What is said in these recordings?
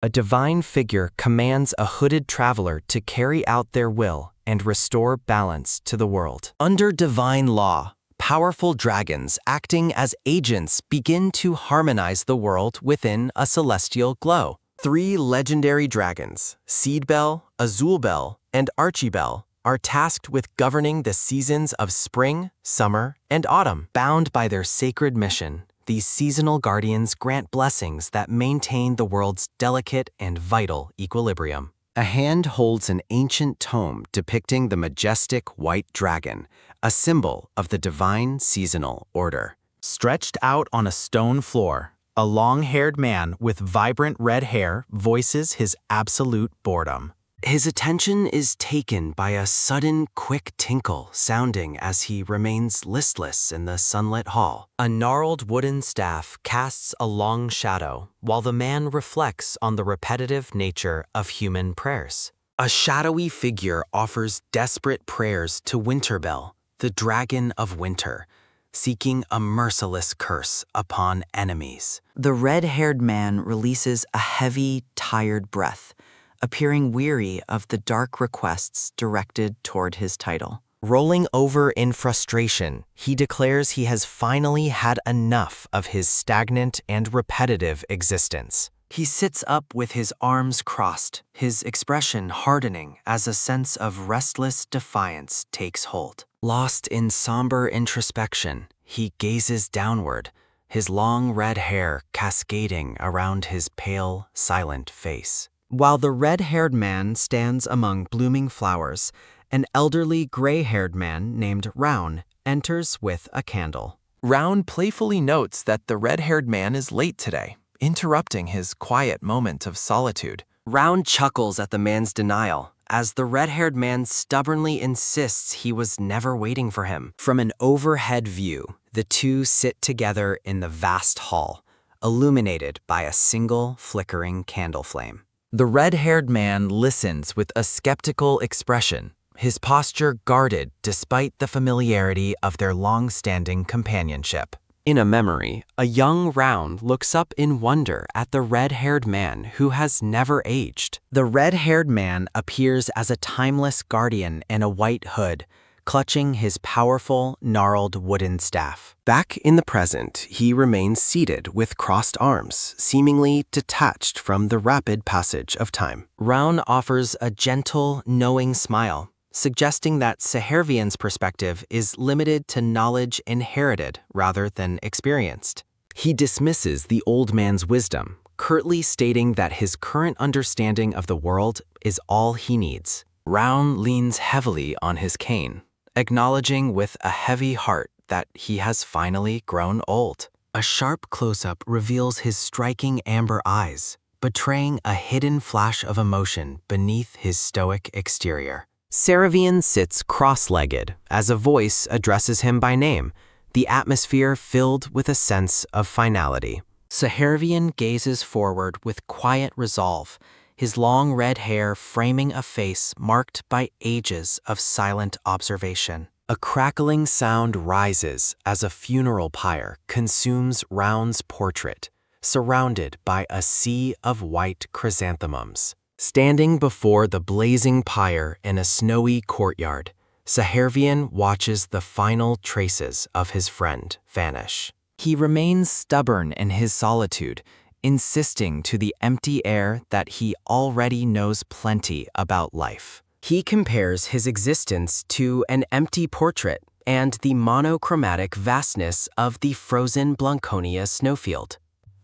A divine figure commands a hooded traveler to carry out their will and restore balance to the world. Under divine law, powerful dragons acting as agents begin to harmonize the world within a celestial glow. 3 legendary dragons, Seedbell, Azulbell, and Archibell, are tasked with governing the seasons of spring, summer, and autumn. Bound by their sacred mission, these seasonal guardians grant blessings that maintain the world's delicate and vital equilibrium. A hand holds an ancient tome depicting the majestic white dragon, a symbol of the divine seasonal order. Stretched out on a stone floor, a long-haired man with vibrant red hair voices his absolute boredom. His attention is taken by a sudden, quick tinkle sounding as he remains listless in the sunlit hall. A gnarled wooden staff casts a long shadow while the man reflects on the repetitive nature of human prayers. A shadowy figure offers desperate prayers to Winterbell, the dragon of winter, seeking a merciless curse upon enemies. The red-haired man releases a heavy, tired breath, appearing weary of the dark requests directed toward his title. Rolling over in frustration, he declares he has finally had enough of his stagnant and repetitive existence. He sits up with his arms crossed, his expression hardening as a sense of restless defiance takes hold. Lost in somber introspection, he gazes downward, his long red hair cascading around his pale, silent face. While the red-haired man stands among blooming flowers, an elderly gray-haired man named Round enters with a candle. Round playfully notes that the red-haired man is late today, interrupting his quiet moment of solitude. Round chuckles at the man's denial, as the red-haired man stubbornly insists he was never waiting for him. From an overhead view, the two sit together in the vast hall, illuminated by a single flickering candle flame. The red-haired man listens with a skeptical expression, his posture guarded despite the familiarity of their long-standing companionship. In a memory, a young Round looks up in wonder at the red-haired man who has never aged. The red-haired man appears as a timeless guardian in a white hood, clutching his powerful, gnarled wooden staff. Back in the present, he remains seated with crossed arms, seemingly detached from the rapid passage of time. Round offers a gentle, knowing smile, suggesting that Sahervian's perspective is limited to knowledge inherited rather than experienced. He dismisses the old man's wisdom, curtly stating that his current understanding of the world is all he needs. Round leans heavily on his cane, acknowledging with a heavy heart that he has finally grown old. A sharp close-up reveals his striking amber eyes, betraying a hidden flash of emotion beneath his stoic exterior. Sahervian sits cross-legged as a voice addresses him by name, the atmosphere filled with a sense of finality. Sahervian gazes forward with quiet resolve, his long red hair framing a face marked by ages of silent observation. A crackling sound rises as a funeral pyre consumes Round's portrait, surrounded by a sea of white chrysanthemums. Standing before the blazing pyre in a snowy courtyard, Sahervian watches the final traces of his friend vanish. He remains stubborn in his solitude, insisting to the empty air that he already knows plenty about life. He compares his existence to an empty portrait and the monochromatic vastness of the frozen Blanconia snowfield.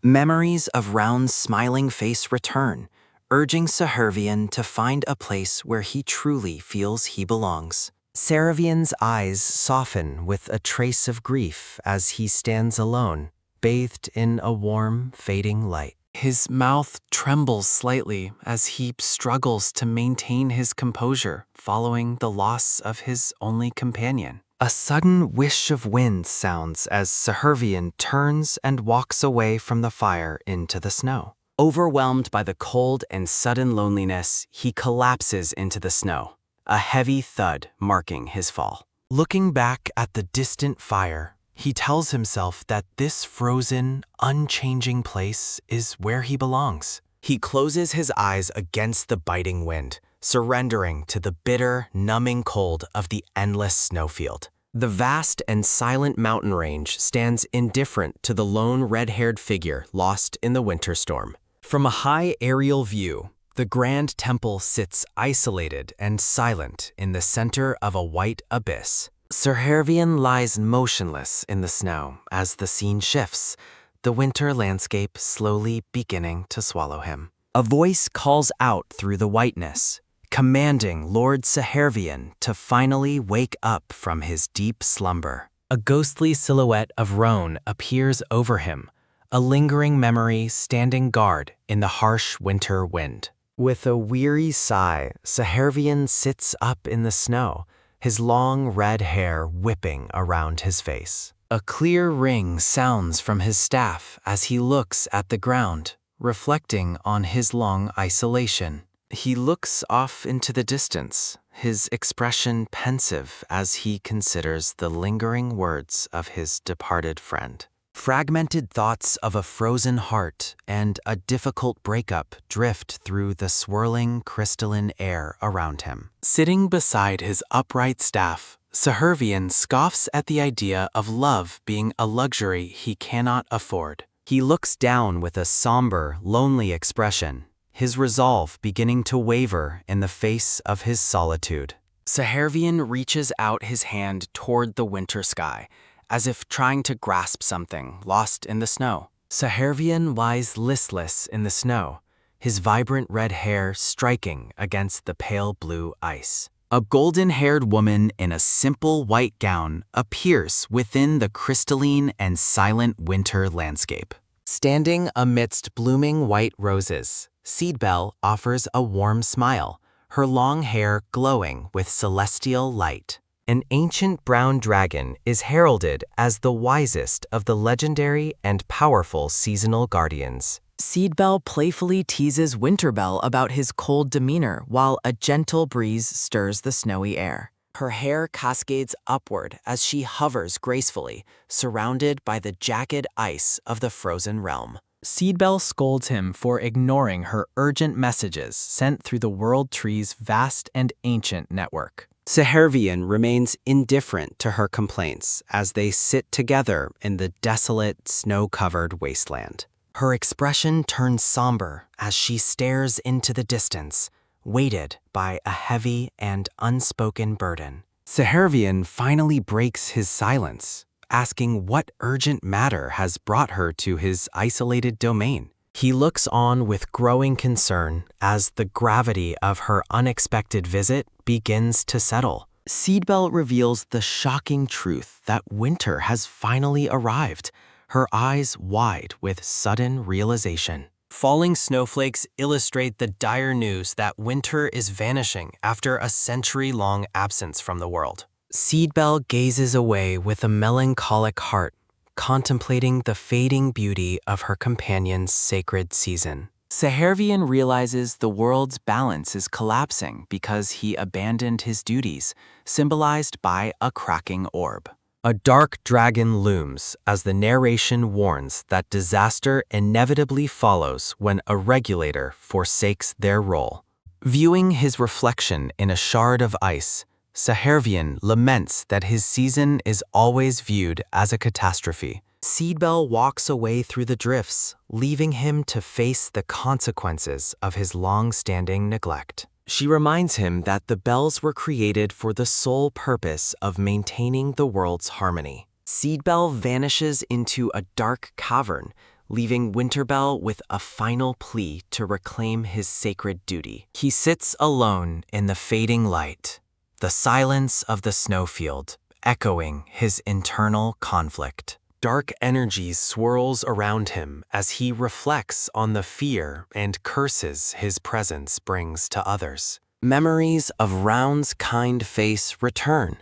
Memories of Round's smiling face return, urging Sahervian to find a place where he truly feels he belongs. Sahervian's eyes soften with a trace of grief as he stands alone, bathed in a warm, fading light. His mouth trembles slightly as he struggles to maintain his composure following the loss of his only companion. A sudden whish of wind sounds as Sahervian turns and walks away from the fire into the snow. Overwhelmed by the cold and sudden loneliness, he collapses into the snow, a heavy thud marking his fall. Looking back at the distant fire, he tells himself that this frozen, unchanging place is where he belongs. He closes his eyes against the biting wind, surrendering to the bitter, numbing cold of the endless snowfield. The vast and silent mountain range stands indifferent to the lone red-haired figure lost in the winter storm. From a high aerial view, the grand temple sits isolated and silent in the center of a white abyss. Serhervian lies motionless in the snow as the scene shifts, the winter landscape slowly beginning to swallow him. A voice calls out through the whiteness, commanding Lord Serhervian to finally wake up from his deep slumber. A ghostly silhouette of Roan appears over him, a lingering memory standing guard in the harsh winter wind. With a weary sigh, Serhervian sits up in the snow, his long red hair whipping around his face. A clear ring sounds from his staff as he looks at the ground, reflecting on his long isolation. He looks off into the distance, his expression pensive as he considers the lingering words of his departed friend. Fragmented thoughts of a frozen heart and a difficult breakup drift through the swirling crystalline air around him. Sitting beside his upright staff, Serhervian scoffs at the idea of love being a luxury he cannot afford. He looks down with a somber, lonely expression, his resolve beginning to waver in the face of his solitude. Serhervian reaches out his hand toward the winter sky, as if trying to grasp something lost in the snow. Serhervian lies listless in the snow, his vibrant red hair striking against the pale blue ice. A golden-haired woman in a simple white gown appears within the crystalline and silent winter landscape. Standing amidst blooming white roses, Seedbell offers a warm smile, her long hair glowing with celestial light. An ancient brown dragon is heralded as the wisest of the legendary and powerful seasonal guardians. Seedbell playfully teases Winterbell about his cold demeanor while a gentle breeze stirs the snowy air. Her hair cascades upward as she hovers gracefully, surrounded by the jagged ice of the frozen realm. Seedbell scolds him for ignoring her urgent messages sent through the World Tree's vast and ancient network. Serhervian remains indifferent to her complaints as they sit together in the desolate, snow-covered wasteland. Her expression turns somber as she stares into the distance, weighted by a heavy and unspoken burden. Serhervian finally breaks his silence, asking what urgent matter has brought her to his isolated domain. He looks on with growing concern as the gravity of her unexpected visit begins to settle. Seedbell reveals the shocking truth that winter has finally arrived, her eyes wide with sudden realization. Falling snowflakes illustrate the dire news that winter is vanishing after a century-long absence from the world. Seedbell gazes away with a melancholic heart, contemplating the fading beauty of her companion's sacred season. Serhervian realizes the world's balance is collapsing because he abandoned his duties, symbolized by a cracking orb. A dark dragon looms as the narration warns that disaster inevitably follows when a regulator forsakes their role. Viewing his reflection in a shard of ice, Serhervian laments that his season is always viewed as a catastrophe. Seedbell walks away through the drifts, leaving him to face the consequences of his long-standing neglect. She reminds him that the bells were created for the sole purpose of maintaining the world's harmony. Seedbell vanishes into a dark cavern, leaving Winterbell with a final plea to reclaim his sacred duty. He sits alone in the fading light, the silence of the snowfield echoing his internal conflict. Dark energy swirls around him as he reflects on the fear and curses his presence brings to others. Memories of Round's kind face return,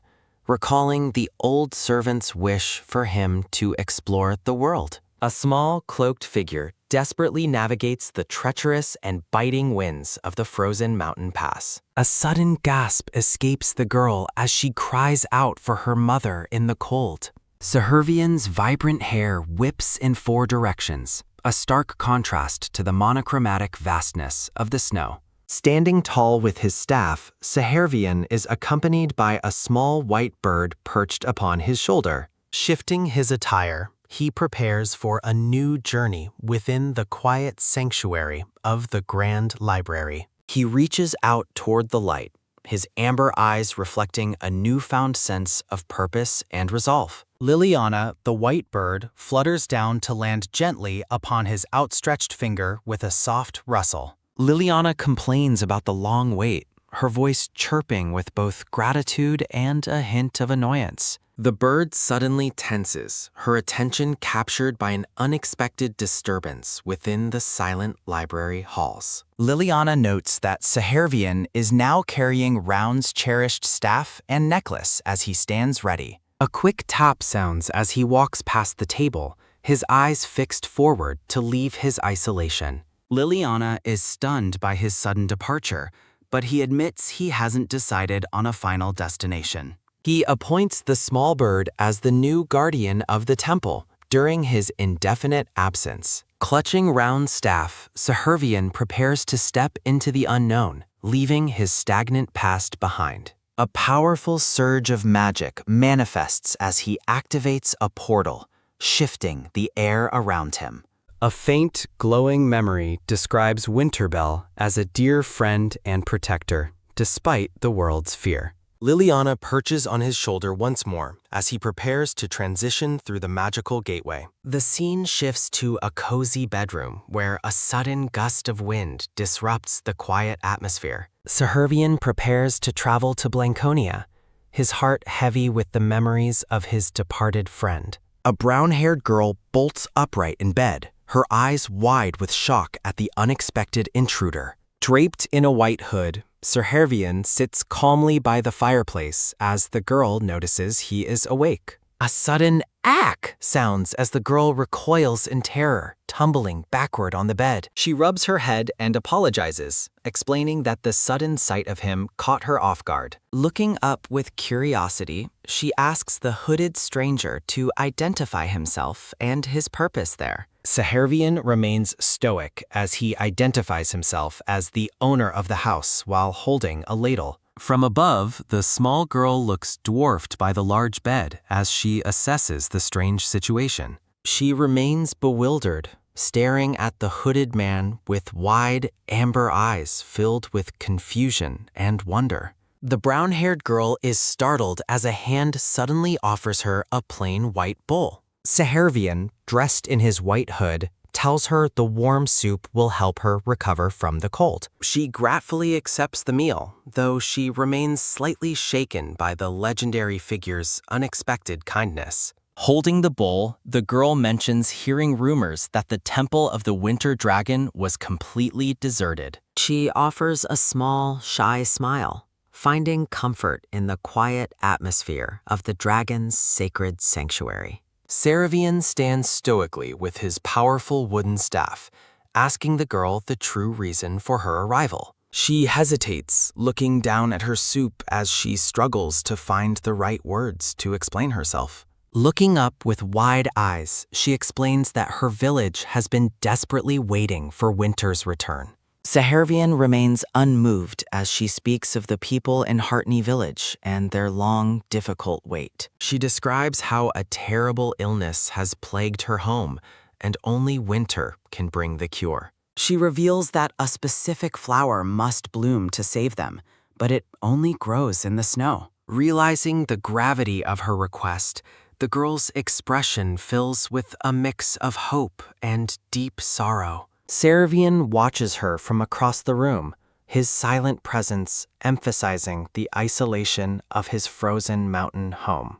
recalling the old servant's wish for him to explore the world. A small, cloaked figure desperately navigates the treacherous and biting winds of the frozen mountain pass. A sudden gasp escapes the girl as she cries out for her mother in the cold. Serhervian's vibrant hair whips in 4 directions, a stark contrast to the monochromatic vastness of the snow. Standing tall with his staff, Sahervian is accompanied by a small white bird perched upon his shoulder. Shifting his attire, he prepares for a new journey within the quiet sanctuary of the Grand Library. He reaches out toward the light, his amber eyes reflecting a newfound sense of purpose and resolve. Liliana, the white bird, flutters down to land gently upon his outstretched finger with a soft rustle. Liliana complains about the long wait, her voice chirping with both gratitude and a hint of annoyance. The bird suddenly tenses, her attention captured by an unexpected disturbance within the silent library halls. Liliana notes that Sahervian is now carrying Round's cherished staff and necklace as he stands ready. A quick tap sounds as he walks past the table, his eyes fixed forward to leave his isolation. Liliana is stunned by his sudden departure, but he admits he hasn't decided on a final destination. He appoints the small bird as the new guardian of the temple during his indefinite absence. Clutching Round's staff, Sahervian prepares to step into the unknown, leaving his stagnant past behind. A powerful surge of magic manifests as he activates a portal, shifting the air around him. A faint, glowing memory describes Winterbell as a dear friend and protector, despite the world's fear. Liliana perches on his shoulder once more as he prepares to transition through the magical gateway. The scene shifts to a cozy bedroom where a sudden gust of wind disrupts the quiet atmosphere. Sahervian prepares to travel to Blanconia, his heart heavy with the memories of his departed friend. A brown-haired girl bolts upright in bed, her eyes wide with shock at the unexpected intruder. Draped in a white hood, Sahervian sits calmly by the fireplace as the girl notices he is awake. A sudden "ack" sounds as the girl recoils in terror, tumbling backward on the bed. She rubs her head and apologizes, explaining that the sudden sight of him caught her off guard. Looking up with curiosity, she asks the hooded stranger to identify himself and his purpose there. Sahervian remains stoic as he identifies himself as the owner of the house while holding a ladle. From above, the small girl looks dwarfed by the large bed as she assesses the strange situation. She remains bewildered, staring at the hooded man with wide, amber eyes filled with confusion and wonder. The brown-haired girl is startled as a hand suddenly offers her a plain white bowl. Sahervian, dressed in his white hood, tells her the warm soup will help her recover from the cold. She gratefully accepts the meal, though she remains slightly shaken by the legendary figure's unexpected kindness. Holding the bowl, the girl mentions hearing rumors that the Temple of the Winter Dragon was completely deserted. She offers a small, shy smile, finding comfort in the quiet atmosphere of the dragon's sacred sanctuary. Sahervian stands stoically with his powerful wooden staff, asking the girl the true reason for her arrival. She hesitates, looking down at her soup as she struggles to find the right words to explain herself. Looking up with wide eyes, she explains that her village has been desperately waiting for winter's return. Sahervian remains unmoved as she speaks of the people in Hartney Village and their long, difficult wait. She describes how a terrible illness has plagued her home, and only winter can bring the cure. She reveals that a specific flower must bloom to save them, but it only grows in the snow. Realizing the gravity of her request, the girl's expression fills with a mix of hope and deep sorrow. Sahervian watches her from across the room, his silent presence emphasizing the isolation of his frozen mountain home.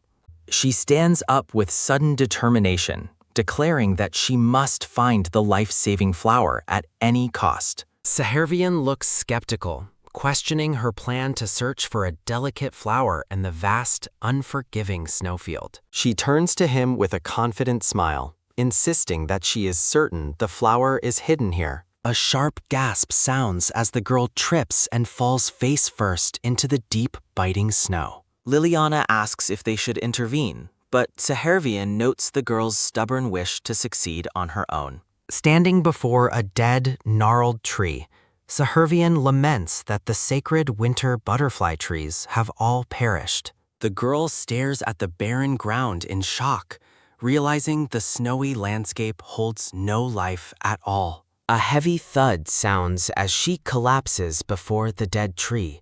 She stands up with sudden determination, declaring that she must find the life-saving flower at any cost. Sahervian looks skeptical, questioning her plan to search for a delicate flower in the vast, unforgiving snowfield. She turns to him with a confident smile, insisting that she is certain the flower is hidden here. A sharp gasp sounds as the girl trips and falls face first into the deep, biting snow. Liliana asks if they should intervene, but Sahervian notes the girl's stubborn wish to succeed on her own. Standing before a dead, gnarled tree, Sahervian laments that the sacred winter butterfly trees have all perished. The girl stares at the barren ground in shock, realizing the snowy landscape holds no life at all. A heavy thud sounds as she collapses before the dead tree,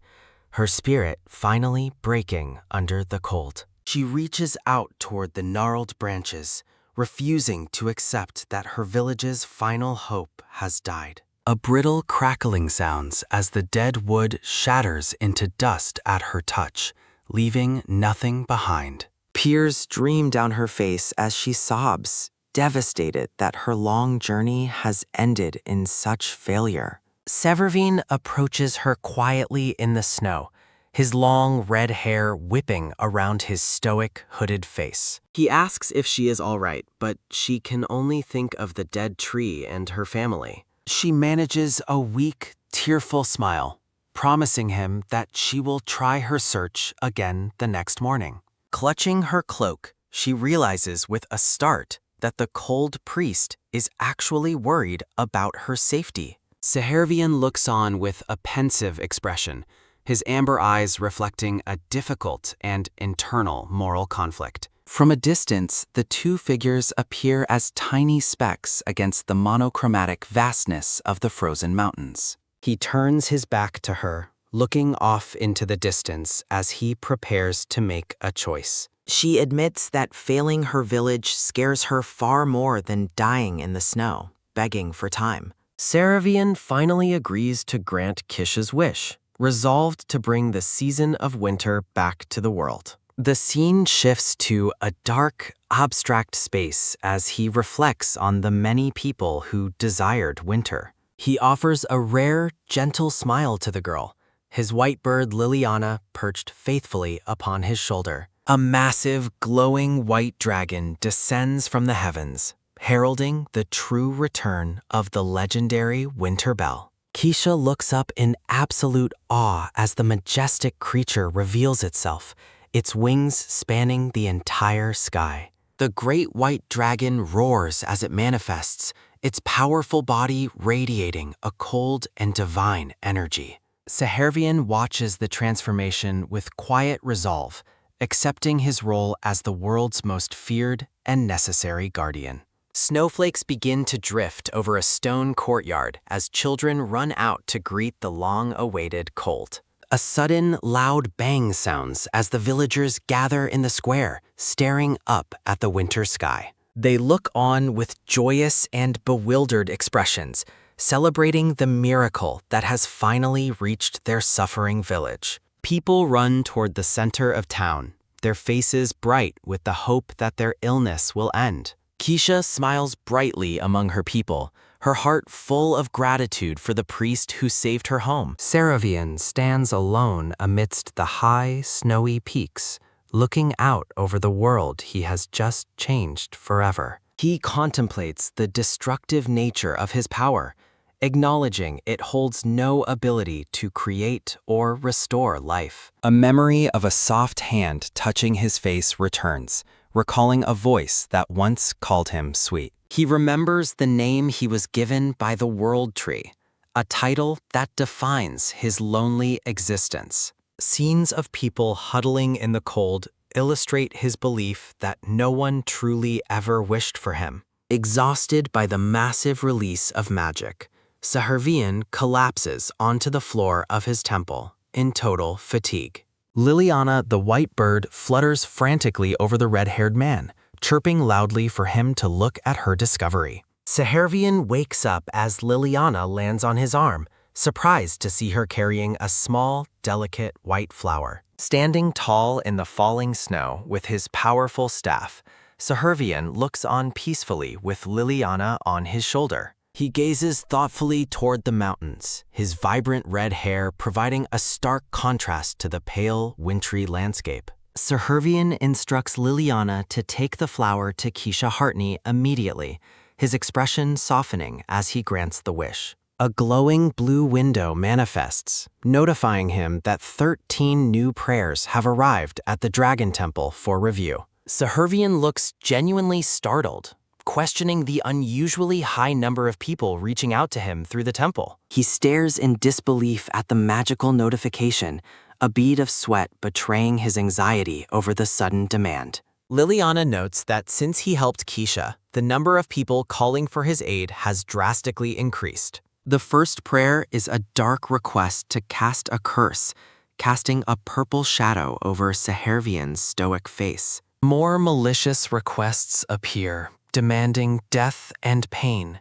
her spirit finally breaking under the cold. She reaches out toward the gnarled branches, refusing to accept that her village's final hope has died. A brittle crackling sounds as the dead wood shatters into dust at her touch, leaving nothing behind. Tears stream down her face as she sobs, devastated that her long journey has ended in such failure. Severvine approaches her quietly in the snow, his long red hair whipping around his stoic, hooded face. He asks if she is all right, but she can only think of the dead tree and her family. She manages a weak, tearful smile, promising him that she will try her search again the next morning. Clutching her cloak, she realizes with a start that the cold priest is actually worried about her safety. Sahervian looks on with a pensive expression, his amber eyes reflecting a difficult and internal moral conflict. From a distance, the two figures appear as tiny specks against the monochromatic vastness of the frozen mountains. He turns his back to her, looking off into the distance as he prepares to make a choice. She admits that failing her village scares her far more than dying in the snow, begging for time. Sahervian finally agrees to grant Kisha's wish, resolved to bring the season of winter back to the world. The scene shifts to a dark, abstract space as he reflects on the many people who desired winter. He offers a rare, gentle smile to the girl, his white bird Liliana perched faithfully upon his shoulder. A massive, glowing white dragon descends from the heavens, heralding the true return of the legendary Winter Belle. Kisha looks up in absolute awe as the majestic creature reveals itself, its wings spanning the entire sky. The great white dragon roars as it manifests, its powerful body radiating a cold and divine energy. Sahervian watches the transformation with quiet resolve, accepting his role as the world's most feared and necessary guardian. Snowflakes begin to drift over a stone courtyard as children run out to greet the long-awaited colt. A sudden, loud bang sounds as the villagers gather in the square, staring up at the winter sky. They look on with joyous and bewildered expressions, celebrating the miracle that has finally reached their suffering village. People run toward the center of town, their faces bright with the hope that their illness will end. Kisha smiles brightly among her people, her heart full of gratitude for the priest who saved her home. Sahervian stands alone amidst the high, snowy peaks, looking out over the world he has just changed forever. He contemplates the destructive nature of his power, acknowledging it holds no ability to create or restore life. A memory of a soft hand touching his face returns, recalling a voice that once called him sweet. He remembers the name he was given by the World Tree, a title that defines his lonely existence. Scenes of people huddling in the cold illustrate his belief that no one truly ever wished for him. Exhausted by the massive release of magic, Sahervian collapses onto the floor of his temple in total fatigue. Liliana, the white bird, flutters frantically over the red-haired man, chirping loudly for him to look at her discovery. Sahervian wakes up as Liliana lands on his arm, surprised to see her carrying a small, delicate white flower. Standing tall in the falling snow with his powerful staff, Sahervian looks on peacefully with Liliana on his shoulder. He gazes thoughtfully toward the mountains, his vibrant red hair providing a stark contrast to the pale, wintry landscape. Sahervian instructs Liliana to take the flower to Kisha Hartney immediately, his expression softening as he grants the wish. A glowing blue window manifests, notifying him that 13 new prayers have arrived at the Dragon Temple for review. Sahervian looks genuinely startled, questioning the unusually high number of people reaching out to him through the temple. He stares in disbelief at the magical notification, a bead of sweat betraying his anxiety over the sudden demand. Liliana notes that since he helped Keisha, the number of people calling for his aid has drastically increased. The first prayer is a dark request to cast a curse, casting a purple shadow over Sehervian's stoic face. More malicious requests appear, demanding death and pain,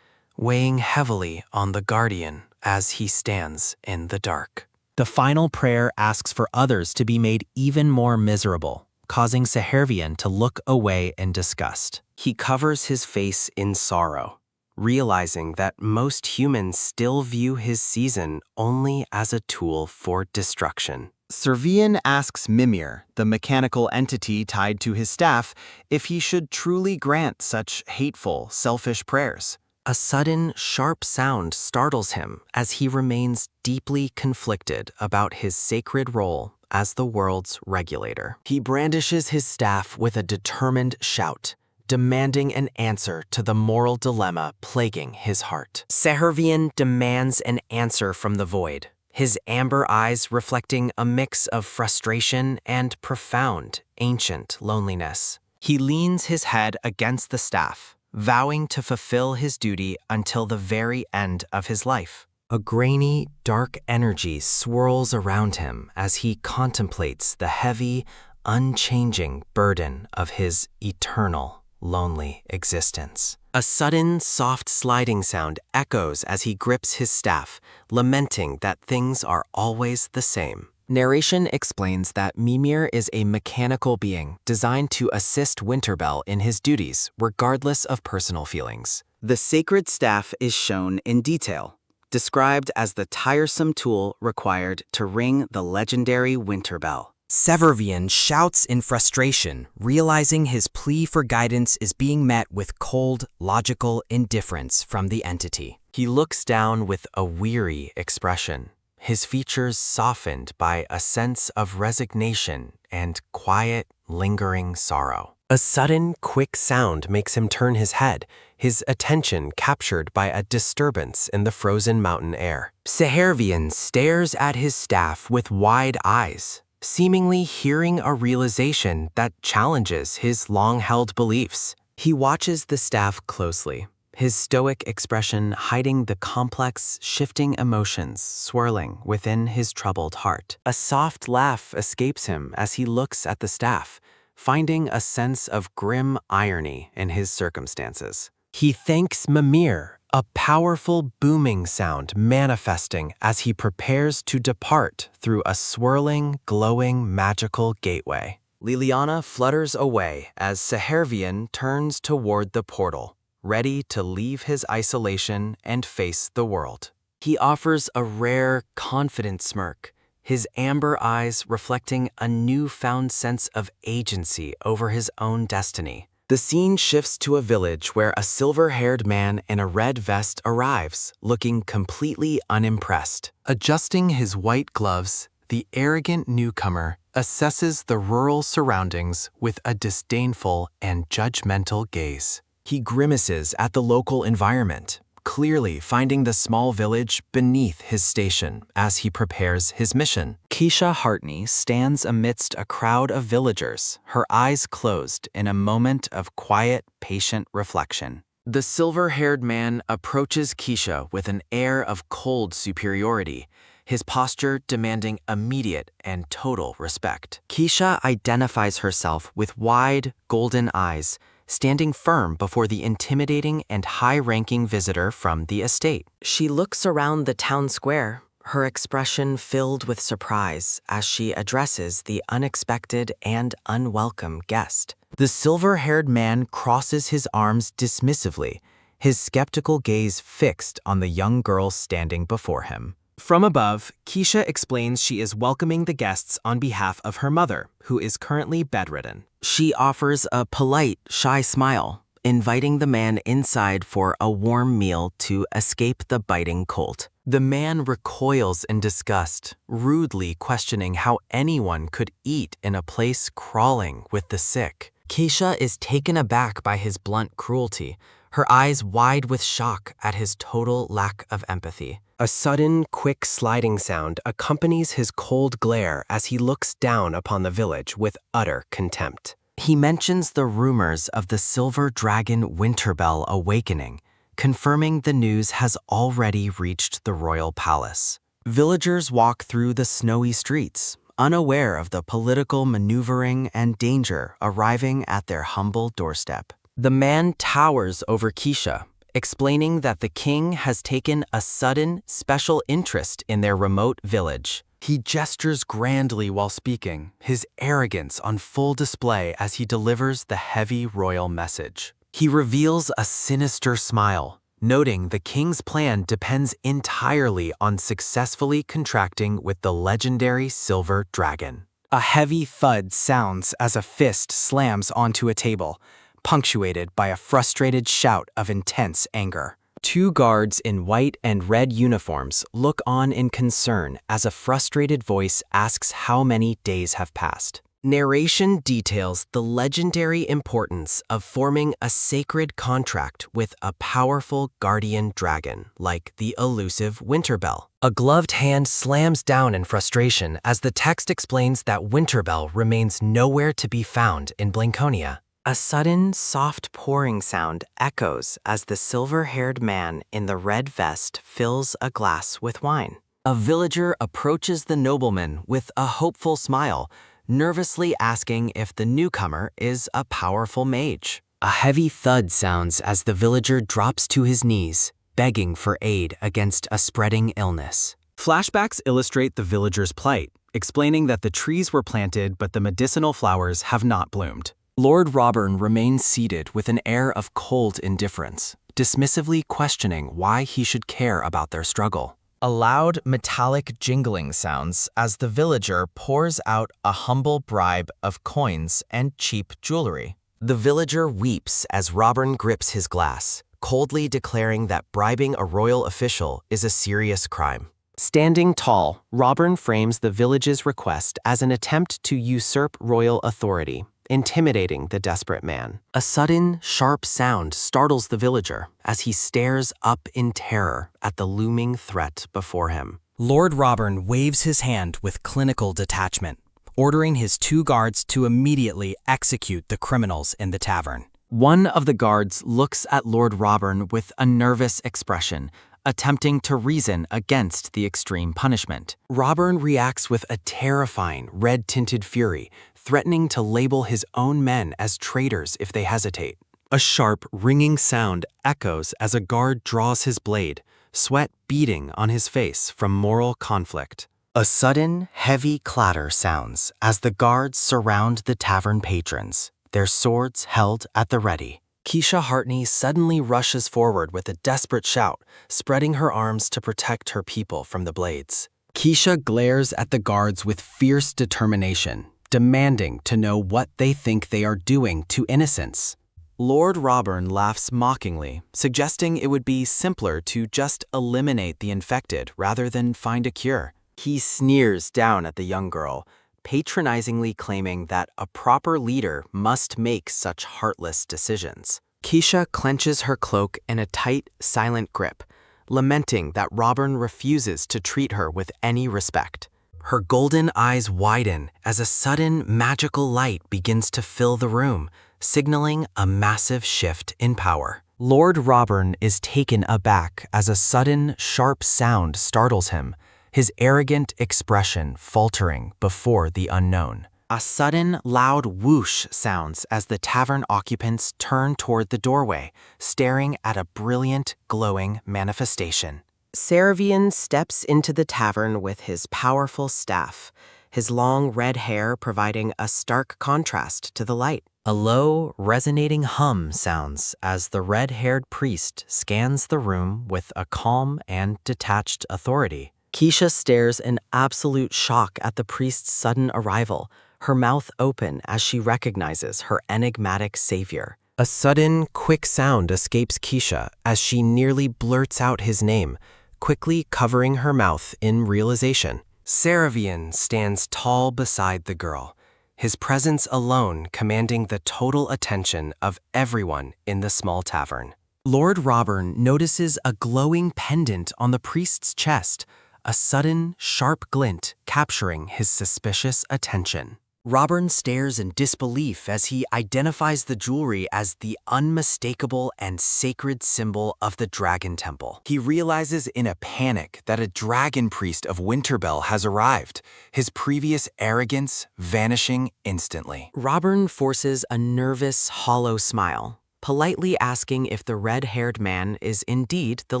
weighing heavily on the Guardian as he stands in the dark. The final prayer asks for others to be made even more miserable, causing Sehervian to look away in disgust. He covers his face in sorrow, realizing that most humans still view his season only as a tool for destruction. Servian asks Mimir, the mechanical entity tied to his staff, if he should truly grant such hateful, selfish prayers. A sudden, sharp sound startles him as he remains deeply conflicted about his sacred role as the world's regulator. He brandishes his staff with a determined shout, demanding an answer to the moral dilemma plaguing his heart. Sehervian demands an answer from the void, his amber eyes reflecting a mix of frustration and profound, ancient loneliness. He leans his head against the staff, vowing to fulfill his duty until the very end of his life. A grainy, dark energy swirls around him as he contemplates the heavy, unchanging burden of his eternal, lonely existence. A sudden, soft sliding sound echoes as he grips his staff, lamenting that things are always the same. Narration explains that Mimir is a mechanical being designed to assist Winterbell in his duties, regardless of personal feelings. The sacred staff is shown in detail, described as the tiresome tool required to ring the legendary Winterbell. Sehervian shouts in frustration, realizing his plea for guidance is being met with cold, logical indifference from the entity. He looks down with a weary expression, his features softened by a sense of resignation and quiet, lingering sorrow. A sudden, quick sound makes him turn his head, his attention captured by a disturbance in the frozen mountain air. Sehervian stares at his staff with wide eyes, seemingly hearing a realization that challenges his long-held beliefs. He watches the staff closely, his stoic expression hiding the complex, shifting emotions swirling within his troubled heart. A soft laugh escapes him as he looks at the staff, finding a sense of grim irony in his circumstances. He thanks Mimir, a powerful booming sound manifesting as he prepares to depart through a swirling, glowing magical gateway. Liliana flutters away as Sehervian turns toward the portal, ready to leave his isolation and face the world. He offers a rare, confident smirk, his amber eyes reflecting a newfound sense of agency over his own destiny. The scene shifts to a village where a silver-haired man in a red vest arrives, looking completely unimpressed. Adjusting his white gloves, the arrogant newcomer assesses the rural surroundings with a disdainful and judgmental gaze. He grimaces at the local environment, clearly finding the small village beneath his station as he prepares his mission. Keisha Hartney stands amidst a crowd of villagers, her eyes closed in a moment of quiet, patient reflection. The silver-haired man approaches Keisha with an air of cold superiority, his posture demanding immediate and total respect. Keisha identifies herself with wide, golden eyes, standing firm before the intimidating and high-ranking visitor from the estate. She looks around the town square, her expression filled with surprise as she addresses the unexpected and unwelcome guest. The silver-haired man crosses his arms dismissively, his skeptical gaze fixed on the young girl standing before him. From above, Keisha explains she is welcoming the guests on behalf of her mother, who is currently bedridden. She offers a polite, shy smile, inviting the man inside for a warm meal to escape the biting cold. The man recoils in disgust, rudely questioning how anyone could eat in a place crawling with the sick. Keisha is taken aback by his blunt cruelty, her eyes wide with shock at his total lack of empathy. A sudden, quick sliding sound accompanies his cold glare as he looks down upon the village with utter contempt. He mentions the rumors of the silver dragon Winterbell awakening, confirming the news has already reached the royal palace. Villagers walk through the snowy streets, unaware of the political maneuvering and danger arriving at their humble doorstep. The man towers over Keisha, explaining that the king has taken a sudden, special interest in their remote village. He gestures grandly while speaking, his arrogance on full display as he delivers the heavy royal message. He reveals a sinister smile, noting the king's plan depends entirely on successfully contracting with the legendary silver dragon. A heavy thud sounds as a fist slams onto a table, punctuated by a frustrated shout of intense anger. Two guards in white and red uniforms look on in concern as a frustrated voice asks how many days have passed. Narration details the legendary importance of forming a sacred contract with a powerful guardian dragon like the elusive Winterbell. A gloved hand slams down in frustration as the text explains that Winterbell remains nowhere to be found in Blanconia. A sudden, soft pouring sound echoes as the silver-haired man in the red vest fills a glass with wine. A villager approaches the nobleman with a hopeful smile, nervously asking if the newcomer is a powerful mage. A heavy thud sounds as the villager drops to his knees, begging for aid against a spreading illness. Flashbacks illustrate the villager's plight, explaining that the trees were planted but the medicinal flowers have not bloomed. Lord Robern remains seated with an air of cold indifference, dismissively questioning why he should care about their struggle. A loud, metallic jingling sounds as the villager pours out a humble bribe of coins and cheap jewelry. The villager weeps as Robern grips his glass, coldly declaring that bribing a royal official is a serious crime. Standing tall, Robern frames the village's request as an attempt to usurp royal authority, intimidating the desperate man. A sudden, sharp sound startles the villager as he stares up in terror at the looming threat before him. Lord Robern waves his hand with clinical detachment, ordering his two guards to immediately execute the criminals in the tavern. One of the guards looks at Lord Robern with a nervous expression, attempting to reason against the extreme punishment. Robern reacts with a terrifying, red-tinted fury, threatening to label his own men as traitors if they hesitate. A sharp, ringing sound echoes as a guard draws his blade, sweat beading on his face from moral conflict. A sudden, heavy clatter sounds as the guards surround the tavern patrons, their swords held at the ready. Keisha Hartney suddenly rushes forward with a desperate shout, spreading her arms to protect her people from the blades. Keisha glares at the guards with fierce determination, demanding to know what they think they are doing to innocents. Lord Robern laughs mockingly, suggesting it would be simpler to just eliminate the infected rather than find a cure. He sneers down at the young girl, patronizingly claiming that a proper leader must make such heartless decisions. Keisha clenches her cloak in a tight, silent grip, lamenting that Robern refuses to treat her with any respect. Her golden eyes widen as a sudden magical light begins to fill the room, signaling a massive shift in power. Lord Robern is taken aback as a sudden, sharp sound startles him, his arrogant expression faltering before the unknown. A sudden, loud whoosh sounds as the tavern occupants turn toward the doorway, staring at a brilliant, glowing manifestation. Seravian steps into the tavern with his powerful staff, his long red hair providing a stark contrast to the light. A low, resonating hum sounds as the red-haired priest scans the room with a calm and detached authority. Keisha stares in absolute shock at the priest's sudden arrival, her mouth open as she recognizes her enigmatic savior. A sudden, quick sound escapes Keisha as she nearly blurts out his name, quickly covering her mouth in realization. Seravian stands tall beside the girl, his presence alone commanding the total attention of everyone in the small tavern. Lord Robern notices a glowing pendant on the priest's chest, a sudden, sharp glint capturing his suspicious attention. Robern stares in disbelief as he identifies the jewelry as the unmistakable and sacred symbol of the Dragon Temple. He realizes in a panic that a dragon priest of Winterbell has arrived, his previous arrogance vanishing instantly. Robern forces a nervous, hollow smile, politely asking if the red-haired man is indeed the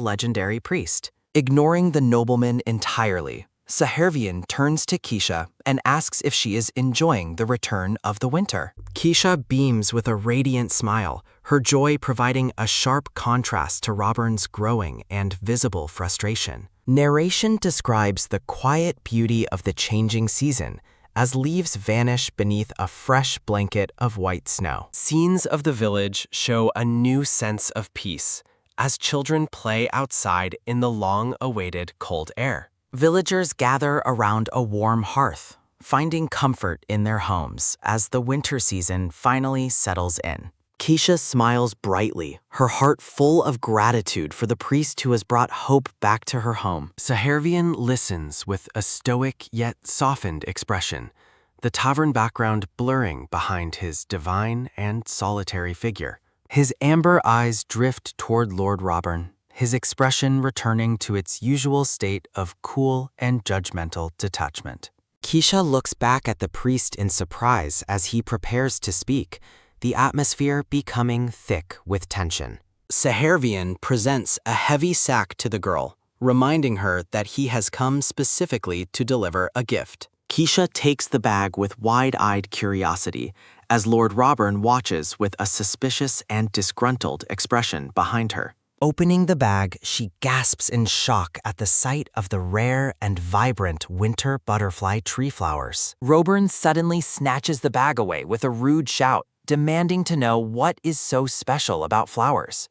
legendary priest. Ignoring the nobleman entirely, Sahervian turns to Keisha and asks if she is enjoying the return of the winter. Keisha beams with a radiant smile, her joy providing a sharp contrast to Robern's growing and visible frustration. Narration describes the quiet beauty of the changing season as leaves vanish beneath a fresh blanket of white snow. Scenes of the village show a new sense of peace as children play outside in the long-awaited cold air. Villagers gather around a warm hearth, finding comfort in their homes as the winter season finally settles in. Keisha smiles brightly, her heart full of gratitude for the priest who has brought hope back to her home. Sahervian listens with a stoic yet softened expression, the tavern background blurring behind his divine and solitary figure. His amber eyes drift toward Lord Robern, his expression returning to its usual state of cool and judgmental detachment. Keisha looks back at the priest in surprise as he prepares to speak, the atmosphere becoming thick with tension. Sahervian presents a heavy sack to the girl, reminding her that he has come specifically to deliver a gift. Keisha takes the bag with wide-eyed curiosity, as Lord Robern watches with a suspicious and disgruntled expression behind her. Opening the bag, she gasps in shock at the sight of the rare and vibrant winter butterfly tree flowers. Robern suddenly snatches the bag away with a rude shout, demanding to know what is so special about flowers.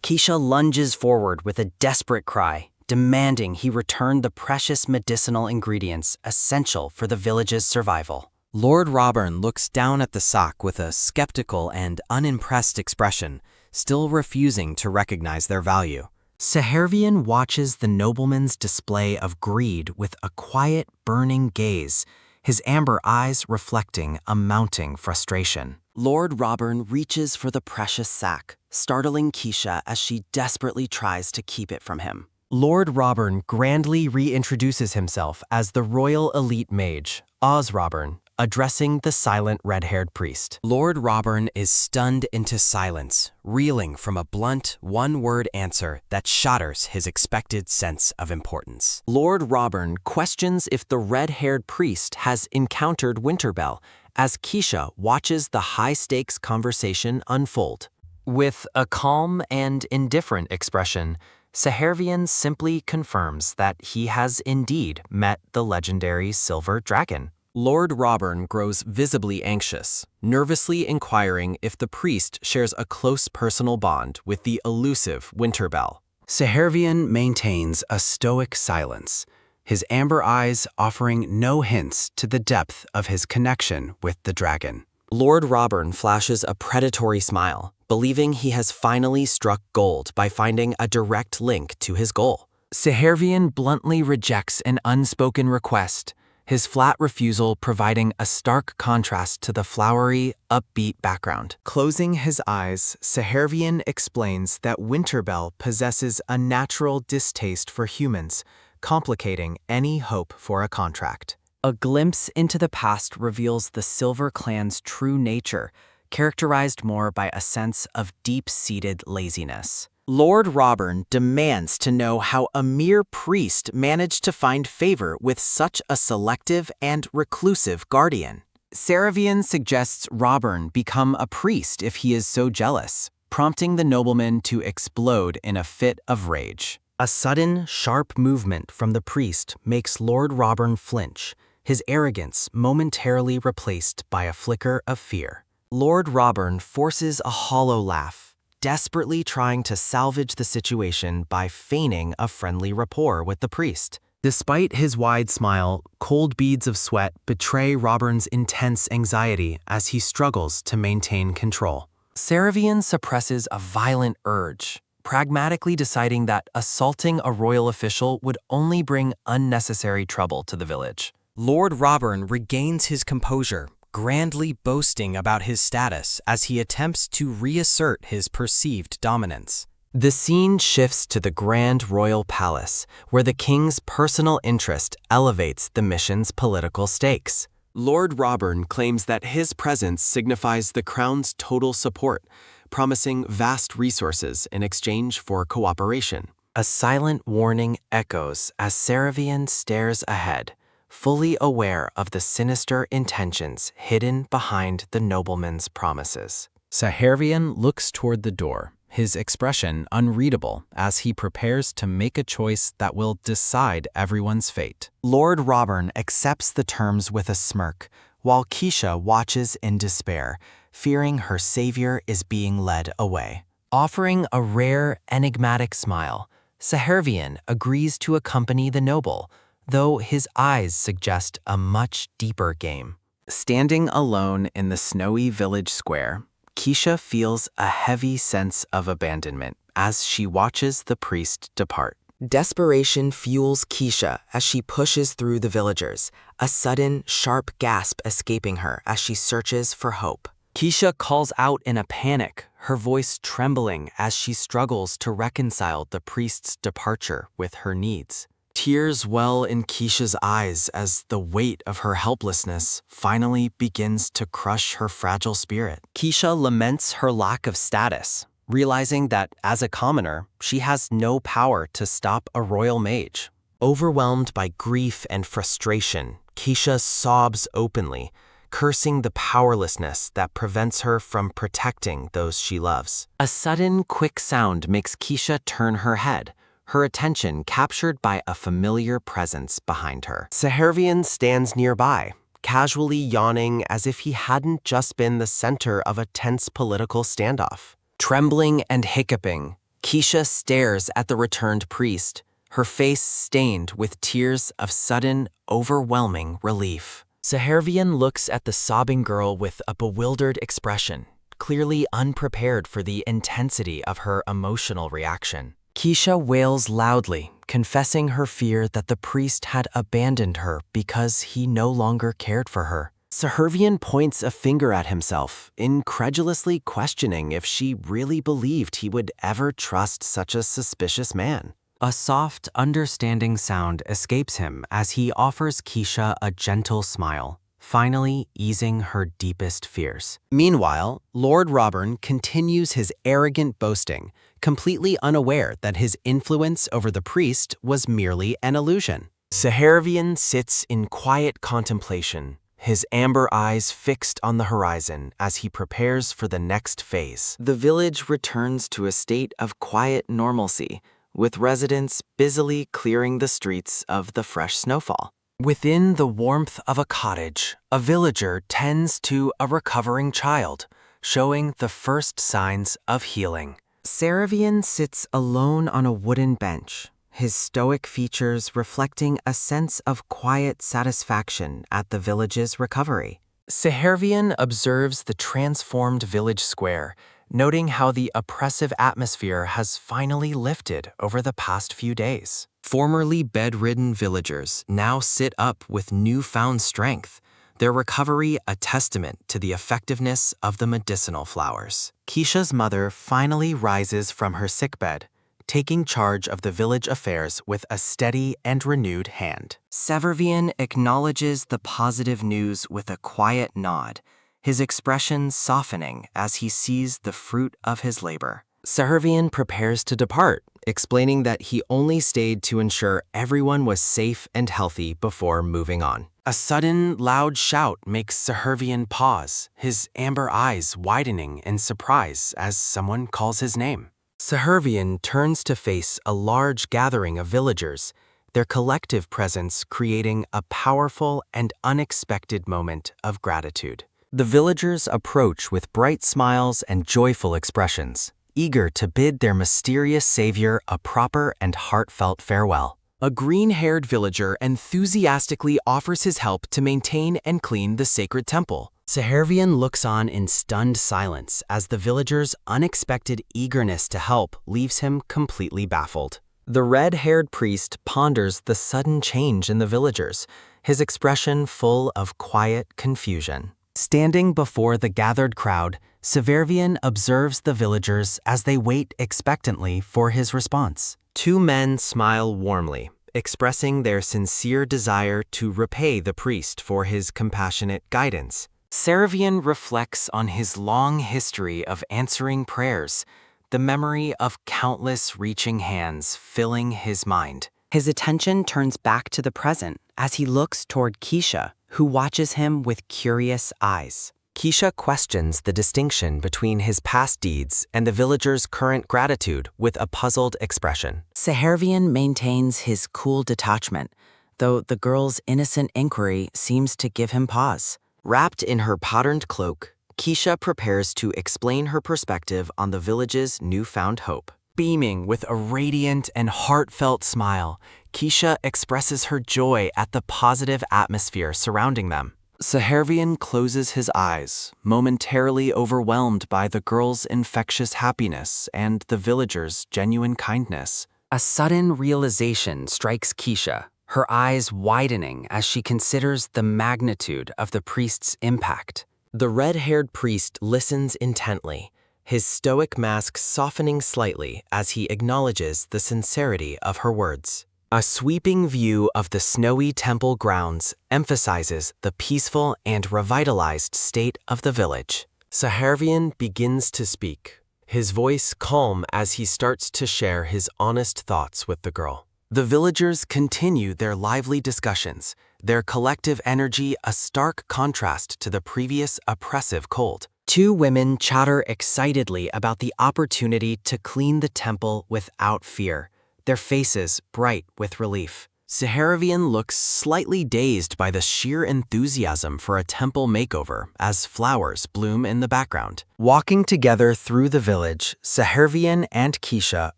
Keisha lunges forward with a desperate cry, demanding he return the precious medicinal ingredients essential for the village's survival. Lord Robern looks down at the sock with a skeptical and unimpressed expression, still refusing to recognize their value. Sahervian watches the nobleman's display of greed with a quiet, burning gaze, his amber eyes reflecting a mounting frustration. Lord Robern reaches for the precious sack, startling Keisha as she desperately tries to keep it from him. Lord Robern grandly reintroduces himself as the royal elite mage, Oz Robern, addressing the silent red-haired priest. Lord Robern is stunned into silence, reeling from a blunt, one-word answer that shatters his expected sense of importance. Lord Robern questions if the red-haired priest has encountered Winterbell, as Keisha watches the high-stakes conversation unfold. With a calm and indifferent expression, Sahervian simply confirms that he has indeed met the legendary Silver Dragon. Lord Robern grows visibly anxious, nervously inquiring if the priest shares a close personal bond with the elusive Winterbell. Sahervian maintains a stoic silence, his amber eyes offering no hints to the depth of his connection with the dragon. Lord Robern flashes a predatory smile, believing he has finally struck gold by finding a direct link to his goal. Sahervian bluntly rejects an unspoken request, his flat refusal providing a stark contrast to the flowery, upbeat background. Closing his eyes, Sahervian explains that Winterbell possesses a natural distaste for humans, complicating any hope for a contract. A glimpse into the past reveals the Silver Clan's true nature, characterized more by a sense of deep-seated laziness. Lord Robern demands to know how a mere priest managed to find favor with such a selective and reclusive guardian. Sahervian suggests Robern become a priest if he is so jealous, prompting the nobleman to explode in a fit of rage. A sudden, sharp movement from the priest makes Lord Robern flinch, his arrogance momentarily replaced by a flicker of fear. Lord Robern forces a hollow laugh, desperately trying to salvage the situation by feigning a friendly rapport with the priest. Despite his wide smile, cold beads of sweat betray Roburn's intense anxiety as he struggles to maintain control. Saravian suppresses a violent urge, pragmatically deciding that assaulting a royal official would only bring unnecessary trouble to the village. Lord Robern regains his composure, grandly boasting about his status as he attempts to reassert his perceived dominance. The scene shifts to the Grand Royal Palace, where the king's personal interest elevates the mission's political stakes. Lord Robern claims that his presence signifies the crown's total support, promising vast resources in exchange for cooperation. A silent warning echoes as Saravian stares ahead, fully aware of the sinister intentions hidden behind the nobleman's promises. Saravian looks toward the door, his expression unreadable as he prepares to make a choice that will decide everyone's fate. Lord Robern accepts the terms with a smirk, while Keisha watches in despair, fearing her savior is being led away. Offering a rare, enigmatic smile, Saravian agrees to accompany the noble, though his eyes suggest a much deeper game. Standing alone in the snowy village square, Keisha feels a heavy sense of abandonment as she watches the priest depart. Desperation fuels Keisha as she pushes through the villagers, a sudden, sharp gasp escaping her as she searches for hope. Keisha calls out in a panic, her voice trembling as she struggles to reconcile the priest's departure with her needs. Tears well in Keisha's eyes as the weight of her helplessness finally begins to crush her fragile spirit. Keisha laments her lack of status, realizing that as a commoner, she has no power to stop a royal mage. Overwhelmed by grief and frustration, Keisha sobs openly, cursing the powerlessness that prevents her from protecting those she loves. A sudden, quick sound makes Keisha turn her head, her attention captured by a familiar presence behind her. Saravian stands nearby, casually yawning as if he hadn't just been the center of a tense political standoff. Trembling and hiccuping, Keisha stares at the returned priest, her face stained with tears of sudden, overwhelming relief. Saravian looks at the sobbing girl with a bewildered expression, clearly unprepared for the intensity of her emotional reaction. Keisha wails loudly, confessing her fear that the priest had abandoned her because he no longer cared for her. Saravian points a finger at himself, incredulously questioning if she really believed he would ever trust such a suspicious man. A soft, understanding sound escapes him as he offers Keisha a gentle smile, finally easing her deepest fears. Meanwhile, Lord Robern continues his arrogant boasting, completely unaware that his influence over the priest was merely an illusion. Saravian sits in quiet contemplation, his amber eyes fixed on the horizon as he prepares for the next phase. The village returns to a state of quiet normalcy, with residents busily clearing the streets of the fresh snowfall. Within the warmth of a cottage, a villager tends to a recovering child, showing the first signs of healing. Saravian sits alone on a wooden bench, his stoic features reflecting a sense of quiet satisfaction at the village's recovery. Saravian observes the transformed village square, noting how the oppressive atmosphere has finally lifted over the past few days. Formerly bedridden villagers now sit up with newfound strength, their recovery a testament to the effectiveness of the medicinal flowers. Keisha's mother finally rises from her sickbed, taking charge of the village affairs with a steady and renewed hand. Saravian acknowledges the positive news with a quiet nod, his expression softening as he sees the fruit of his labor. Saravian prepares to depart, explaining that he only stayed to ensure everyone was safe and healthy before moving on. A sudden, loud shout makes Saravian pause, his amber eyes widening in surprise as someone calls his name. Saravian turns to face a large gathering of villagers, their collective presence creating a powerful and unexpected moment of gratitude. The villagers approach with bright smiles and joyful expressions, eager to bid their mysterious savior a proper and heartfelt farewell. A green-haired villager enthusiastically offers his help to maintain and clean the sacred temple. Sahervian looks on in stunned silence as the villager's unexpected eagerness to help leaves him completely baffled. The red-haired priest ponders the sudden change in the villagers, his expression full of quiet confusion. Standing before the gathered crowd, Sahervian observes the villagers as they wait expectantly for his response. Two men smile warmly, expressing their sincere desire to repay the priest for his compassionate guidance. Sahervian reflects on his long history of answering prayers, the memory of countless reaching hands filling his mind. His attention turns back to the present as he looks toward Keisha, who watches him with curious eyes. Keisha questions the distinction between his past deeds and the villager's current gratitude with a puzzled expression. Sahervian maintains his cool detachment, though the girl's innocent inquiry seems to give him pause. Wrapped in her patterned cloak, Keisha prepares to explain her perspective on the village's newfound hope. Beaming with a radiant and heartfelt smile, Keisha expresses her joy at the positive atmosphere surrounding them. Sahervian closes his eyes, momentarily overwhelmed by the girl's infectious happiness and the villager's genuine kindness. A sudden realization strikes Keisha, her eyes widening as she considers the magnitude of the priest's impact. The red-haired priest listens intently, his stoic mask softening slightly as he acknowledges the sincerity of her words. A sweeping view of the snowy temple grounds emphasizes the peaceful and revitalized state of the village. Sahervian begins to speak, his voice calm as he starts to share his honest thoughts with the girl. The villagers continue their lively discussions, their collective energy a stark contrast to the previous oppressive cold. Two women chatter excitedly about the opportunity to clean the temple without fear, their faces bright with relief. Sahervian looks slightly dazed by the sheer enthusiasm for a temple makeover as flowers bloom in the background. Walking together through the village, Sahervian and Keisha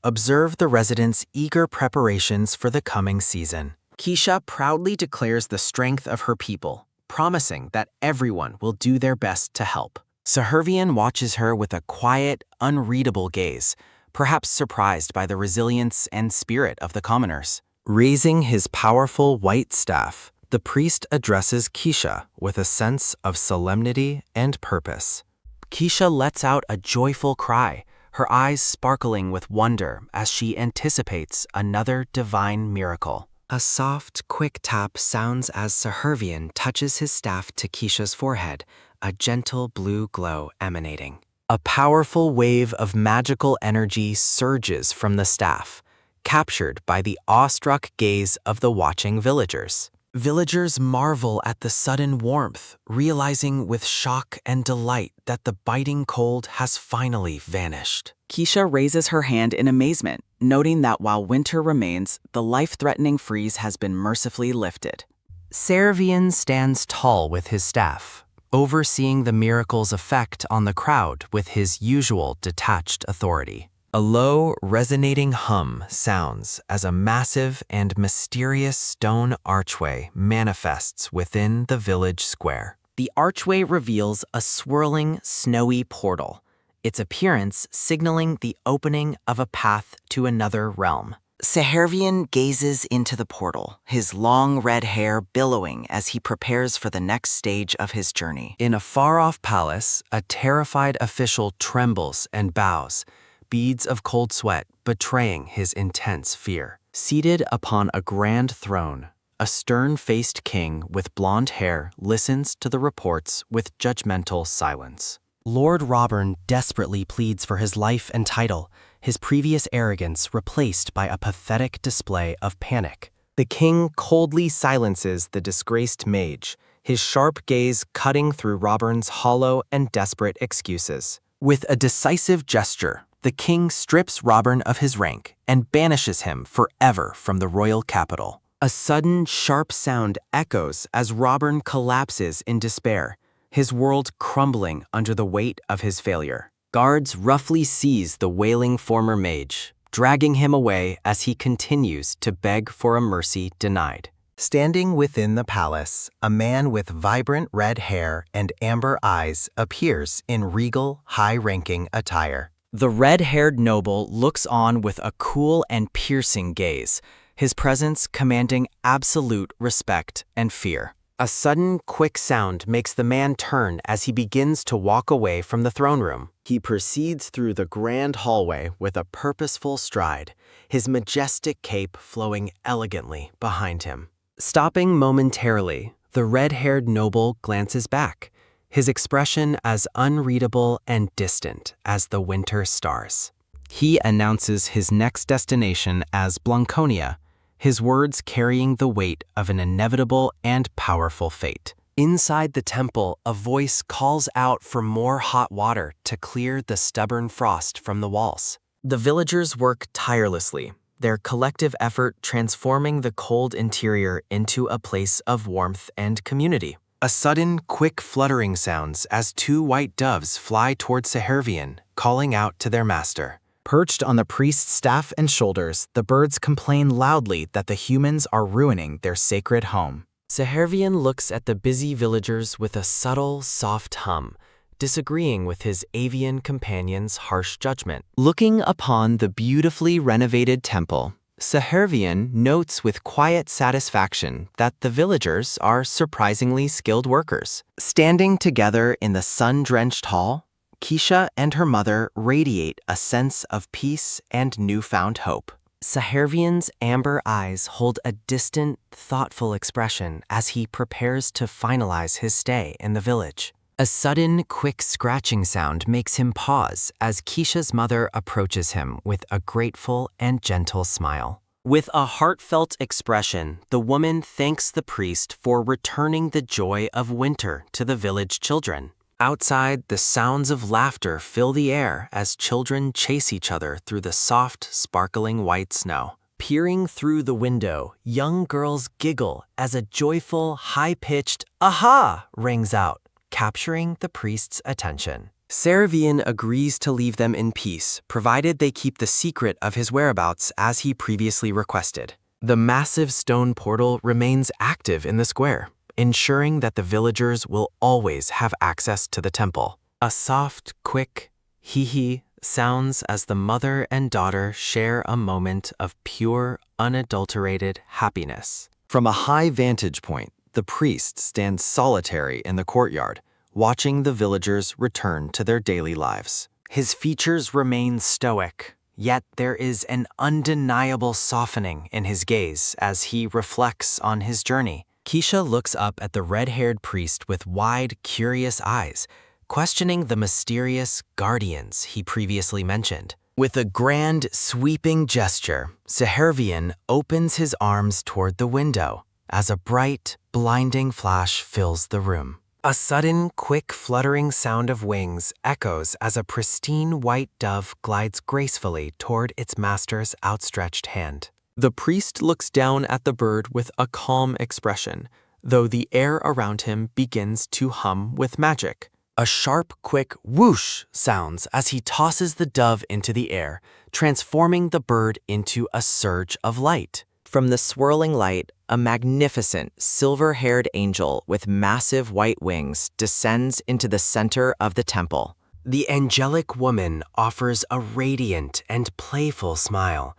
observe the residents' eager preparations for the coming season. Keisha proudly declares the strength of her people, promising that everyone will do their best to help. Sahervian watches her with a quiet, unreadable gaze, perhaps surprised by the resilience and spirit of the commoners. Raising his powerful white staff, the priest addresses Keisha with a sense of solemnity and purpose. Keisha lets out a joyful cry, her eyes sparkling with wonder as she anticipates another divine miracle. A soft, quick tap sounds as Sahervian touches his staff to Keisha's forehead, a gentle blue glow emanating. A powerful wave of magical energy surges from the staff, captured by the awestruck gaze of the watching villagers. Villagers marvel at the sudden warmth, realizing with shock and delight that the biting cold has finally vanished. Keisha raises her hand in amazement, noting that while winter remains, the life-threatening freeze has been mercifully lifted. Sahervian stands tall with his staff, overseeing the miracle's effect on the crowd with his usual detached authority. A low, resonating hum sounds as a massive and mysterious stone archway manifests within the village square. The archway reveals a swirling, snowy portal, its appearance signaling the opening of a path to another realm. Sahervian gazes into the portal, his long red hair billowing as he prepares for the next stage of his journey. In a far-off palace, a terrified official trembles and bows, beads of cold sweat betraying his intense fear. Seated upon a grand throne, a stern-faced king with blonde hair listens to the reports with judgmental silence. Lord Robern desperately pleads for his life and title, his previous arrogance replaced by a pathetic display of panic. The king coldly silences the disgraced mage, his sharp gaze cutting through Robern's hollow and desperate excuses. With a decisive gesture, the king strips Robern of his rank and banishes him forever from the royal capital. A sudden, sharp sound echoes as Robern collapses in despair, his world crumbling under the weight of his failure. Guards roughly seize the wailing former mage, dragging him away as he continues to beg for a mercy denied. Standing within the palace, a man with vibrant red hair and amber eyes appears in regal, high-ranking attire. The red-haired noble looks on with a cool and piercing gaze, his presence commanding absolute respect and fear. A sudden, quick sound makes the man turn as he begins to walk away from the throne room. He proceeds through the grand hallway with a purposeful stride, his majestic cape flowing elegantly behind him. Stopping momentarily, the red-haired noble glances back, his expression as unreadable and distant as the winter stars. He announces his next destination as Blanconia, his words carrying the weight of an inevitable and powerful fate. Inside the temple, a voice calls out for more hot water to clear the stubborn frost from the walls. The villagers work tirelessly, their collective effort transforming the cold interior into a place of warmth and community. A sudden, quick fluttering sounds as two white doves fly toward Sahervian, calling out to their master. Perched on the priest's staff and shoulders, the birds complain loudly that the humans are ruining their sacred home. Sahervian looks at the busy villagers with a subtle, soft hum, disagreeing with his avian companion's harsh judgment. Looking upon the beautifully renovated temple, Sahervian notes with quiet satisfaction that the villagers are surprisingly skilled workers. Standing together in the sun-drenched hall, Keisha and her mother radiate a sense of peace and newfound hope. Sahervian's amber eyes hold a distant, thoughtful expression as he prepares to finalize his stay in the village. A sudden, quick scratching sound makes him pause as Keisha's mother approaches him with a grateful and gentle smile. With a heartfelt expression, the woman thanks the priest for returning the joy of winter to the village children. Outside, the sounds of laughter fill the air as children chase each other through the soft, sparkling white snow. Peering through the window, young girls giggle as a joyful, high-pitched "aha" rings out, capturing the priest's attention. Sahervian agrees to leave them in peace, provided they keep the secret of his whereabouts as he previously requested. The massive stone portal remains active in the square, ensuring that the villagers will always have access to the temple. A soft, quick hee-hee sounds as the mother and daughter share a moment of pure, unadulterated happiness. From a high vantage point, the priest stands solitary in the courtyard, watching the villagers return to their daily lives. His features remain stoic, yet there is an undeniable softening in his gaze as he reflects on his journey. Keisha looks up at the red-haired priest with wide, curious eyes, questioning the mysterious guardians he previously mentioned. With a grand, sweeping gesture, Sahervian opens his arms toward the window as a bright, blinding flash fills the room. A sudden, quick fluttering sound of wings echoes as a pristine white dove glides gracefully toward its master's outstretched hand. The priest looks down at the bird with a calm expression, though the air around him begins to hum with magic. A sharp, quick whoosh sounds as he tosses the dove into the air, transforming the bird into a surge of light. From the swirling light, a magnificent, silver-haired angel with massive white wings descends into the center of the temple. The angelic woman offers a radiant and playful smile,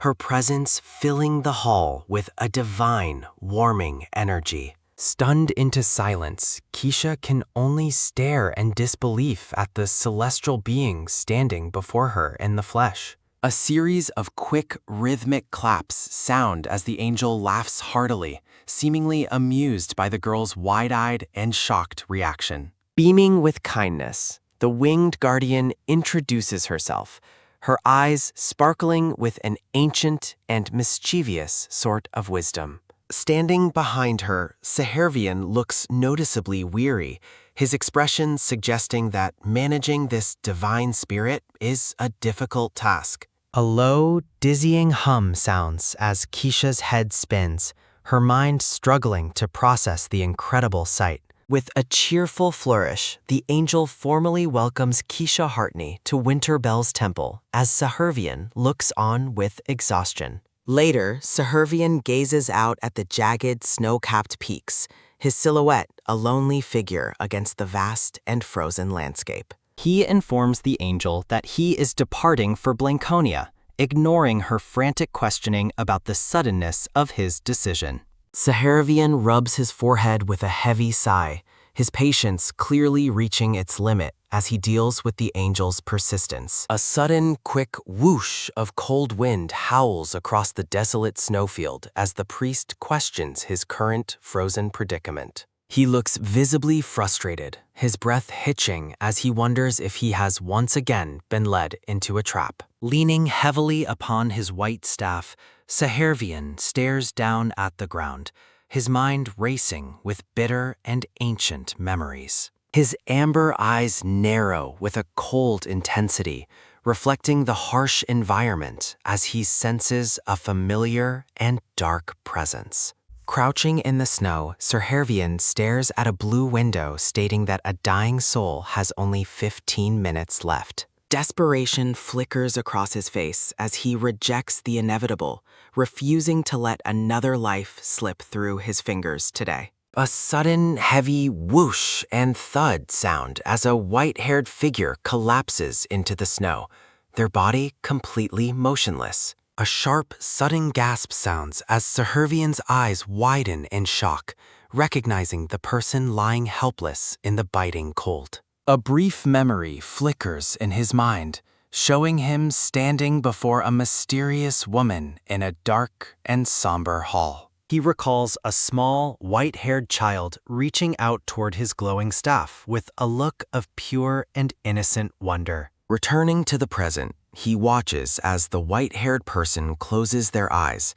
her presence filling the hall with a divine, warming energy. Stunned into silence, Keisha can only stare in disbelief at the celestial being standing before her in the flesh. A series of quick, rhythmic claps sound as the angel laughs heartily, seemingly amused by the girl's wide-eyed and shocked reaction. Beaming with kindness, the winged guardian introduces herself, her eyes sparkling with an ancient and mischievous sort of wisdom. Standing behind her, Sahervian looks noticeably weary, his expression suggesting that managing this divine spirit is a difficult task. A low, dizzying hum sounds as Keisha's head spins, her mind struggling to process the incredible sight. With a cheerful flourish, the angel formally welcomes Keisha Hartney to Winterbell's temple as Sahervian looks on with exhaustion. Later, Sahervian gazes out at the jagged, snow-capped peaks, his silhouette a lonely figure against the vast and frozen landscape. He informs the angel that he is departing for Blanconia, ignoring her frantic questioning about the suddenness of his decision. Sahervian rubs his forehead with a heavy sigh, his patience clearly reaching its limit as he deals with the angel's persistence. A sudden, quick whoosh of cold wind howls across the desolate snowfield as the priest questions his current frozen predicament. He looks visibly frustrated, his breath hitching as he wonders if he has once again been led into a trap. Leaning heavily upon his white staff, Sahervian stares down at the ground, his mind racing with bitter and ancient memories. His amber eyes narrow with a cold intensity, reflecting the harsh environment as he senses a familiar and dark presence. Crouching in the snow, Sahervian stares at a blue window stating that a dying soul has only 15 minutes left. Desperation flickers across his face as he rejects the inevitable, refusing to let another life slip through his fingers today. A sudden, heavy whoosh and thud sound as a white-haired figure collapses into the snow, their body completely motionless. A sharp, sudden gasp sounds as Sahervian's eyes widen in shock, recognizing the person lying helpless in the biting cold. A brief memory flickers in his mind, showing him standing before a mysterious woman in a dark and somber hall. He recalls a small, white-haired child reaching out toward his glowing staff with a look of pure and innocent wonder. Returning to the present, he watches as the white-haired person closes their eyes,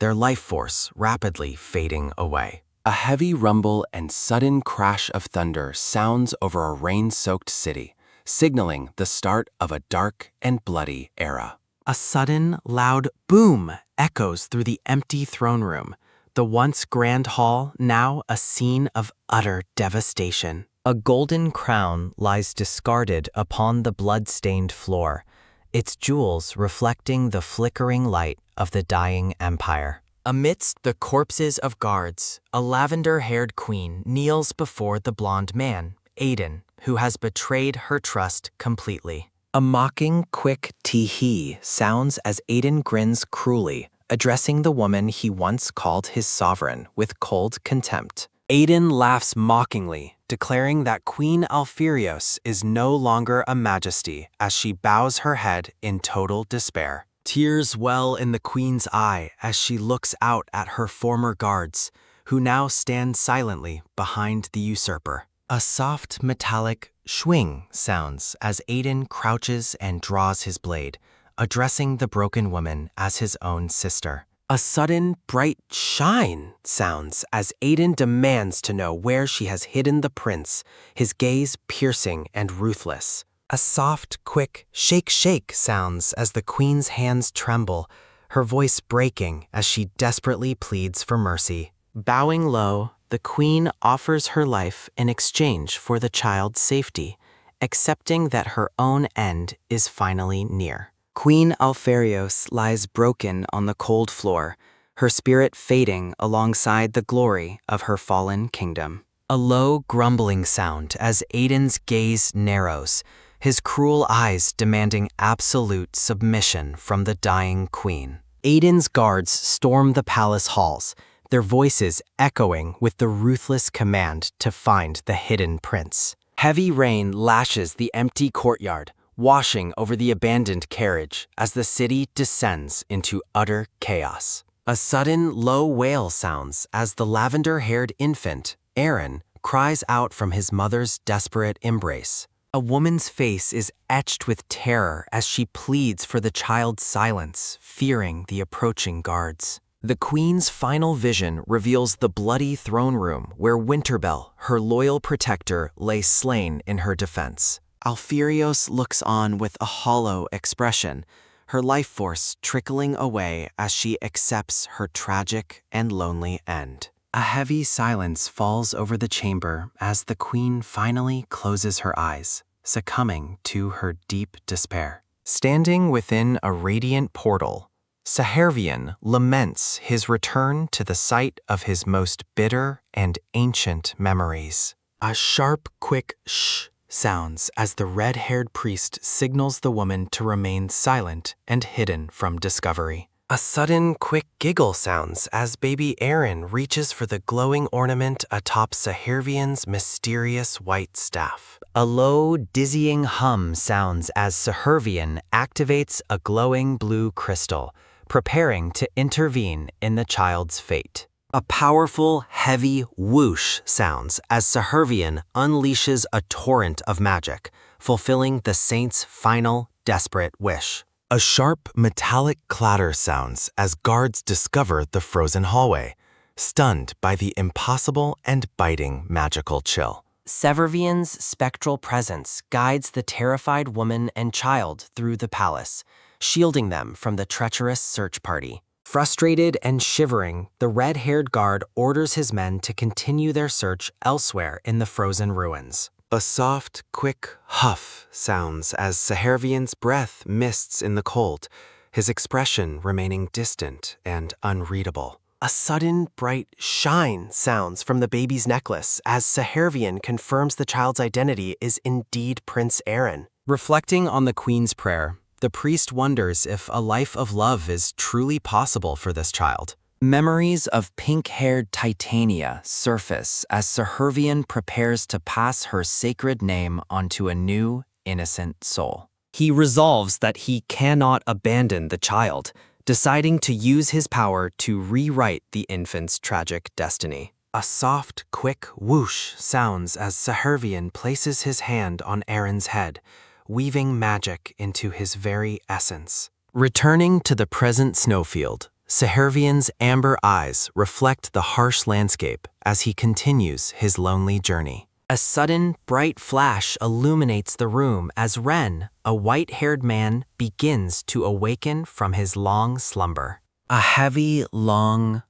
their life force rapidly fading away. A heavy rumble and sudden crash of thunder sounds over a rain-soaked city, signaling the start of a dark and bloody era. A sudden, loud boom echoes through the empty throne room, the once grand hall now a scene of utter devastation. A golden crown lies discarded upon the blood-stained floor, its jewels reflecting the flickering light of the dying empire. Amidst the corpses of guards, a lavender-haired queen kneels before the blonde man, Aiden, who has betrayed her trust completely. A mocking, quick tee-hee sounds as Aiden grins cruelly, addressing the woman he once called his sovereign with cold contempt. Aiden laughs mockingly, declaring that Queen Alfirios is no longer a majesty as she bows her head in total despair. Tears well in the queen's eye as she looks out at her former guards, who now stand silently behind the usurper. A soft metallic swing sounds as Aiden crouches and draws his blade, addressing the broken woman as his own sister. A sudden, bright shine sounds as Aiden demands to know where she has hidden the prince, his gaze piercing and ruthless. A soft, quick shake sounds as the queen's hands tremble, her voice breaking as she desperately pleads for mercy. Bowing low, the queen offers her life in exchange for the child's safety, accepting that her own end is finally near. Queen Alfarios lies broken on the cold floor, her spirit fading alongside the glory of her fallen kingdom. A low, grumbling sound as Aiden's gaze narrows, his cruel eyes demanding absolute submission from the dying queen. Aiden's guards storm the palace halls, their voices echoing with the ruthless command to find the hidden prince. Heavy rain lashes the empty courtyard, washing over the abandoned carriage as the city descends into utter chaos. A sudden low wail sounds as the lavender-haired infant, Aaron, cries out from his mother's desperate embrace. A woman's face is etched with terror as she pleads for the child's silence, fearing the approaching guards. The queen's final vision reveals the bloody throne room where Winterbell, her loyal protector, lay slain in her defense. Alfirios looks on with a hollow expression, her life force trickling away as she accepts her tragic and lonely end. A heavy silence falls over the chamber as the queen finally closes her eyes, succumbing to her deep despair. Standing within a radiant portal, Sahervian laments his return to the site of his most bitter and ancient memories. A sharp, quick shh sounds as the red-haired priest signals the woman to remain silent and hidden from discovery. A sudden, quick giggle sounds as baby Aaron reaches for the glowing ornament atop Sahervian's mysterious white staff. A low, dizzying hum sounds as Sahervian activates a glowing blue crystal, preparing to intervene in the child's fate. A powerful, heavy whoosh sounds as Sahervian unleashes a torrent of magic, fulfilling the saint's final, desperate wish. A sharp, metallic clatter sounds as guards discover the frozen hallway, stunned by the impossible and biting magical chill. Sahervian's spectral presence guides the terrified woman and child through the palace, shielding them from the treacherous search party. Frustrated and shivering, the red-haired guard orders his men to continue their search elsewhere in the frozen ruins. A soft, quick huff sounds as Sahervian's breath mists in the cold, his expression remaining distant and unreadable. A sudden, bright shine sounds from the baby's necklace as Sahervian confirms the child's identity is indeed Prince Aaron. Reflecting on the queen's prayer, the priest wonders if a life of love is truly possible for this child. Memories of pink-haired Titania surface as Sahervian prepares to pass her sacred name onto a new, innocent soul. He resolves that he cannot abandon the child, deciding to use his power to rewrite the infant's tragic destiny. A soft, quick whoosh sounds as Sahervian places his hand on Aaron's head, weaving magic into his very essence. Returning to the present snowfield, Sahervian's amber eyes reflect the harsh landscape as he continues his lonely journey. A sudden, bright flash illuminates the room as Ren, a white-haired man, begins to awaken from his long slumber. A heavy, long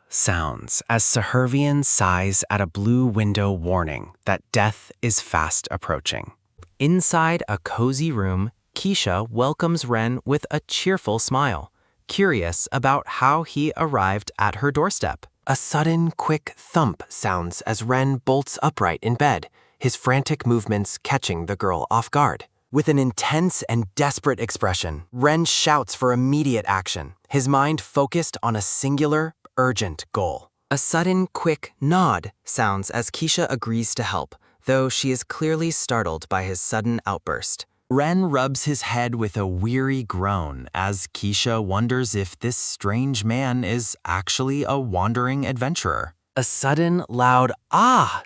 sounds as Sahervian sighs at a blue window warning that death is fast approaching. Inside a cozy room, Keisha welcomes Ren with a cheerful smile, curious about how he arrived at her doorstep. A sudden, quick thump sounds as Ren bolts upright in bed, his frantic movements catching the girl off guard. With an intense and desperate expression, Ren shouts for immediate action, his mind focused on a singular, urgent goal. A sudden, quick nod sounds as Keisha agrees to help, though she is clearly startled by his sudden outburst. Ren rubs his head with a weary groan as Keisha wonders if this strange man is actually a wandering adventurer. A sudden, loud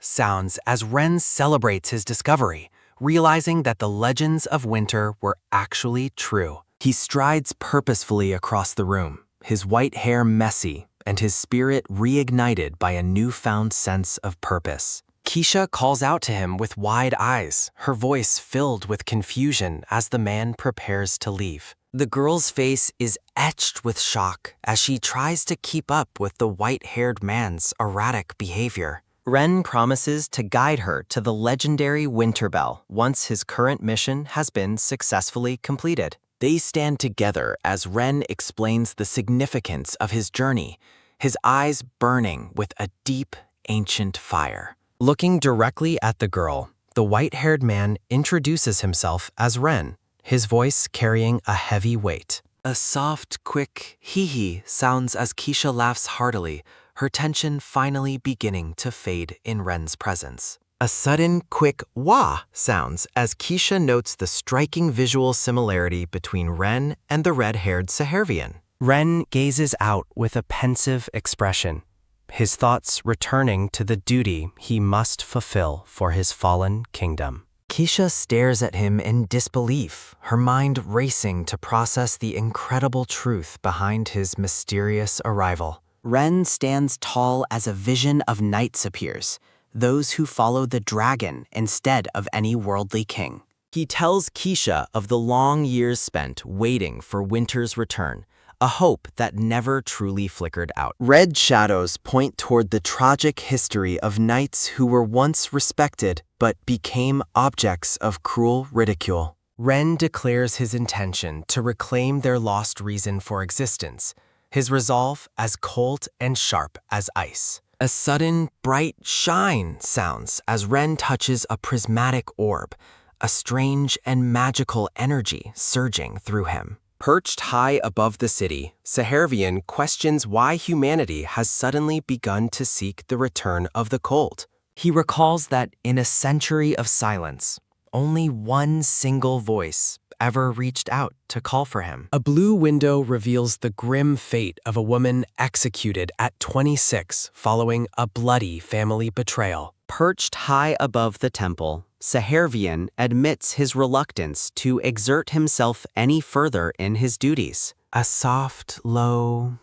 sounds as Ren celebrates his discovery, realizing that the legends of winter were actually true. He strides purposefully across the room, his white hair messy and his spirit reignited by a newfound sense of purpose. Keisha calls out to him with wide eyes, her voice filled with confusion as the man prepares to leave. The girl's face is etched with shock as she tries to keep up with the white-haired man's erratic behavior. Ren promises to guide her to the legendary Winterbell once his current mission has been successfully completed. They stand together as Ren explains the significance of his journey, his eyes burning with a deep, ancient fire. Looking directly at the girl, the white-haired man introduces himself as Ren, his voice carrying a heavy weight. A soft, quick hee-hee sounds as Keisha laughs heartily, her tension finally beginning to fade in Ren's presence. A sudden, quick wah sounds as Keisha notes the striking visual similarity between Ren and the red-haired Sahervian. Ren gazes out with a pensive expression, his thoughts returning to the duty he must fulfill for his fallen kingdom. Keisha stares at him in disbelief, her mind racing to process the incredible truth behind his mysterious arrival. Ren stands tall as a vision of knights appears, those who follow the dragon instead of any worldly king. He tells Keisha of the long years spent waiting for winter's return, a hope that never truly flickered out. Red shadows point toward the tragic history of knights who were once respected but became objects of cruel ridicule. Ren declares his intention to reclaim their lost reason for existence, his resolve as cold and sharp as ice. A sudden, bright shine sounds as Ren touches a prismatic orb, a strange and magical energy surging through him. Perched high above the city, Sahervian questions why humanity has suddenly begun to seek the return of the cold. He recalls that in a century of silence, only one single voice ever reached out to call for him. A blue window reveals the grim fate of a woman executed at 26 following a bloody family betrayal. Perched high above the temple, Sahervian admits his reluctance to exert himself any further in his duties. A soft, low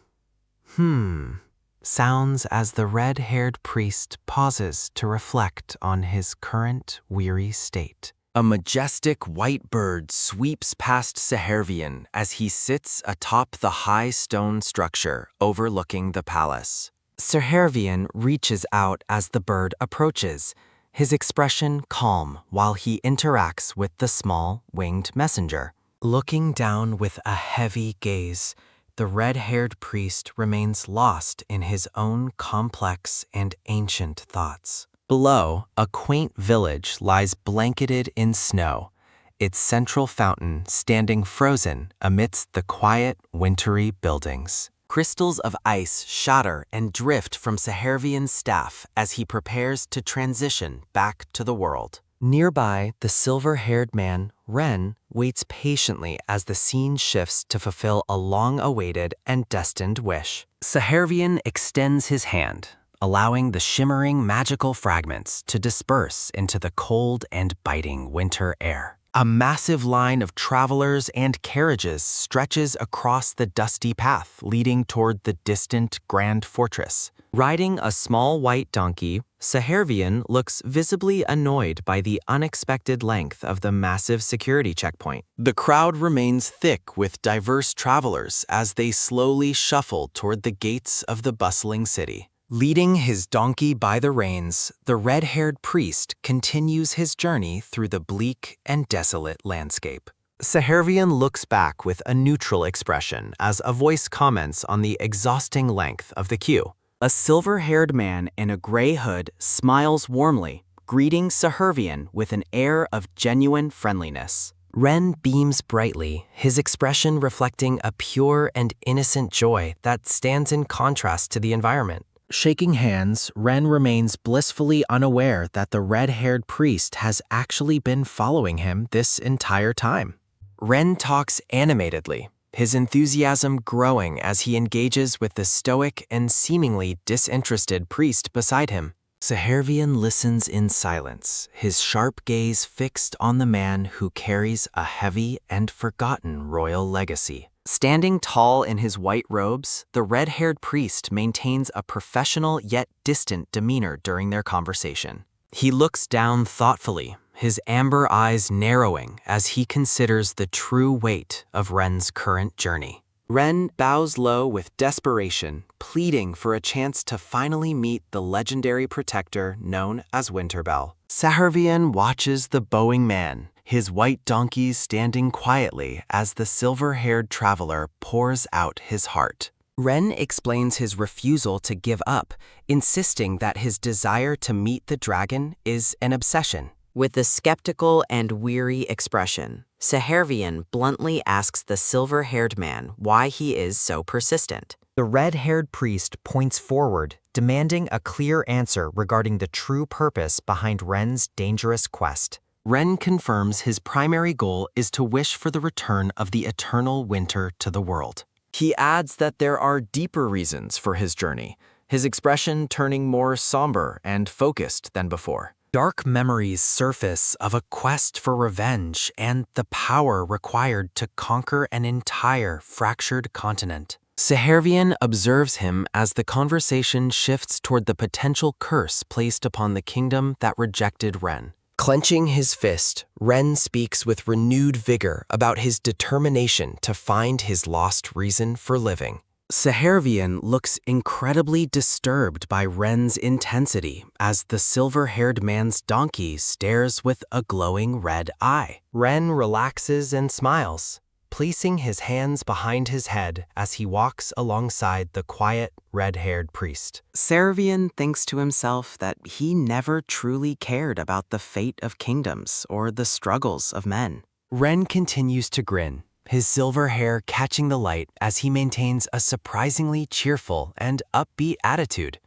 sounds as the red-haired priest pauses to reflect on his current weary state. A majestic white bird sweeps past Sahervian as he sits atop the high stone structure overlooking the palace. Sahervian reaches out as the bird approaches, his expression calm while he interacts with the small, winged messenger. Looking down with a heavy gaze, the red-haired priest remains lost in his own complex and ancient thoughts. Below, a quaint village lies blanketed in snow, its central fountain standing frozen amidst the quiet, wintry buildings. Crystals of ice shatter and drift from Sahervian's staff as he prepares to transition back to the world. Nearby, the silver-haired man, Ren, waits patiently as the scene shifts to fulfill a long-awaited and destined wish. Sahervian extends his hand, allowing the shimmering magical fragments to disperse into the cold and biting winter air. A massive line of travelers and carriages stretches across the dusty path leading toward the distant Grand Fortress. Riding a small white donkey, Sahervian looks visibly annoyed by the unexpected length of the massive security checkpoint. The crowd remains thick with diverse travelers as they slowly shuffle toward the gates of the bustling city. Leading his donkey by the reins, the red-haired priest continues his journey through the bleak and desolate landscape. Sahervian looks back with a neutral expression as a voice comments on the exhausting length of the queue. A silver-haired man in a gray hood smiles warmly, greeting Sahervian with an air of genuine friendliness. Ren beams brightly, his expression reflecting a pure and innocent joy that stands in contrast to the environment. Shaking hands, Ren remains blissfully unaware that the red-haired priest has actually been following him this entire time. Ren talks animatedly, his enthusiasm growing as he engages with the stoic and seemingly disinterested priest beside him. Sahervian listens in silence, his sharp gaze fixed on the man who carries a heavy and forgotten royal legacy. Standing tall in his white robes, the red-haired priest maintains a professional yet distant demeanor during their conversation. He looks down thoughtfully, his amber eyes narrowing as he considers the true weight of Ren's current journey. Ren bows low with desperation, pleading for a chance to finally meet the legendary protector known as Winterbell. Sahervian watches the bowing man, his white donkey standing quietly as the silver-haired traveler pours out his heart. Ren explains his refusal to give up, insisting that his desire to meet the dragon is an obsession. With a skeptical and weary expression, Sahervian bluntly asks the silver-haired man why he is so persistent. The red-haired priest points forward, demanding a clear answer regarding the true purpose behind Ren's dangerous quest. Ren confirms his primary goal is to wish for the return of the eternal winter to the world. He adds that there are deeper reasons for his journey, his expression turning more somber and focused than before. Dark memories surface of a quest for revenge and the power required to conquer an entire fractured continent. Sahervian observes him as the conversation shifts toward the potential curse placed upon the kingdom that rejected Ren. Clenching his fist, Ren speaks with renewed vigor about his determination to find his lost reason for living. Sahervian looks incredibly disturbed by Ren's intensity as the silver-haired man's donkey stares with a glowing red eye. Ren relaxes and smiles, placing his hands behind his head as he walks alongside the quiet, red-haired priest. Sahervian thinks to himself that he never truly cared about the fate of kingdoms or the struggles of men. Ren continues to grin, his silver hair catching the light as he maintains a surprisingly cheerful and upbeat attitude.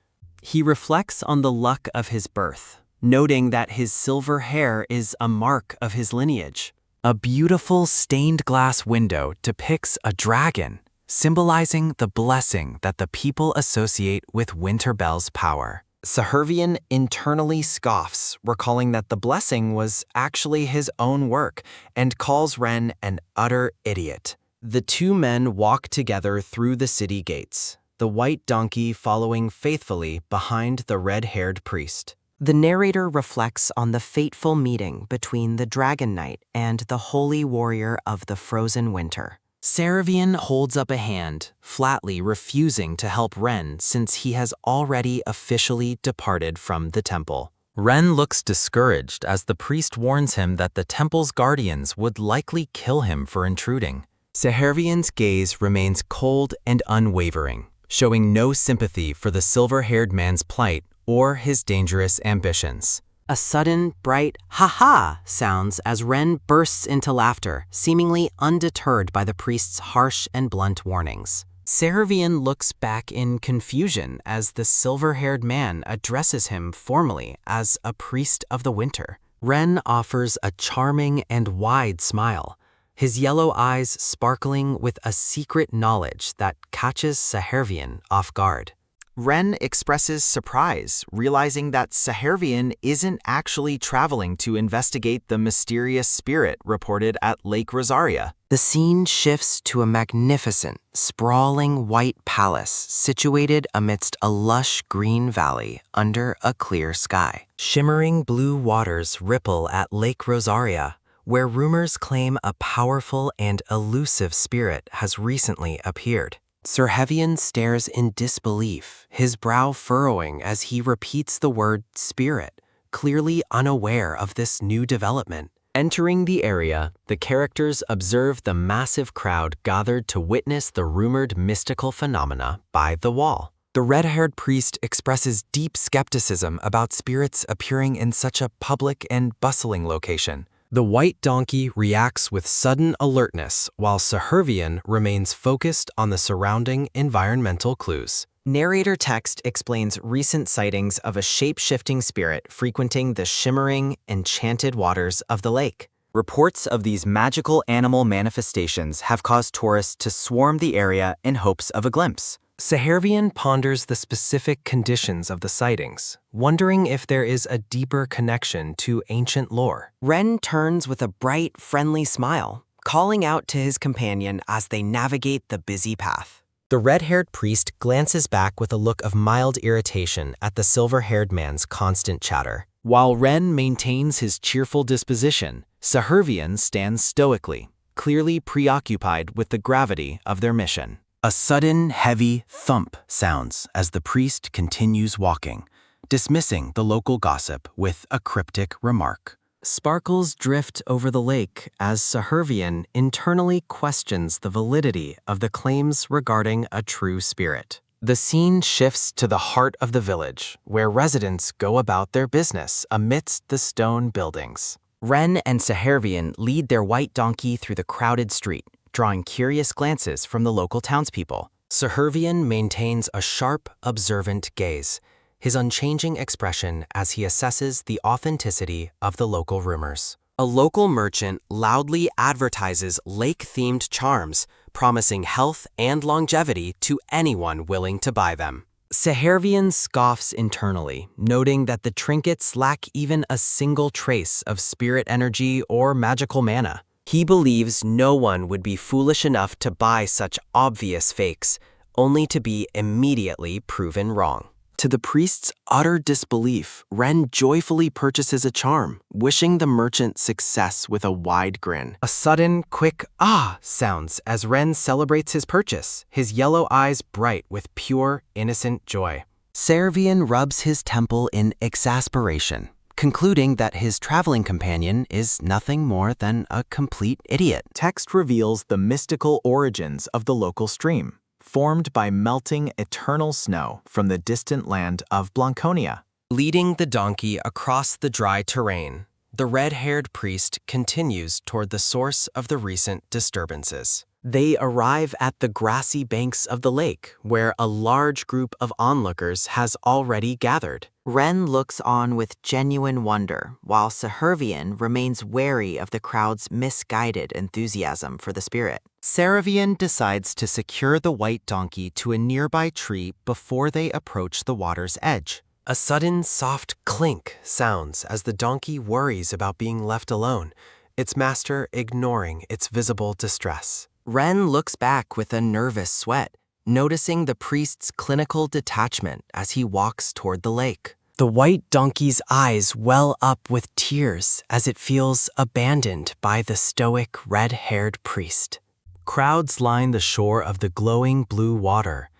He reflects on the luck of his birth, noting that his silver hair is a mark of his lineage. A beautiful stained glass window depicts a dragon, symbolizing the blessing that the people associate with Winterbell's power. Sahervian internally scoffs, recalling that the blessing was actually his own work, and calls Ren an utter idiot. The two men walk together through the city gates, the white donkey following faithfully behind the red-haired priest. The narrator reflects on the fateful meeting between the Dragon Knight and the holy warrior of the frozen winter. Sahervian holds up a hand, flatly refusing to help Ren since he has already officially departed from the temple. Ren looks discouraged as the priest warns him that the temple's guardians would likely kill him for intruding. Sahervian's gaze remains cold and unwavering, showing no sympathy for the silver-haired man's plight or his dangerous ambitions. A sudden, bright ha-ha sounds as Ren bursts into laughter, seemingly undeterred by the priest's harsh and blunt warnings. Sahervian looks back in confusion as the silver-haired man addresses him formally as a priest of the winter. Ren offers a charming and wide smile, his yellow eyes sparkling with a secret knowledge that catches Sahervian off guard. Ren expresses surprise, realizing that Sahervian isn't actually traveling to investigate the mysterious spirit reported at Lake Rosaria. The scene shifts to a magnificent, sprawling white palace situated amidst a lush green valley under a clear sky. Shimmering blue waters ripple at Lake Rosaria, where rumors claim a powerful and elusive spirit has recently appeared. Sahervian stares in disbelief, his brow furrowing as he repeats the word spirit, clearly unaware of this new development. Entering the area, the characters observe the massive crowd gathered to witness the rumored mystical phenomena by the wall. The red-haired priest expresses deep skepticism about spirits appearing in such a public and bustling location. The white donkey reacts with sudden alertness while Sahervian remains focused on the surrounding environmental clues. Narrator text explains recent sightings of a shape-shifting spirit frequenting the shimmering, enchanted waters of the lake. Reports of these magical animal manifestations have caused tourists to swarm the area in hopes of a glimpse. Sahervian ponders the specific conditions of the sightings, wondering if there is a deeper connection to ancient lore. Ren turns with a bright, friendly smile, calling out to his companion as they navigate the busy path. The red-haired priest glances back with a look of mild irritation at the silver-haired man's constant chatter. While Ren maintains his cheerful disposition, Sahervian stands stoically, clearly preoccupied with the gravity of their mission. A sudden, heavy thump sounds as the priest continues walking, dismissing the local gossip with a cryptic remark. Sparkles drift over the lake as Sahervian internally questions the validity of the claims regarding a true spirit. The scene shifts to the heart of the village, where residents go about their business amidst the stone buildings. Ren and Sahervian lead their white donkey through the crowded street, drawing curious glances from the local townspeople. Sahervian maintains a sharp, observant gaze, his unchanging expression as he assesses the authenticity of the local rumors. A local merchant loudly advertises lake-themed charms, promising health and longevity to anyone willing to buy them. Sahervian scoffs internally, noting that the trinkets lack even a single trace of spirit energy or magical mana. He believes no one would be foolish enough to buy such obvious fakes, only to be immediately proven wrong. To the priest's utter disbelief, Ren joyfully purchases a charm, wishing the merchant success with a wide grin. A sudden, quick "ah" sounds as Ren celebrates his purchase, his yellow eyes bright with pure, innocent joy. Servian rubs his temple in exasperation, concluding that his traveling companion is nothing more than a complete idiot. Text reveals the mystical origins of the local stream, formed by melting eternal snow from the distant land of Blanconia. Leading the donkey across the dry terrain, the red-haired priest continues toward the source of the recent disturbances. They arrive at the grassy banks of the lake, where a large group of onlookers has already gathered. Ren looks on with genuine wonder, while Sahervian remains wary of the crowd's misguided enthusiasm for the spirit. Saravian decides to secure the white donkey to a nearby tree before they approach the water's edge. A sudden soft clink sounds as the donkey worries about being left alone, its master ignoring its visible distress. Ren looks back with a nervous sweat, noticing the priest's clinical detachment as he walks toward the lake. The white donkey's eyes well up with tears as it feels abandoned by the stoic red-haired priest. Crowds line the shore of the glowing blue water,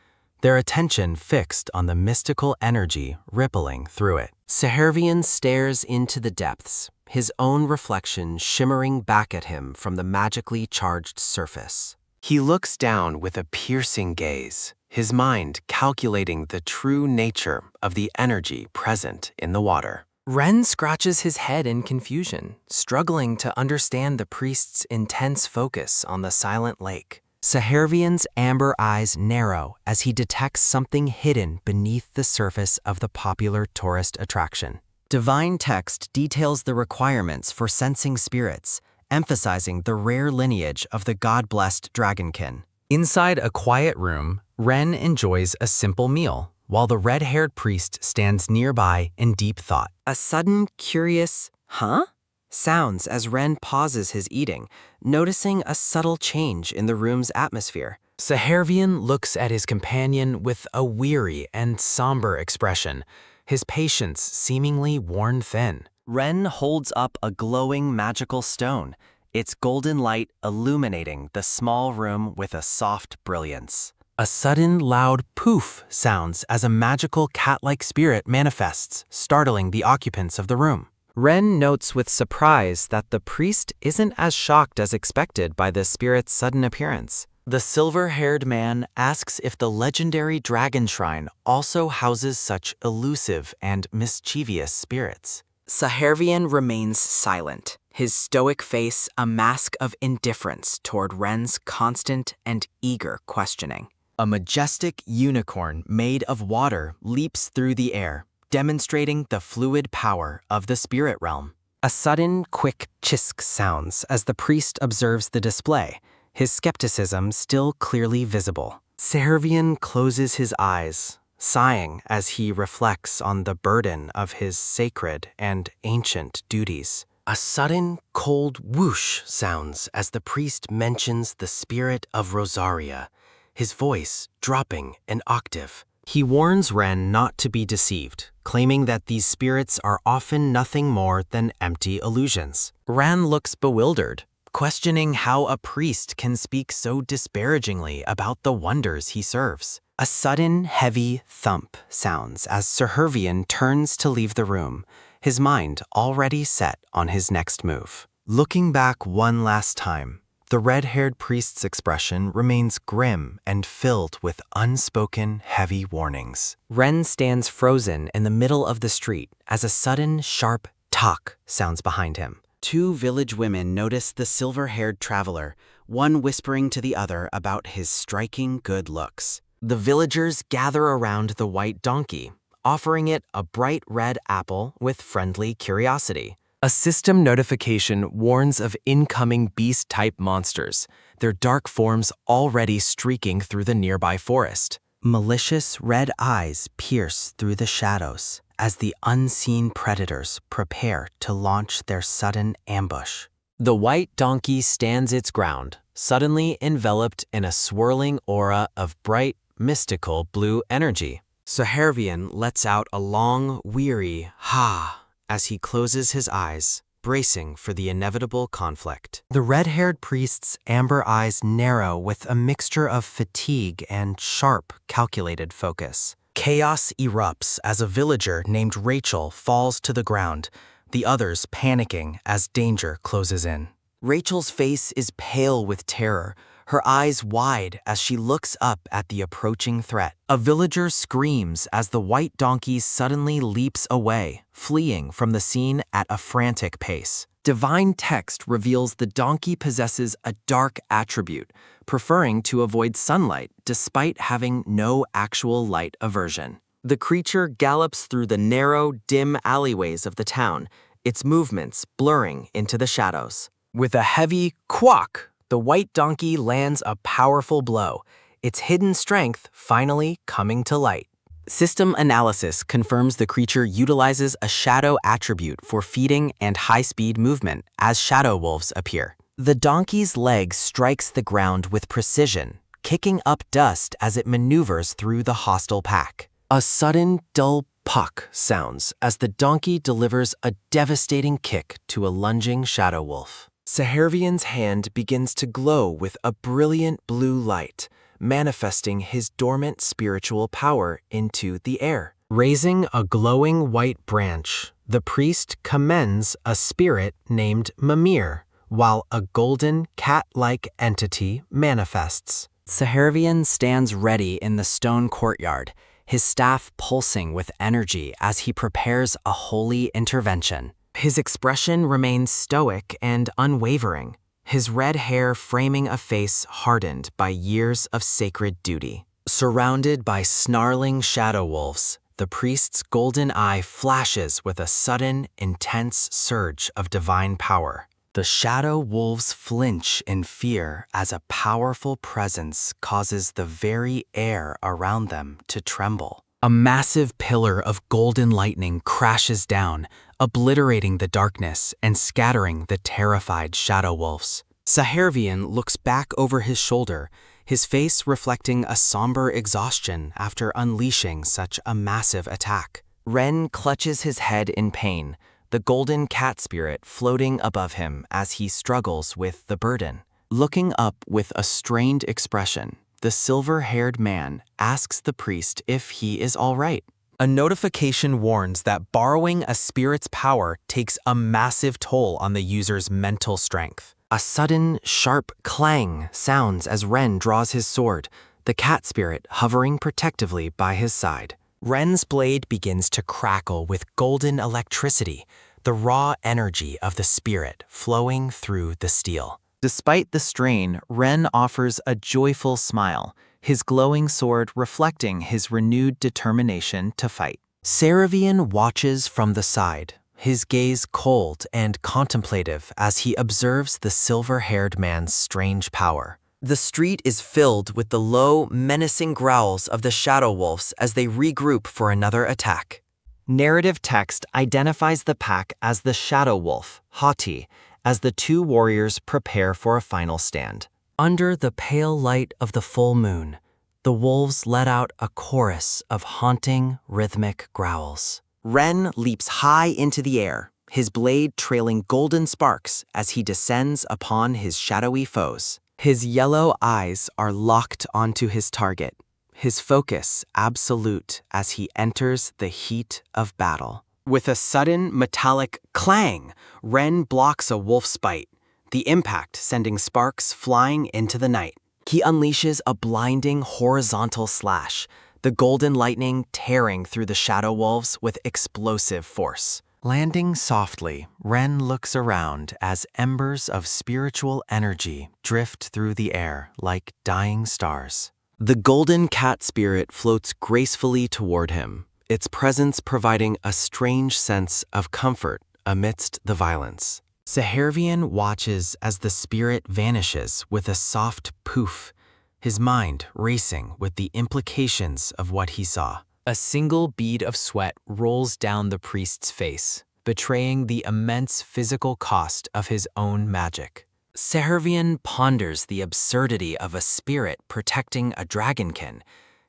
their attention fixed on the mystical energy rippling through it. Sahervian stares into the depths, his own reflection shimmering back at him from the magically charged surface. He looks down with a piercing gaze, his mind calculating the true nature of the energy present in the water. Ren scratches his head in confusion, struggling to understand the priest's intense focus on the silent lake. Sahervian's amber eyes narrow as he detects something hidden beneath the surface of the popular tourist attraction. Divine text details the requirements for sensing spirits, emphasizing the rare lineage of the god-blessed dragonkin. Inside a quiet room, Ren enjoys a simple meal, while the red-haired priest stands nearby in deep thought. A sudden, curious, "huh?" sounds as Ren pauses his eating, noticing a subtle change in the room's atmosphere. Sahervian looks at his companion with a weary and somber expression, his patience seemingly worn thin. Ren holds up a glowing magical stone, its golden light illuminating the small room with a soft brilliance. A sudden loud poof sounds as a magical cat-like spirit manifests, startling the occupants of the room. Ren notes with surprise that the priest isn't as shocked as expected by the spirit's sudden appearance. The silver-haired man asks if the legendary dragon shrine also houses such elusive and mischievous spirits. Sahervian remains silent, his stoic face a mask of indifference toward Ren's constant and eager questioning. A majestic unicorn made of water leaps through the air, demonstrating the fluid power of the spirit realm. A sudden, quick chisk sounds as the priest observes the display, his skepticism still clearly visible. Sahervian closes his eyes, sighing as he reflects on the burden of his sacred and ancient duties. A sudden, cold whoosh sounds as the priest mentions the spirit of Rosaria, his voice dropping an octave. He warns Ren not to be deceived, claiming that these spirits are often nothing more than empty illusions. Ren looks bewildered, questioning how a priest can speak so disparagingly about the wonders he serves. A sudden, heavy thump sounds as Sahervian turns to leave the room, his mind already set on his next move. Looking back one last time, the red-haired priest's expression remains grim and filled with unspoken, heavy warnings. Ren stands frozen in the middle of the street as a sudden, sharp "talk" sounds behind him. Two village women notice the silver-haired traveler, one whispering to the other about his striking good looks. The villagers gather around the white donkey, offering it a bright red apple with friendly curiosity. A system notification warns of incoming beast-type monsters, their dark forms already streaking through the nearby forest. Malicious red eyes pierce through the shadows as the unseen predators prepare to launch their sudden ambush. The white donkey stands its ground, suddenly enveloped in a swirling aura of bright, mystical blue energy. Sahervian lets out a long, weary ha as he closes his eyes, bracing for the inevitable conflict. The red-haired priest's amber eyes narrow with a mixture of fatigue and sharp, calculated focus. Chaos erupts as a villager named Rachel falls to the ground, the others panicking as danger closes in. Rachel's face is pale with terror, her eyes wide as she looks up at the approaching threat. A villager screams as the white donkey suddenly leaps away, fleeing from the scene at a frantic pace. Divine text reveals the donkey possesses a dark attribute, preferring to avoid sunlight despite having no actual light aversion. The creature gallops through the narrow, dim alleyways of the town, its movements blurring into the shadows. With a heavy quack, the white donkey lands a powerful blow, its hidden strength finally coming to light. System analysis confirms the creature utilizes a shadow attribute for feeding and high-speed movement as shadow wolves appear. The donkey's leg strikes the ground with precision, kicking up dust as it maneuvers through the hostile pack. A sudden, dull puck sounds as the donkey delivers a devastating kick to a lunging shadow wolf. Sahervian's hand begins to glow with a brilliant blue light, manifesting his dormant spiritual power into the air. Raising a glowing white branch, the priest commends a spirit named Mimir, while a golden cat-like entity manifests. Sahervian stands ready in the stone courtyard, his staff pulsing with energy as he prepares a holy intervention. His expression remains stoic and unwavering, his red hair framing a face hardened by years of sacred duty. Surrounded by snarling shadow wolves, the priest's golden eye flashes with a sudden, intense surge of divine power. The shadow wolves flinch in fear as a powerful presence causes the very air around them to tremble. A massive pillar of golden lightning crashes down, obliterating the darkness and scattering the terrified shadow wolves. Sahervian looks back over his shoulder, his face reflecting a somber exhaustion after unleashing such a massive attack. Ren clutches his head in pain, the golden cat spirit floating above him as he struggles with the burden. Looking up with a strained expression, the silver-haired man asks the priest if he is all right. A notification warns that borrowing a spirit's power takes a massive toll on the user's mental strength. A sudden, sharp clang sounds as Ren draws his sword, the cat spirit hovering protectively by his side. Ren's blade begins to crackle with golden electricity, the raw energy of the spirit flowing through the steel. Despite the strain, Ren offers a joyful smile, his glowing sword reflecting his renewed determination to fight. Sahervian watches from the side, his gaze cold and contemplative as he observes the silver-haired man's strange power. The street is filled with the low, menacing growls of the shadow wolves as they regroup for another attack. Narrative text identifies the pack as the shadow wolf, Hati, as the two warriors prepare for a final stand. Under the pale light of the full moon, the wolves let out a chorus of haunting, rhythmic growls. Ren leaps high into the air, his blade trailing golden sparks as he descends upon his shadowy foes. His yellow eyes are locked onto his target, his focus absolute as he enters the heat of battle. With a sudden metallic clang, Ren blocks a wolf's bite, the impact sending sparks flying into the night. He unleashes a blinding horizontal slash, the golden lightning tearing through the shadow wolves with explosive force. Landing softly, Ren looks around as embers of spiritual energy drift through the air like dying stars. The golden cat spirit floats gracefully toward him, its presence providing a strange sense of comfort amidst the violence. Sahervian watches as the spirit vanishes with a soft poof, his mind racing with the implications of what he saw. A single bead of sweat rolls down the priest's face, betraying the immense physical cost of his own magic. Sahervian ponders the absurdity of a spirit protecting a dragonkin,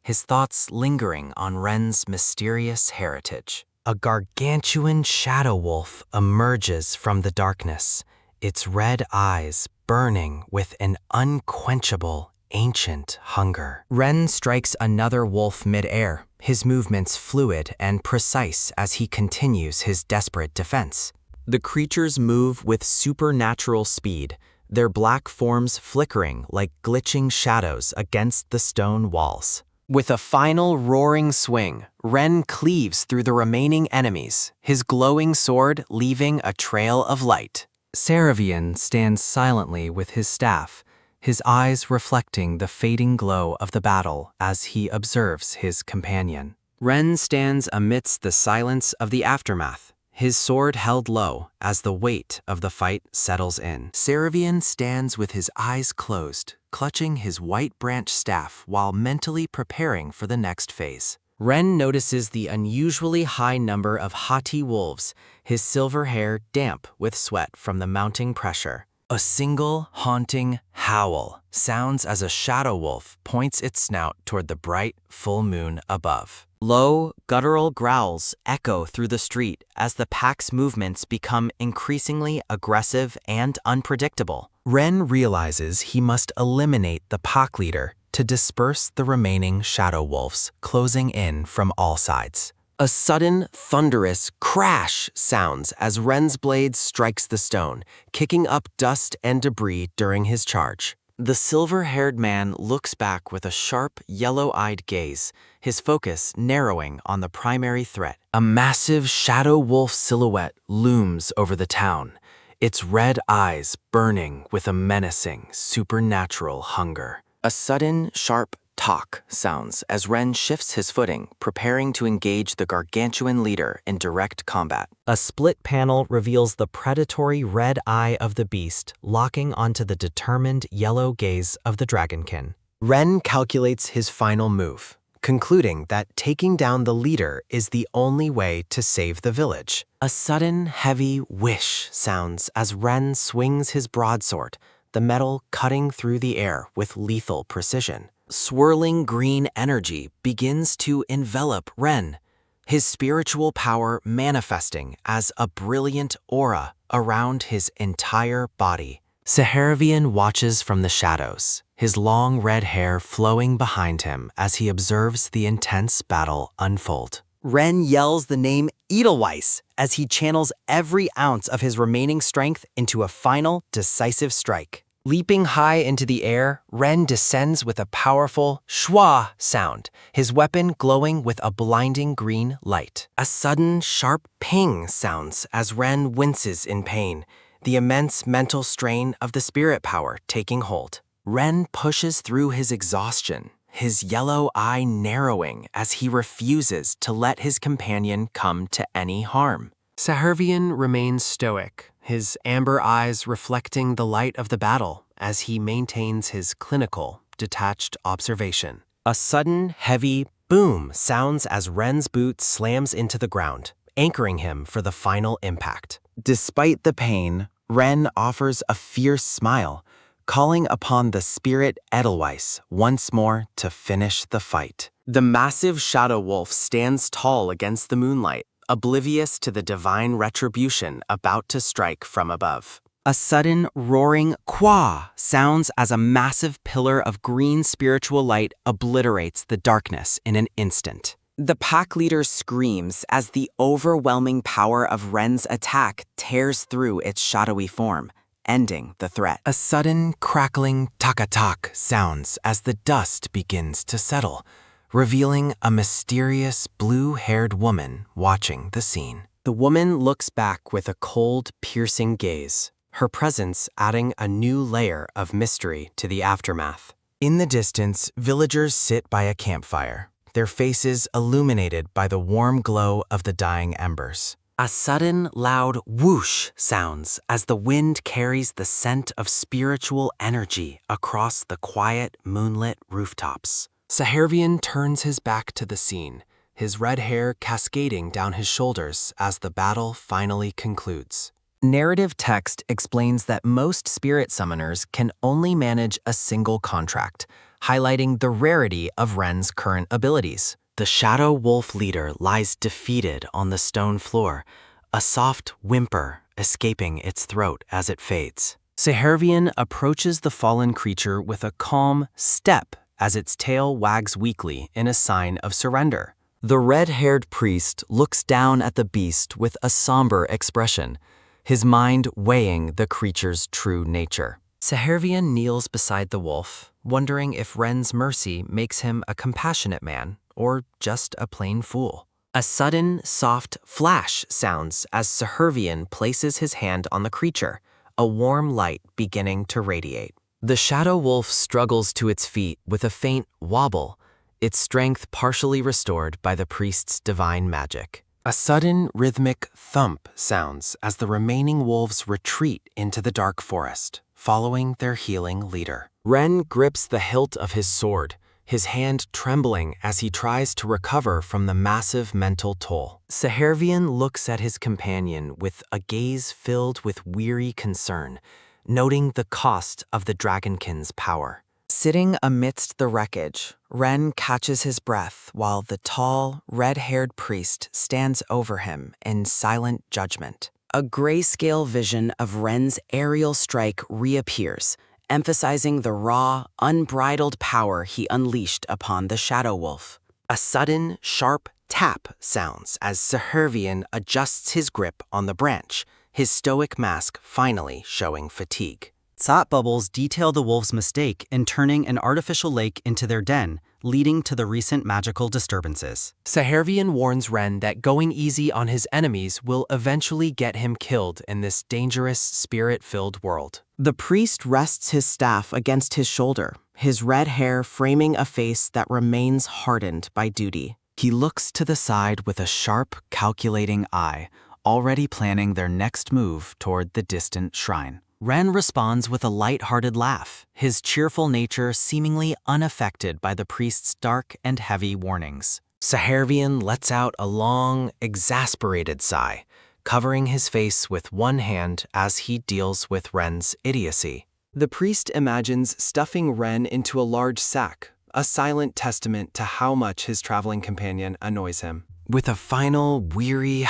his thoughts lingering on Ren's mysterious heritage. A gargantuan shadow wolf emerges from the darkness, its red eyes burning with an unquenchable, ancient hunger. Ren strikes another wolf mid-air, his movements fluid and precise as he continues his desperate defense. The creatures move with supernatural speed, their black forms flickering like glitching shadows against the stone walls. With a final roaring swing, Ren cleaves through the remaining enemies, his glowing sword leaving a trail of light. Saravian stands silently with his staff, his eyes reflecting the fading glow of the battle as he observes his companion. Ren stands amidst the silence of the aftermath, his sword held low as the weight of the fight settles in. Saravian stands with his eyes closed, clutching his white branch staff while mentally preparing for the next phase. Ren notices the unusually high number of haughty wolves, his silver hair damp with sweat from the mounting pressure. A single, haunting howl sounds as a shadow wolf points its snout toward the bright, full moon above. Low, guttural growls echo through the street as the pack's movements become increasingly aggressive and unpredictable. Ren realizes he must eliminate the pack leader to disperse the remaining shadow wolves, closing in from all sides. A sudden, thunderous crash sounds as Ren's blade strikes the stone, kicking up dust and debris during his charge. The silver-haired man looks back with a sharp, yellow-eyed gaze, his focus narrowing on the primary threat. A massive shadow wolf silhouette looms over the town, its red eyes burning with a menacing, supernatural hunger. A sudden, sharp talk sounds as Ren shifts his footing, preparing to engage the gargantuan leader in direct combat. A split panel reveals the predatory red eye of the beast locking onto the determined yellow gaze of the dragonkin. Ren calculates his final move, concluding that taking down the leader is the only way to save the village. A sudden, heavy whish sounds as Ren swings his broadsword, the metal cutting through the air with lethal precision. Swirling green energy begins to envelop Ren, his spiritual power manifesting as a brilliant aura around his entire body. Saharavian watches from the shadows, his long red hair flowing behind him as he observes the intense battle unfold. Ren yells the name Edelweiss as he channels every ounce of his remaining strength into a final, decisive strike. Leaping high into the air, Ren descends with a powerful schwa sound, his weapon glowing with a blinding green light. A sudden, sharp ping sounds as Ren winces in pain, the immense mental strain of the spirit power taking hold. Ren pushes through his exhaustion, his yellow eye narrowing as he refuses to let his companion come to any harm. Saharavian remains stoic, his amber eyes reflecting the light of the battle as he maintains his clinical, detached observation. A sudden, heavy boom sounds as Ren's boot slams into the ground, anchoring him for the final impact. Despite the pain, Ren offers a fierce smile, calling upon the spirit Edelweiss once more to finish the fight. The massive shadow wolf stands tall against the moonlight, oblivious to the divine retribution about to strike from above. A sudden roaring qua sounds as a massive pillar of green spiritual light obliterates the darkness in an instant. The pack leader screams as the overwhelming power of Ren's attack tears through its shadowy form, ending the threat. A sudden crackling tak-tak sounds as the dust begins to settle, revealing a mysterious blue-haired woman watching the scene. The woman looks back with a cold, piercing gaze, her presence adding a new layer of mystery to the aftermath. In the distance, villagers sit by a campfire, their faces illuminated by the warm glow of the dying embers. A sudden, loud whoosh sounds as the wind carries the scent of spiritual energy across the quiet, moonlit rooftops. Saharavian turns his back to the scene, his red hair cascading down his shoulders as the battle finally concludes. Narrative text explains that most spirit summoners can only manage a single contract, highlighting the rarity of Ren's current abilities. The Shadow Wolf leader lies defeated on the stone floor, a soft whimper escaping its throat as it fades. Sehervian approaches the fallen creature with a calm step as its tail wags weakly in a sign of surrender. The red-haired priest looks down at the beast with a somber expression, his mind weighing the creature's true nature. Sehervian kneels beside the wolf, wondering if Ren's mercy makes him a compassionate man or just a plain fool. A sudden, soft flash sounds as Sehervian places his hand on the creature, a warm light beginning to radiate. The shadow wolf struggles to its feet with a faint wobble, its strength partially restored by the priest's divine magic. A sudden rhythmic thump sounds as the remaining wolves retreat into the dark forest, following their healing leader. Ren grips the hilt of his sword, his hand trembling as he tries to recover from the massive mental toll. Sehervian looks at his companion with a gaze filled with weary concern, noting the cost of the Dragonkin's power. Sitting amidst the wreckage, Ren catches his breath while the tall, red-haired priest stands over him in silent judgment. A grayscale vision of Ren's aerial strike reappears, emphasizing the raw, unbridled power he unleashed upon the Shadow Wolf. A sudden, sharp tap sounds as Sehervian adjusts his grip on the branch, his stoic mask finally showing fatigue. Thought bubbles detail the wolf's mistake in turning an artificial lake into their den, leading to the recent magical disturbances. Sehervian warns Ren that going easy on his enemies will eventually get him killed in this dangerous, spirit-filled world. The priest rests his staff against his shoulder, his red hair framing a face that remains hardened by duty. He looks to the side with a sharp, calculating eye, already planning their next move toward the distant shrine. Ren responds with a light-hearted laugh, his cheerful nature seemingly unaffected by the priest's dark and heavy warnings. Sehervian lets out a long, exasperated sigh, covering his face with one hand as he deals with Ren's idiocy. The priest imagines stuffing Ren into a large sack, a silent testament to how much his traveling companion annoys him. With a final, weary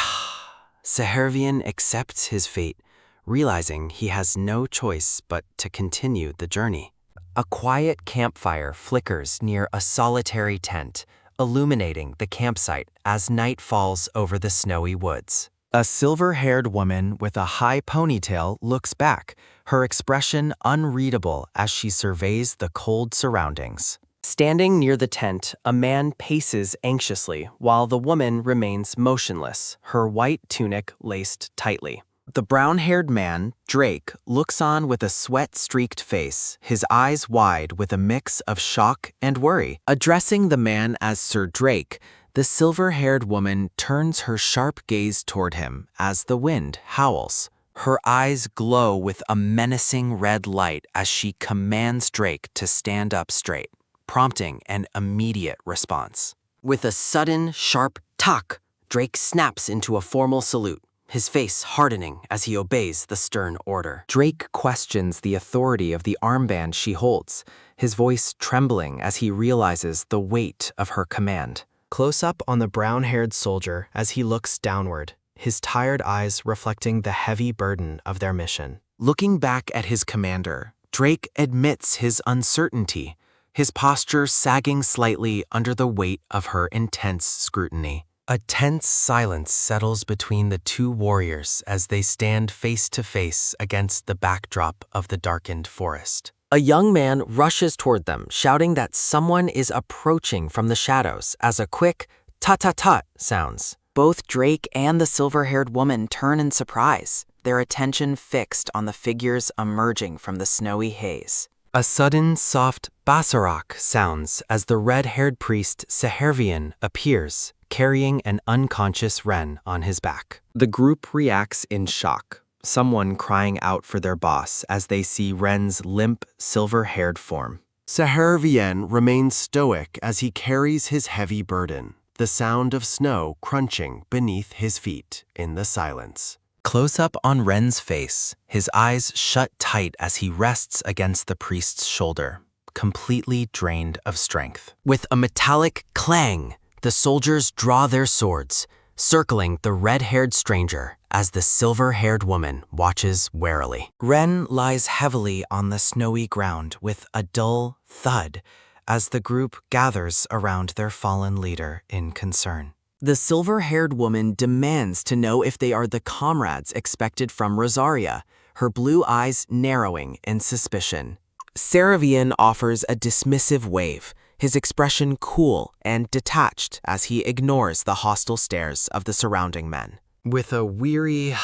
Sehervian accepts his fate, realizing he has no choice but to continue the journey. A quiet campfire flickers near a solitary tent, illuminating the campsite as night falls over the snowy woods. A silver-haired woman with a high ponytail looks back, her expression unreadable as she surveys the cold surroundings. Standing near the tent, a man paces anxiously while the woman remains motionless, her white tunic laced tightly. The brown-haired man, Drake, looks on with a sweat-streaked face, his eyes wide with a mix of shock and worry. Addressing the man as Sir Drake, the silver-haired woman turns her sharp gaze toward him as the wind howls. Her eyes glow with a menacing red light as she commands Drake to stand up straight, prompting an immediate response. With a sudden, sharp "tak," Drake snaps into a formal salute, his face hardening as he obeys the stern order. Drake questions the authority of the armband she holds, his voice trembling as he realizes the weight of her command. Close up on the brown-haired soldier as he looks downward, his tired eyes reflecting the heavy burden of their mission. Looking back at his commander, Drake admits his uncertainty, his posture sagging slightly under the weight of her intense scrutiny. A tense silence settles between the two warriors as they stand face to face against the backdrop of the darkened forest. A young man rushes toward them, shouting that someone is approaching from the shadows as a quick "tut-tut-tut" sounds. Both Drake and the silver-haired woman turn in surprise, their attention fixed on the figures emerging from the snowy haze. A sudden, soft basarak sounds as the red-haired priest Sehervian appears, carrying an unconscious Ren on his back. The group reacts in shock, someone crying out for their boss as they see Ren's limp, silver-haired form. Sehervian remains stoic as he carries his heavy burden, the sound of snow crunching beneath his feet in the silence. Close up on Ren's face, his eyes shut tight as he rests against the priest's shoulder, completely drained of strength. With a metallic clang, the soldiers draw their swords, circling the red-haired stranger as the silver-haired woman watches warily. Ren lies heavily on the snowy ground with a dull thud as the group gathers around their fallen leader in concern. The silver-haired woman demands to know if they are the comrades expected from Rosaria, her blue eyes narrowing in suspicion. Seravian offers a dismissive wave, his expression cool and detached as he ignores the hostile stares of the surrounding men. With a weary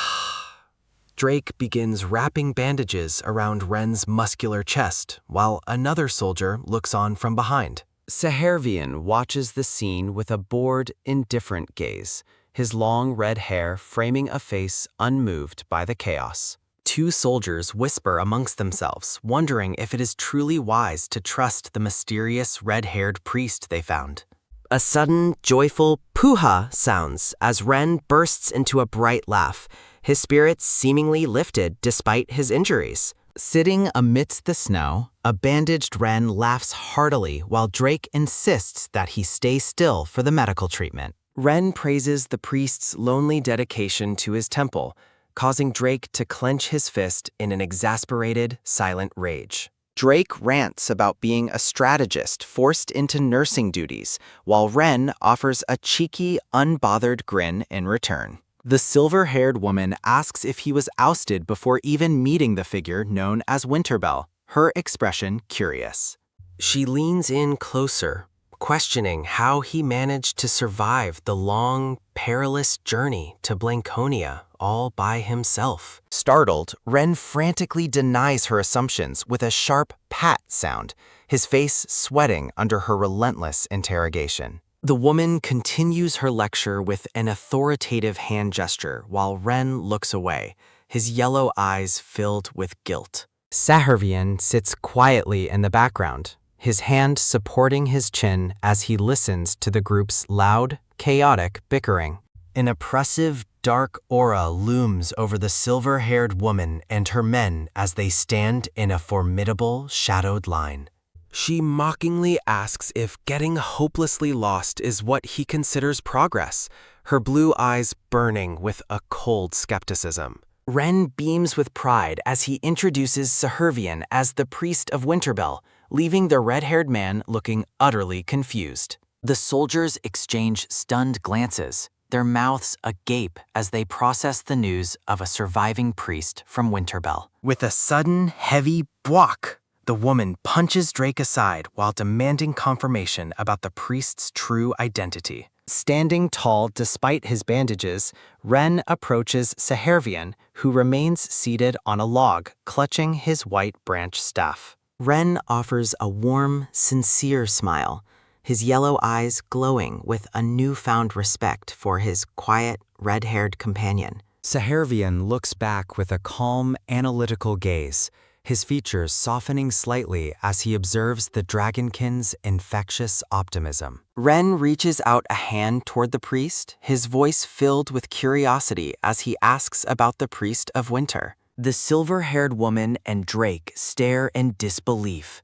Drake begins wrapping bandages around Ren's muscular chest, while another soldier looks on from behind. Sahervian watches the scene with a bored, indifferent gaze, his long red hair framing a face unmoved by the chaos. Two soldiers whisper amongst themselves, wondering if it is truly wise to trust the mysterious red-haired priest they found. A sudden, joyful poo-ha sounds as Ren bursts into a bright laugh, his spirits seemingly lifted despite his injuries. Sitting amidst the snow, a bandaged Ren laughs heartily while Drake insists that he stay still for the medical treatment. Ren praises the priest's lonely dedication to his temple, causing Drake to clench his fist in an exasperated, silent rage. Drake rants about being a strategist forced into nursing duties, while Ren offers a cheeky, unbothered grin in return. The silver-haired woman asks if he was ousted before even meeting the figure known as Winterbell, her expression curious. She leans in closer, questioning how he managed to survive the long, perilous journey to Blanconia all by himself. Startled, Ren frantically denies her assumptions with a sharp pat sound, his face sweating under her relentless interrogation. The woman continues her lecture with an authoritative hand gesture while Ren looks away, his yellow eyes filled with guilt. Sahervian sits quietly in the background, his hand supporting his chin as he listens to the group's loud, chaotic bickering. An oppressive, dark aura looms over the silver-haired woman and her men as they stand in a formidable, shadowed line. She mockingly asks if getting hopelessly lost is what he considers progress, her blue eyes burning with a cold skepticism. Ren beams with pride as he introduces Sahervian as the priest of Winterbell, leaving the red-haired man looking utterly confused. The soldiers exchange stunned glances, their mouths agape as they process the news of a surviving priest from Winterbell. With a sudden, heavy bwok, the woman punches Drake aside while demanding confirmation about the priest's true identity. Standing tall despite his bandages, Ren approaches Sahervian, who remains seated on a log, clutching his white branch staff. Ren offers a warm, sincere smile, his yellow eyes glowing with a newfound respect for his quiet, red-haired companion. Sahervian looks back with a calm, analytical gaze, his features softening slightly as he observes the dragonkin's infectious optimism. Ren reaches out a hand toward the priest, his voice filled with curiosity as he asks about the priest of winter. The silver-haired woman and Drake stare in disbelief,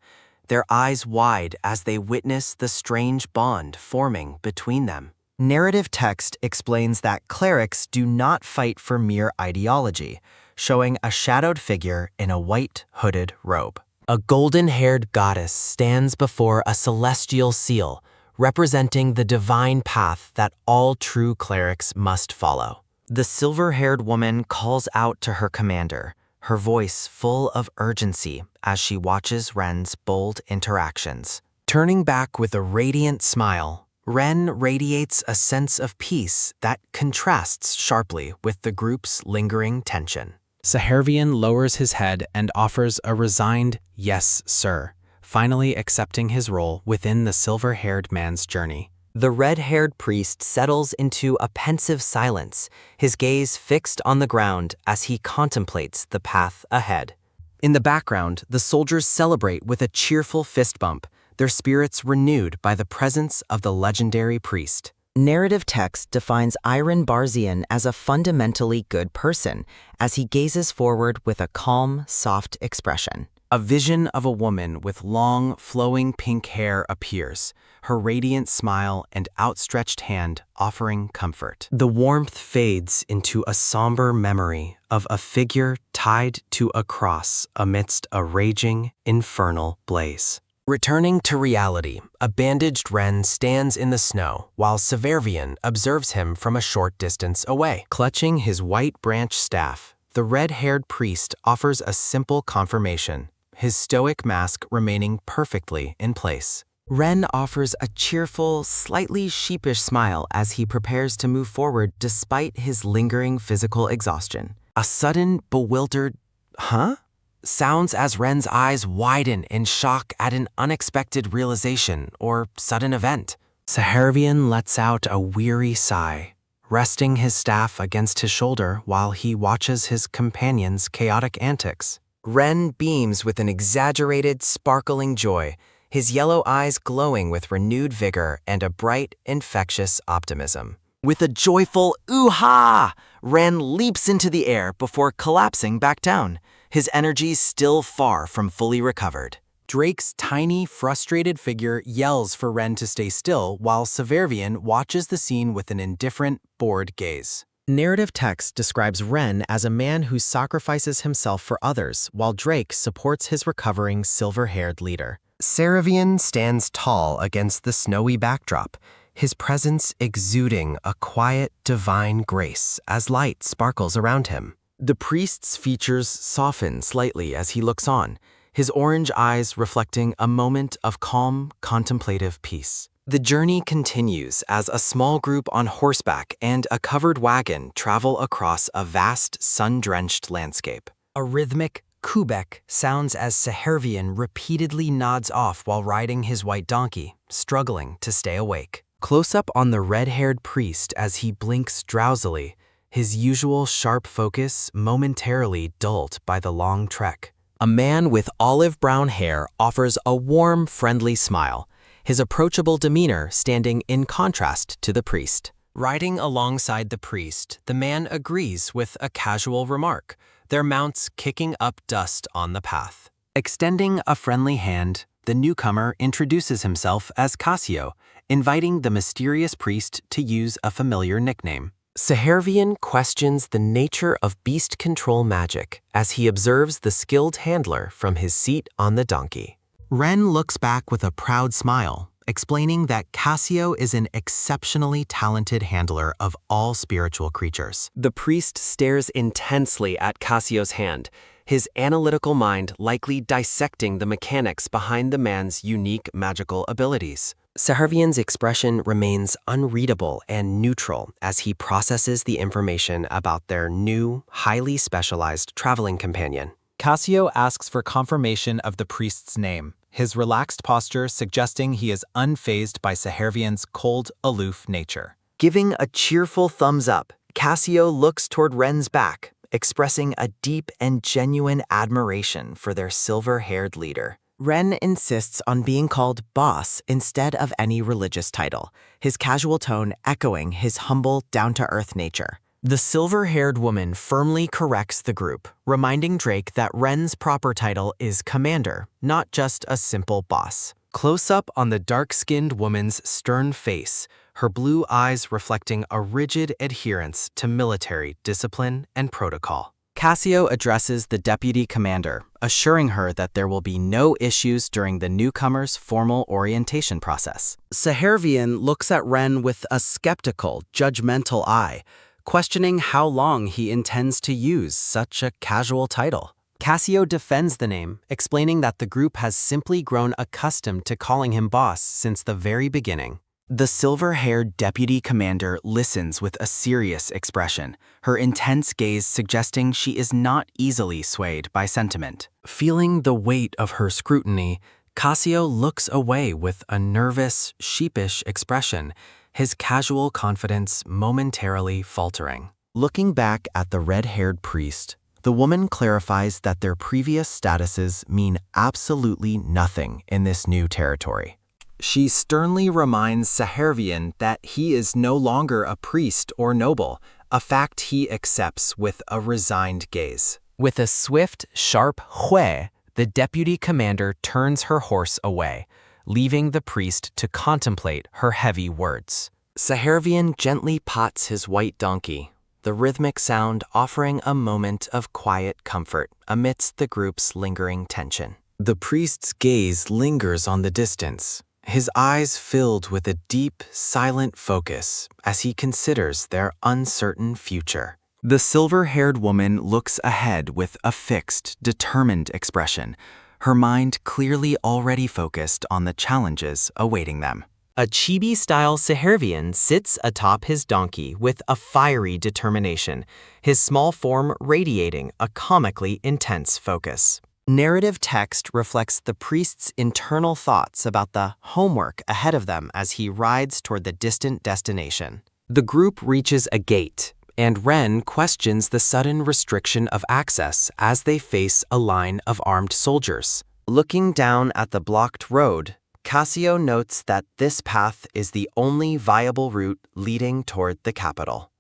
their eyes wide as they witness the strange bond forming between them. Narrative text explains that clerics do not fight for mere ideology, showing a shadowed figure in a white hooded robe. A golden-haired goddess stands before a celestial seal, representing the divine path that all true clerics must follow. The silver-haired woman calls out to her commander, her voice full of urgency as she watches Ren's bold interactions. Turning back with a radiant smile, Ren radiates a sense of peace that contrasts sharply with the group's lingering tension. Sahervian lowers his head and offers a resigned "yes, sir," finally accepting his role within the silver-haired man's journey. The red-haired priest settles into a pensive silence, his gaze fixed on the ground as he contemplates the path ahead. In the background, the soldiers celebrate with a cheerful fist bump, their spirits renewed by the presence of the legendary priest. Narrative text defines Iron Barzian as a fundamentally good person as he gazes forward with a calm, soft expression. A vision of a woman with long, flowing pink hair appears, her radiant smile and outstretched hand offering comfort. The warmth fades into a somber memory of a figure tied to a cross amidst a raging, infernal blaze. Returning to reality, a bandaged Ren stands in the snow while Severvian observes him from a short distance away. Clutching his white branch staff, the red-haired priest offers a simple confirmation, his stoic mask remaining perfectly in place. Ren offers a cheerful, slightly sheepish smile as he prepares to move forward despite his lingering physical exhaustion. A sudden, bewildered, "Huh?" sounds as Ren's eyes widen in shock at an unexpected realization or sudden event. Sehervian lets out a weary sigh, resting his staff against his shoulder while he watches his companion's chaotic antics. Ren beams with an exaggerated, sparkling joy, his yellow eyes glowing with renewed vigor and a bright, infectious optimism. With a joyful ooh-ha, Ren leaps into the air before collapsing back down, his energy still far from fully recovered. Drake's tiny, frustrated figure yells for Ren to stay still while Severvian watches the scene with an indifferent, bored gaze. Narrative text describes Ren as a man who sacrifices himself for others, while Drake supports his recovering silver-haired leader. Severvian stands tall against the snowy backdrop, his presence exuding a quiet, divine grace as light sparkles around him. The priest's features soften slightly as he looks on, his orange eyes reflecting a moment of calm, contemplative peace. The journey continues as a small group on horseback and a covered wagon travel across a vast, sun-drenched landscape. A rhythmic kubek sounds as Sehervian repeatedly nods off while riding his white donkey, struggling to stay awake. Close up on the red-haired priest as he blinks drowsily, his usual sharp focus momentarily dulled by the long trek. A man with olive-brown hair offers a warm, friendly smile, his approachable demeanor standing in contrast to the priest. Riding alongside the priest, the man agrees with a casual remark, their mounts kicking up dust on the path. Extending a friendly hand, the newcomer introduces himself as Cassio, inviting the mysterious priest to use a familiar nickname. Sehervian questions the nature of beast control magic as he observes the skilled handler from his seat on the donkey. Ren looks back with a proud smile, explaining that Cassio is an exceptionally talented handler of all spiritual creatures. The priest stares intensely at Cassio's hand, his analytical mind likely dissecting the mechanics behind the man's unique magical abilities. Sehervian's expression remains unreadable and neutral as he processes the information about their new, highly specialized traveling companion. Cassio asks for confirmation of the priest's name, his relaxed posture suggesting he is unfazed by Sehervian's cold, aloof nature. Giving a cheerful thumbs up, Cassio looks toward Ren's back, expressing a deep and genuine admiration for their silver-haired leader. Ren insists on being called boss instead of any religious title, his casual tone echoing his humble, down-to-earth nature. The silver-haired woman firmly corrects the group, reminding Drake that Ren's proper title is commander, not just a simple boss. Close up on the dark-skinned woman's stern face, her blue eyes reflecting a rigid adherence to military discipline and protocol. Cassio addresses the deputy commander, assuring her that there will be no issues during the newcomer's formal orientation process. Sehervian looks at Ren with a skeptical, judgmental eye, questioning how long he intends to use such a casual title. Cassio defends the name, explaining that the group has simply grown accustomed to calling him boss since the very beginning. The silver-haired deputy commander listens with a serious expression, her intense gaze suggesting she is not easily swayed by sentiment. Feeling the weight of her scrutiny, Cassio looks away with a nervous, sheepish expression, his casual confidence momentarily faltering. Looking back at the red-haired priest, the woman clarifies that their previous statuses mean absolutely nothing in this new territory. She sternly reminds Sehervian that he is no longer a priest or noble, a fact he accepts with a resigned gaze. With a swift, sharp hui, The deputy commander turns her horse away, leaving the priest to contemplate her heavy words. Sahervian gently pats his white donkey, the rhythmic sound offering a moment of quiet comfort amidst the group's lingering tension. The priest's gaze lingers on the distance, his eyes filled with a deep, silent focus as he considers their uncertain future. The silver-haired woman looks ahead with a fixed, determined expression, her mind clearly already focused on the challenges awaiting them. A chibi-style Sahervian sits atop his donkey with a fiery determination, his small form radiating a comically intense focus. Narrative text reflects the priest's internal thoughts about the homework ahead of them as he rides toward the distant destination. The group reaches a gate, and Ren questions the sudden restriction of access as they face a line of armed soldiers. Looking down at the blocked road, Cassio notes that this path is the only viable route leading toward the capital.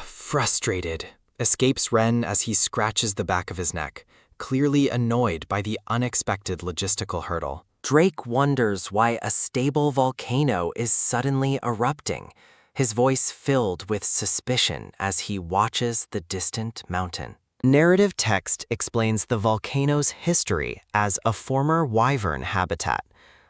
Frustrated, escapes Ren as he scratches the back of his neck, clearly annoyed by the unexpected logistical hurdle. Drake wonders why a stable volcano is suddenly erupting, his voice filled with suspicion as he watches the distant mountain. Narrative text explains the volcano's history as a former wyvern habitat,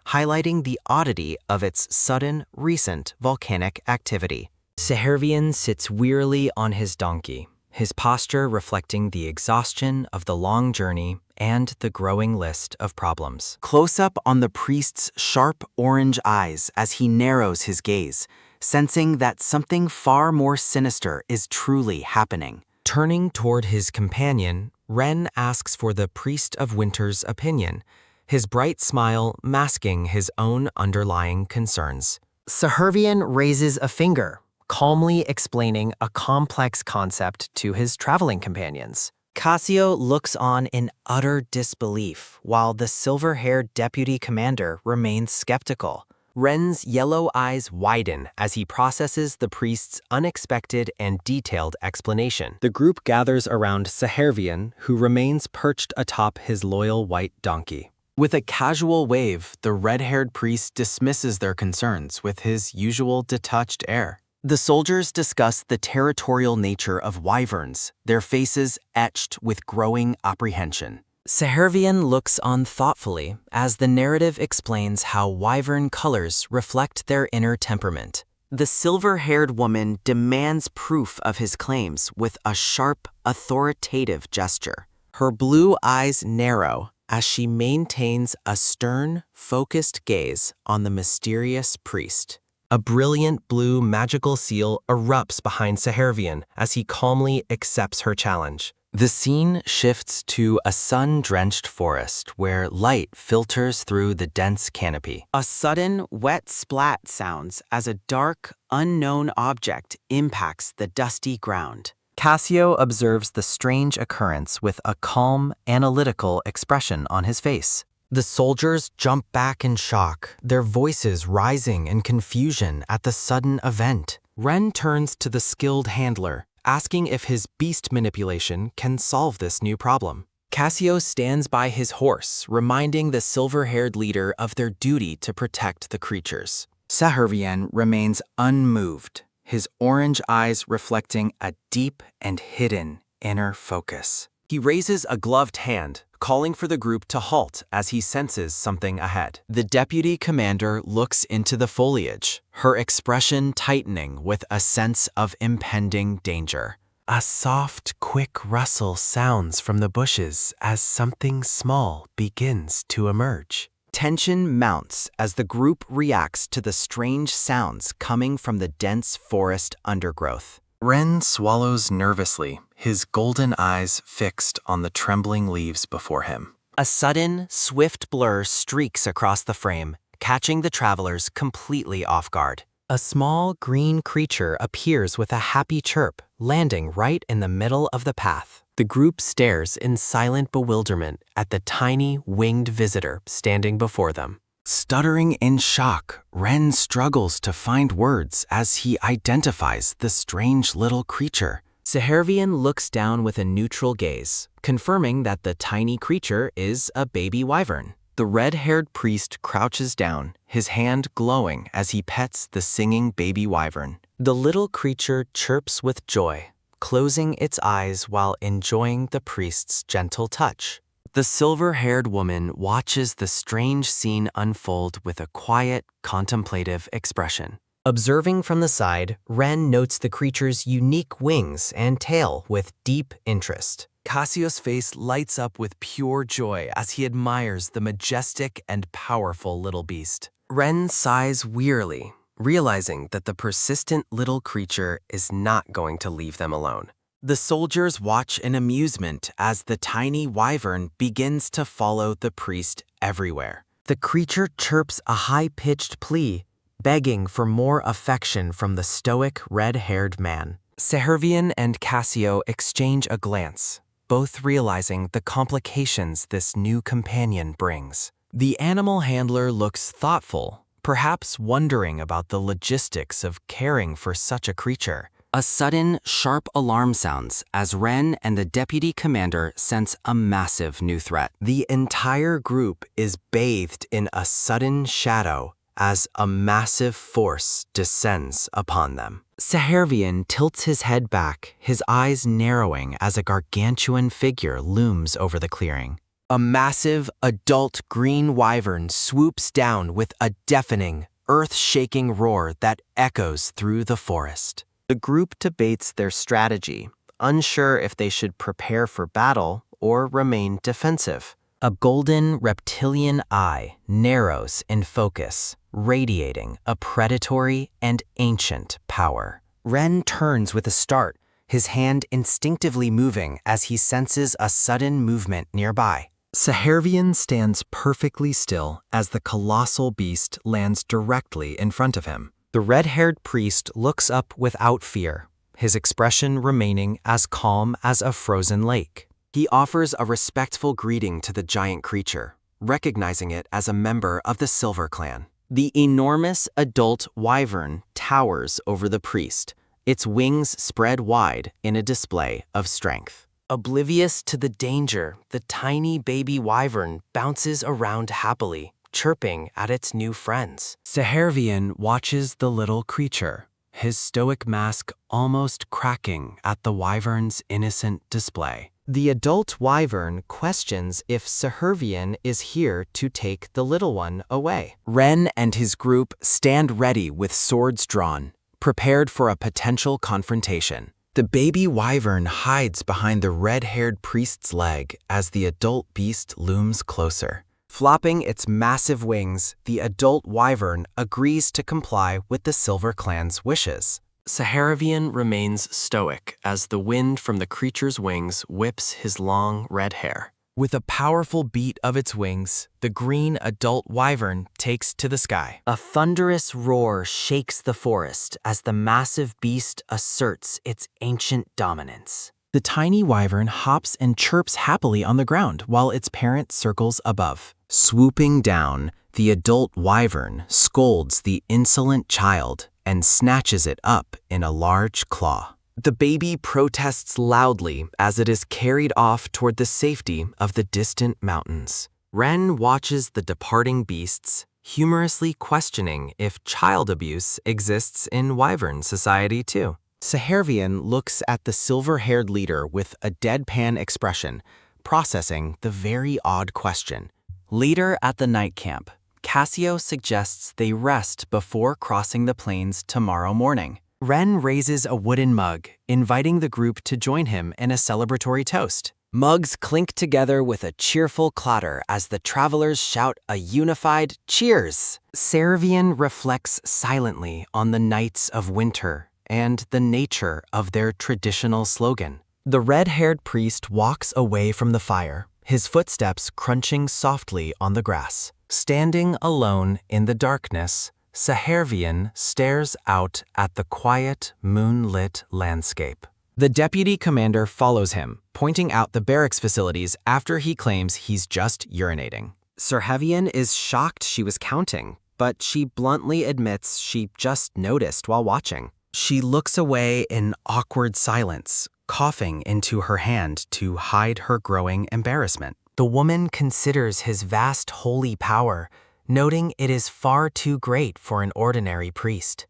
highlighting the oddity of its sudden, recent volcanic activity. Sahervian sits wearily on his donkey, his posture reflecting the exhaustion of the long journey and the growing list of problems. Close up on the priest's sharp orange eyes as he narrows his gaze, sensing that something far more sinister is truly happening. Turning toward his companion, Ren asks for the Priest of Winter's opinion, his bright smile masking his own underlying concerns. Sahervian raises a finger, calmly explaining a complex concept to his traveling companions. Cassio looks on in utter disbelief, while the silver-haired deputy commander remains skeptical. Ren's yellow eyes widen as he processes the priest's unexpected and detailed explanation. The group gathers around Sahervian, who remains perched atop his loyal white donkey. With a casual wave, the red-haired priest dismisses their concerns with his usual detached air. The soldiers discuss the territorial nature of wyverns, their faces etched with growing apprehension. Sahervian looks on thoughtfully as the narrative explains how wyvern colors reflect their inner temperament. The silver-haired woman demands proof of his claims with a sharp, authoritative gesture. Her blue eyes narrow as she maintains a stern, focused gaze on the mysterious priest. A brilliant blue magical seal erupts behind Sahervian as he calmly accepts her challenge. The scene shifts to a sun-drenched forest where light filters through the dense canopy. A sudden, wet splat sounds as a dark, unknown object impacts the dusty ground. Cassio observes the strange occurrence with a calm, analytical expression on his face. The soldiers jump back in shock, their voices rising in confusion at the sudden event. Ren turns to the skilled handler, asking if his beast manipulation can solve this new problem. Cassio stands by his horse, reminding the silver-haired leader of their duty to protect the creatures. Sahervian remains unmoved, his orange eyes reflecting a deep and hidden inner focus. He raises a gloved hand, calling for the group to halt as he senses something ahead. The deputy commander looks into the foliage, her expression tightening with a sense of impending danger. A soft, quick rustle sounds from the bushes as something small begins to emerge. Tension mounts as the group reacts to the strange sounds coming from the dense forest undergrowth. Ren swallows nervously, his golden eyes fixed on the trembling leaves before him. A sudden, swift blur streaks across the frame, catching the travelers completely off guard. A small green creature appears with a happy chirp, landing right in the middle of the path. The group stares in silent bewilderment at the tiny, winged visitor standing before them. Stuttering in shock, Ren struggles to find words as he identifies the strange little creature. Sehervian looks down with a neutral gaze, confirming that the tiny creature is a baby wyvern. The red-haired priest crouches down, his hand glowing as he pets the singing baby wyvern. The little creature chirps with joy, closing its eyes while enjoying the priest's gentle touch. The silver-haired woman watches the strange scene unfold with a quiet, contemplative expression. Observing from the side, Ren notes the creature's unique wings and tail with deep interest. Cassio's face lights up with pure joy as he admires the majestic and powerful little beast. Ren sighs wearily, realizing that the persistent little creature is not going to leave them alone. The soldiers watch in amusement as the tiny wyvern begins to follow the priest everywhere. The creature chirps a high-pitched plea, begging for more affection from the stoic, red-haired man. Sehervian and Cassio exchange a glance, both realizing the complications this new companion brings. The animal handler looks thoughtful, perhaps wondering about the logistics of caring for such a creature. A sudden, sharp alarm sounds as Ren and the deputy commander sense a massive new threat. The entire group is bathed in a sudden shadow as a massive force descends upon them. Sehervian tilts his head back, his eyes narrowing as a gargantuan figure looms over the clearing. A massive, adult green wyvern swoops down with a deafening, earth-shaking roar that echoes through the forest. The group debates their strategy, unsure if they should prepare for battle or remain defensive. A golden reptilian eye narrows in focus, radiating a predatory and ancient power. Ren turns with a start, his hand instinctively moving as he senses a sudden movement nearby. Sehervian stands perfectly still as the colossal beast lands directly in front of him. The red-haired priest looks up without fear, his expression remaining as calm as a frozen lake. He offers a respectful greeting to the giant creature, recognizing it as a member of the Silver Clan. The enormous adult wyvern towers over the priest, its wings spread wide in a display of strength. Oblivious to the danger, the tiny baby wyvern bounces around happily, chirping at its new friends. Sehervian watches the little creature, his stoic mask almost cracking at the wyvern's innocent display. The adult wyvern questions if Sehervian is here to take the little one away. Ren and his group stand ready with swords drawn, prepared for a potential confrontation. The baby wyvern hides behind the red-haired priest's leg as the adult beast looms closer. Flopping its massive wings, the adult wyvern agrees to comply with the Silver Clan's wishes. Sehervian remains stoic as the wind from the creature's wings whips his long red hair. With a powerful beat of its wings, the green adult wyvern takes to the sky. A thunderous roar shakes the forest as the massive beast asserts its ancient dominance. The tiny wyvern hops and chirps happily on the ground while its parent circles above. Swooping down, the adult wyvern scolds the insolent child and snatches it up in a large claw. The baby protests loudly as it is carried off toward the safety of the distant mountains. Ren watches the departing beasts, humorously questioning if child abuse exists in wyvern society too. Sehervian looks at the silver-haired leader with a deadpan expression, processing the very odd question. Later at the night camp, Cassio suggests they rest before crossing the plains tomorrow morning. Ren raises a wooden mug, inviting the group to join him in a celebratory toast. Mugs clink together with a cheerful clatter as the travelers shout a unified cheers. Sehervian reflects silently on the nights of winter and the nature of their traditional slogan. The red-haired priest walks away from the fire, his footsteps crunching softly on the grass. Standing alone in the darkness, Sehervian stares out at the quiet, moonlit landscape. The deputy commander follows him, pointing out the barracks facilities after he claims he's just urinating. Sehervian is shocked she was counting, but she bluntly admits she just noticed while watching. She looks away in awkward silence, coughing into her hand to hide her growing embarrassment. The woman considers his vast holy power, noting it is far too great for an ordinary priest.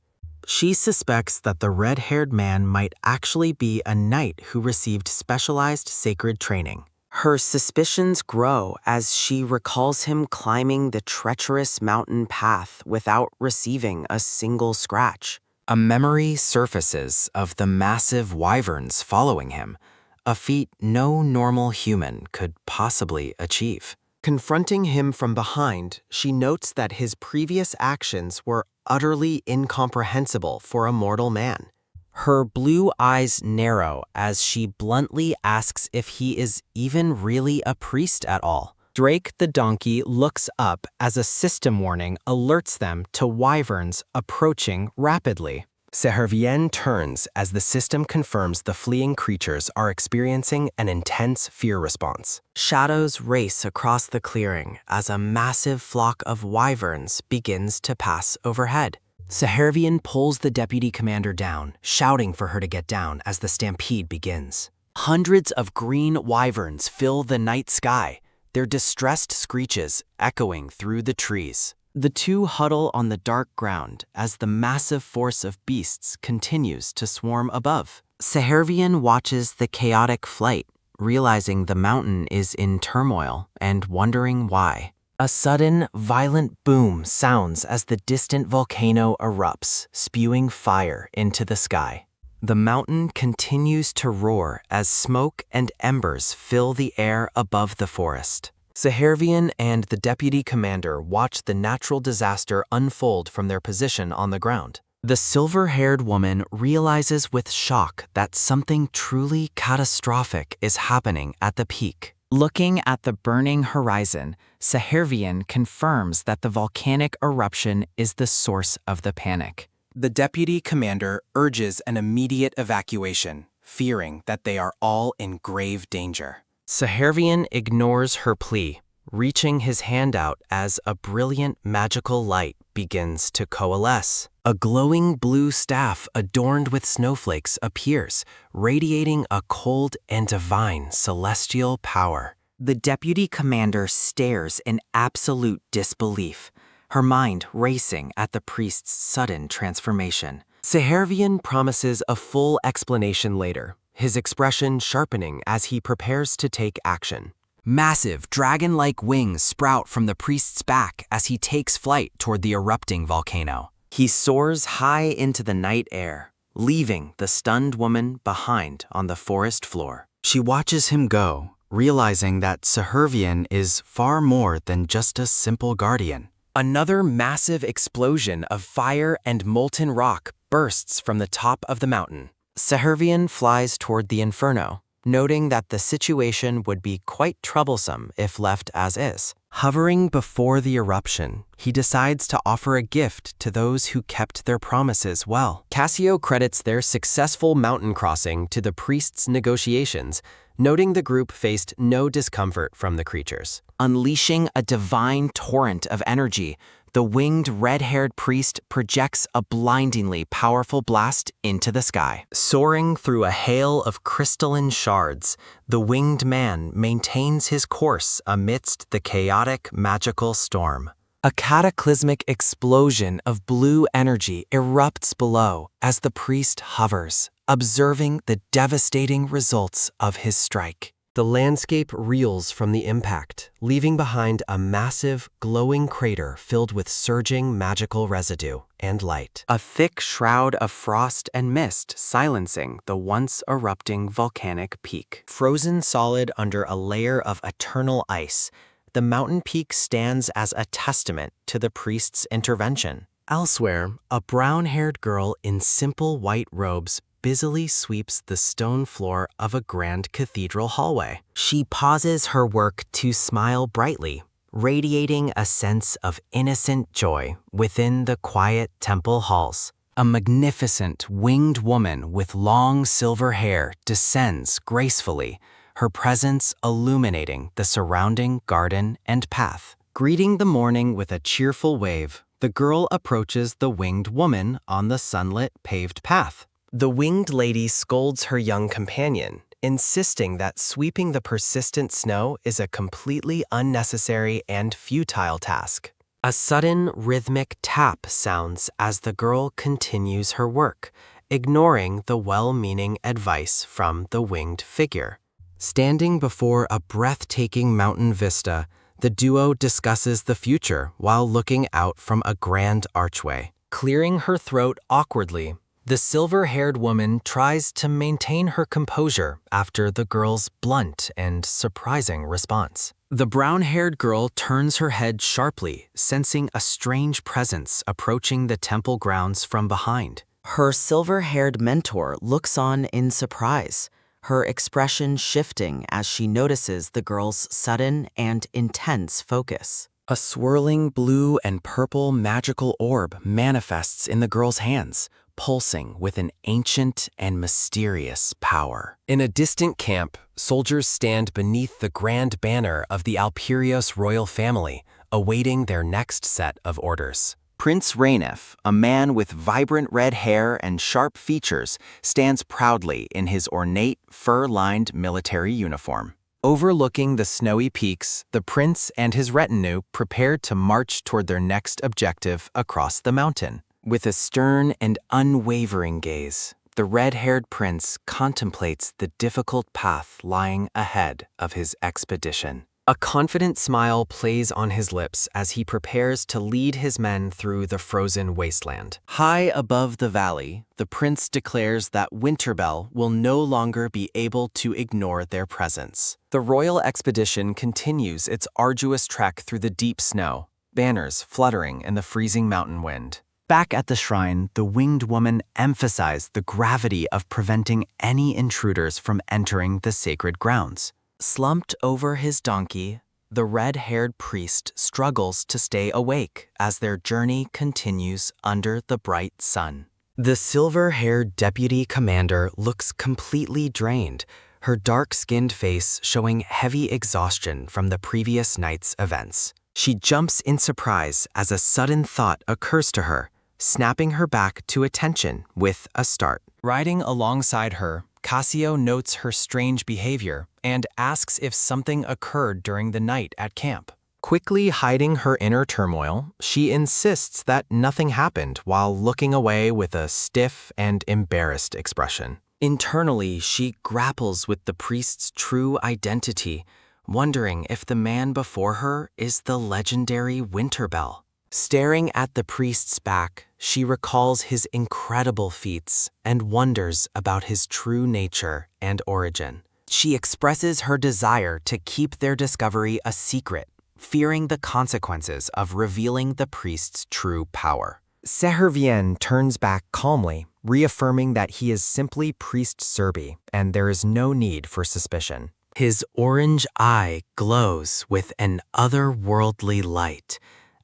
She suspects that the red-haired man might actually be a knight who received specialized sacred training. Her suspicions grow as she recalls him climbing the treacherous mountain path without receiving a single scratch. A memory surfaces of the massive wyverns following him, a feat no normal human could possibly achieve. Confronting him from behind, she notes that his previous actions were utterly incomprehensible for a mortal man. Her blue eyes narrow as she bluntly asks if he is even really a priest at all. Drake the donkey looks up as a system warning alerts them to wyverns approaching rapidly. Sehervien turns as the system confirms the fleeing creatures are experiencing an intense fear response. Shadows race across the clearing as a massive flock of wyverns begins to pass overhead. Sehervien pulls the deputy commander down, shouting for her to get down as the stampede begins. Hundreds of green wyverns fill the night sky, their distressed screeches echoing through the trees. The two huddle on the dark ground as the massive force of beasts continues to swarm above. Sehervien watches the chaotic flight, realizing the mountain is in turmoil and wondering why. A sudden, violent boom sounds as the distant volcano erupts, spewing fire into the sky. The mountain continues to roar as smoke and embers fill the air above the forest. Sehervien and the deputy commander watch the natural disaster unfold from their position on the ground. The silver-haired woman realizes with shock that something truly catastrophic is happening at the peak. Looking at the burning horizon, Sehervien confirms that the volcanic eruption is the source of the panic. The deputy commander urges an immediate evacuation, fearing that they are all in grave danger. Sehervien ignores her plea, reaching his hand out as a brilliant magical light begins to coalesce. A glowing blue staff adorned with snowflakes appears, radiating a cold and divine celestial power. The deputy commander stares in absolute disbelief, her mind racing at the priest's sudden transformation. Sehervien promises a full explanation later, his expression sharpening as he prepares to take action. Massive, dragon-like wings sprout from the priest's back as he takes flight toward the erupting volcano. He soars high into the night air, leaving the stunned woman behind on the forest floor. She watches him go, realizing that Sehervien is far more than just a simple guardian. Another massive explosion of fire and molten rock bursts from the top of the mountain. Sehervien flies toward the inferno, noting that the situation would be quite troublesome if left as is. Hovering before the eruption, he decides to offer a gift to those who kept their promises well. Cassio credits their successful mountain crossing to the priest's negotiations, noting the group faced no discomfort from the creatures. Unleashing a divine torrent of energy, the winged red-haired priest projects a blindingly powerful blast into the sky. Soaring through a hail of crystalline shards, the winged man maintains his course amidst the chaotic magical storm. A cataclysmic explosion of blue energy erupts below as the priest hovers, observing the devastating results of his strike. The landscape reels from the impact, leaving behind a massive, glowing crater filled with surging magical residue and light. A thick shroud of frost and mist silencing the once erupting volcanic peak. Frozen solid under a layer of eternal ice, the mountain peak stands as a testament to the priest's intervention. Elsewhere, a brown-haired girl in simple white robes busily sweeps the stone floor of a grand cathedral hallway. She pauses her work to smile brightly, radiating a sense of innocent joy within the quiet temple halls. A magnificent winged woman with long silver hair descends gracefully, her presence illuminating the surrounding garden and path. Greeting the morning with a cheerful wave, the girl approaches the winged woman on the sunlit paved path. The winged lady scolds her young companion, insisting that sweeping the persistent snow is a completely unnecessary and futile task. A sudden rhythmic tap sounds as the girl continues her work, ignoring the well-meaning advice from the winged figure. Standing before a breathtaking mountain vista, the duo discusses the future while looking out from a grand archway. Clearing her throat awkwardly, the silver-haired woman tries to maintain her composure after the girl's blunt and surprising response. The brown-haired girl turns her head sharply, sensing a strange presence approaching the temple grounds from behind. Her silver-haired mentor looks on in surprise, her expression shifting as she notices the girl's sudden and intense focus. A swirling blue and purple magical orb manifests in the girl's hands, pulsing with an ancient and mysterious power. In a distant camp, soldiers stand beneath the grand banner of the Alperios royal family, awaiting their next set of orders. Prince Rainef, a man with vibrant red hair and sharp features, stands proudly in his ornate, fur-lined military uniform. Overlooking the snowy peaks, the prince and his retinue prepare to march toward their next objective across the mountain. With a stern and unwavering gaze, the red-haired prince contemplates the difficult path lying ahead of his expedition. A confident smile plays on his lips as he prepares to lead his men through the frozen wasteland. High above the valley, the prince declares that Winterbell will no longer be able to ignore their presence. The royal expedition continues its arduous trek through the deep snow, banners fluttering in the freezing mountain wind. Back at the shrine, the winged woman emphasized the gravity of preventing any intruders from entering the sacred grounds. Slumped over his donkey, the red-haired priest struggles to stay awake as their journey continues under the bright sun. The silver-haired deputy commander looks completely drained, her dark-skinned face showing heavy exhaustion from the previous night's events. She jumps in surprise as a sudden thought occurs to her, snapping her back to attention with a start. Riding alongside her, Cassio notes her strange behavior and asks if something occurred during the night at camp. Quickly hiding her inner turmoil, she insists that nothing happened while looking away with a stiff and embarrassed expression. Internally, she grapples with the priest's true identity, wondering if the man before her is the legendary Winterbell. Staring at the priest's back, she recalls his incredible feats and wonders about his true nature and origin. She expresses her desire to keep their discovery a secret, fearing the consequences of revealing the priest's true power. Sehervien turns back calmly, reaffirming that he is simply Priest Serby and there is no need for suspicion. His orange eye glows with an otherworldly light,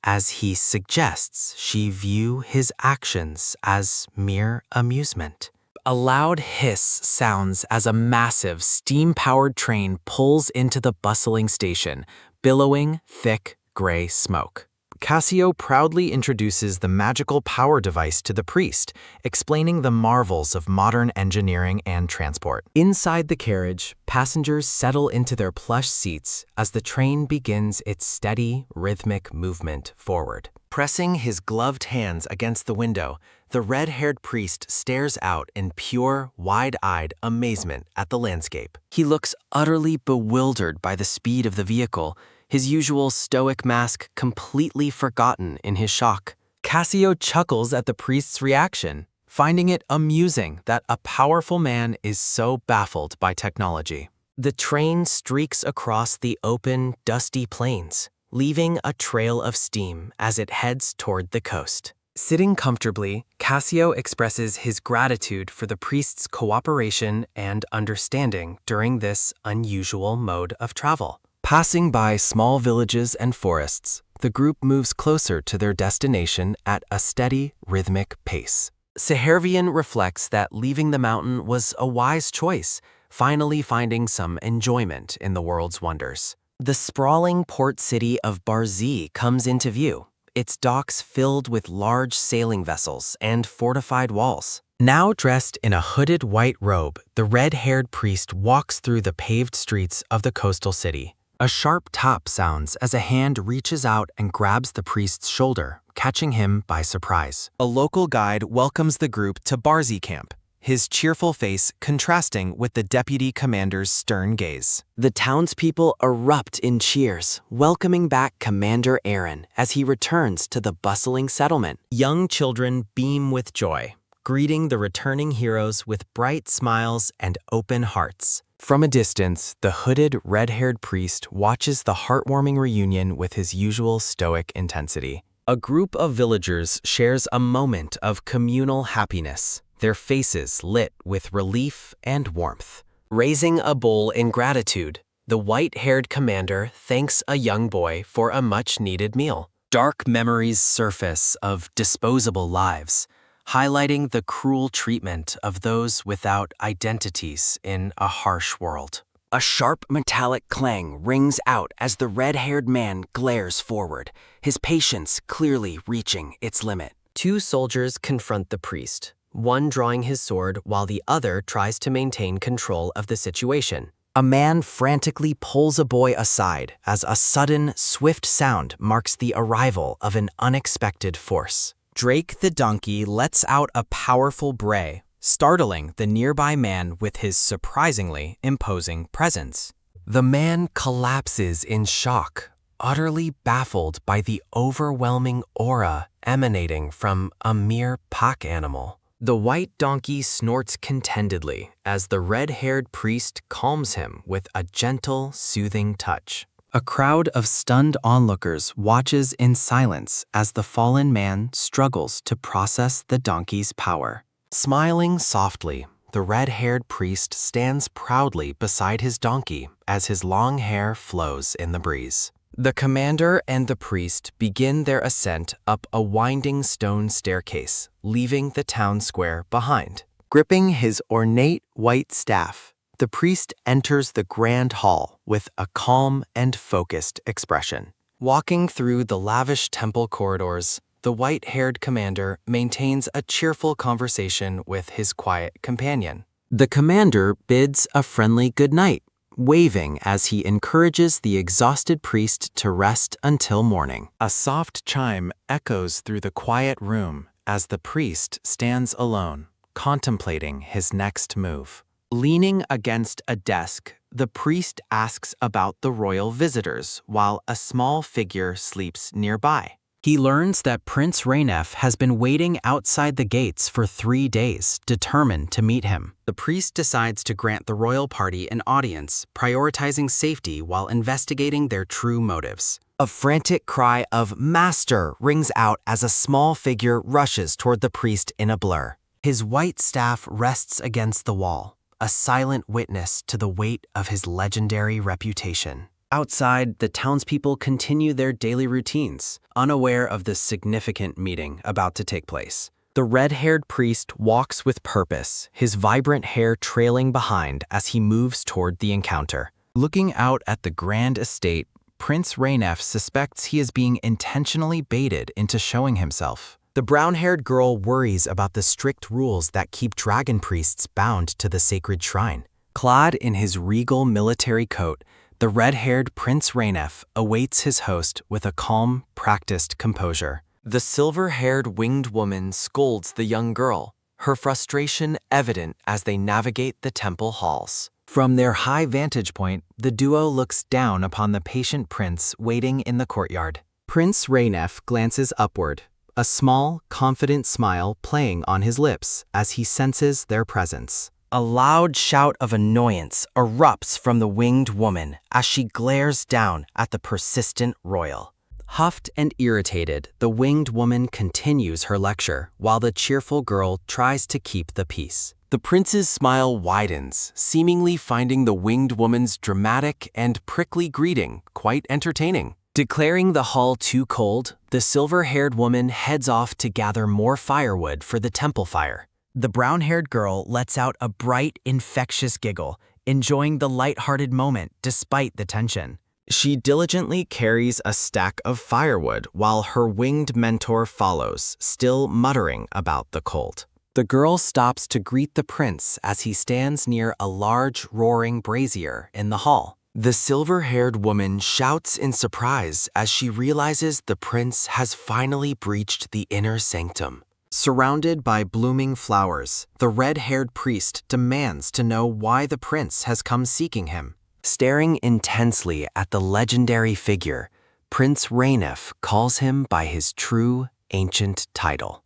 as he suggests she view his actions as mere amusement. A loud hiss sounds as a massive, steam-powered train pulls into the bustling station, billowing thick, gray smoke. Cassio proudly introduces the magical power device to the priest, explaining the marvels of modern engineering and transport. Inside the carriage, passengers settle into their plush seats as the train begins its steady, rhythmic movement forward. Pressing his gloved hands against the window, the red-haired priest stares out in pure, wide-eyed amazement at the landscape. He looks utterly bewildered by the speed of the vehicle, his usual stoic mask completely forgotten in his shock. Cassio chuckles at the priest's reaction, finding it amusing that a powerful man is so baffled by technology. The train streaks across the open, dusty plains, leaving a trail of steam as it heads toward the coast. Sitting comfortably, Cassio expresses his gratitude for the priest's cooperation and understanding during this unusual mode of travel. Passing by small villages and forests, the group moves closer to their destination at a steady, rhythmic pace. Sehervien reflects that leaving the mountain was a wise choice, finally finding some enjoyment in the world's wonders. The sprawling port city of Barzi comes into view, its docks filled with large sailing vessels and fortified walls. Now dressed in a hooded white robe, the red-haired priest walks through the paved streets of the coastal city. A sharp tap sounds as a hand reaches out and grabs the priest's shoulder, catching him by surprise. A local guide welcomes the group to Barzi Camp, his cheerful face contrasting with the deputy commander's stern gaze. The townspeople erupt in cheers, welcoming back Commander Aaron as he returns to the bustling settlement. Young children beam with joy, greeting the returning heroes with bright smiles and open hearts. From a distance, the hooded, red-haired priest watches the heartwarming reunion with his usual stoic intensity. A group of villagers shares a moment of communal happiness, their faces lit with relief and warmth. Raising a bowl in gratitude, the white-haired commander thanks a young boy for a much-needed meal. Dark memories surface of disposable lives, highlighting the cruel treatment of those without identities in a harsh world. A sharp metallic clang rings out as the red-haired man glares forward, his patience clearly reaching its limit. Two soldiers confront the priest, one drawing his sword while the other tries to maintain control of the situation. A man frantically pulls a boy aside as a sudden, swift sound marks the arrival of an unexpected force. Drake the donkey lets out a powerful bray, startling the nearby man with his surprisingly imposing presence. The man collapses in shock, utterly baffled by the overwhelming aura emanating from a mere pack animal. The white donkey snorts contentedly as the red-haired priest calms him with a gentle, soothing touch. A crowd of stunned onlookers watches in silence as the fallen man struggles to process the donkey's power. Smiling softly, the red-haired priest stands proudly beside his donkey as his long hair flows in the breeze. The commander and the priest begin their ascent up a winding stone staircase, leaving the town square behind. Gripping his ornate white staff, the priest enters the grand hall with a calm and focused expression. Walking through the lavish temple corridors, the white-haired commander maintains a cheerful conversation with his quiet companion. The commander bids a friendly goodnight, waving as he encourages the exhausted priest to rest until morning. A soft chime echoes through the quiet room as the priest stands alone, contemplating his next move. Leaning against a desk, the priest asks about the royal visitors while a small figure sleeps nearby. He learns that Prince Rainef has been waiting outside the gates for 3 days, determined to meet him. The priest decides to grant the royal party an audience, prioritizing safety while investigating their true motives. A frantic cry of "Master!" rings out as a small figure rushes toward the priest in a blur. His white staff rests against the wall, a silent witness to the weight of his legendary reputation. Outside, the townspeople continue their daily routines, unaware of the significant meeting about to take place. The red-haired priest walks with purpose, his vibrant hair trailing behind as he moves toward the encounter. Looking out at the grand estate, Prince Rainef suspects he is being intentionally baited into showing himself. The brown-haired girl worries about the strict rules that keep dragon priests bound to the sacred shrine. Clad in his regal military coat, the red-haired Prince Rainef awaits his host with a calm, practiced composure. The silver-haired winged woman scolds the young girl, her frustration evident as they navigate the temple halls. From their high vantage point, the duo looks down upon the patient prince waiting in the courtyard. Prince Rainef glances upward, a small, confident smile playing on his lips as he senses their presence. A loud shout of annoyance erupts from the winged woman as she glares down at the persistent royal. Huffed and irritated, the winged woman continues her lecture while the cheerful girl tries to keep the peace. The prince's smile widens, seemingly finding the winged woman's dramatic and prickly greeting quite entertaining. Declaring the hall too cold, the silver-haired woman heads off to gather more firewood for the temple fire. The brown-haired girl lets out a bright, infectious giggle, enjoying the light-hearted moment despite the tension. She diligently carries a stack of firewood while her winged mentor follows, still muttering about the cold. The girl stops to greet the prince as he stands near a large, roaring brazier in the hall. The silver-haired woman shouts in surprise as she realizes the prince has finally breached the inner sanctum. Surrounded by blooming flowers, the red-haired priest demands to know why the prince has come seeking him. Staring intensely at the legendary figure, Prince Rainef calls him by his true ancient title,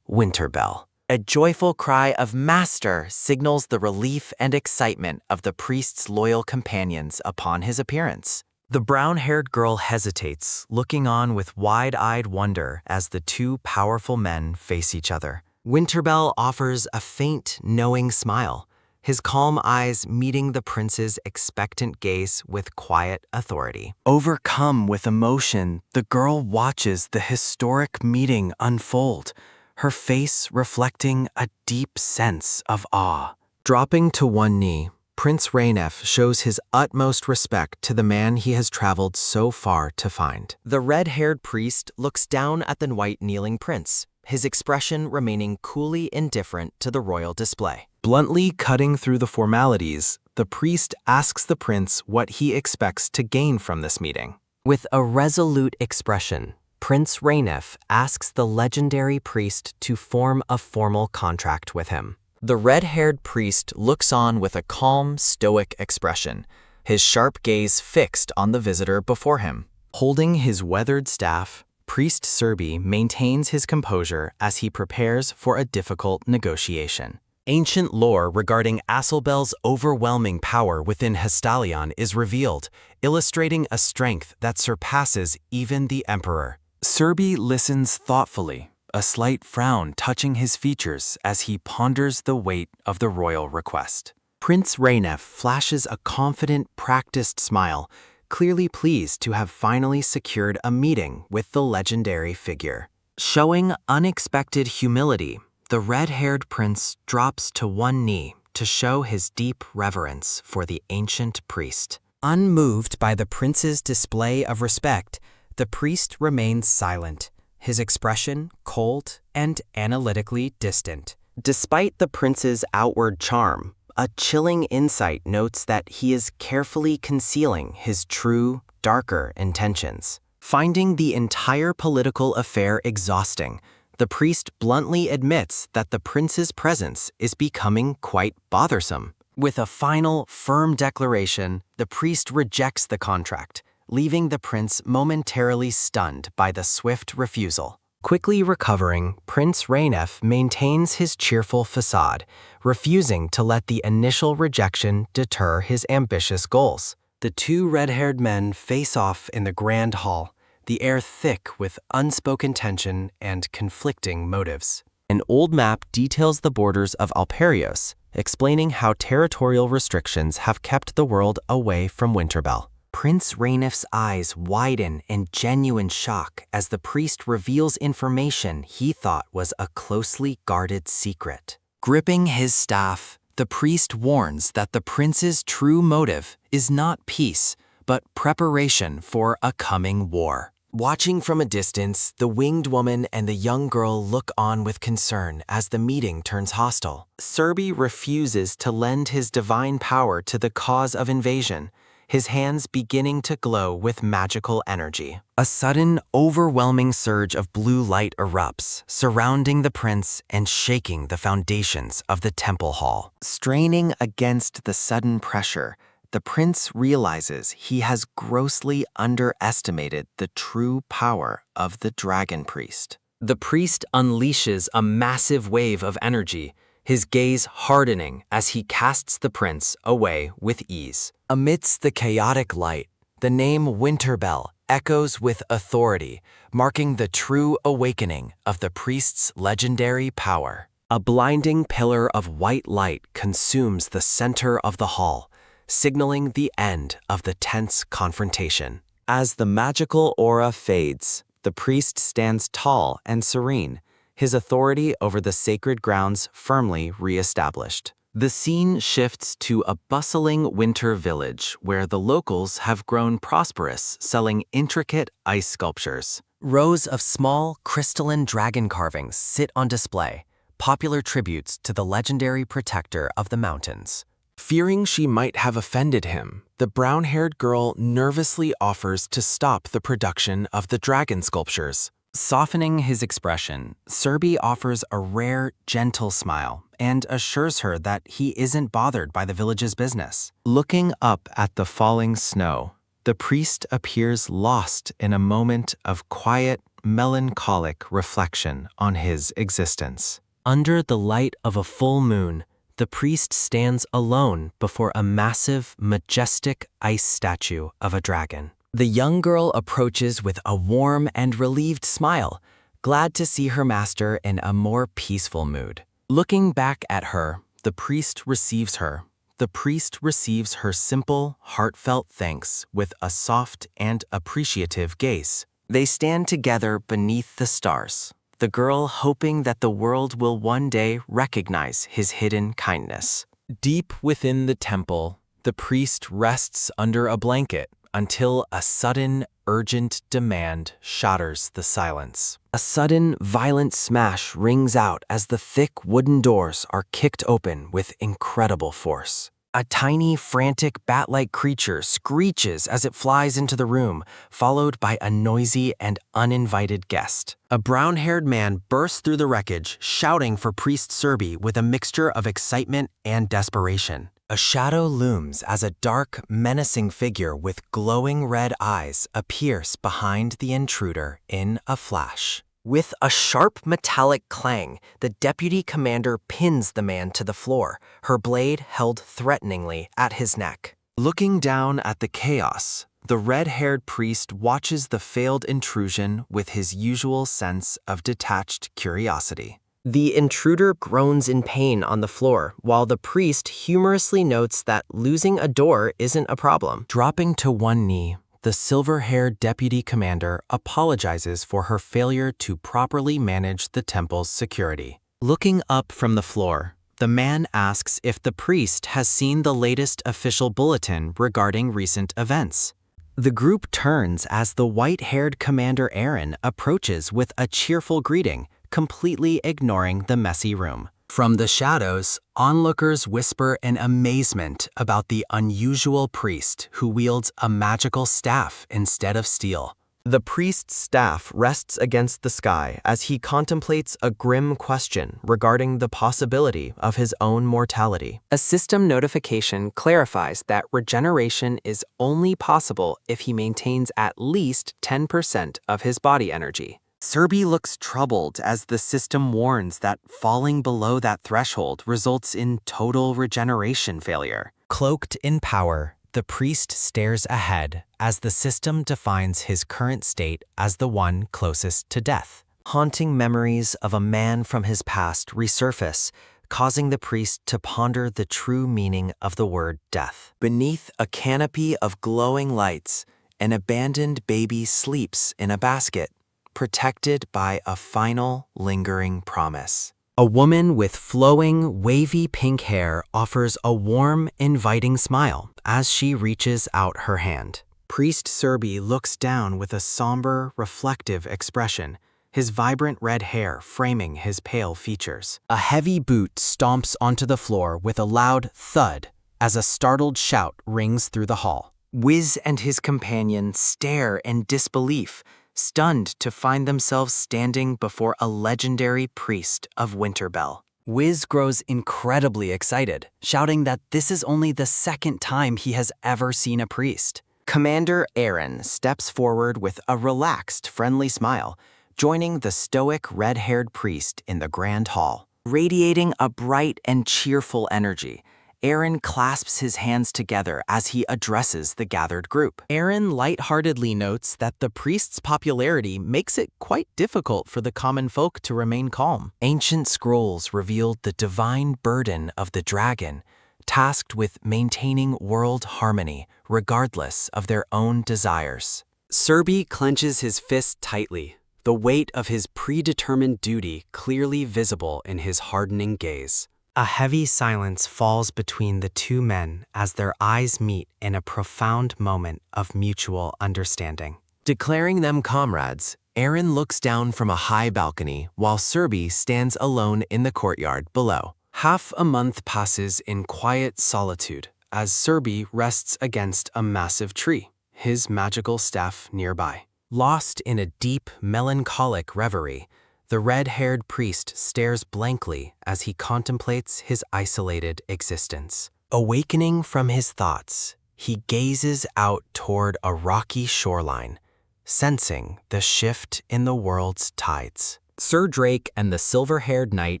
Winterbell. A joyful cry of "Master" signals the relief and excitement of the priest's loyal companions upon his appearance. The brown-haired girl hesitates, looking on with wide-eyed wonder as the two powerful men face each other. Winterbell offers a faint, knowing smile, his calm eyes meeting the prince's expectant gaze with quiet authority. Overcome with emotion, the girl watches the historic meeting unfold, her face reflecting a deep sense of awe. Dropping to one knee, Prince Rainef shows his utmost respect to the man he has traveled so far to find. The red-haired priest looks down at the white kneeling prince, his expression remaining coolly indifferent to the royal display. Bluntly cutting through the formalities, the priest asks the prince what he expects to gain from this meeting. With a resolute expression, Prince Rainef asks the legendary priest to form a formal contract with him. The red-haired priest looks on with a calm, stoic expression, his sharp gaze fixed on the visitor before him. Holding his weathered staff, Priest Serby maintains his composure as he prepares for a difficult negotiation. Ancient lore regarding Aselbel's overwhelming power within Hestalion is revealed, illustrating a strength that surpasses even the Emperor. Serby listens thoughtfully, a slight frown touching his features as he ponders the weight of the royal request. Prince Rainef flashes a confident, practiced smile, clearly pleased to have finally secured a meeting with the legendary figure. Showing unexpected humility, the red-haired prince drops to one knee to show his deep reverence for the ancient priest. Unmoved by the prince's display of respect, the priest remains silent, his expression cold and analytically distant. Despite the prince's outward charm, a chilling insight notes that he is carefully concealing his true, darker intentions. Finding the entire political affair exhausting, the priest bluntly admits that the prince's presence is becoming quite bothersome. With a final, firm declaration, the priest rejects the contract, leaving the prince momentarily stunned by the swift refusal. Quickly recovering, Prince Rainef maintains his cheerful facade, refusing to let the initial rejection deter his ambitious goals. The two red-haired men face off in the grand hall, the air thick with unspoken tension and conflicting motives. An old map details the borders of Alperios, explaining how territorial restrictions have kept the world away from Winterbell. Prince Rainef's eyes widen in genuine shock as the priest reveals information he thought was a closely guarded secret. Gripping his staff, the priest warns that the prince's true motive is not peace, but preparation for a coming war. Watching from a distance, the winged woman and the young girl look on with concern as the meeting turns hostile. Serby refuses to lend his divine power to the cause of invasion, his hands beginning to glow with magical energy. A sudden, overwhelming surge of blue light erupts, surrounding the prince and shaking the foundations of the temple hall. Straining against the sudden pressure, the prince realizes he has grossly underestimated the true power of the dragon priest. The priest unleashes a massive wave of energy, his gaze hardening as he casts the prince away with ease. Amidst the chaotic light, the name Winterbell echoes with authority, marking the true awakening of the priest's legendary power. A blinding pillar of white light consumes the center of the hall, signaling the end of the tense confrontation. As the magical aura fades, the priest stands tall and serene, his authority over the sacred grounds firmly re-established. The scene shifts to a bustling winter village where the locals have grown prosperous, selling intricate ice sculptures. Rows of small, crystalline dragon carvings sit on display, popular tributes to the legendary protector of the mountains. Fearing she might have offended him, the brown-haired girl nervously offers to stop the production of the dragon sculptures. Softening his expression, Serby offers a rare, gentle smile and assures her that he isn't bothered by the village's business. Looking up at the falling snow, the priest appears lost in a moment of quiet, melancholic reflection on his existence. Under the light of a full moon, the priest stands alone before a massive, majestic ice statue of a dragon. The young girl approaches with a warm and relieved smile, glad to see her master in a more peaceful mood. Looking back at her, the priest receives her. The priest receives her simple, heartfelt thanks with a soft and appreciative gaze. They stand together beneath the stars, the girl hoping that the world will one day recognize his hidden kindness. Deep within the temple, the priest rests under a blanket until a sudden, urgent demand shatters the silence. A sudden, violent smash rings out as the thick wooden doors are kicked open with incredible force. A tiny, frantic, bat-like creature screeches as it flies into the room, followed by a noisy and uninvited guest. A brown-haired man bursts through the wreckage, shouting for Priest Serby with a mixture of excitement and desperation. A shadow looms as a dark, menacing figure with glowing red eyes appears behind the intruder in a flash. With a sharp metallic clang, the deputy commander pins the man to the floor, her blade held threateningly at his neck. Looking down at the chaos, the red-haired priest watches the failed intrusion with his usual sense of detached curiosity. The intruder groans in pain on the floor, while the priest humorously notes that losing a door isn't a problem. Dropping to one knee, the silver-haired deputy commander apologizes for her failure to properly manage the temple's security. Looking up from the floor, the man asks if the priest has seen the latest official bulletin regarding recent events. The group turns as the white-haired Commander Aaron approaches with a cheerful greeting, completely ignoring the messy room. From the shadows, onlookers whisper in amazement about the unusual priest who wields a magical staff instead of steel. The priest's staff rests against the sky as he contemplates a grim question regarding the possibility of his own mortality. A system notification clarifies that regeneration is only possible if he maintains at least 10% of his body energy. Serby looks troubled as the system warns that falling below that threshold results in total regeneration failure. Cloaked in power, the priest stares ahead as the system defines his current state as the one closest to death. Haunting memories of a man from his past resurface, causing the priest to ponder the true meaning of the word death. Beneath a canopy of glowing lights, an abandoned baby sleeps in a basket, protected by a final, lingering promise. A woman with flowing, wavy pink hair offers a warm, inviting smile as she reaches out her hand. Priest Serby looks down with a somber, reflective expression, his vibrant red hair framing his pale features. A heavy boot stomps onto the floor with a loud thud as a startled shout rings through the hall. Wiz and his companion stare in disbelief, stunned to find themselves standing before a legendary priest of Winterbell. Wiz grows incredibly excited, shouting that this is only the second time he has ever seen a priest. Commander Aaron steps forward with a relaxed, friendly smile, joining the stoic red-haired priest in the grand hall. Radiating a bright and cheerful energy, Aaron clasps his hands together as he addresses the gathered group. Aaron lightheartedly notes that the priest's popularity makes it quite difficult for the common folk to remain calm. Ancient scrolls revealed the divine burden of the dragon, tasked with maintaining world harmony regardless of their own desires. Serby clenches his fist tightly, the weight of his predetermined duty clearly visible in his hardening gaze. A heavy silence falls between the two men as their eyes meet in a profound moment of mutual understanding. Declaring them comrades, Aaron looks down from a high balcony while Serby stands alone in the courtyard below. Half a month passes in quiet solitude as Serby rests against a massive tree, his magical staff nearby. Lost in a deep, melancholic reverie, the red-haired priest stares blankly as he contemplates his isolated existence. Awakening from his thoughts, he gazes out toward a rocky shoreline, sensing the shift in the world's tides. Sir Drake and the silver-haired knight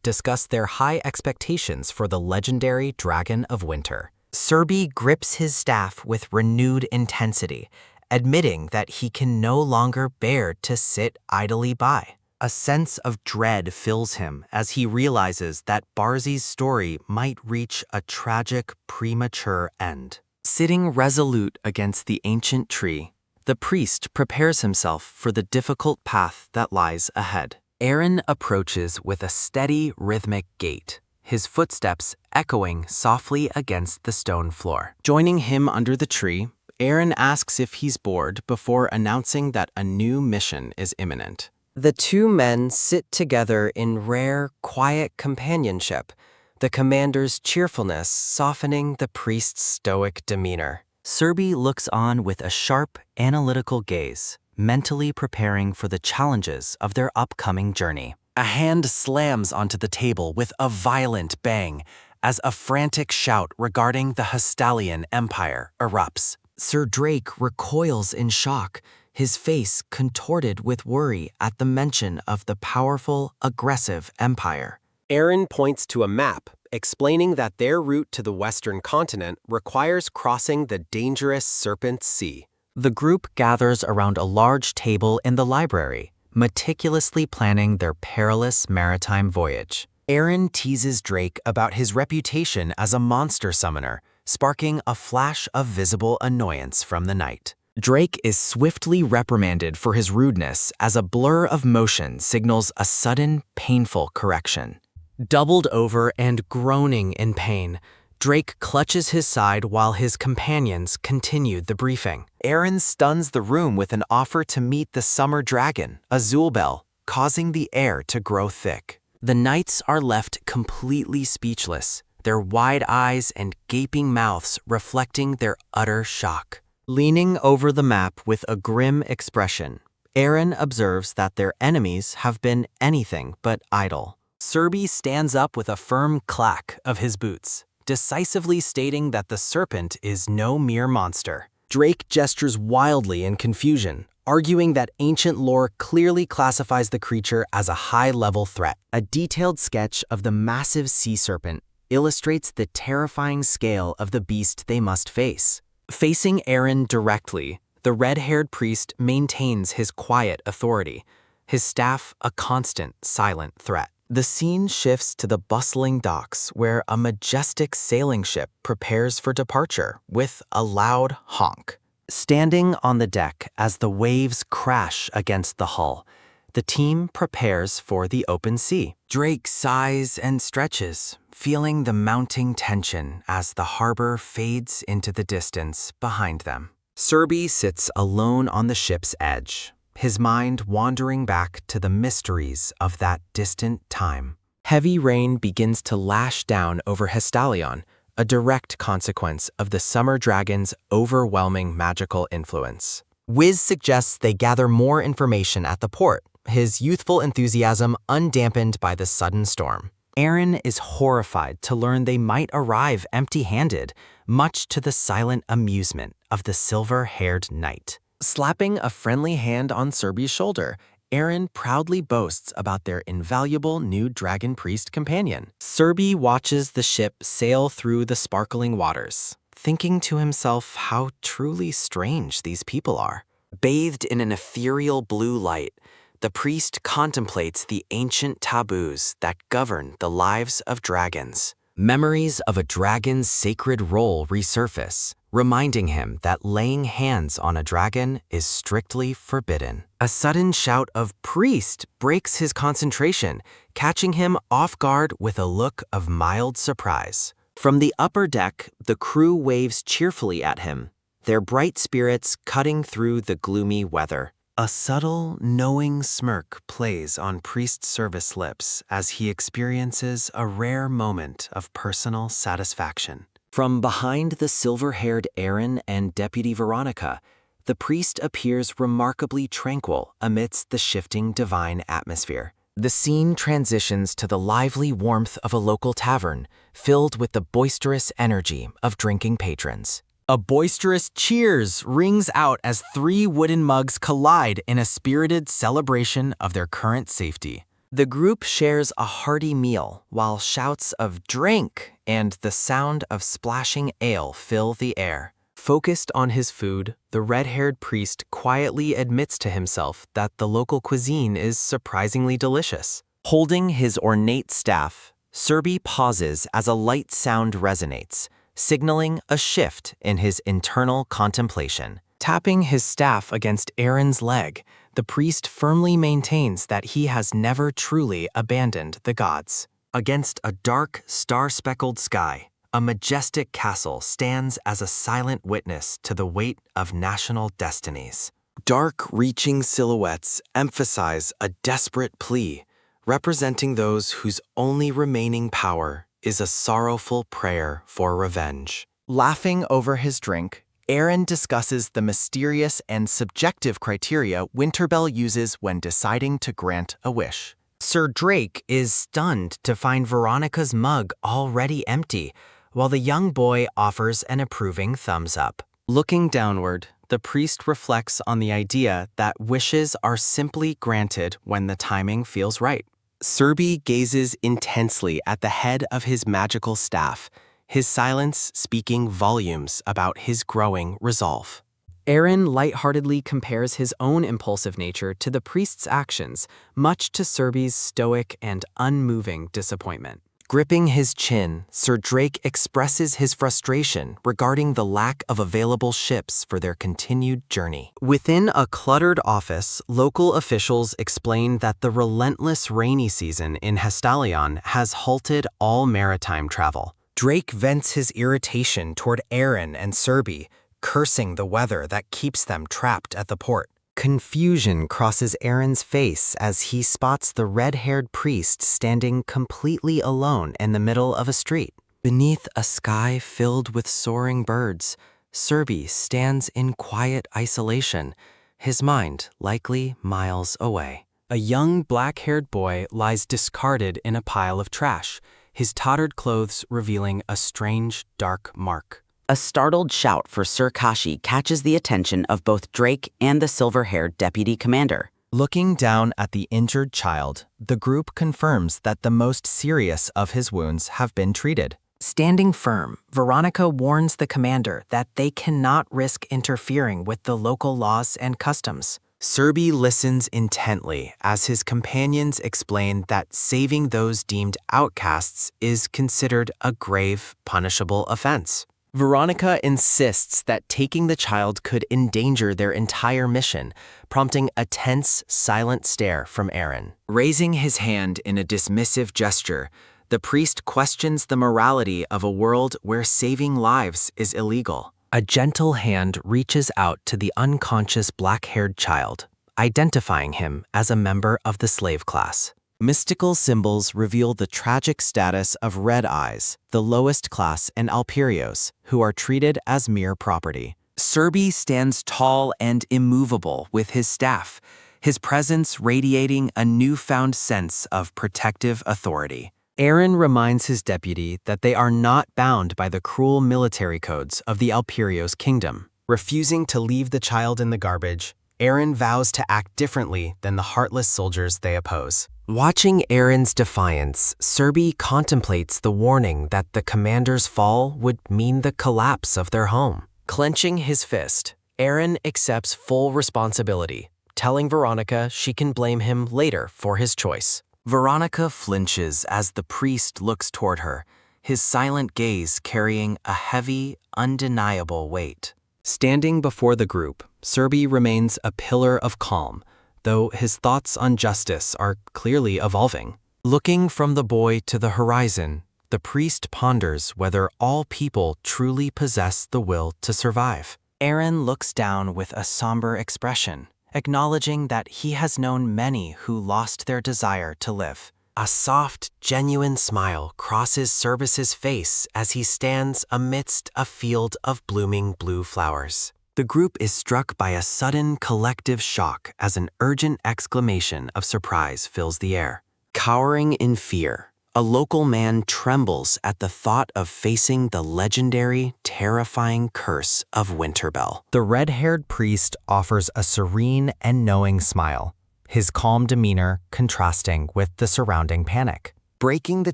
discuss their high expectations for the legendary Dragon of Winter. Serby grips his staff with renewed intensity, admitting that he can no longer bear to sit idly by. A sense of dread fills him as he realizes that Barzi's story might reach a tragic, premature end. Sitting resolute against the ancient tree, the priest prepares himself for the difficult path that lies ahead. Aaron approaches with a steady, rhythmic gait, his footsteps echoing softly against the stone floor. Joining him under the tree, Aaron asks if he's bored before announcing that a new mission is imminent. The two men sit together in rare, quiet companionship, the commander's cheerfulness softening the priest's stoic demeanor. Serby looks on with a sharp, analytical gaze, mentally preparing for the challenges of their upcoming journey. A hand slams onto the table with a violent bang as a frantic shout regarding the Hastalian Empire erupts. Sir Drake recoils in shock, his face contorted with worry at the mention of the powerful, aggressive empire. Aaron points to a map, explaining that their route to the western continent requires crossing the dangerous Serpent Sea. The group gathers around a large table in the library, meticulously planning their perilous maritime voyage. Aaron teases Drake about his reputation as a monster summoner, sparking a flash of visible annoyance from the knight. Drake is swiftly reprimanded for his rudeness as a blur of motion signals a sudden, painful correction. Doubled over and groaning in pain, Drake clutches his side while his companions continue the briefing. Aaron stuns the room with an offer to meet the summer dragon, Azulbel, causing the air to grow thick. The knights are left completely speechless, their wide eyes and gaping mouths reflecting their utter shock. Leaning over the map with a grim expression, Aaron observes that their enemies have been anything but idle. Serby stands up with a firm clack of his boots, decisively stating that the serpent is no mere monster. Drake gestures wildly in confusion, arguing that ancient lore clearly classifies the creature as a high-level threat. A detailed sketch of the massive sea serpent illustrates the terrifying scale of the beast they must face. Facing Aaron directly, the red-haired priest maintains his quiet authority, his staff a constant, silent threat. The scene shifts to the bustling docks where a majestic sailing ship prepares for departure with a loud honk. Standing on the deck as the waves crash against the hull, the team prepares for the open sea. Drake sighs and stretches, feeling the mounting tension as the harbor fades into the distance behind them. Serby sits alone on the ship's edge, his mind wandering back to the mysteries of that distant time. Heavy rain begins to lash down over Hastalion, a direct consequence of the summer dragon's overwhelming magical influence. Wiz suggests they gather more information at the port, his youthful enthusiasm undampened by the sudden storm. Aaron is horrified to learn they might arrive empty-handed, much to the silent amusement of the silver-haired knight. Slapping a friendly hand on Serby's shoulder, Aaron proudly boasts about their invaluable new dragon priest companion. Serby watches the ship sail through the sparkling waters, thinking to himself how truly strange these people are. Bathed in an ethereal blue light, the priest contemplates the ancient taboos that govern the lives of dragons. Memories of a dragon's sacred role resurface, reminding him that laying hands on a dragon is strictly forbidden. A sudden shout of "Priest!" breaks his concentration, catching him off guard with a look of mild surprise. From the upper deck, the crew waves cheerfully at him, their bright spirits cutting through the gloomy weather. A subtle, knowing smirk plays on Priest Service lips as he experiences a rare moment of personal satisfaction. From behind the silver-haired Aaron and Deputy Veronica, the priest appears remarkably tranquil amidst the shifting divine atmosphere. The scene transitions to the lively warmth of a local tavern, filled with the boisterous energy of drinking patrons. A boisterous cheers rings out as 3 wooden mugs collide in a spirited celebration of their current safety. The group shares a hearty meal while shouts of "drink" and the sound of splashing ale fill the air. Focused on his food, the red-haired priest quietly admits to himself that the local cuisine is surprisingly delicious. Holding his ornate staff, Serby pauses as a light sound resonates, signaling a shift in his internal contemplation. Tapping his staff against Aaron's leg, the priest firmly maintains that he has never truly abandoned the gods. Against a dark, star-speckled sky, a majestic castle stands as a silent witness to the weight of national destinies. Dark, reaching silhouettes emphasize a desperate plea, representing those whose only remaining power is a sorrowful prayer for revenge. Laughing over his drink, Aaron discusses the mysterious and subjective criteria Winterbell uses when deciding to grant a wish. Sir Drake is stunned to find Veronica's mug already empty, while the young boy offers an approving thumbs up. Looking downward, the priest reflects on the idea that wishes are simply granted when the timing feels right. Serby gazes intensely at the head of his magical staff, his silence speaking volumes about his growing resolve. Aaron lightheartedly compares his own impulsive nature to the priest's actions, much to Serby's stoic and unmoving disappointment. Gripping his chin, Sir Drake expresses his frustration regarding the lack of available ships for their continued journey. Within a cluttered office, local officials explain that the relentless rainy season in Hestalion has halted all maritime travel. Drake vents his irritation toward Aaron and Serby, cursing the weather that keeps them trapped at the port. Confusion crosses Aaron's face as he spots the red-haired priest standing completely alone in the middle of a street. Beneath a sky filled with soaring birds, Serby stands in quiet isolation, his mind likely miles away. A young black-haired boy lies discarded in a pile of trash, his tattered clothes revealing a strange, dark mark. A startled shout for Sir Kashi catches the attention of both Drake and the silver-haired deputy commander. Looking down at the injured child, the group confirms that the most serious of his wounds have been treated. Standing firm, Veronica warns the commander that they cannot risk interfering with the local laws and customs. Serby listens intently as his companions explain that saving those deemed outcasts is considered a grave, punishable offense. Veronica insists that taking the child could endanger their entire mission, prompting a tense, silent stare from Aaron. Raising his hand in a dismissive gesture, the priest questions the morality of a world where saving lives is illegal. A gentle hand reaches out to the unconscious black-haired child, identifying him as a member of the slave class. Mystical symbols reveal the tragic status of Red Eyes, the lowest class in Alperios, who are treated as mere property. Serby stands tall and immovable with his staff, his presence radiating a newfound sense of protective authority. Aaron reminds his deputy that they are not bound by the cruel military codes of the Alperios kingdom. Refusing to leave the child in the garbage, Aaron vows to act differently than the heartless soldiers they oppose. Watching Aaron's defiance, Serby contemplates the warning that the commander's fall would mean the collapse of their home. Clenching his fist, Aaron accepts full responsibility, telling Veronica she can blame him later for his choice. Veronica flinches as the priest looks toward her, his silent gaze carrying a heavy, undeniable weight. Standing before the group, Serby remains a pillar of calm, though his thoughts on justice are clearly evolving. Looking from the boy to the horizon, the priest ponders whether all people truly possess the will to survive. Aaron looks down with a somber expression, acknowledging that he has known many who lost their desire to live. A soft, genuine smile crosses Service's face as he stands amidst a field of blooming blue flowers. The group is struck by a sudden collective shock as an urgent exclamation of surprise fills the air. Cowering in fear, a local man trembles at the thought of facing the legendary, terrifying curse of Winterbell. The red-haired priest offers a serene and knowing smile, his calm demeanor contrasting with the surrounding panic. Breaking the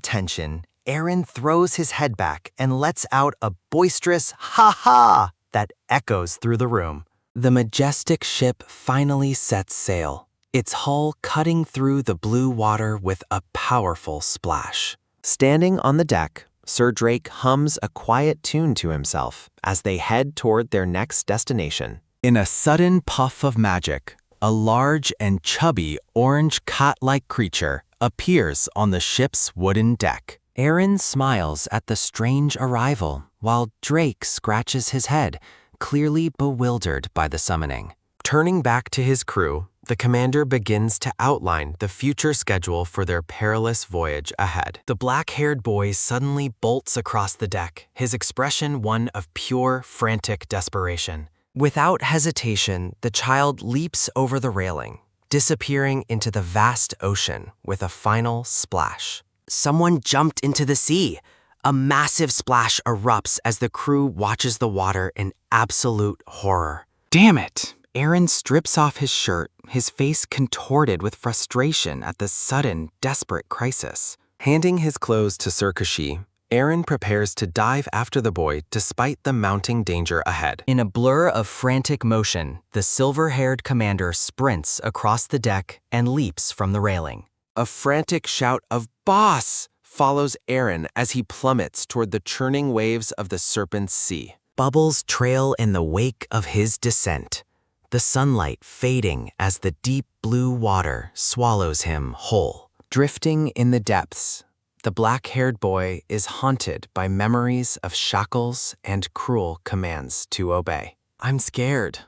tension, Aaron throws his head back and lets out a boisterous ha-ha that echoes through the room. The majestic ship finally sets sail, its hull cutting through the blue water with a powerful splash. Standing on the deck, Sir Drake hums a quiet tune to himself as they head toward their next destination. In a sudden puff of magic, a large and chubby orange cat-like creature appears on the ship's wooden deck. Aaron smiles at the strange arrival, while Drake scratches his head, clearly bewildered by the summoning. Turning back to his crew, the commander begins to outline the future schedule for their perilous voyage ahead. The black-haired boy suddenly bolts across the deck, his expression one of pure, frantic desperation. Without hesitation, the child leaps over the railing, disappearing into the vast ocean with a final splash. Someone jumped into the sea. A massive splash erupts as the crew watches the water in absolute horror. Damn it! Aaron strips off his shirt, his face contorted with frustration at the sudden, desperate crisis. Handing his clothes to Sir Kashi, Aaron prepares to dive after the boy despite the mounting danger ahead. In a blur of frantic motion, the silver-haired commander sprints across the deck and leaps from the railing. A frantic shout of "Boss!" follows Aaron as he plummets toward the churning waves of the Serpent's Sea. Bubbles trail in the wake of his descent, the sunlight fading as the deep blue water swallows him whole. Drifting in the depths, the black-haired boy is haunted by memories of shackles and cruel commands to obey. I'm scared.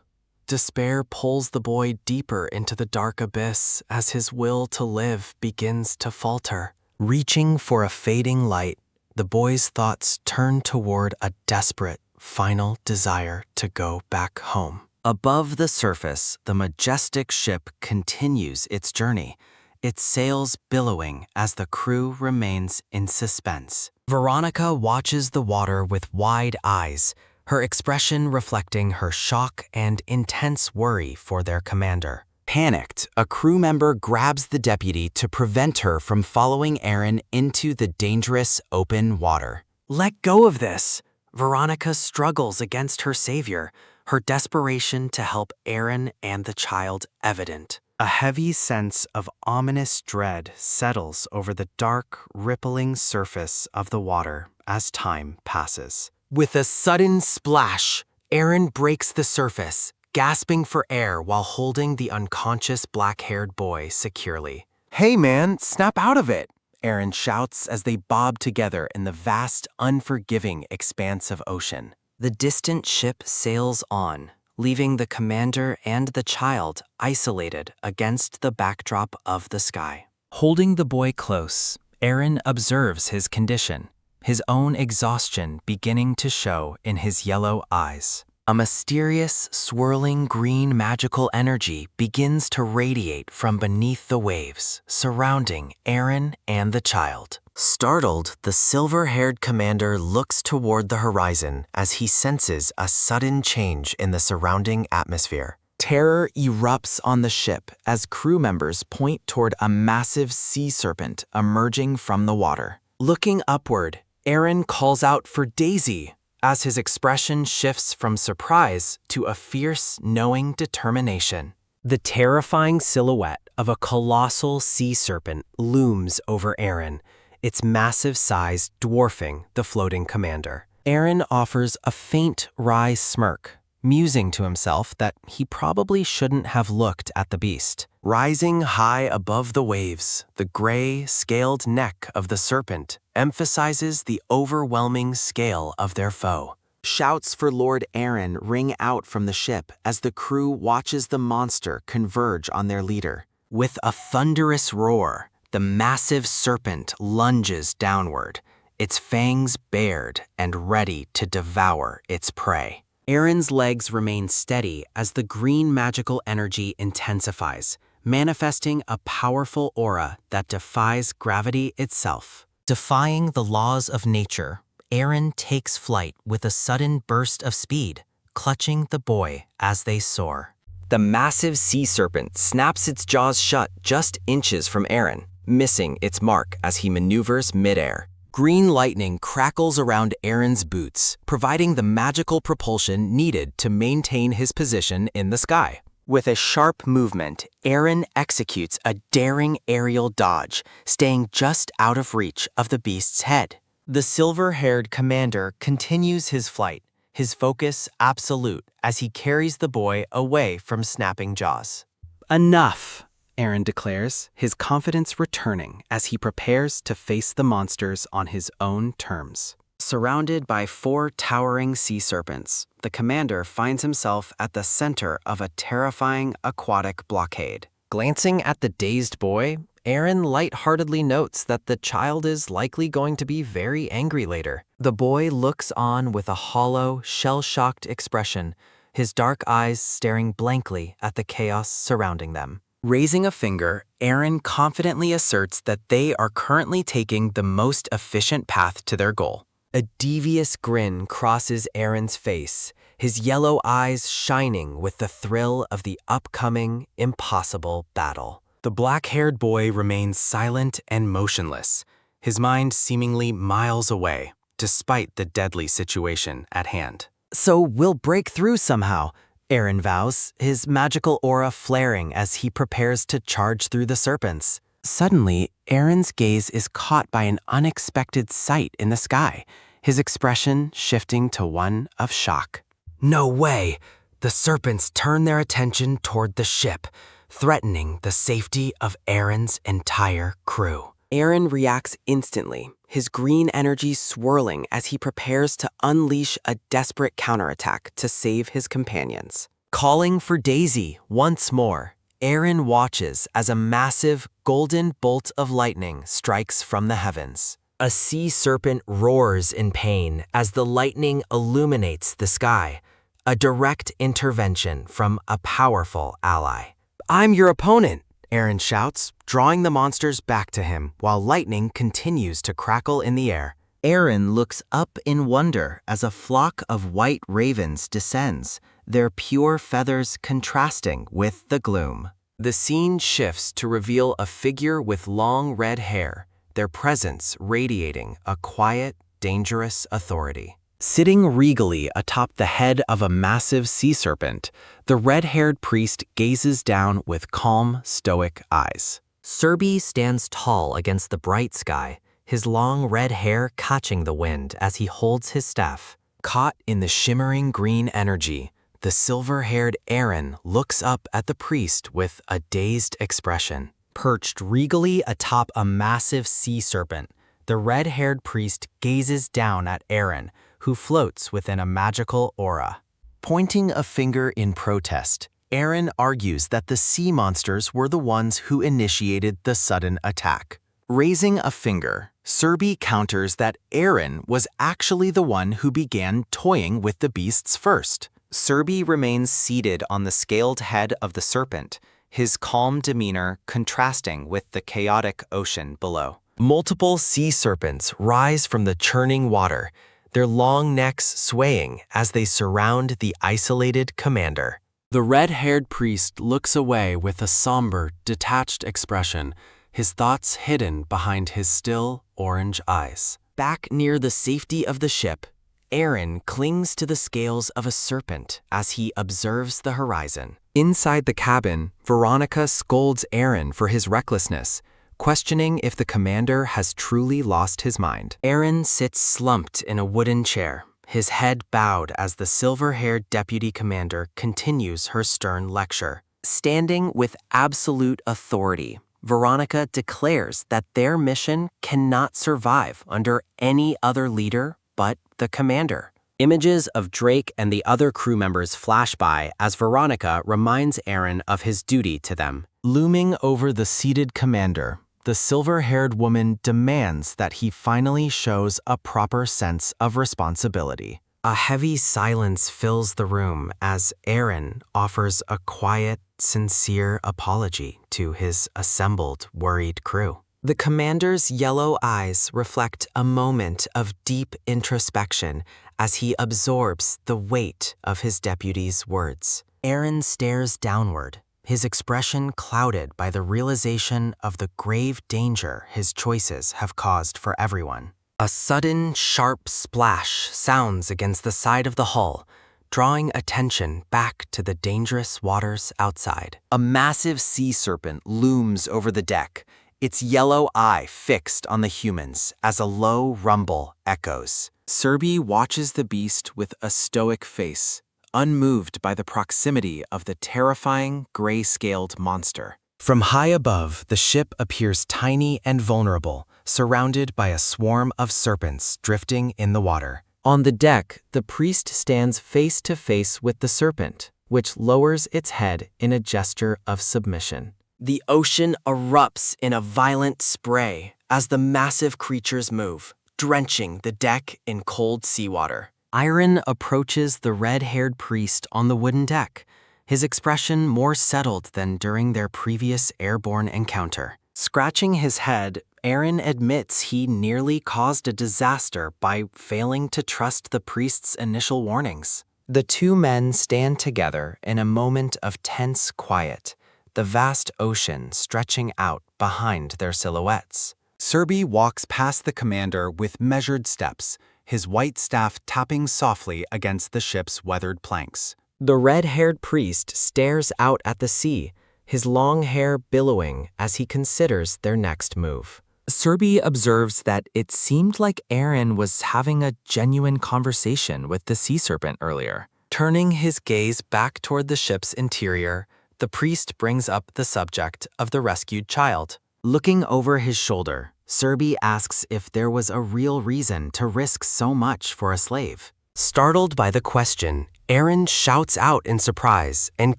Despair pulls the boy deeper into the dark abyss as his will to live begins to falter. Reaching for a fading light, the boy's thoughts turn toward a desperate, final desire to go back home. Above the surface, the majestic ship continues its journey, its sails billowing as the crew remains in suspense. Veronica watches the water with wide eyes, her expression reflecting her shock and intense worry for their commander. Panicked, a crew member grabs the deputy to prevent her from following Aaron into the dangerous open water. Let go of this! Veronica struggles against her savior, her desperation to help Aaron and the child evident. A heavy sense of ominous dread settles over the dark, rippling surface of the water as time passes. With a sudden splash, Aaron breaks the surface, gasping for air while holding the unconscious black-haired boy securely. "Hey man, snap out of it!" Aaron shouts as they bob together in the vast, unforgiving expanse of ocean. The distant ship sails on, leaving the commander and the child isolated against the backdrop of the sky. Holding the boy close, Aaron observes his condition, his own exhaustion beginning to show in his yellow eyes. A mysterious, swirling green magical energy begins to radiate from beneath the waves, surrounding Aaron and the child. Startled, the silver-haired commander looks toward the horizon as he senses a sudden change in the surrounding atmosphere. Terror erupts on the ship as crew members point toward a massive sea serpent emerging from the water. Looking upward, Aaron calls out for Daisy, as his expression shifts from surprise to a fierce, knowing determination. The terrifying silhouette of a colossal sea serpent looms over Aaron, its massive size dwarfing the floating commander. Aaron offers a faint, wry smirk, musing to himself that he probably shouldn't have looked at the beast. Rising high above the waves, the gray, scaled neck of the serpent emphasizes the overwhelming scale of their foe. Shouts for Lord Aaron ring out from the ship as the crew watches the monster converge on their leader. With a thunderous roar, the massive serpent lunges downward, its fangs bared and ready to devour its prey. Aaron's legs remain steady as the green magical energy intensifies, manifesting a powerful aura that defies gravity itself. Defying the laws of nature, Aaron takes flight with a sudden burst of speed, clutching the boy as they soar. The massive sea serpent snaps its jaws shut just inches from Aaron, missing its mark as he maneuvers midair. Green lightning crackles around Aaron's boots, providing the magical propulsion needed to maintain his position in the sky. With a sharp movement, Aaron executes a daring aerial dodge, staying just out of reach of the beast's head. The silver-haired commander continues his flight, his focus absolute as he carries the boy away from snapping jaws. Enough, Aaron declares, his confidence returning as he prepares to face the monsters on his own terms. Surrounded by 4 towering sea serpents, the commander finds himself at the center of a terrifying aquatic blockade. Glancing at the dazed boy, Aaron lightheartedly notes that the child is likely going to be very angry later. The boy looks on with a hollow, shell-shocked expression, his dark eyes staring blankly at the chaos surrounding them. Raising a finger, Aaron confidently asserts that they are currently taking the most efficient path to their goal. A devious grin crosses Aaron's face, his yellow eyes shining with the thrill of the upcoming, impossible battle. The black-haired boy remains silent and motionless, his mind seemingly miles away, despite the deadly situation at hand. So we'll break through somehow, Aaron vows, his magical aura flaring as he prepares to charge through the serpents. Suddenly, Aaron's gaze is caught by an unexpected sight in the sky, his expression shifting to one of shock. No way! The serpents turn their attention toward the ship, threatening the safety of Aaron's entire crew. Aaron reacts instantly, his green energy swirling as he prepares to unleash a desperate counterattack to save his companions. Calling for Daisy once more, Aaron watches as a massive golden bolt of lightning strikes from the heavens. A sea serpent roars in pain as the lightning illuminates the sky, a direct intervention from a powerful ally. I'm your opponent, Aaron shouts, drawing the monsters back to him while lightning continues to crackle in the air. Aaron looks up in wonder as a flock of white ravens descends, their pure feathers contrasting with the gloom. The scene shifts to reveal a figure with long red hair, their presence radiating a quiet, dangerous authority. Sitting regally atop the head of a massive sea serpent, the red-haired priest gazes down with calm, stoic eyes. Serby stands tall against the bright sky, his long red hair catching the wind as he holds his staff. Caught in the shimmering green energy, the silver-haired Aaron looks up at the priest with a dazed expression. Perched regally atop a massive sea serpent, the red-haired priest gazes down at Aaron, who floats within a magical aura. Pointing a finger in protest, Aaron argues that the sea monsters were the ones who initiated the sudden attack. Raising a finger, Serby counters that Aaron was actually the one who began toying with the beasts first. Serby remains seated on the scaled head of the serpent, his calm demeanor contrasting with the chaotic ocean below. Multiple sea serpents rise from the churning water, their long necks swaying as they surround the isolated commander. The red-haired priest looks away with a somber, detached expression, his thoughts hidden behind his still, orange eyes. Back near the safety of the ship, Aaron clings to the scales of a serpent as he observes the horizon. Inside the cabin, Veronica scolds Aaron for his recklessness, questioning if the commander has truly lost his mind. Aaron sits slumped in a wooden chair, his head bowed as the silver-haired deputy commander continues her stern lecture. Standing with absolute authority, Veronica declares that their mission cannot survive under any other leader but the commander. Images of Drake and the other crew members flash by as Veronica reminds Aaron of his duty to them. Looming over the seated commander, the silver-haired woman demands that he finally shows a proper sense of responsibility. A heavy silence fills the room as Aaron offers a quiet, sincere apology to his assembled, worried crew. The commander's yellow eyes reflect a moment of deep introspection as he absorbs the weight of his deputy's words. Aaron stares downward, his expression clouded by the realization of the grave danger his choices have caused for everyone. A sudden, sharp splash sounds against the side of the hull, drawing attention back to the dangerous waters outside. A massive sea serpent looms over the deck, its yellow eye fixed on the humans as a low rumble echoes. Serby watches the beast with a stoic face, unmoved by the proximity of the terrifying, gray-scaled monster. From high above, the ship appears tiny and vulnerable, surrounded by a swarm of serpents drifting in the water. On the deck, the priest stands face to face with the serpent, which lowers its head in a gesture of submission. The ocean erupts in a violent spray as the massive creatures move, drenching the deck in cold seawater. Iron approaches the red-haired priest on the wooden deck, his expression more settled than during their previous airborne encounter. Scratching his head, Aaron admits he nearly caused a disaster by failing to trust the priest's initial warnings. The two men stand together in a moment of tense quiet, the vast ocean stretching out behind their silhouettes. Serby walks past the commander with measured steps, his white staff tapping softly against the ship's weathered planks. The red-haired priest stares out at the sea, his long hair billowing as he considers their next move. Serby observes that it seemed like Aaron was having a genuine conversation with the sea serpent earlier. Turning his gaze back toward the ship's interior, the priest brings up the subject of the rescued child. Looking over his shoulder, Serby asks if there was a real reason to risk so much for a slave. Startled by the question, Aaron shouts out in surprise and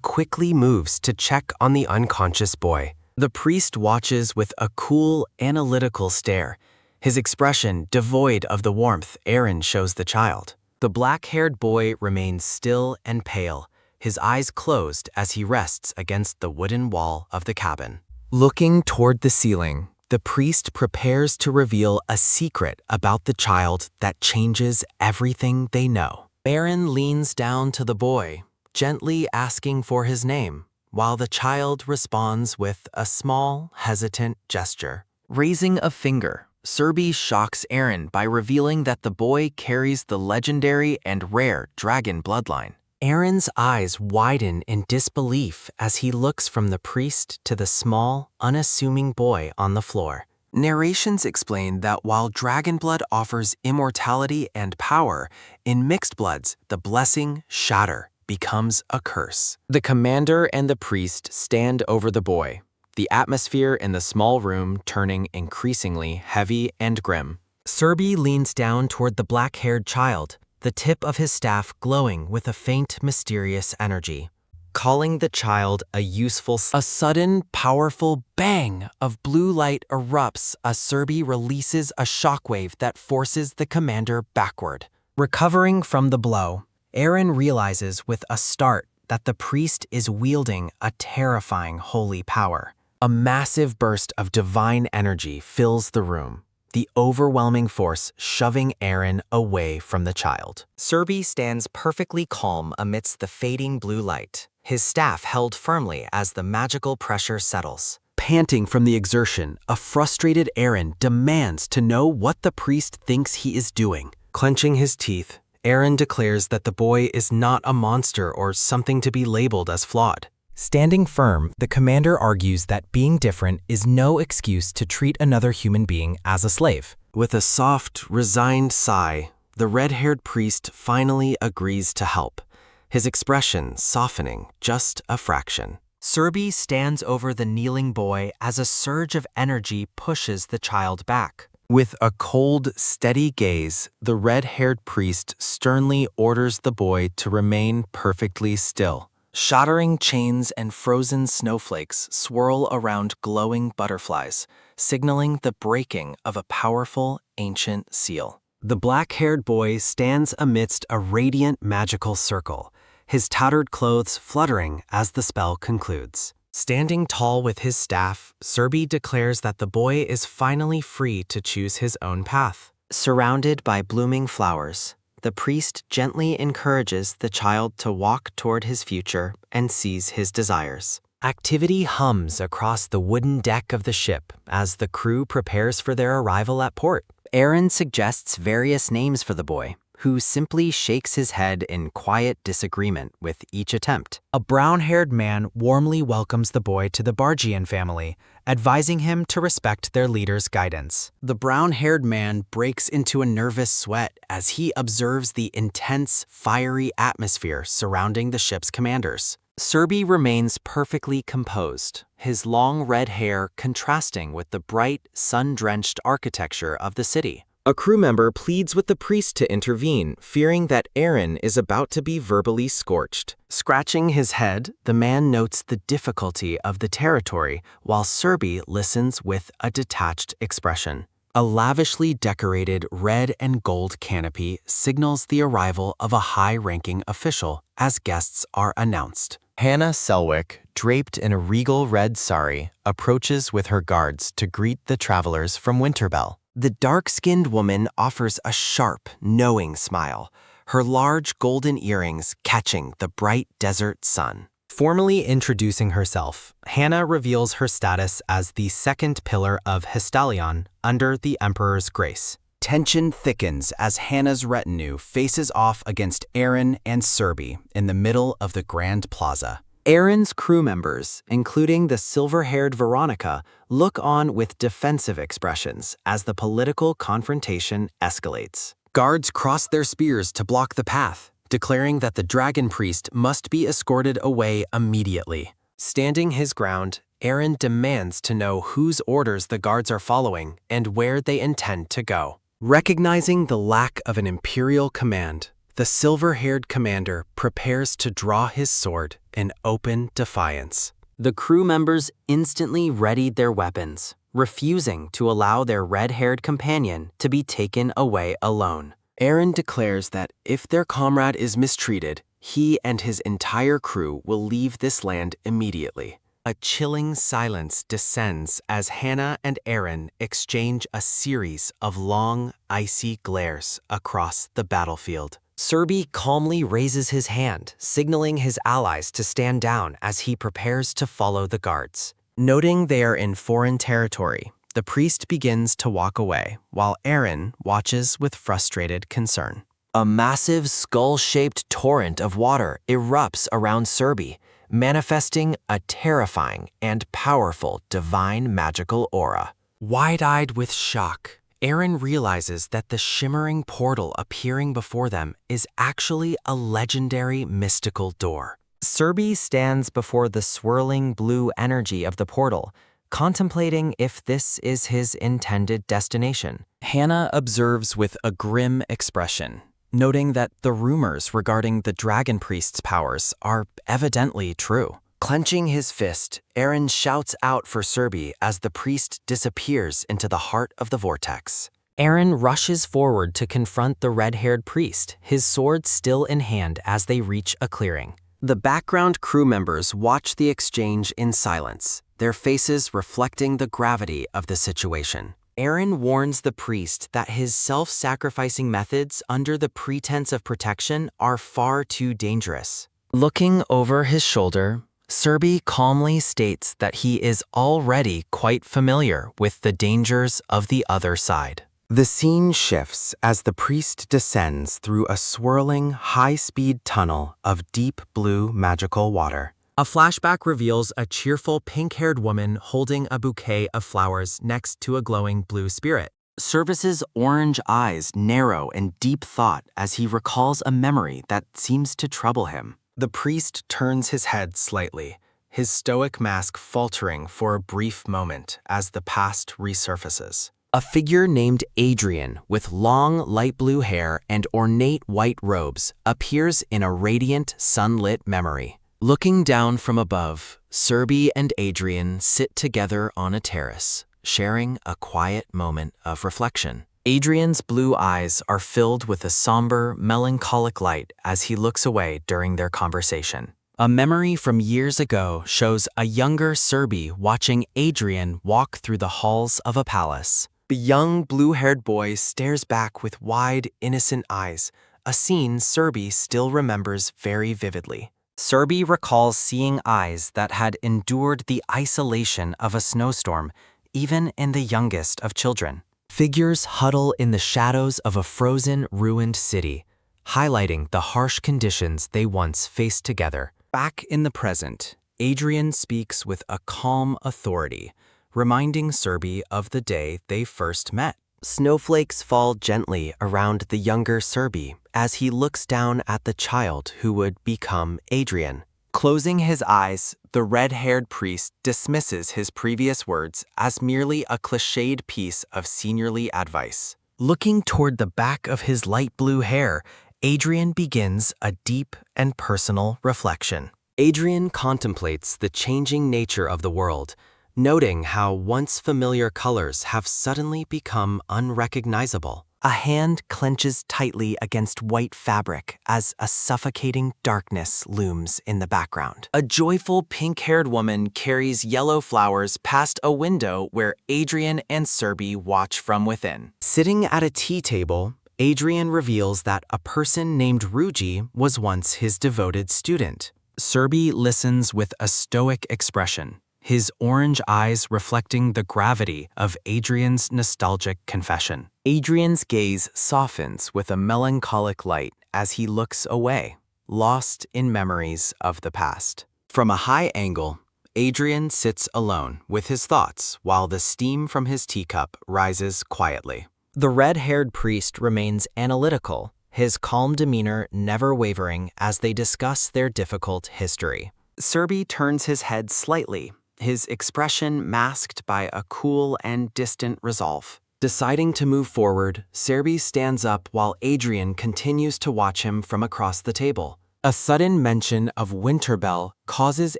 quickly moves to check on the unconscious boy. The priest watches with a cool, analytical stare, his expression devoid of the warmth Aaron shows the child. The black-haired boy remains still and pale, his eyes closed as he rests against the wooden wall of the cabin. Looking toward the ceiling, the priest prepares to reveal a secret about the child that changes everything they know. Aaron leans down to the boy, gently asking for his name, while the child responds with a small, hesitant gesture. Raising a finger, Serby shocks Aaron by revealing that the boy carries the legendary and rare dragon bloodline. Aaron's eyes widen in disbelief as he looks from the priest to the small, unassuming boy on the floor. Narrations explain that while dragon blood offers immortality and power, in mixed bloods, the blessing, shatter, becomes a curse. The commander and the priest stand over the boy, the atmosphere in the small room turning increasingly heavy and grim. Serby leans down toward the black-haired child, the tip of his staff glowing with a faint, mysterious energy. Calling the child a useful A sudden, powerful bang of blue light erupts as Serby releases a shockwave that forces the commander backward. Recovering from the blow, Aaron realizes with a start that the priest is wielding a terrifying holy power. A massive burst of divine energy fills the room, the overwhelming force shoving Aaron away from the child. Serby stands perfectly calm amidst the fading blue light, his staff held firmly as the magical pressure settles. Panting from the exertion, a frustrated Aaron demands to know what the priest thinks he is doing. Clenching his teeth, Aaron declares that the boy is not a monster or something to be labeled as flawed. Standing firm, the commander argues that being different is no excuse to treat another human being as a slave. With a soft, resigned sigh, the red-haired priest finally agrees to help, his expression softening just a fraction. Serby stands over the kneeling boy as a surge of energy pushes the child back. With a cold, steady gaze, the red-haired priest sternly orders the boy to remain perfectly still. Shattering chains and frozen snowflakes swirl around glowing butterflies, signaling the breaking of a powerful, ancient seal. The black-haired boy stands amidst a radiant magical circle, his tattered clothes fluttering as the spell concludes. Standing tall with his staff, Serby declares that the boy is finally free to choose his own path. Surrounded by blooming flowers, the priest gently encourages the child to walk toward his future and seize his desires. Activity hums across the wooden deck of the ship as the crew prepares for their arrival at port. Aaron suggests various names for the boy, who simply shakes his head in quiet disagreement with each attempt. A brown-haired man warmly welcomes the boy to the Bargian family, advising him to respect their leader's guidance. The brown-haired man breaks into a nervous sweat as he observes the intense, fiery atmosphere surrounding the ship's commanders. Serby remains perfectly composed, his long red hair contrasting with the bright, sun-drenched architecture of the city. A crew member pleads with the priest to intervene, fearing that Aaron is about to be verbally scorched. Scratching his head, the man notes the difficulty of the territory, while Serby listens with a detached expression. A lavishly decorated red and gold canopy signals the arrival of a high-ranking official as guests are announced. Hannah Selwick, draped in a regal red sari, approaches with her guards to greet the travelers from Winterbell. The dark-skinned woman offers a sharp, knowing smile, her large golden earrings catching the bright desert sun. Formally introducing herself, Hannah reveals her status as the second pillar of Hestalion under the Emperor's grace. Tension thickens as Hannah's retinue faces off against Aaron and Serby in the middle of the Grand Plaza. Aaron's crew members, including the silver-haired Veronica, look on with defensive expressions as the political confrontation escalates. Guards cross their spears to block the path, declaring that the dragon priest must be escorted away immediately. Standing his ground, Aaron demands to know whose orders the guards are following and where they intend to go. Recognizing the lack of an imperial command, the silver-haired commander prepares to draw his sword in open defiance. The crew members instantly readied their weapons, refusing to allow their red-haired companion to be taken away alone. Aaron declares that if their comrade is mistreated, he and his entire crew will leave this land immediately. A chilling silence descends as Hannah and Aaron exchange a series of long, icy glares across the battlefield. Serby calmly raises his hand, signaling his allies to stand down as he prepares to follow the guards. Noting they are in foreign territory, the priest begins to walk away, while Aaron watches with frustrated concern. A massive skull-shaped torrent of water erupts around Serby, manifesting a terrifying and powerful divine magical aura. Wide-eyed with shock, Aaron realizes that the shimmering portal appearing before them is actually a legendary mystical door. Serby stands before the swirling blue energy of the portal, contemplating if this is his intended destination. Hannah observes with a grim expression, noting that the rumors regarding the Dragon Priest's powers are evidently true. Clenching his fist, Aaron shouts out for Serby as the priest disappears into the heart of the vortex. Aaron rushes forward to confront the red-haired priest, his sword still in hand as they reach a clearing. The background crew members watch the exchange in silence, their faces reflecting the gravity of the situation. Aaron warns the priest that his self-sacrificing methods under the pretense of protection are far too dangerous. Looking over his shoulder, Serby calmly states that he is already quite familiar with the dangers of the other side. The scene shifts as the priest descends through a swirling, high-speed tunnel of deep blue magical water. A flashback reveals a cheerful pink-haired woman holding a bouquet of flowers next to a glowing blue spirit. Service's orange eyes narrow in deep thought as he recalls a memory that seems to trouble him. The priest turns his head slightly, his stoic mask faltering for a brief moment as the past resurfaces. A figure named Adrian, with long light blue hair and ornate white robes, appears in a radiant, sunlit memory. Looking down from above, Serby and Adrian sit together on a terrace, sharing a quiet moment of reflection. Adrian's blue eyes are filled with a somber, melancholic light as he looks away during their conversation. A memory from years ago shows a younger Serby watching Adrian walk through the halls of a palace. The young, blue-haired boy stares back with wide, innocent eyes, a scene Serby still remembers very vividly. Serby recalls seeing eyes that had endured the isolation of a snowstorm, even in the youngest of children. Figures huddle in the shadows of a frozen, ruined city, highlighting the harsh conditions they once faced together. Back in the present, Adrian speaks with a calm authority, reminding Serby of the day they first met. Snowflakes fall gently around the younger Serby as he looks down at the child who would become Adrian. Closing his eyes, the red-haired priest dismisses his previous words as merely a cliched piece of seniorly advice. Looking toward the back of his light blue hair, Adrian begins a deep and personal reflection. Adrian contemplates the changing nature of the world, noting how once familiar colors have suddenly become unrecognizable. A hand clenches tightly against white fabric as a suffocating darkness looms in the background. A joyful pink-haired woman carries yellow flowers past a window where Adrian and Serby watch from within. Sitting at a tea table, Adrian reveals that a person named Ruji was once his devoted student. Serby listens with a stoic expression, his orange eyes reflecting the gravity of Adrian's nostalgic confession. Adrian's gaze softens with a melancholic light as he looks away, lost in memories of the past. From a high angle, Adrian sits alone with his thoughts while the steam from his teacup rises quietly. The red-haired priest remains analytical, his calm demeanor never wavering as they discuss their difficult history. Serby turns his head slightly, his expression masked by a cool and distant resolve. Deciding to move forward, Serby stands up while Adrian continues to watch him from across the table. A sudden mention of Winterbell causes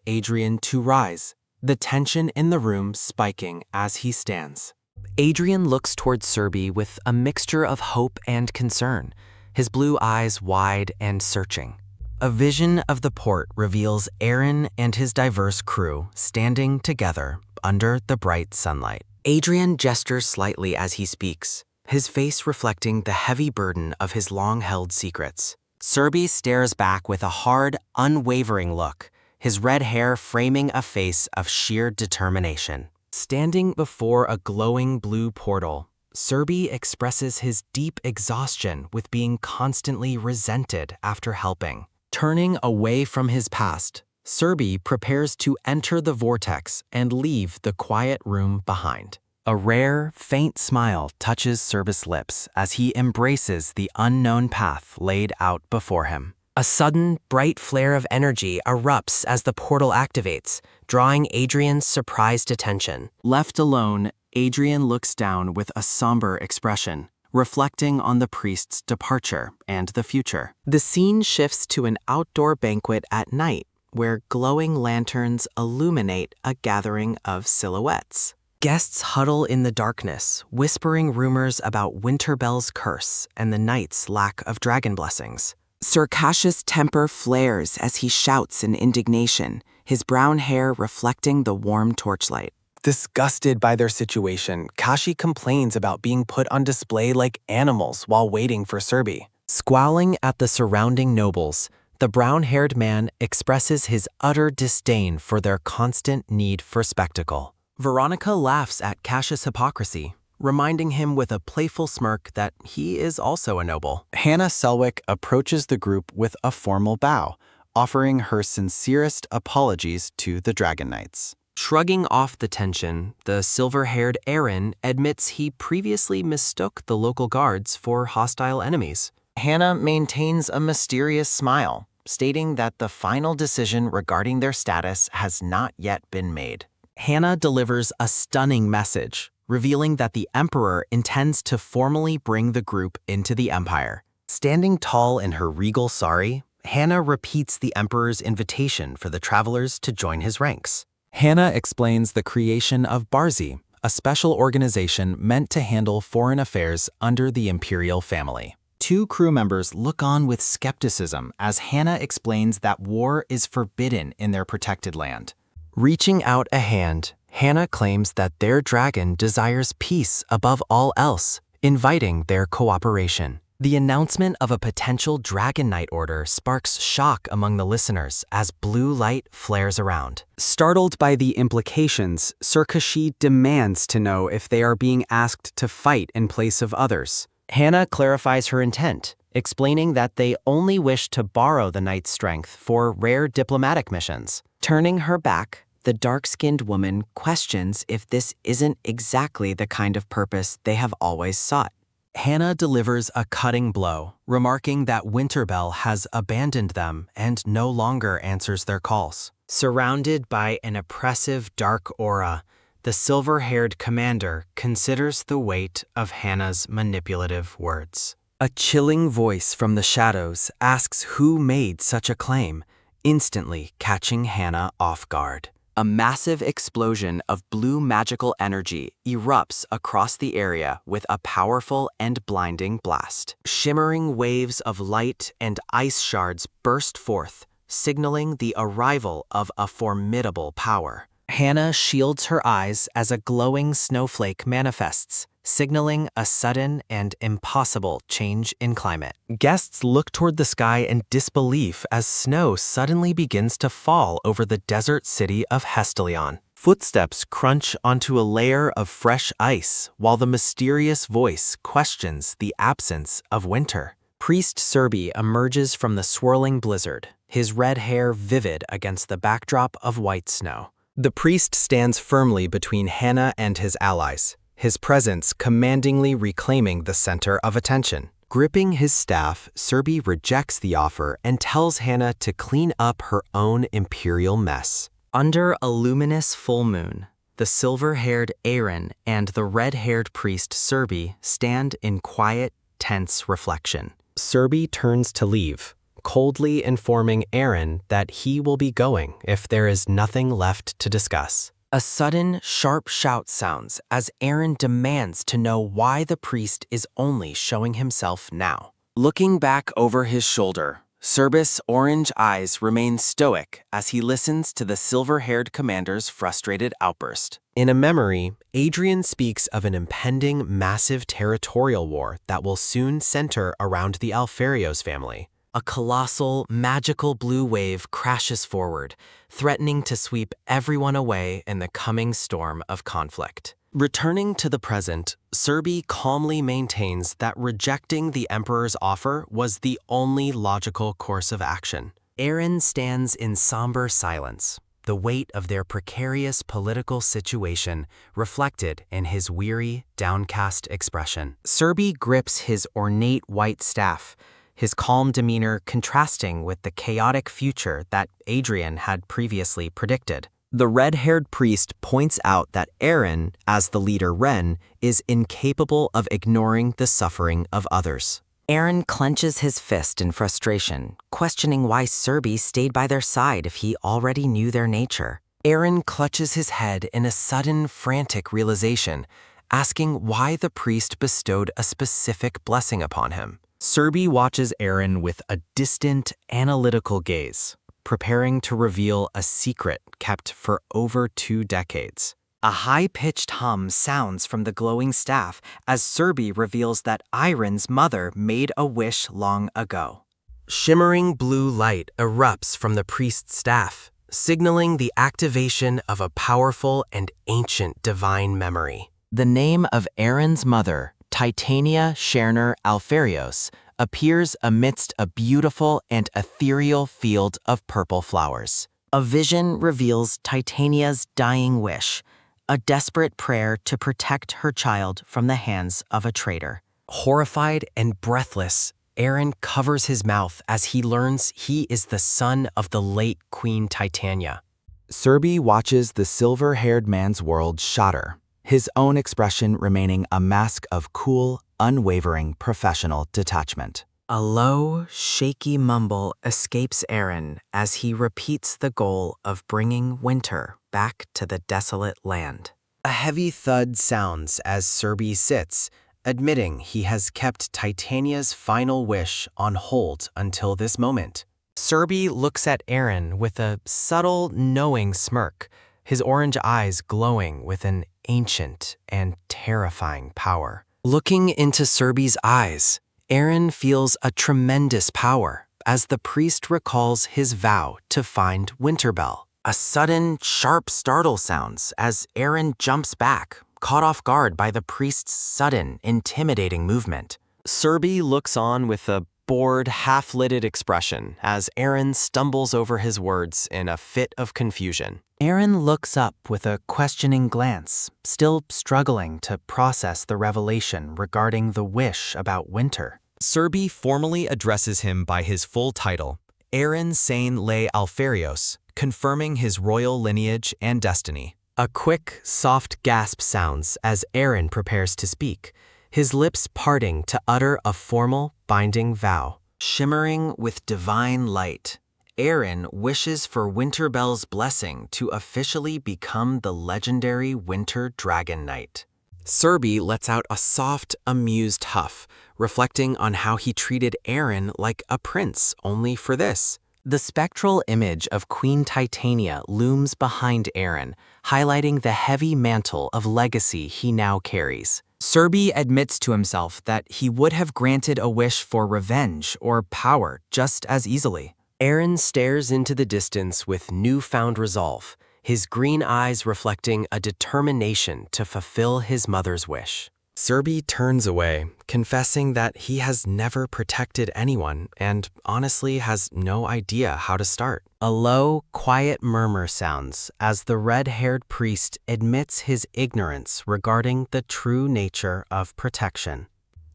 Adrian to rise, the tension in the room spiking as he stands. Adrian looks towards Serby with a mixture of hope and concern, his blue eyes wide and searching. A vision of the port reveals Aaron and his diverse crew standing together under the bright sunlight. Adrian gestures slightly as he speaks, his face reflecting the heavy burden of his long-held secrets. Serby stares back with a hard, unwavering look, his red hair framing a face of sheer determination. Standing before a glowing blue portal, Serby expresses his deep exhaustion with being constantly resented after helping. Turning away from his past, Serby prepares to enter the vortex and leave the quiet room behind. A rare, faint smile touches Serby's lips as he embraces the unknown path laid out before him. A sudden, bright flare of energy erupts as the portal activates, drawing Adrian's surprised attention. Left alone, Adrian looks down with a somber expression, reflecting on the priest's departure and the future. The scene shifts to an outdoor banquet at night, where glowing lanterns illuminate a gathering of silhouettes. Guests huddle in the darkness, whispering rumors about Winterbell's curse and the night's lack of dragon blessings. Sir Cassius' temper flares as he shouts in indignation, his brown hair reflecting the warm torchlight. Disgusted by their situation, Kashi complains about being put on display like animals while waiting for Serby. Squalling at the surrounding nobles, the brown-haired man expresses his utter disdain for their constant need for spectacle. Veronica laughs at Cassius' hypocrisy, reminding him with a playful smirk that he is also a noble. Hannah Selwick approaches the group with a formal bow, offering her sincerest apologies to the Dragon Knights. Shrugging off the tension, the silver-haired Aaron admits he previously mistook the local guards for hostile enemies. Hannah maintains a mysterious smile, stating that the final decision regarding their status has not yet been made. Hannah delivers a stunning message, revealing that the emperor intends to formally bring the group into the empire. Standing tall in her regal sari, Hannah repeats the emperor's invitation for the travelers to join his ranks. Hannah explains the creation of Barzi, a special organization meant to handle foreign affairs under the imperial family. Two crew members look on with skepticism as Hannah explains that war is forbidden in their protected land. Reaching out a hand, Hannah claims that their dragon desires peace above all else, inviting their cooperation. The announcement of a potential Dragon Knight order sparks shock among the listeners as blue light flares around. Startled by the implications, Sir Kashi demands to know if they are being asked to fight in place of others. Hannah clarifies her intent, explaining that they only wish to borrow the knight's strength for rare diplomatic missions. Turning her back, the dark-skinned woman questions if this isn't exactly the kind of purpose they have always sought. Hannah delivers a cutting blow, remarking that Winterbell has abandoned them and no longer answers their calls. Surrounded by an oppressive dark aura, the silver-haired commander considers the weight of Hannah's manipulative words. A chilling voice from the shadows asks who made such a claim, instantly catching Hannah off guard. A massive explosion of blue magical energy erupts across the area with a powerful and blinding blast. Shimmering waves of light and ice shards burst forth, signaling the arrival of a formidable power. Hannah shields her eyes as a glowing snowflake manifests, signaling a sudden and impossible change in climate. Guests look toward the sky in disbelief as snow suddenly begins to fall over the desert city of Hestelion. Footsteps crunch onto a layer of fresh ice while the mysterious voice questions the absence of winter. Priest Serby emerges from the swirling blizzard, his red hair vivid against the backdrop of white snow. The priest stands firmly between Hannah and his allies, his presence commandingly reclaiming the center of attention. Gripping his staff, Serby rejects the offer and tells Hannah to clean up her own imperial mess. Under a luminous full moon, the silver-haired Aaron and the red-haired priest Serby stand in quiet, tense reflection. Serby turns to leave, coldly informing Aaron that he will be going if there is nothing left to discuss. A sudden, sharp shout sounds as Aaron demands to know why the priest is only showing himself now. Looking back over his shoulder, Serby's orange eyes remain stoic as he listens to the silver-haired commander's frustrated outburst. In a memory, Adrian speaks of an impending massive territorial war that will soon center around the Alfarios family. A colossal, magical blue wave crashes forward, threatening to sweep everyone away in the coming storm of conflict. Returning to the present, Serby calmly maintains that rejecting the Emperor's offer was the only logical course of action. Aaron stands in somber silence, the weight of their precarious political situation reflected in his weary, downcast expression. Serby grips his ornate white staff, his calm demeanor contrasting with the chaotic future that Adrian had previously predicted. The red-haired priest points out that Aaron, as the leader Ren, is incapable of ignoring the suffering of others. Aaron clenches his fist in frustration, questioning why Serby stayed by their side if he already knew their nature. Aaron clutches his head in a sudden, frantic realization, asking why the priest bestowed a specific blessing upon him. Serby watches Aaron with a distant, analytical gaze, preparing to reveal a secret kept for over 2 decades. A high-pitched hum sounds from the glowing staff as Serby reveals that Iron's mother made a wish long ago. Shimmering blue light erupts from the priest's staff, signaling the activation of a powerful and ancient divine memory. The name of Aaron's mother, Titania Scherner Alfarios, appears amidst a beautiful and ethereal field of purple flowers. A vision reveals Titania's dying wish, a desperate prayer to protect her child from the hands of a traitor. Horrified and breathless, Aaron covers his mouth as he learns he is the son of the late Queen Titania. Serby watches the silver-haired man's world shatter, his own expression remaining a mask of cool, unwavering professional detachment. A low, shaky mumble escapes Aaron as he repeats the goal of bringing winter back to the desolate land. A heavy thud sounds as Serby sits, admitting he has kept Titania's final wish on hold until this moment. Serby looks at Aaron with a subtle, knowing smirk, his orange eyes glowing with an ancient and terrifying power. Looking into Serby's eyes, Aaron feels a tremendous power as the priest recalls his vow to find Winterbell. A sudden, sharp startle sounds as Aaron jumps back, caught off guard by the priest's sudden, intimidating movement. Serby looks on with a bored, half-lidded expression as Aaron stumbles over his words in a fit of confusion. Aaron looks up with a questioning glance, still struggling to process the revelation regarding the wish about winter. Serby formally addresses him by his full title, Aaron Sain Le Alferios, confirming his royal lineage and destiny. A quick, soft gasp sounds as Aaron prepares to speak, his lips parting to utter a formal, binding vow. Shimmering with divine light, Aaron wishes for Winterbell's blessing to officially become the legendary Winter Dragon Knight. Serby lets out a soft, amused huff, reflecting on how he treated Aaron like a prince only for this. The spectral image of Queen Titania looms behind Aaron, highlighting the heavy mantle of legacy he now carries. Serby admits to himself that he would have granted a wish for revenge or power just as easily. Aaron stares into the distance with newfound resolve, his green eyes reflecting a determination to fulfill his mother's wish. Serby turns away, confessing that he has never protected anyone and honestly has no idea how to start. A low, quiet murmur sounds as the red-haired priest admits his ignorance regarding the true nature of protection.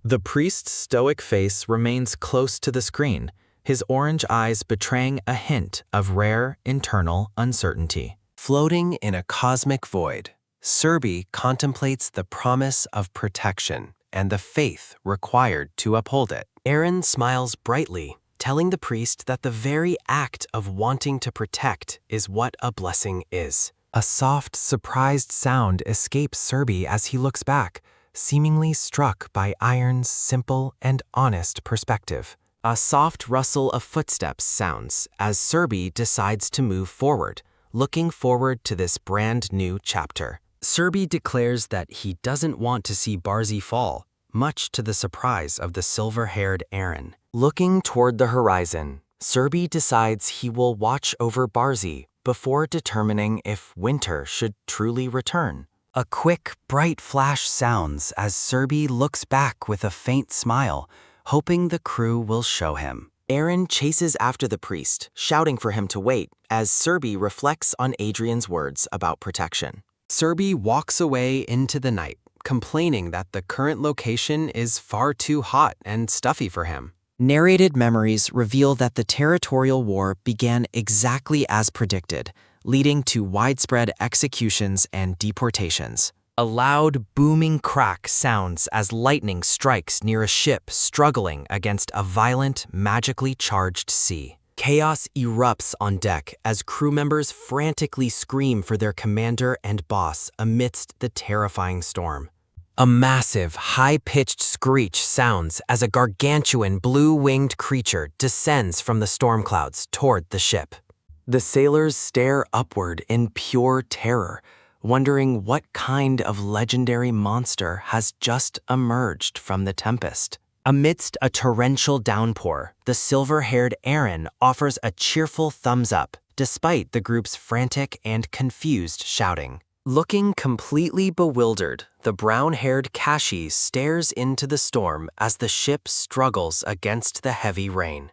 The priest's stoic face remains close to the screen, his orange eyes betraying a hint of rare internal uncertainty. Floating in a cosmic void, Serby contemplates the promise of protection and the faith required to uphold it. Aaron smiles brightly, telling the priest that the very act of wanting to protect is what a blessing is. A soft, surprised sound escapes Serby as he looks back, seemingly struck by Iron's simple and honest perspective. A soft rustle of footsteps sounds as Serby decides to move forward, looking forward to this brand new chapter. Serby declares that he doesn't want to see Barzy fall, much to the surprise of the silver-haired Aaron. Looking toward the horizon, Serby decides he will watch over Barzy before determining if winter should truly return. A quick, bright flash sounds as Serby looks back with a faint smile, hoping the crew will show him. Aaron chases after the priest, shouting for him to wait as Serby reflects on Adrian's words about protection. Serby walks away into the night, complaining that the current location is far too hot and stuffy for him. Narrated memories reveal that the territorial war began exactly as predicted, leading to widespread executions and deportations. A loud, booming crack sounds as lightning strikes near a ship struggling against a violent, magically charged sea. Chaos erupts on deck as crew members frantically scream for their commander and boss amidst the terrifying storm. A massive, high-pitched screech sounds as a gargantuan blue-winged creature descends from the storm clouds toward the ship. The sailors stare upward in pure terror, wondering what kind of legendary monster has just emerged from the tempest. Amidst a torrential downpour, the silver-haired Aaron offers a cheerful thumbs up, despite the group's frantic and confused shouting. Looking completely bewildered, the brown-haired Kashi stares into the storm as the ship struggles against the heavy rain.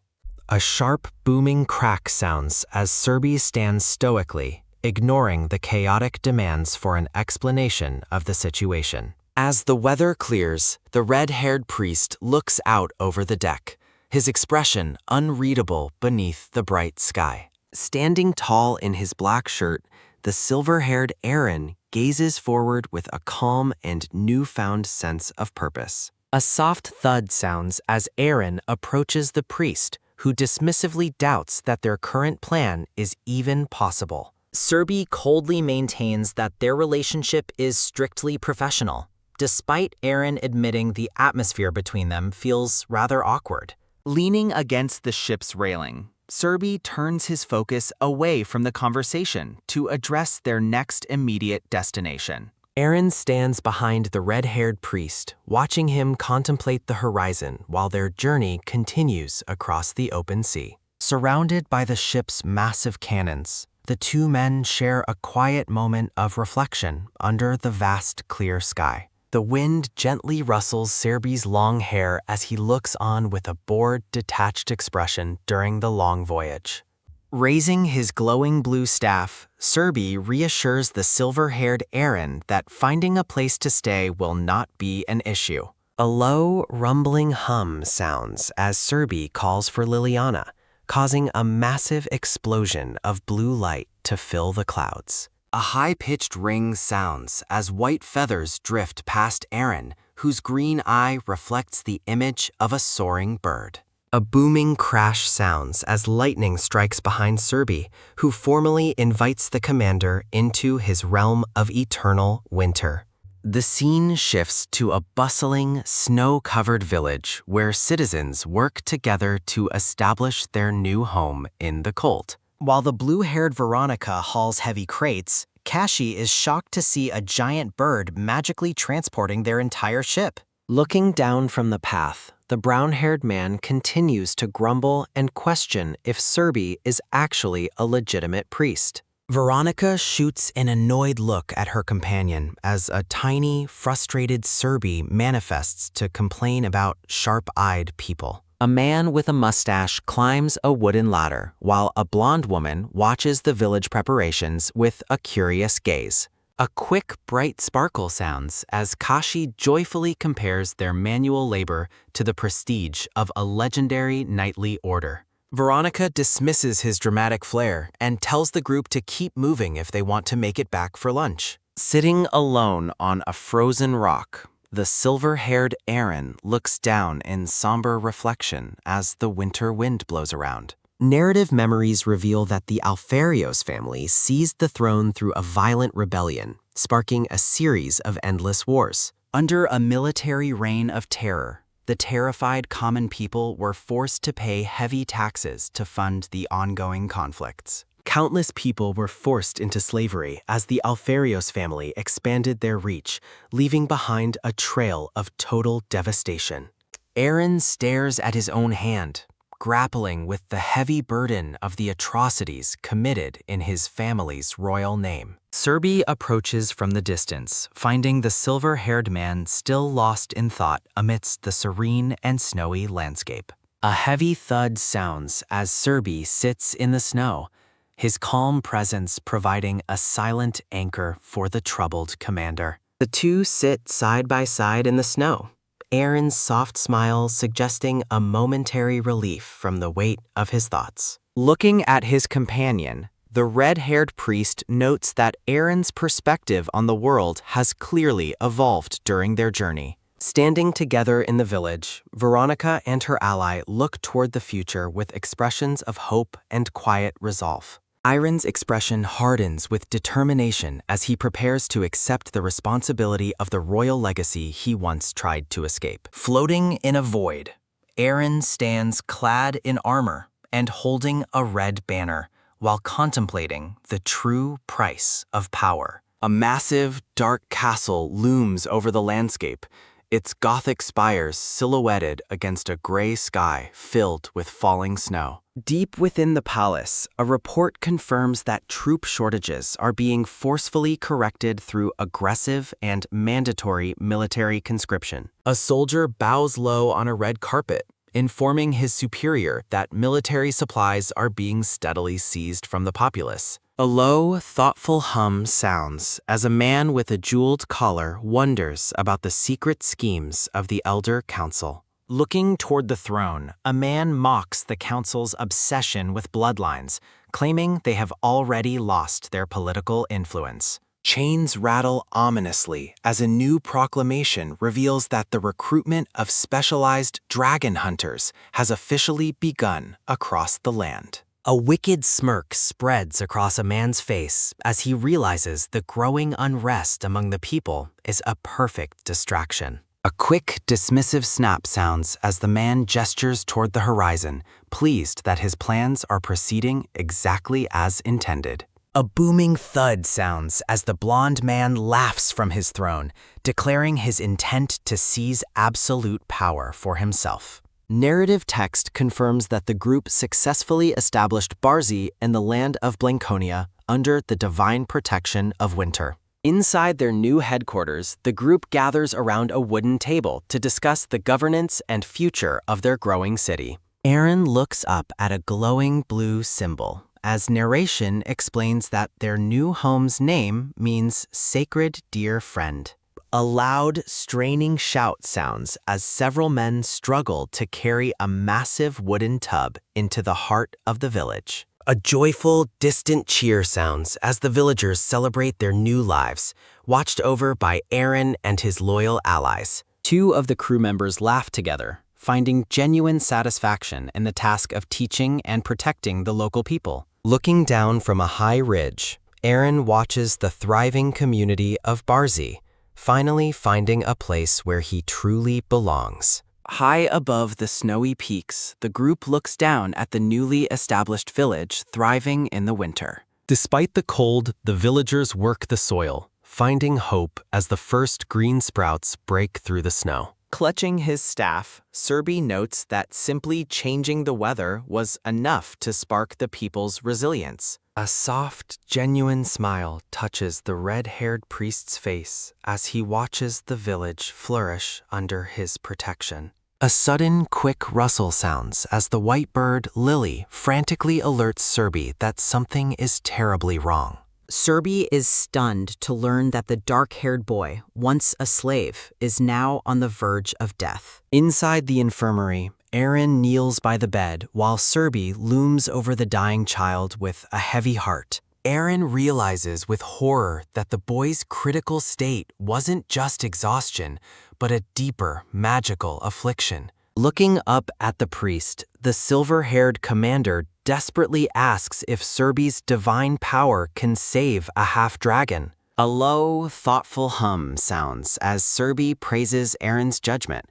A sharp, booming crack sounds as Serby stands stoically, ignoring the chaotic demands for an explanation of the situation. As the weather clears, the red-haired priest looks out over the deck, his expression unreadable beneath the bright sky. Standing tall in his black shirt, the silver-haired Aaron gazes forward with a calm and newfound sense of purpose. A soft thud sounds as Aaron approaches the priest, who dismissively doubts that their current plan is even possible. Serby coldly maintains that their relationship is strictly professional, despite Aaron admitting the atmosphere between them feels rather awkward. Leaning against the ship's railing, Serby turns his focus away from the conversation to address their next immediate destination. Aaron stands behind the red-haired priest, watching him contemplate the horizon while their journey continues across the open sea. Surrounded by the ship's massive cannons, the two men share a quiet moment of reflection under the vast clear sky. The wind gently rustles Serby's long hair as he looks on with a bored, detached expression during the long voyage. Raising his glowing blue staff, Serby reassures the silver-haired Aaron that finding a place to stay will not be an issue. A low, rumbling hum sounds as Serby calls for Liliana, causing a massive explosion of blue light to fill the clouds. A high-pitched ring sounds as white feathers drift past Aaron, whose green eye reflects the image of a soaring bird. A booming crash sounds as lightning strikes behind Serby, who formally invites the commander into his realm of eternal winter. The scene shifts to a bustling, snow-covered village where citizens work together to establish their new home in the cold. While the blue-haired Veronica hauls heavy crates, Kashi is shocked to see a giant bird magically transporting their entire ship. Looking down from the path, the brown-haired man continues to grumble and question if Serby is actually a legitimate priest. Veronica shoots an annoyed look at her companion as a tiny, frustrated Serby manifests to complain about sharp-eyed people. A man with a mustache climbs a wooden ladder, while a blonde woman watches the village preparations with a curious gaze. A quick, bright sparkle sounds as Kashi joyfully compares their manual labor to the prestige of a legendary knightly order. Veronica dismisses his dramatic flair and tells the group to keep moving if they want to make it back for lunch. Sitting alone on a frozen rock, the silver-haired Aaron looks down in somber reflection as the winter wind blows around. Narrative memories reveal that the Alfarios family seized the throne through a violent rebellion, sparking a series of endless wars. Under a military reign of terror, the terrified common people were forced to pay heavy taxes to fund the ongoing conflicts. Countless people were forced into slavery as the Alfarios family expanded their reach, leaving behind a trail of total devastation. Aaron stares at his own hand, grappling with the heavy burden of the atrocities committed in his family's royal name. Serby approaches from the distance, finding the silver-haired man still lost in thought amidst the serene and snowy landscape. A heavy thud sounds as Serby sits in the snow, his calm presence providing a silent anchor for the troubled commander. The two sit side by side in the snow, Aaron's soft smile suggesting a momentary relief from the weight of his thoughts. Looking at his companion, the red-haired priest notes that Aaron's perspective on the world has clearly evolved during their journey. Standing together in the village, Veronica and her ally look toward the future with expressions of hope and quiet resolve. Aaron's expression hardens with determination as he prepares to accept the responsibility of the royal legacy he once tried to escape. Floating in a void, Aaron stands clad in armor and holding a red banner while contemplating the true price of power. A massive, dark castle looms over the landscape, its Gothic spires silhouetted against a gray sky filled with falling snow. Deep within the palace, a report confirms that troop shortages are being forcefully corrected through aggressive and mandatory military conscription. A soldier bows low on a red carpet, informing his superior that military supplies are being steadily seized from the populace. A low, thoughtful hum sounds as a man with a jeweled collar wonders about the secret schemes of the Elder Council. Looking toward the throne, a man mocks the council's obsession with bloodlines, claiming they have already lost their political influence. Chains rattle ominously as a new proclamation reveals that the recruitment of specialized dragon hunters has officially begun across the land. A wicked smirk spreads across a man's face as he realizes the growing unrest among the people is a perfect distraction. A quick, dismissive snap sounds as the man gestures toward the horizon, pleased that his plans are proceeding exactly as intended. A booming thud sounds as the blond man laughs from his throne, declaring his intent to seize absolute power for himself. Narrative text confirms that the group successfully established Barzi in the land of Blanconia under the divine protection of winter. Inside their new headquarters, the group gathers around a wooden table to discuss the governance and future of their growing city. Aaron looks up at a glowing blue symbol, as narration explains that their new home's name means Sacred Dear Friend. A loud, straining shout sounds as several men struggle to carry a massive wooden tub into the heart of the village. A joyful, distant cheer sounds as the villagers celebrate their new lives, watched over by Aaron and his loyal allies. Two of the crew members laugh together, finding genuine satisfaction in the task of teaching and protecting the local people. Looking down from a high ridge, Aaron watches the thriving community of Barzi, finally finding a place where he truly belongs. High above the snowy peaks, the group looks down at the newly established village thriving in the winter. Despite the cold, the villagers work the soil, finding hope as the first green sprouts break through the snow. Clutching his staff, Serby notes that simply changing the weather was enough to spark the people's resilience. A soft, genuine smile touches the red-haired priest's face as he watches the village flourish under his protection. A sudden, quick rustle sounds as the white bird, Lily, frantically alerts Serby that something is terribly wrong. Serby is stunned to learn that the dark-haired boy, once a slave, is now on the verge of death. Inside the infirmary, Aaron kneels by the bed while Serby looms over the dying child with a heavy heart. Aaron realizes with horror that the boy's critical state wasn't just exhaustion, but a deeper, magical affliction. Looking up at the priest, the silver-haired commander desperately asks if Serby's divine power can save a half-dragon. A low, thoughtful hum sounds as Serby praises Aaron's judgment,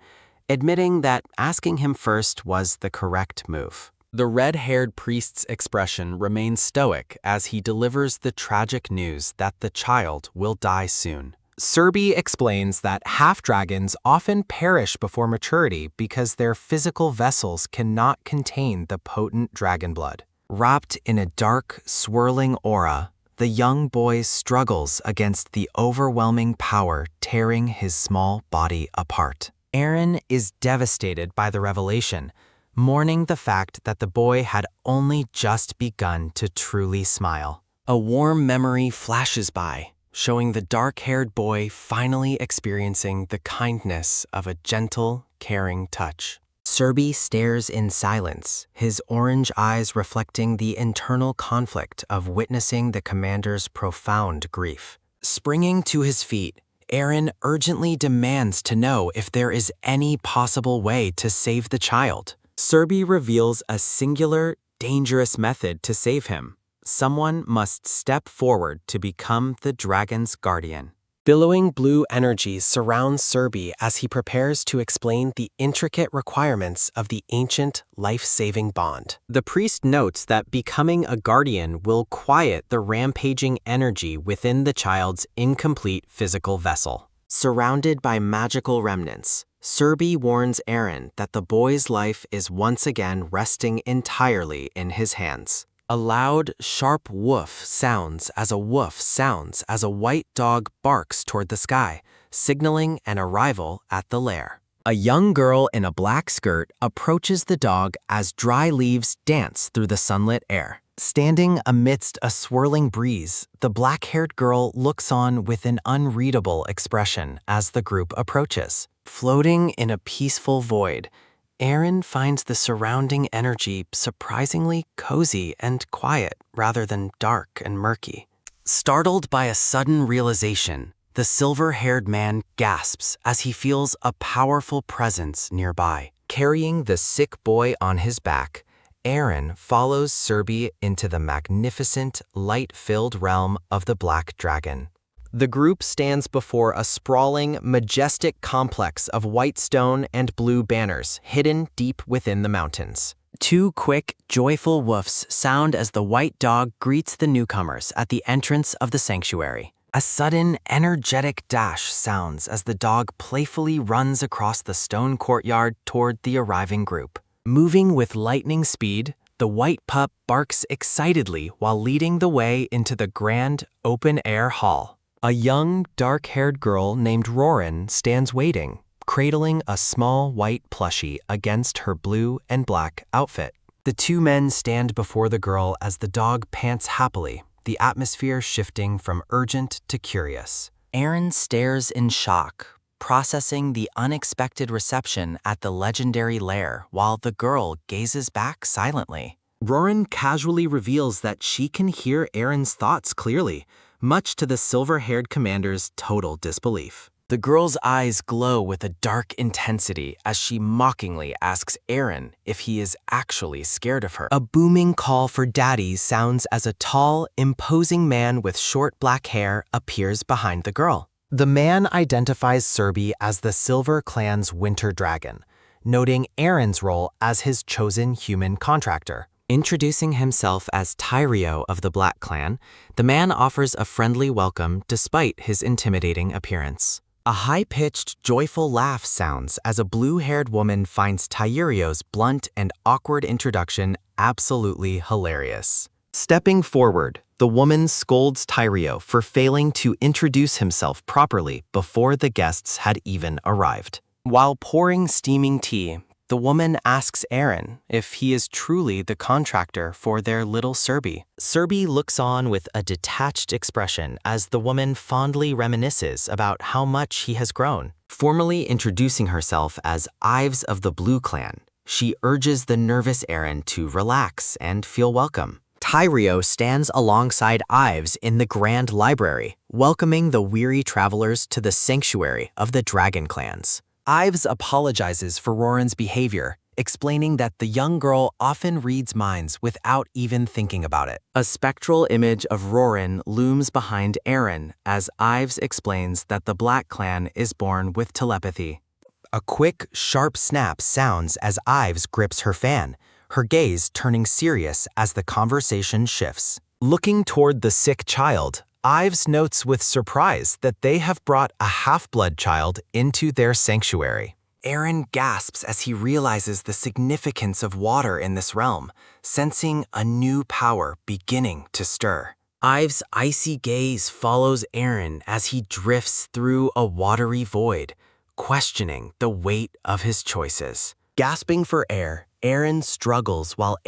admitting that asking him first was the correct move. The red-haired priest's expression remains stoic as he delivers the tragic news that the child will die soon. Serby explains that half-dragons often perish before maturity because their physical vessels cannot contain the potent dragon blood. Wrapped in a dark, swirling aura, the young boy struggles against the overwhelming power tearing his small body apart. Aaron is devastated by the revelation, mourning the fact that the boy had only just begun to truly smile. A warm memory flashes by, showing the dark-haired boy finally experiencing the kindness of a gentle, caring touch. Serby stares in silence, his orange eyes reflecting the internal conflict of witnessing the commander's profound grief. Springing to his feet, Aaron urgently demands to know if there is any possible way to save the child. Serby reveals a singular, dangerous method to save him. Someone must step forward to become the dragon's guardian. Billowing blue energy surrounds Serby as he prepares to explain the intricate requirements of the ancient life-saving bond. The priest notes that becoming a guardian will quiet the rampaging energy within the child's incomplete physical vessel. Surrounded by magical remnants, Serby warns Aaron that the boy's life is once again resting entirely in his hands. A loud, sharp woof sounds as a white dog barks toward the sky, signaling an arrival at the lair. A young girl in a black skirt approaches the dog as dry leaves dance through the sunlit air. Standing amidst a swirling breeze, the black-haired girl looks on with an unreadable expression as the group approaches. Floating in a peaceful void, Aaron finds the surrounding energy surprisingly cozy and quiet rather than dark and murky. Startled by a sudden realization, the silver-haired man gasps as he feels a powerful presence nearby. Carrying the sick boy on his back, Aaron follows Serby into the magnificent, light-filled realm of the Black Dragon. The group stands before a sprawling, majestic complex of white stone and blue banners hidden deep within the mountains. Two quick, joyful woofs sound as the white dog greets the newcomers at the entrance of the sanctuary. A sudden, energetic dash sounds as the dog playfully runs across the stone courtyard toward the arriving group. Moving with lightning speed, the white pup barks excitedly while leading the way into the grand, open-air hall. A young, dark-haired girl named Roran stands waiting, cradling a small white plushie against her blue and black outfit. The two men stand before the girl as the dog pants happily, the atmosphere shifting from urgent to curious. Aaron stares in shock, processing the unexpected reception at the legendary lair while the girl gazes back silently. Roran casually reveals that she can hear Aaron's thoughts clearly, much to the silver-haired commander's total disbelief. The girl's eyes glow with a dark intensity as she mockingly asks Aaron if he is actually scared of her. A booming call for daddy sounds as a tall, imposing man with short black hair appears behind the girl. The man identifies Serby as the Silver Clan's Winter Dragon, noting Aaron's role as his chosen human contractor. Introducing himself as Tyrio of the Black Clan, the man offers a friendly welcome despite his intimidating appearance. A high-pitched, joyful laugh sounds as a blue-haired woman finds Tyrio's blunt and awkward introduction absolutely hilarious. Stepping forward, the woman scolds Tyrio for failing to introduce himself properly before the guests had even arrived. While pouring steaming tea, the woman asks Aaron if he is truly the contractor for their little Serby. Serby looks on with a detached expression as the woman fondly reminisces about how much he has grown. Formally introducing herself as Ives of the Blue Clan, she urges the nervous Aaron to relax and feel welcome. Tyrio stands alongside Ives in the Grand Library, welcoming the weary travelers to the sanctuary of the Dragon Clans. Ives apologizes for Roran's behavior, explaining that the young girl often reads minds without even thinking about it. A spectral image of Roran looms behind Aaron as Ives explains that the Black Clan is born with telepathy. A quick, sharp snap sounds as Ives grips her fan, her gaze turning serious as the conversation shifts. Looking toward the sick child, Ives notes with surprise that they have brought a half-blood child into their sanctuary. Aaron gasps as he realizes the significance of water in this realm, sensing a new power beginning to stir. Ives' icy gaze follows Aaron as he drifts through a watery void, questioning the weight of his choices. Gasping for air, Aaron struggles while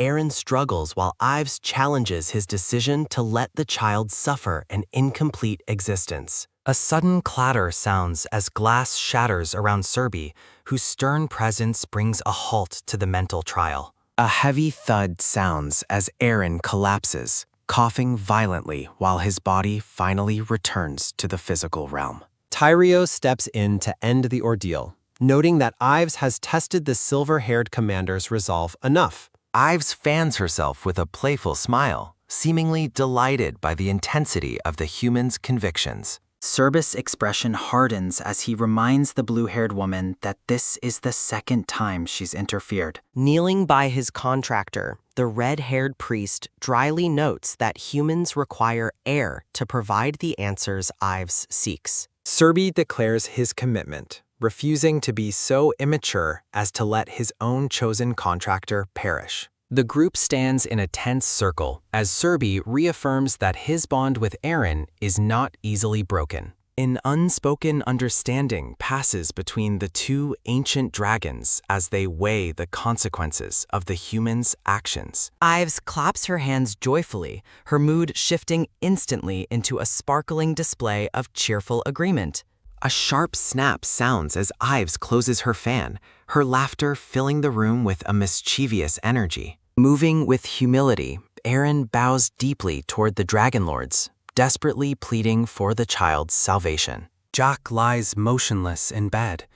Ives challenges his decision to let the child suffer an incomplete existence. A sudden clatter sounds as glass shatters around Serby, whose stern presence brings a halt to the mental trial. A heavy thud sounds as Aaron collapses, coughing violently while his body finally returns to the physical realm. Tyrio steps in to end the ordeal, noting that Ives has tested the silver-haired commander's resolve enough. Ives fans herself with a playful smile, seemingly delighted by the intensity of the human's convictions. Serby's expression hardens as he reminds the blue-haired woman that this is the second time she's interfered. Kneeling by his contractor, the red-haired priest dryly notes that humans require air to provide the answers Ives seeks. Serby declares his commitment, refusing to be so immature as to let his own chosen contractor perish. The group stands in a tense circle as Serby reaffirms that his bond with Aaron is not easily broken. An unspoken understanding passes between the two ancient dragons as they weigh the consequences of the humans' actions. Ives claps her hands joyfully, her mood shifting instantly into a sparkling display of cheerful agreement. A sharp snap sounds as Ives closes her fan, her laughter filling the room with a mischievous energy. Moving with humility, Aaron bows deeply toward the Dragon Lords, desperately pleading for the child's salvation. Jack lies motionless in bed,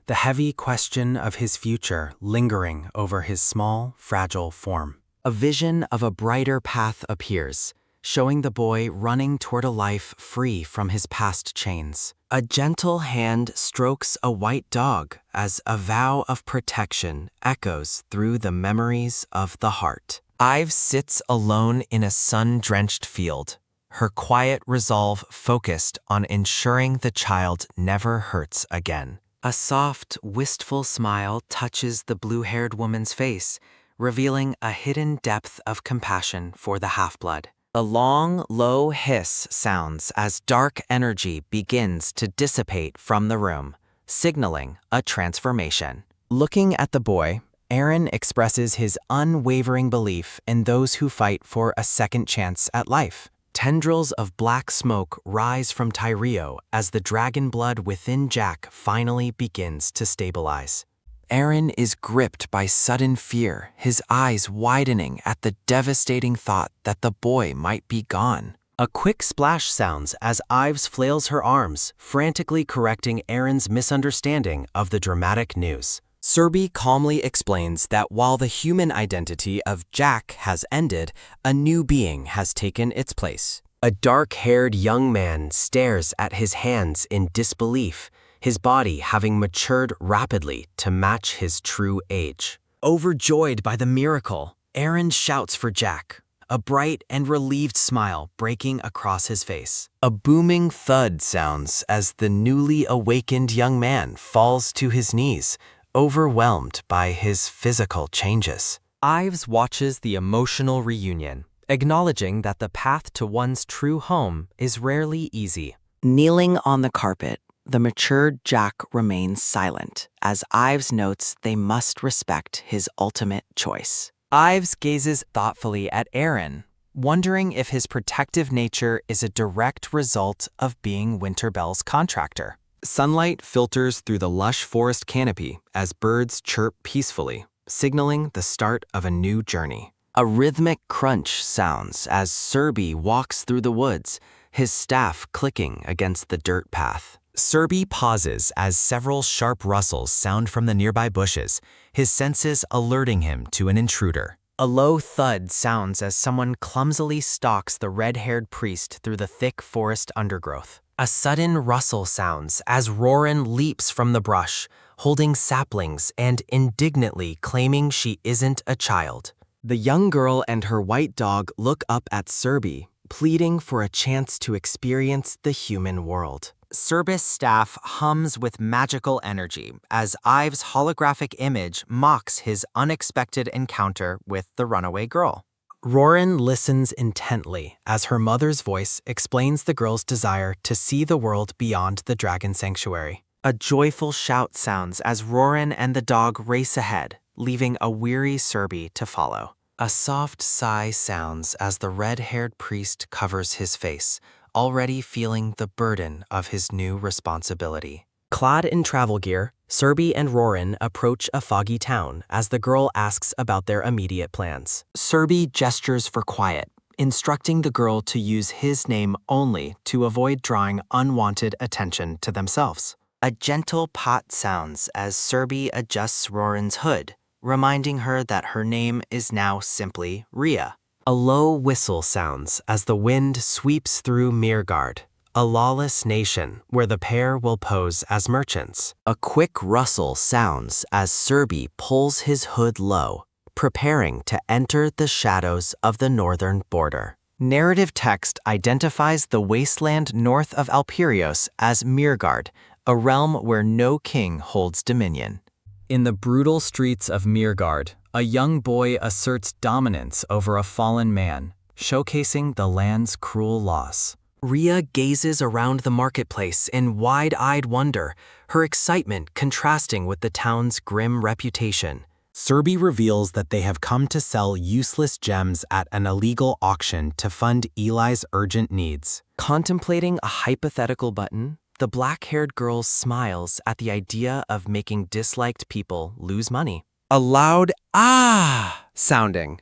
the heavy question of his future lingering over his small, fragile form. A vision of a brighter path appears, showing the boy running toward a life free from his past chains. A gentle hand strokes a white dog as a vow of protection echoes through the memories of the heart. Ives sits alone in a sun-drenched field, her quiet resolve focused on ensuring the child never hurts again. A soft, wistful smile touches the blue-haired woman's face, revealing a hidden depth of compassion for the half-blood. A long, low hiss sounds as dark energy begins to dissipate from the room, signaling a transformation. Looking at the boy, Aaron expresses his unwavering belief in those who fight for a second chance at life. Tendrils of black smoke rise from Tyrio as the dragon blood within Jack finally begins to stabilize. Aaron is gripped by sudden fear, his eyes widening at the devastating thought that the boy might be gone. A quick splash sounds as Ives flails her arms, frantically correcting Aaron's misunderstanding of the dramatic news. Serby calmly explains that while the human identity of Jack has ended, a new being has taken its place. A dark-haired young man stares at his hands in disbelief, his body having matured rapidly to match his true age. Overjoyed by the miracle, Aaron shouts for Jack, a bright and relieved smile breaking across his face. A booming thud sounds as the newly awakened young man falls to his knees, overwhelmed by his physical changes. Ives watches the emotional reunion, acknowledging that the path to one's true home is rarely easy. Kneeling on the carpet, the matured Jack remains silent, as Ives notes they must respect his ultimate choice. Ives gazes thoughtfully at Aaron, wondering if his protective nature is a direct result of being Winterbell's contractor. Sunlight filters through the lush forest canopy as birds chirp peacefully, signaling the start of a new journey. A rhythmic crunch sounds as Serby walks through the woods, his staff clicking against the dirt path. Serby pauses as several sharp rustles sound from the nearby bushes, his senses alerting him to an intruder. A low thud sounds as someone clumsily stalks the red-haired priest through the thick forest undergrowth. A sudden rustle sounds as Roran leaps from the brush, holding saplings and indignantly claiming she isn't a child. The young girl and her white dog look up at Serby, pleading for a chance to experience the human world. Serby's staff hums with magical energy as Ives' holographic image mocks his unexpected encounter with the runaway girl. Roran listens intently as her mother's voice explains the girl's desire to see the world beyond the dragon sanctuary. A joyful shout sounds as Roran and the dog race ahead, leaving a weary Serby to follow. A soft sigh sounds as the red-haired priest covers his face, already feeling the burden of his new responsibility. Clad in travel gear, Serby and Roran approach a foggy town as the girl asks about their immediate plans. Serby gestures for quiet, instructing the girl to use his name only to avoid drawing unwanted attention to themselves. A gentle pot sounds as Serby adjusts Roran's hood, reminding her that her name is now simply Rhea. A low whistle sounds as the wind sweeps through Mirgard, a lawless nation where the pair will pose as merchants. A quick rustle sounds as Serby pulls his hood low, preparing to enter the shadows of the northern border. Narrative text identifies the wasteland north of Alperios as Mirgard, a realm where no king holds dominion. In the brutal streets of Mirgard, a young boy asserts dominance over a fallen man, showcasing the land's cruel loss. Rhea gazes around the marketplace in wide-eyed wonder, her excitement contrasting with the town's grim reputation. Serby reveals that they have come to sell useless gems at an illegal auction to fund Eli's urgent needs. Contemplating a hypothetical button, the black-haired girl smiles at the idea of making disliked people lose money. A loud "ah" sounding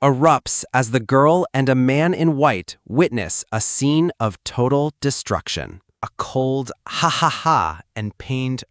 erupts as the girl and a man in white witness a scene of total destruction. A cold ha ha ha and pained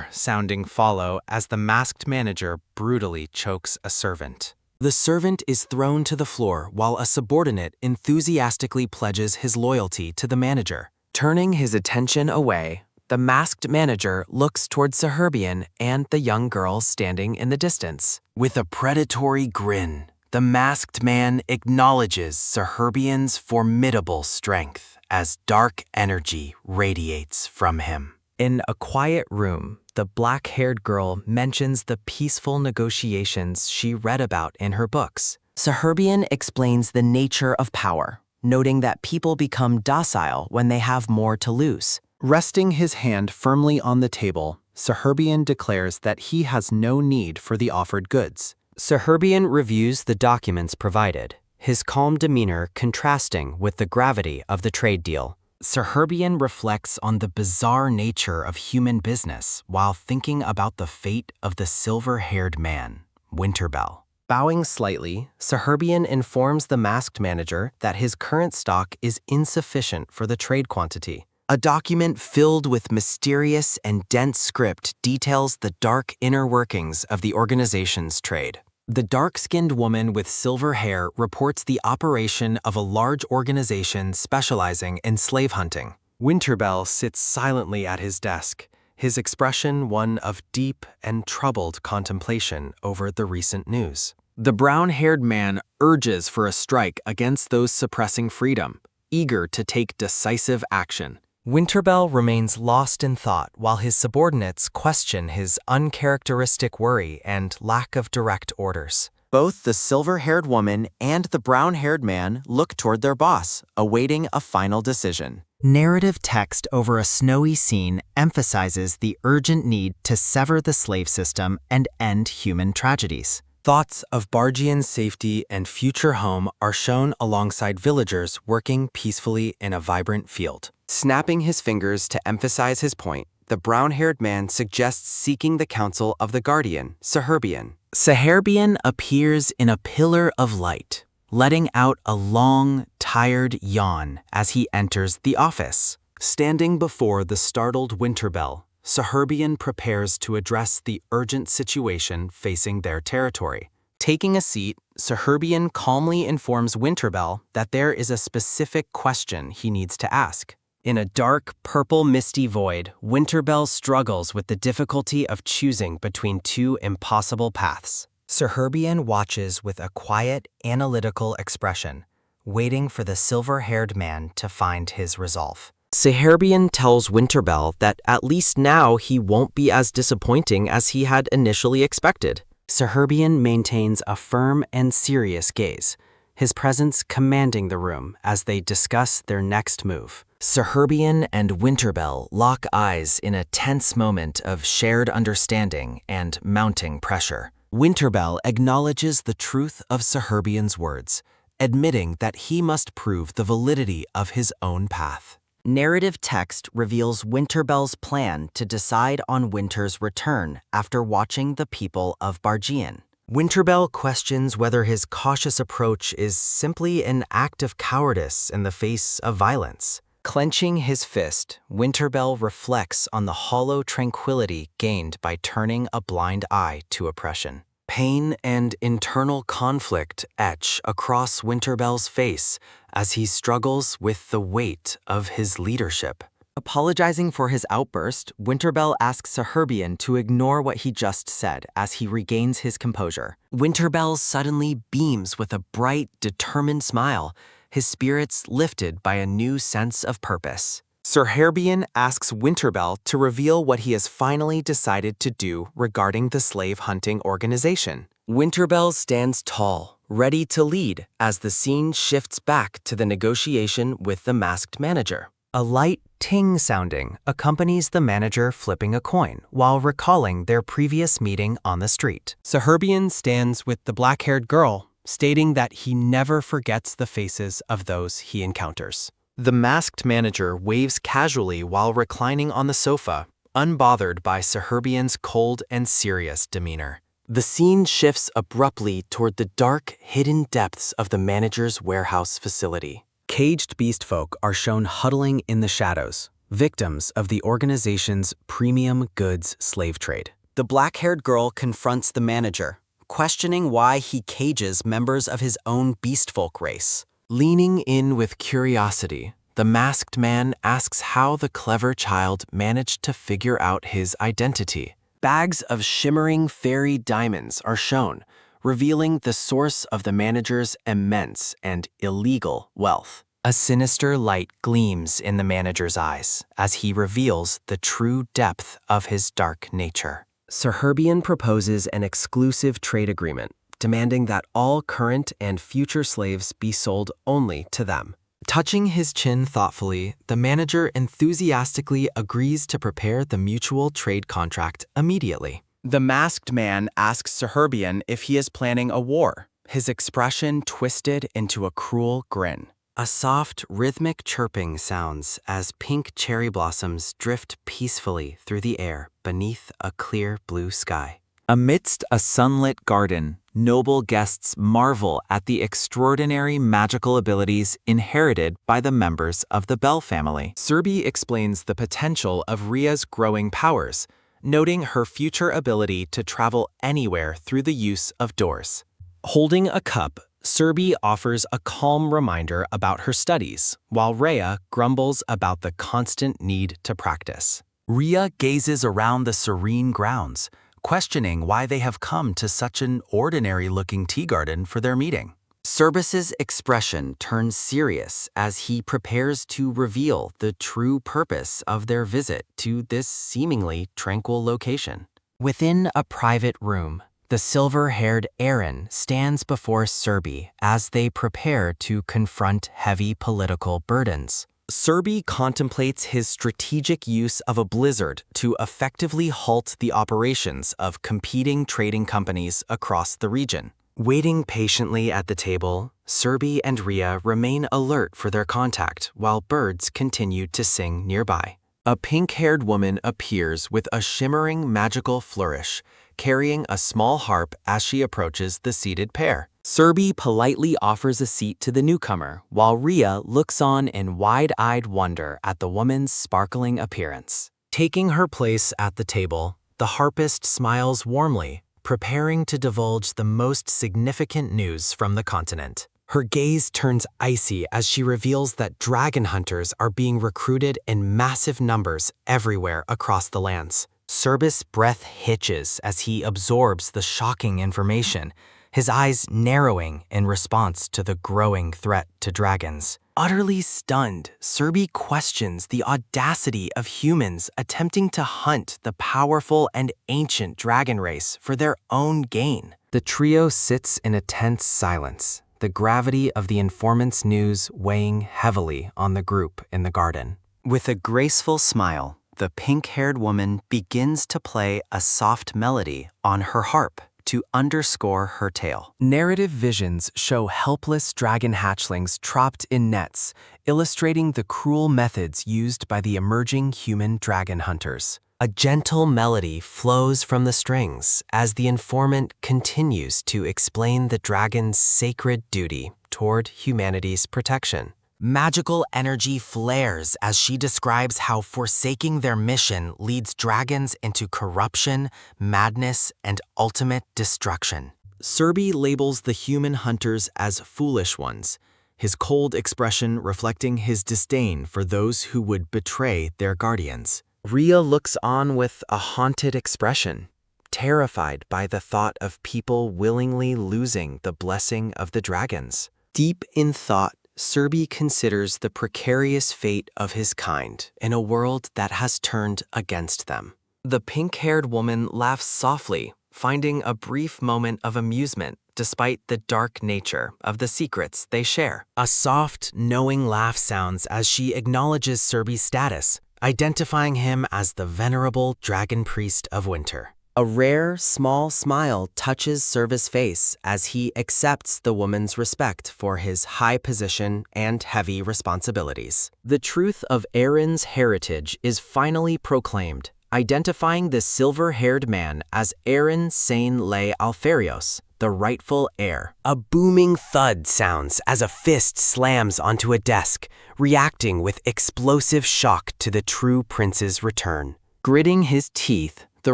sounding follow as the masked manager brutally chokes a servant. The servant is thrown to the floor while a subordinate enthusiastically pledges his loyalty to the manager. Turning his attention away, the masked manager looks towards Suburbian and the young girl standing in the distance. With a predatory grin, the masked man acknowledges Suburbian's formidable strength as dark energy radiates from him. In a quiet room, the black-haired girl mentions the peaceful negotiations she read about in her books. Suburbian explains the nature of power, noting that people become docile when they have more to lose. Resting his hand firmly on the table, Suburbian declares that he has no need for the offered goods. Suburbian reviews the documents provided, his calm demeanor contrasting with the gravity of the trade deal. Suburbian reflects on the bizarre nature of human business while thinking about the fate of the silver-haired man, Winterbell. Bowing slightly, Suburbian informs the masked manager that his current stock is insufficient for the trade quantity. A document filled with mysterious and dense script details the dark inner workings of the organization's trade. The dark-skinned woman with silver hair reports the operation of a large organization specializing in slave hunting. Winterbell sits silently at his desk, his expression one of deep and troubled contemplation over the recent news. The brown-haired man urges for a strike against those suppressing freedom, eager to take decisive action. Winterbell remains lost in thought while his subordinates question his uncharacteristic worry and lack of direct orders. Both the silver-haired woman and the brown-haired man look toward their boss, awaiting a final decision. Narrative text over a snowy scene emphasizes the urgent need to sever the slave system and end human tragedies. Thoughts of Bargian's safety and future home are shown alongside villagers working peacefully in a vibrant field. Snapping his fingers to emphasize his point, the brown-haired man suggests seeking the counsel of the guardian, Suburbian. Suburbian appears in a pillar of light, letting out a long, tired yawn as he enters the office. Standing before the startled Winterbell, Suburbian prepares to address the urgent situation facing their territory. Taking a seat, Suburbian calmly informs Winterbell that there is a specific question he needs to ask. In a dark, purple, misty void, Winterbell struggles with the difficulty of choosing between two impossible paths. Suburbian watches with a quiet, analytical expression, waiting for the silver-haired man to find his resolve. Suburbian tells Winterbell that at least now he won't be as disappointing as he had initially expected. Suburbian maintains a firm and serious gaze, his presence commanding the room as they discuss their next move. Suburbian and Winterbell lock eyes in a tense moment of shared understanding and mounting pressure. Winterbell acknowledges the truth of Suburbian's words, admitting that he must prove the validity of his own path. Narrative text reveals Winterbell's plan to decide on Winter's return after watching the people of Bargian. Winterbell questions whether his cautious approach is simply an act of cowardice in the face of violence. Clenching his fist, Winterbell reflects on the hollow tranquility gained by turning a blind eye to oppression. Pain and internal conflict etch across Winterbell's face as he struggles with the weight of his leadership. Apologizing for his outburst, Winterbell asks Suburbian to ignore what he just said as he regains his composure. Winterbell suddenly beams with a bright, determined smile, his spirits lifted by a new sense of purpose. Suburbian asks Winterbell to reveal what he has finally decided to do regarding the slave hunting organization. Winterbell stands tall, ready to lead as the scene shifts back to the negotiation with the masked manager. A light ting sounding accompanies the manager flipping a coin while recalling their previous meeting on the street. Suburbian stands with the black-haired girl, stating that he never forgets the faces of those he encounters. The masked manager waves casually while reclining on the sofa, unbothered by Suburbian's cold and serious demeanor. The scene shifts abruptly toward the dark, hidden depths of the manager's warehouse facility. Caged beast folk are shown huddling in the shadows, victims of the organization's premium goods slave trade. The black-haired girl confronts the manager, questioning why he cages members of his own beastfolk race. Leaning in with curiosity, the masked man asks how the clever child managed to figure out his identity. Bags of shimmering fairy diamonds are shown, revealing the source of the manager's immense and illegal wealth. A sinister light gleams in the manager's eyes as he reveals the true depth of his dark nature. Serherbian proposes an exclusive trade agreement, demanding that all current and future slaves be sold only to them. Touching his chin thoughtfully, the manager enthusiastically agrees to prepare the mutual trade contract immediately. The masked man asks Serherbian if he is planning a war, his expression twisted into a cruel grin. A soft, rhythmic chirping sounds as pink cherry blossoms drift peacefully through the air beneath a clear blue sky. Amidst a sunlit garden, noble guests marvel at the extraordinary magical abilities inherited by the members of the Bell family. Serbi explains the potential of Ria's growing powers, noting her future ability to travel anywhere through the use of doors. Holding a cup, Serbi offers a calm reminder about her studies, while Rhea grumbles about the constant need to practice. Ria gazes around the serene grounds, questioning why they have come to such an ordinary-looking tea garden for their meeting. Serbus's expression turns serious as he prepares to reveal the true purpose of their visit to this seemingly tranquil location. Within a private room, the silver-haired Aaron stands before Serbi as they prepare to confront heavy political burdens. Serbi contemplates his strategic use of a blizzard to effectively halt the operations of competing trading companies across the region. Waiting patiently at the table, Serbi and Ria remain alert for their contact while birds continue to sing nearby. A pink-haired woman appears with a shimmering magical flourish, carrying a small harp as she approaches the seated pair. Serbi politely offers a seat to the newcomer, while Ria looks on in wide-eyed wonder at the woman's sparkling appearance. Taking her place at the table, the harpist smiles warmly, preparing to divulge the most significant news from the continent. Her gaze turns icy as she reveals that dragon hunters are being recruited in massive numbers everywhere across the lands. Serbus' breath hitches as he absorbs the shocking information, his eyes narrowing in response to the growing threat to dragons. Utterly stunned, Serbi questions the audacity of humans attempting to hunt the powerful and ancient dragon race for their own gain. The trio sits in a tense silence, the gravity of the informant's news weighing heavily on the group in the garden. With a graceful smile, the pink-haired woman begins to play a soft melody on her harp to underscore her tale. Narrative visions show helpless dragon hatchlings trapped in nets, illustrating the cruel methods used by the emerging human dragon hunters. A gentle melody flows from the strings as the informant continues to explain the dragon's sacred duty toward humanity's protection. Magical energy flares as she describes how forsaking their mission leads dragons into corruption, madness, and ultimate destruction. Serbi labels the human hunters as foolish ones, his cold expression reflecting his disdain for those who would betray their guardians. Ria looks on with a haunted expression, terrified by the thought of people willingly losing the blessing of the dragons. Deep in thought, Serbi considers the precarious fate of his kind in a world that has turned against them. The pink-haired woman laughs softly, finding a brief moment of amusement despite the dark nature of the secrets they share. A soft, knowing laugh sounds as she acknowledges Serbi's status, identifying him as the venerable dragon priest of winter. A rare, small smile touches Serva's face as he accepts the woman's respect for his high position and heavy responsibilities. The truth of Aaron's heritage is finally proclaimed identifying the silver-haired man as Aaron Sain Le Alferios, the rightful heir. A booming thud sounds as a fist slams onto a desk, reacting with explosive shock to the true prince's return. Gritting his teeth, the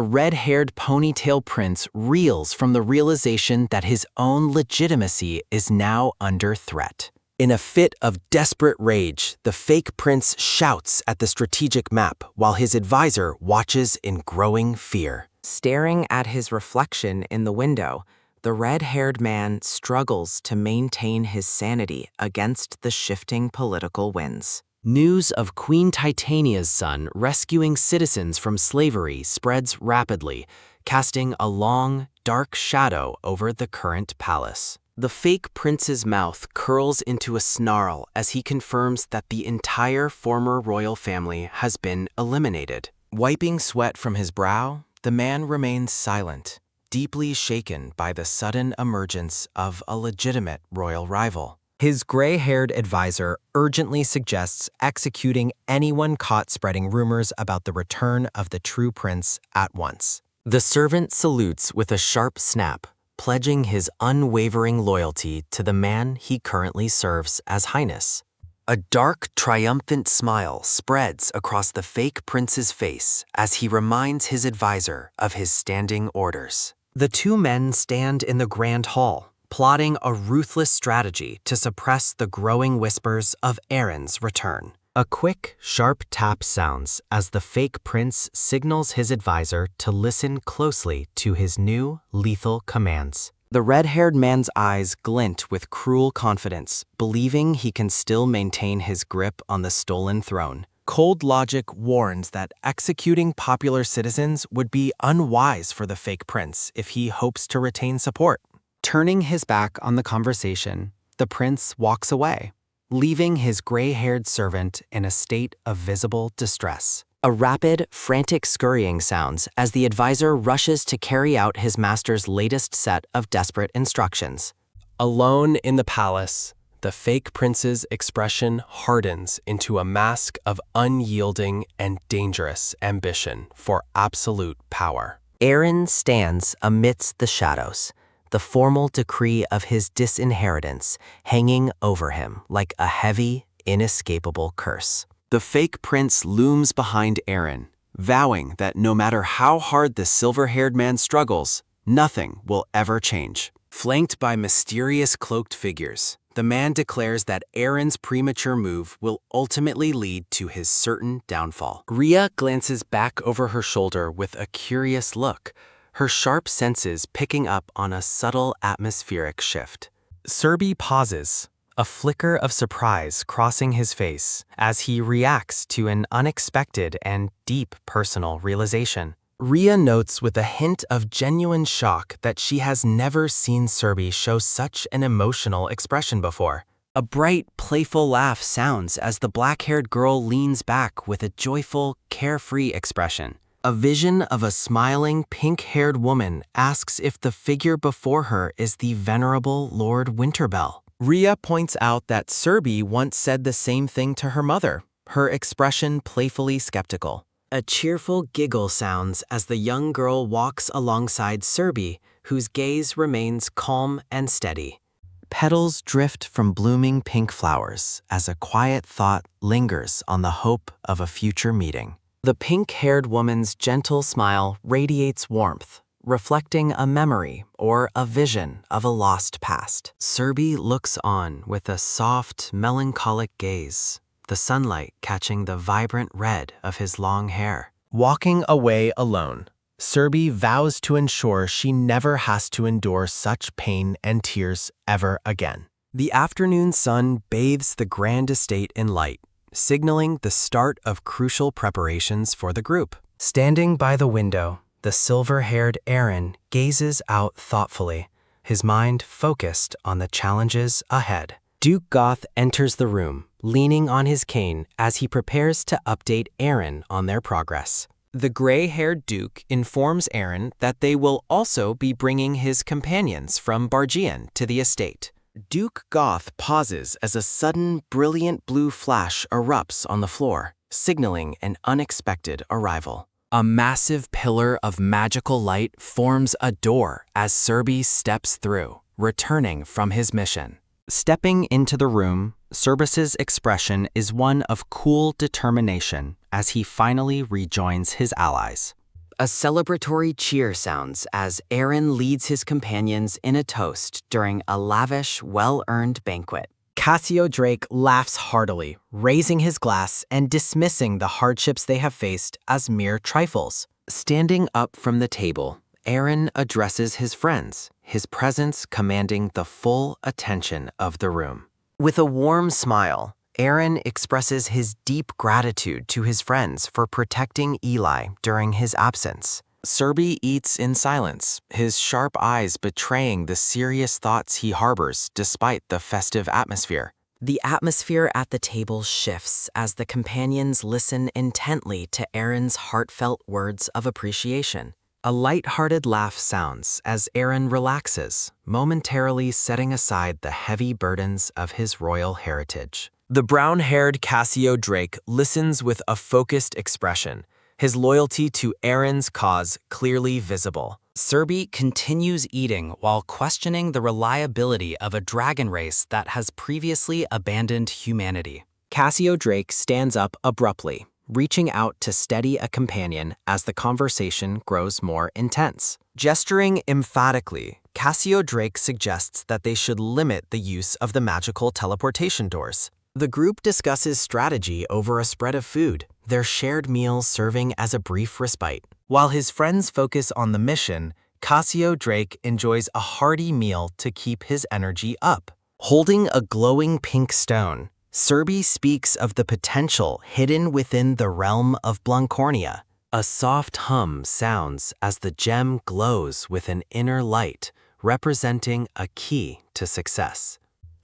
red-haired ponytail prince reels from the realization that his own legitimacy is now under threat. In a fit of desperate rage, the fake prince shouts at the strategic map while his advisor watches in growing fear. Staring at his reflection in the window, the red-haired man struggles to maintain his sanity against the shifting political winds. News of Queen Titania's son rescuing citizens from slavery spreads rapidly, casting a long, dark shadow over the current palace. The fake prince's mouth curls into a snarl as he confirms that the entire former royal family has been eliminated. Wiping sweat from his brow, the man remains silent, deeply shaken by the sudden emergence of a legitimate royal rival. His gray-haired advisor urgently suggests executing anyone caught spreading rumors about the return of the true prince at once. The servant salutes with a sharp snap, pledging his unwavering loyalty to the man he currently serves as Highness. A dark, triumphant smile spreads across the fake prince's face as he reminds his advisor of his standing orders. The two men stand in the grand hall, plotting a ruthless strategy to suppress the growing whispers of Aaron's return. A quick, sharp tap sounds as the fake prince signals his advisor to listen closely to his new, lethal commands. The red-haired man's eyes glint with cruel confidence, believing he can still maintain his grip on the stolen throne. Cold logic warns that executing popular citizens would be unwise for the fake prince if he hopes to retain support. Turning his back on the conversation, the prince walks away, leaving his gray-haired servant in a state of visible distress. A rapid, frantic scurrying sounds as the advisor rushes to carry out his master's latest set of desperate instructions. Alone in the palace, the fake prince's expression hardens into a mask of unyielding and dangerous ambition for absolute power. Aaron stands amidst the shadows, the formal decree of his disinheritance hanging over him like a heavy, inescapable curse. The fake prince looms behind Aaron, vowing that no matter how hard the silver-haired man struggles, nothing will ever change. Flanked by mysterious cloaked figures, the man declares that Aaron's premature move will ultimately lead to his certain downfall. Rhea glances back over her shoulder with a curious look, her sharp senses picking up on a subtle atmospheric shift. Serby pauses, a flicker of surprise crossing his face as he reacts to an unexpected and deep personal realization. Rhea notes with a hint of genuine shock that she has never seen Serby show such an emotional expression before. A bright, playful laugh sounds as the black-haired girl leans back with a joyful, carefree expression. A vision of a smiling, pink-haired woman asks if the figure before her is the venerable Lord Winterbell. Rhea points out that Serby once said the same thing to her mother, her expression playfully skeptical. A cheerful giggle sounds as the young girl walks alongside Serby, whose gaze remains calm and steady. Petals drift from blooming pink flowers as a quiet thought lingers on the hope of a future meeting. The pink-haired woman's gentle smile radiates warmth, reflecting a memory or a vision of a lost past. Serby looks on with a soft, melancholic gaze, the sunlight catching the vibrant red of his long hair. Walking away alone, Serby vows to ensure she never has to endure such pain and tears ever again. The afternoon sun bathes the grand estate in light, signaling the start of crucial preparations for the group. Standing by the window, the silver-haired Aaron gazes out thoughtfully, his mind focused on the challenges ahead. Duke Goth enters the room, leaning on his cane as he prepares to update Aaron on their progress. The gray-haired Duke informs Aaron that they will also be bringing his companions from Bargian to the estate. Duke Goth pauses as a sudden, brilliant blue flash erupts on the floor, signaling an unexpected arrival. A massive pillar of magical light forms a door as Serby steps through, returning from his mission. Stepping into the room, Cerbis's expression is one of cool determination as he finally rejoins his allies. A celebratory cheer sounds as Aaron leads his companions in a toast during a lavish, well-earned banquet. Cassio Drake laughs heartily, raising his glass and dismissing the hardships they have faced as mere trifles. Standing up from the table, Aaron addresses his friends, his presence commanding the full attention of the room. With a warm smile, Aaron expresses his deep gratitude to his friends for protecting Eli during his absence. Serby eats in silence, his sharp eyes betraying the serious thoughts he harbors despite the festive atmosphere. The atmosphere at the table shifts as the companions listen intently to Aaron's heartfelt words of appreciation. A light-hearted laugh sounds as Aaron relaxes, momentarily setting aside the heavy burdens of his royal heritage. The brown-haired Cassio Drake listens with a focused expression, his loyalty to Aaron's cause clearly visible. Serby continues eating while questioning the reliability of a dragon race that has previously abandoned humanity. Cassio Drake stands up abruptly, reaching out to steady a companion as the conversation grows more intense. Gesturing emphatically, Cassio Drake suggests that they should limit the use of the magical teleportation doors. The group discusses strategy over a spread of food, their shared meals serving as a brief respite. While his friends focus on the mission, Cassio Drake enjoys a hearty meal to keep his energy up. Holding a glowing pink stone, Serby speaks of the potential hidden within the realm of Blancornia. A soft hum sounds as the gem glows with an inner light, representing a key to success.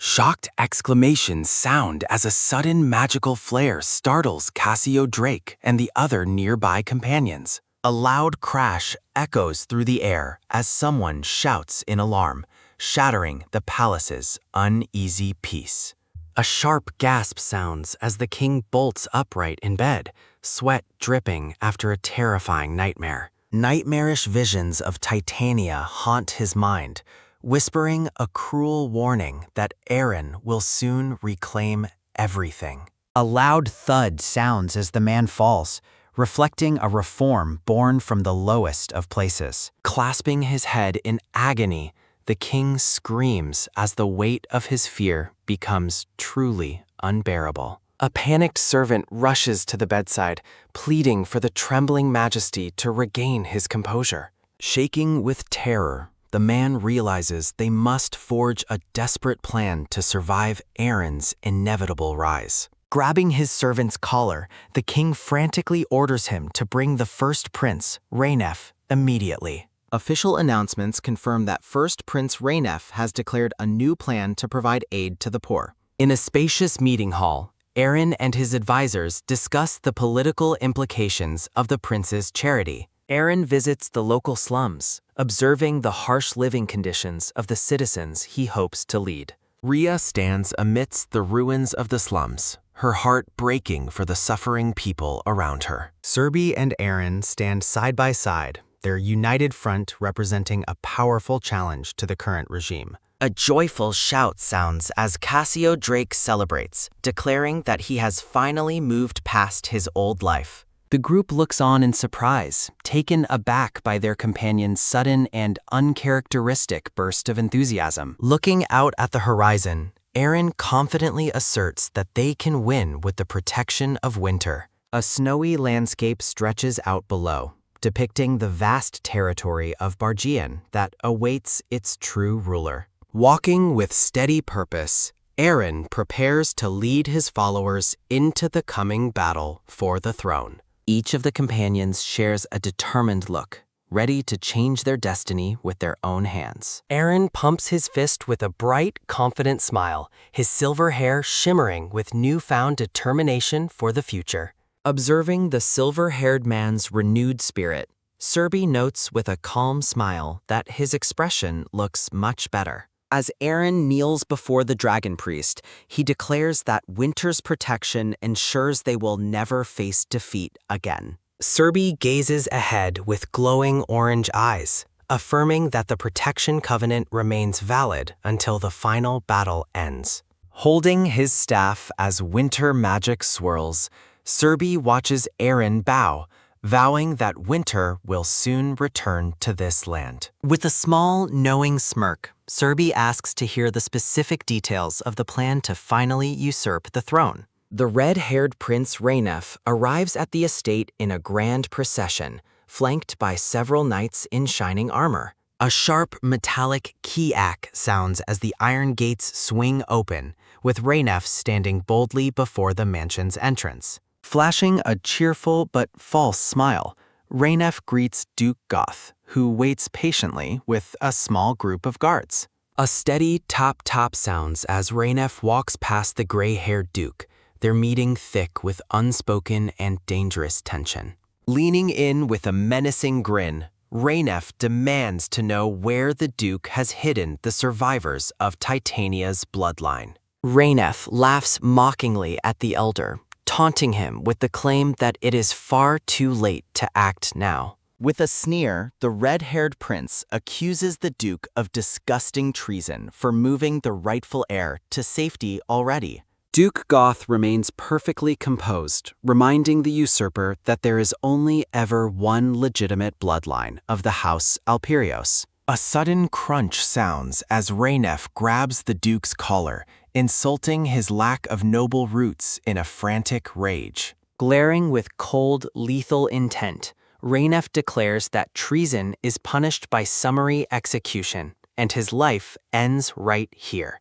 Shocked exclamations sound as a sudden magical flare startles Cassio Drake and the other nearby companions. A loud crash echoes through the air as someone shouts in alarm, shattering the palace's uneasy peace. A sharp gasp sounds as the king bolts upright in bed, sweat dripping after a terrifying nightmare. Nightmarish visions of Titania haunt his mind, whispering a cruel warning that Aaron will soon reclaim everything. A loud thud sounds as the man falls, reflecting a reform born from the lowest of places. Clasping his head in agony, the king screams as the weight of his fear becomes truly unbearable. A panicked servant rushes to the bedside, pleading for the trembling majesty to regain his composure. Shaking with terror, the man realizes they must forge a desperate plan to survive Aaron's inevitable rise. Grabbing his servant's collar, the king frantically orders him to bring the first prince, Rainef, immediately. Official announcements confirm that First Prince Rainef has declared a new plan to provide aid to the poor. In a spacious meeting hall, Aaron and his advisors discuss the political implications of the prince's charity. Aaron visits the local slums, observing the harsh living conditions of the citizens he hopes to lead. Rhea stands amidst the ruins of the slums, her heart breaking for the suffering people around her. Serby and Aaron stand side by side, their united front representing a powerful challenge to the current regime. A joyful shout sounds as Cassio Drake celebrates, declaring that he has finally moved past his old life. The group looks on in surprise, taken aback by their companion's sudden and uncharacteristic burst of enthusiasm. Looking out at the horizon, Aaron confidently asserts that they can win with the protection of winter. A snowy landscape stretches out below, depicting the vast territory of Bargian that awaits its true ruler. Walking with steady purpose, Aaron prepares to lead his followers into the coming battle for the throne. Each of the companions shares a determined look, ready to change their destiny with their own hands. Aaron pumps his fist with a bright, confident smile, his silver hair shimmering with newfound determination for the future. Observing the silver-haired man's renewed spirit, Serby notes with a calm smile that his expression looks much better. As Aaron kneels before the Dragon Priest, he declares that winter's protection ensures they will never face defeat again. Serby gazes ahead with glowing orange eyes, affirming that the protection covenant remains valid until the final battle ends. Holding his staff as winter magic swirls, Serby watches Aaron bow, vowing that winter will soon return to this land. With a small, knowing smirk, Serby asks to hear the specific details of the plan to finally usurp the throne. The red-haired Prince Rainef arrives at the estate in a grand procession, flanked by several knights in shining armor. A sharp, metallic kiak sounds as the iron gates swing open, with Rainef standing boldly before the mansion's entrance. Flashing a cheerful but false smile, Rainef greets Duke Goth, who waits patiently with a small group of guards. A steady tap-tap sounds as Rainef walks past the gray-haired Duke, their meeting thick with unspoken and dangerous tension. Leaning in with a menacing grin, Rainef demands to know where the Duke has hidden the survivors of Titania's bloodline. Rainef laughs mockingly at the elder, taunting him with the claim that it is far too late to act now. With a sneer, the red-haired prince accuses the Duke of disgusting treason for moving the rightful heir to safety already. Duke Goth remains perfectly composed, reminding the usurper that there is only ever one legitimate bloodline of the House Alperios. A sudden crunch sounds as Rainef grabs the Duke's collar, insulting his lack of noble roots in a frantic rage. Glaring with cold, lethal intent, Rainef declares that treason is punished by summary execution, and his life ends right here.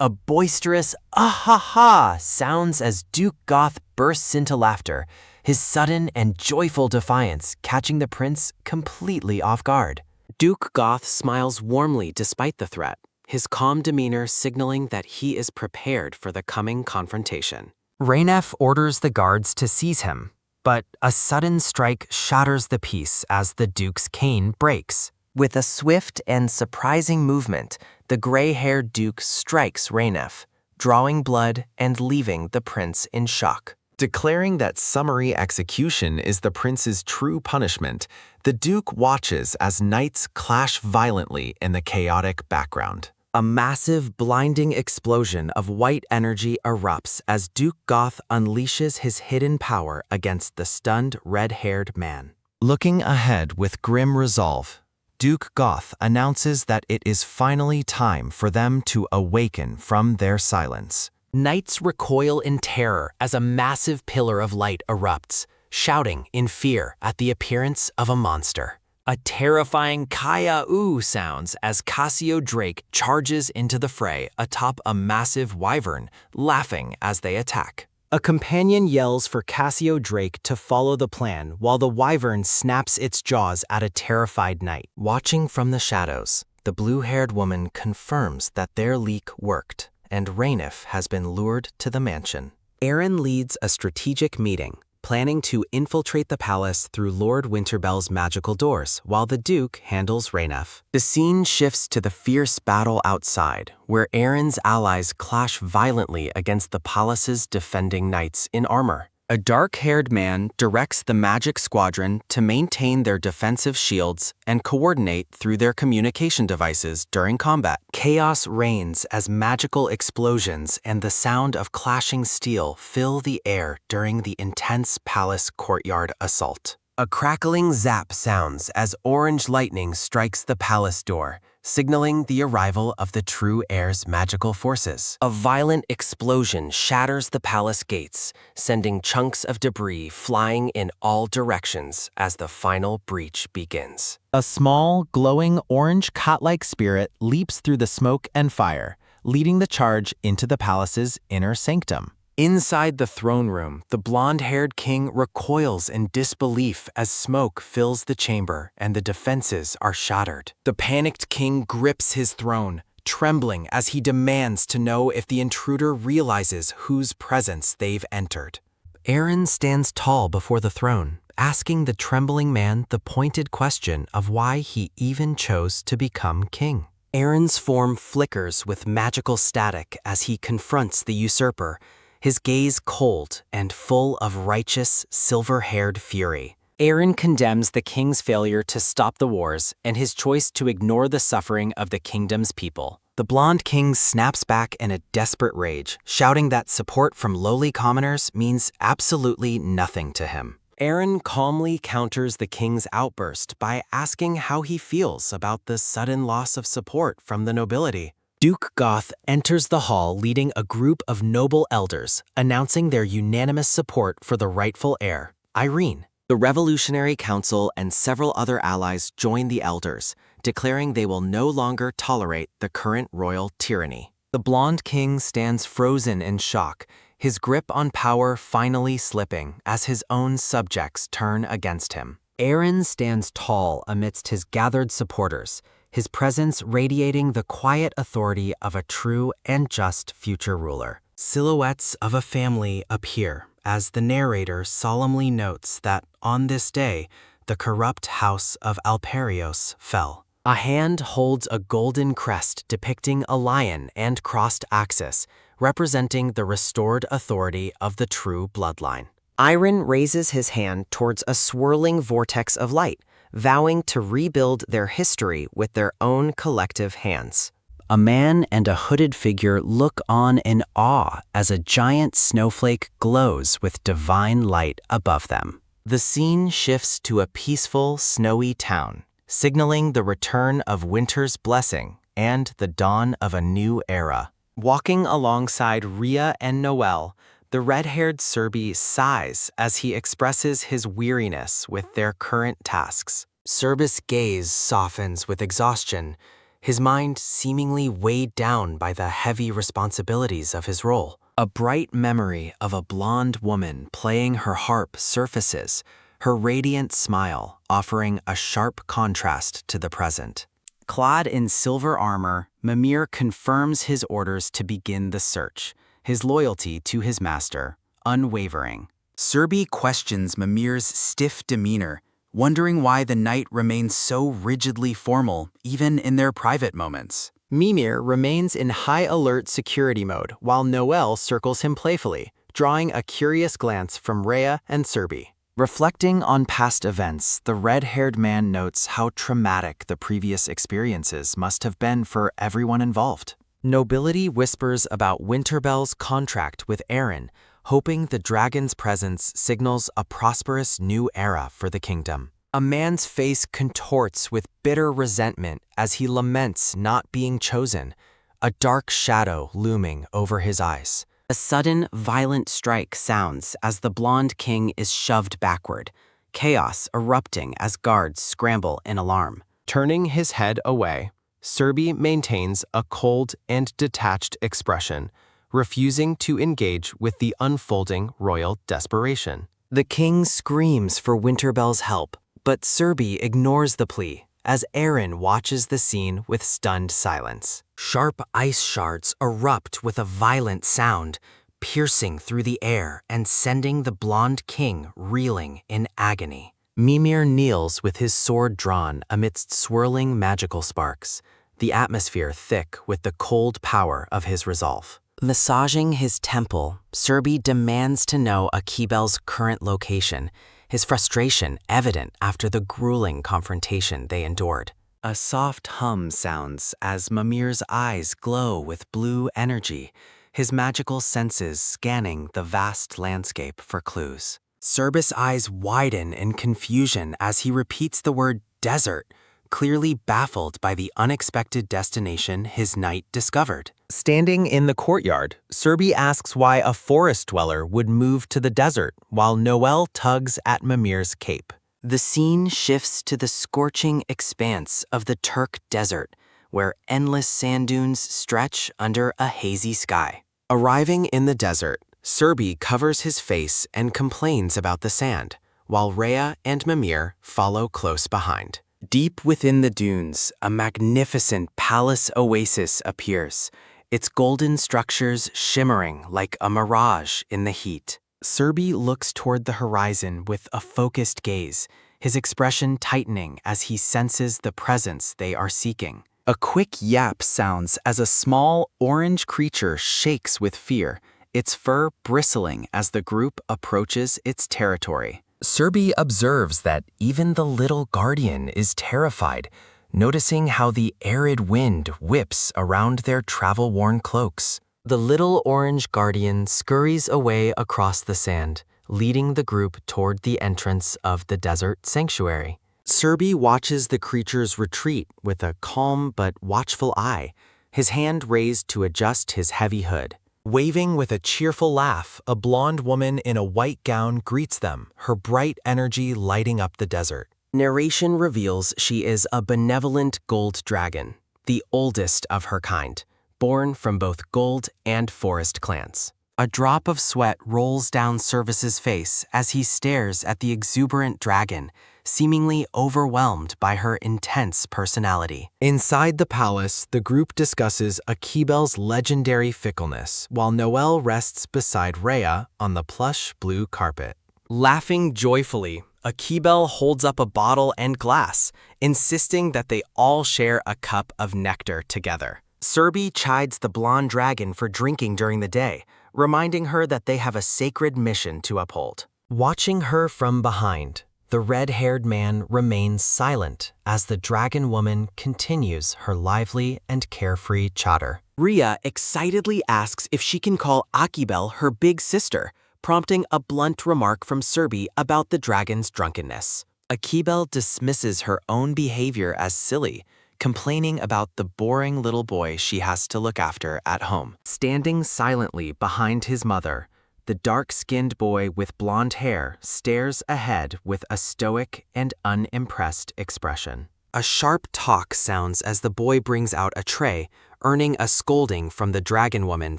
A boisterous ah-ha-ha sounds as Duke Goth bursts into laughter, his sudden and joyful defiance catching the prince completely off guard. Duke Goth smiles warmly despite the threat, his calm demeanor signaling that he is prepared for the coming confrontation. Rainef orders the guards to seize him, but a sudden strike shatters the peace as the Duke's cane breaks. With a swift and surprising movement, the gray-haired Duke strikes Rainef, drawing blood and leaving the prince in shock. Declaring that summary execution is the prince's true punishment, the Duke watches as knights clash violently in the chaotic background. A massive, blinding explosion of white energy erupts as Duke Goth unleashes his hidden power against the stunned red-haired man. Looking ahead with grim resolve, Duke Goth announces that it is finally time for them to awaken from their silence. Knights recoil in terror as a massive pillar of light erupts, shouting in fear at the appearance of a monster. A terrifying Kaya-oo sounds as Cassio Drake charges into the fray atop a massive wyvern, laughing as they attack. A companion yells for Cassio Drake to follow the plan while the wyvern snaps its jaws at a terrified knight. Watching from the shadows, the blue-haired woman confirms that their leak worked, and Rainef has been lured to the mansion. Aaron leads a strategic meeting, planning to infiltrate the palace through Lord Winterbell's magical doors, while the Duke handles Rainef. The scene shifts to the fierce battle outside, where Aaron's allies clash violently against the palace's defending knights in armor. A dark-haired man directs the magic squadron to maintain their defensive shields and coordinate through their communication devices during combat. Chaos reigns as magical explosions and the sound of clashing steel fill the air during the intense palace courtyard assault. A crackling zap sounds as orange lightning strikes the palace door, signaling the arrival of the true heir's magical forces. A violent explosion shatters the palace gates, sending chunks of debris flying in all directions as the final breach begins. A small, glowing orange cat-like spirit leaps through the smoke and fire, leading the charge into the palace's inner sanctum. Inside the throne room, the blonde-haired king recoils in disbelief as smoke fills the chamber and the defenses are shattered. The panicked king grips his throne, trembling as he demands to know if the intruder realizes whose presence they've entered. Aaron stands tall before the throne, asking the trembling man the pointed question of why he even chose to become king. Aaron's form flickers with magical static as he confronts the usurper, his gaze cold and full of righteous, silver-haired fury. Aaron condemns the king's failure to stop the wars and his choice to ignore the suffering of the kingdom's people. The blonde king snaps back in a desperate rage, shouting that support from lowly commoners means absolutely nothing to him. Aaron calmly counters the king's outburst by asking how he feels about the sudden loss of support from the nobility. Duke Goth enters the hall leading a group of noble elders, announcing their unanimous support for the rightful heir, Irene. The Revolutionary Council and several other allies join the elders, declaring they will no longer tolerate the current royal tyranny. The blonde king stands frozen in shock, his grip on power finally slipping as his own subjects turn against him. Aaron stands tall amidst his gathered supporters, his presence radiating the quiet authority of a true and just future ruler. Silhouettes of a family appear as the narrator solemnly notes that on this day, the corrupt house of Alperios fell. A hand holds a golden crest depicting a lion and crossed axis, representing the restored authority of the true bloodline. Iron raises his hand towards a swirling vortex of light, vowing to rebuild their history with their own collective hands. A man and a hooded figure look on in awe as a giant snowflake glows with divine light above them. The scene shifts to a peaceful, snowy town, signaling the return of winter's blessing and the dawn of a new era. Walking alongside Rhea and Noel, the red-haired Serbi sighs as he expresses his weariness with their current tasks. Serbi's gaze softens with exhaustion, his mind seemingly weighed down by the heavy responsibilities of his role. A bright memory of a blonde woman playing her harp surfaces, her radiant smile offering a sharp contrast to the present. Clad in silver armor, Mimir confirms his orders to begin the search, his loyalty to his master unwavering. Serbi questions Mimir's stiff demeanor, wondering why the knight remains so rigidly formal even in their private moments. Mimir remains in high-alert security mode while Noel circles him playfully, drawing a curious glance from Rhea and Serbi. Reflecting on past events, the red-haired man notes how traumatic the previous experiences must have been for everyone involved. Nobility whispers about Winterbell's contract with Aaron, hoping the dragon's presence signals a prosperous new era for the kingdom. A man's face contorts with bitter resentment as he laments not being chosen, a dark shadow looming over his eyes. A sudden, violent strike sounds as the blonde king is shoved backward, chaos erupting as guards scramble in alarm. Turning his head away, Serbi maintains a cold and detached expression, refusing to engage with the unfolding royal desperation. The king screams for Winterbell's help, but Serbi ignores the plea as Aaron watches the scene with stunned silence. Sharp ice shards erupt with a violent sound, piercing through the air and sending the blonde king reeling in agony. Mimir kneels with his sword drawn amidst swirling magical sparks, the atmosphere thick with the cold power of his resolve. Massaging his temple, Serbi demands to know Akibel's current location, his frustration evident after the grueling confrontation they endured. A soft hum sounds as Mimir's eyes glow with blue energy, his magical senses scanning the vast landscape for clues. Serbi's eyes widen in confusion as he repeats the word desert, clearly baffled by the unexpected destination his knight discovered. Standing in the courtyard, Serbi asks why a forest dweller would move to the desert while Noel tugs at Mimir's cape. The scene shifts to the scorching expanse of the Turk Desert, where endless sand dunes stretch under a hazy sky. Arriving in the desert, Serbi covers his face and complains about the sand, while Rhea and Mimir follow close behind. Deep within the dunes, a magnificent palace oasis appears, its golden structures shimmering like a mirage in the heat. Serbi looks toward the horizon with a focused gaze, his expression tightening as he senses the presence they are seeking. A quick yap sounds as a small, orange creature shakes with fear, its fur bristling as the group approaches its territory. Serbi observes that even the little guardian is terrified, noticing how the arid wind whips around their travel-worn cloaks. The little orange guardian scurries away across the sand, leading the group toward the entrance of the desert sanctuary. Serbi watches the creatures retreat with a calm but watchful eye, his hand raised to adjust his heavy hood. Waving with a cheerful laugh, a blonde woman in a white gown greets them, her bright energy lighting up the desert. Narration reveals she is a benevolent gold dragon, the oldest of her kind, born from both gold and forest clans. A drop of sweat rolls down Service's face as he stares at the exuberant dragon, seemingly overwhelmed by her intense personality. Inside the palace, the group discusses Akibel's legendary fickleness, while Noelle rests beside Rhea on the plush blue carpet. Laughing joyfully, Akibel holds up a bottle and glass, insisting that they all share a cup of nectar together. Serbi chides the blonde dragon for drinking during the day, reminding her that they have a sacred mission to uphold. Watching her from behind, the red-haired man remains silent as the dragon woman continues her lively and carefree chatter. Rhea excitedly asks if she can call Akibel her big sister, prompting a blunt remark from Serbi about the dragon's drunkenness. Akibel dismisses her own behavior as silly, complaining about the boring little boy she has to look after at home. Standing silently behind his mother, the dark-skinned boy with blonde hair stares ahead with a stoic and unimpressed expression. A sharp talk sounds as the boy brings out a tray, earning a scolding from the dragon woman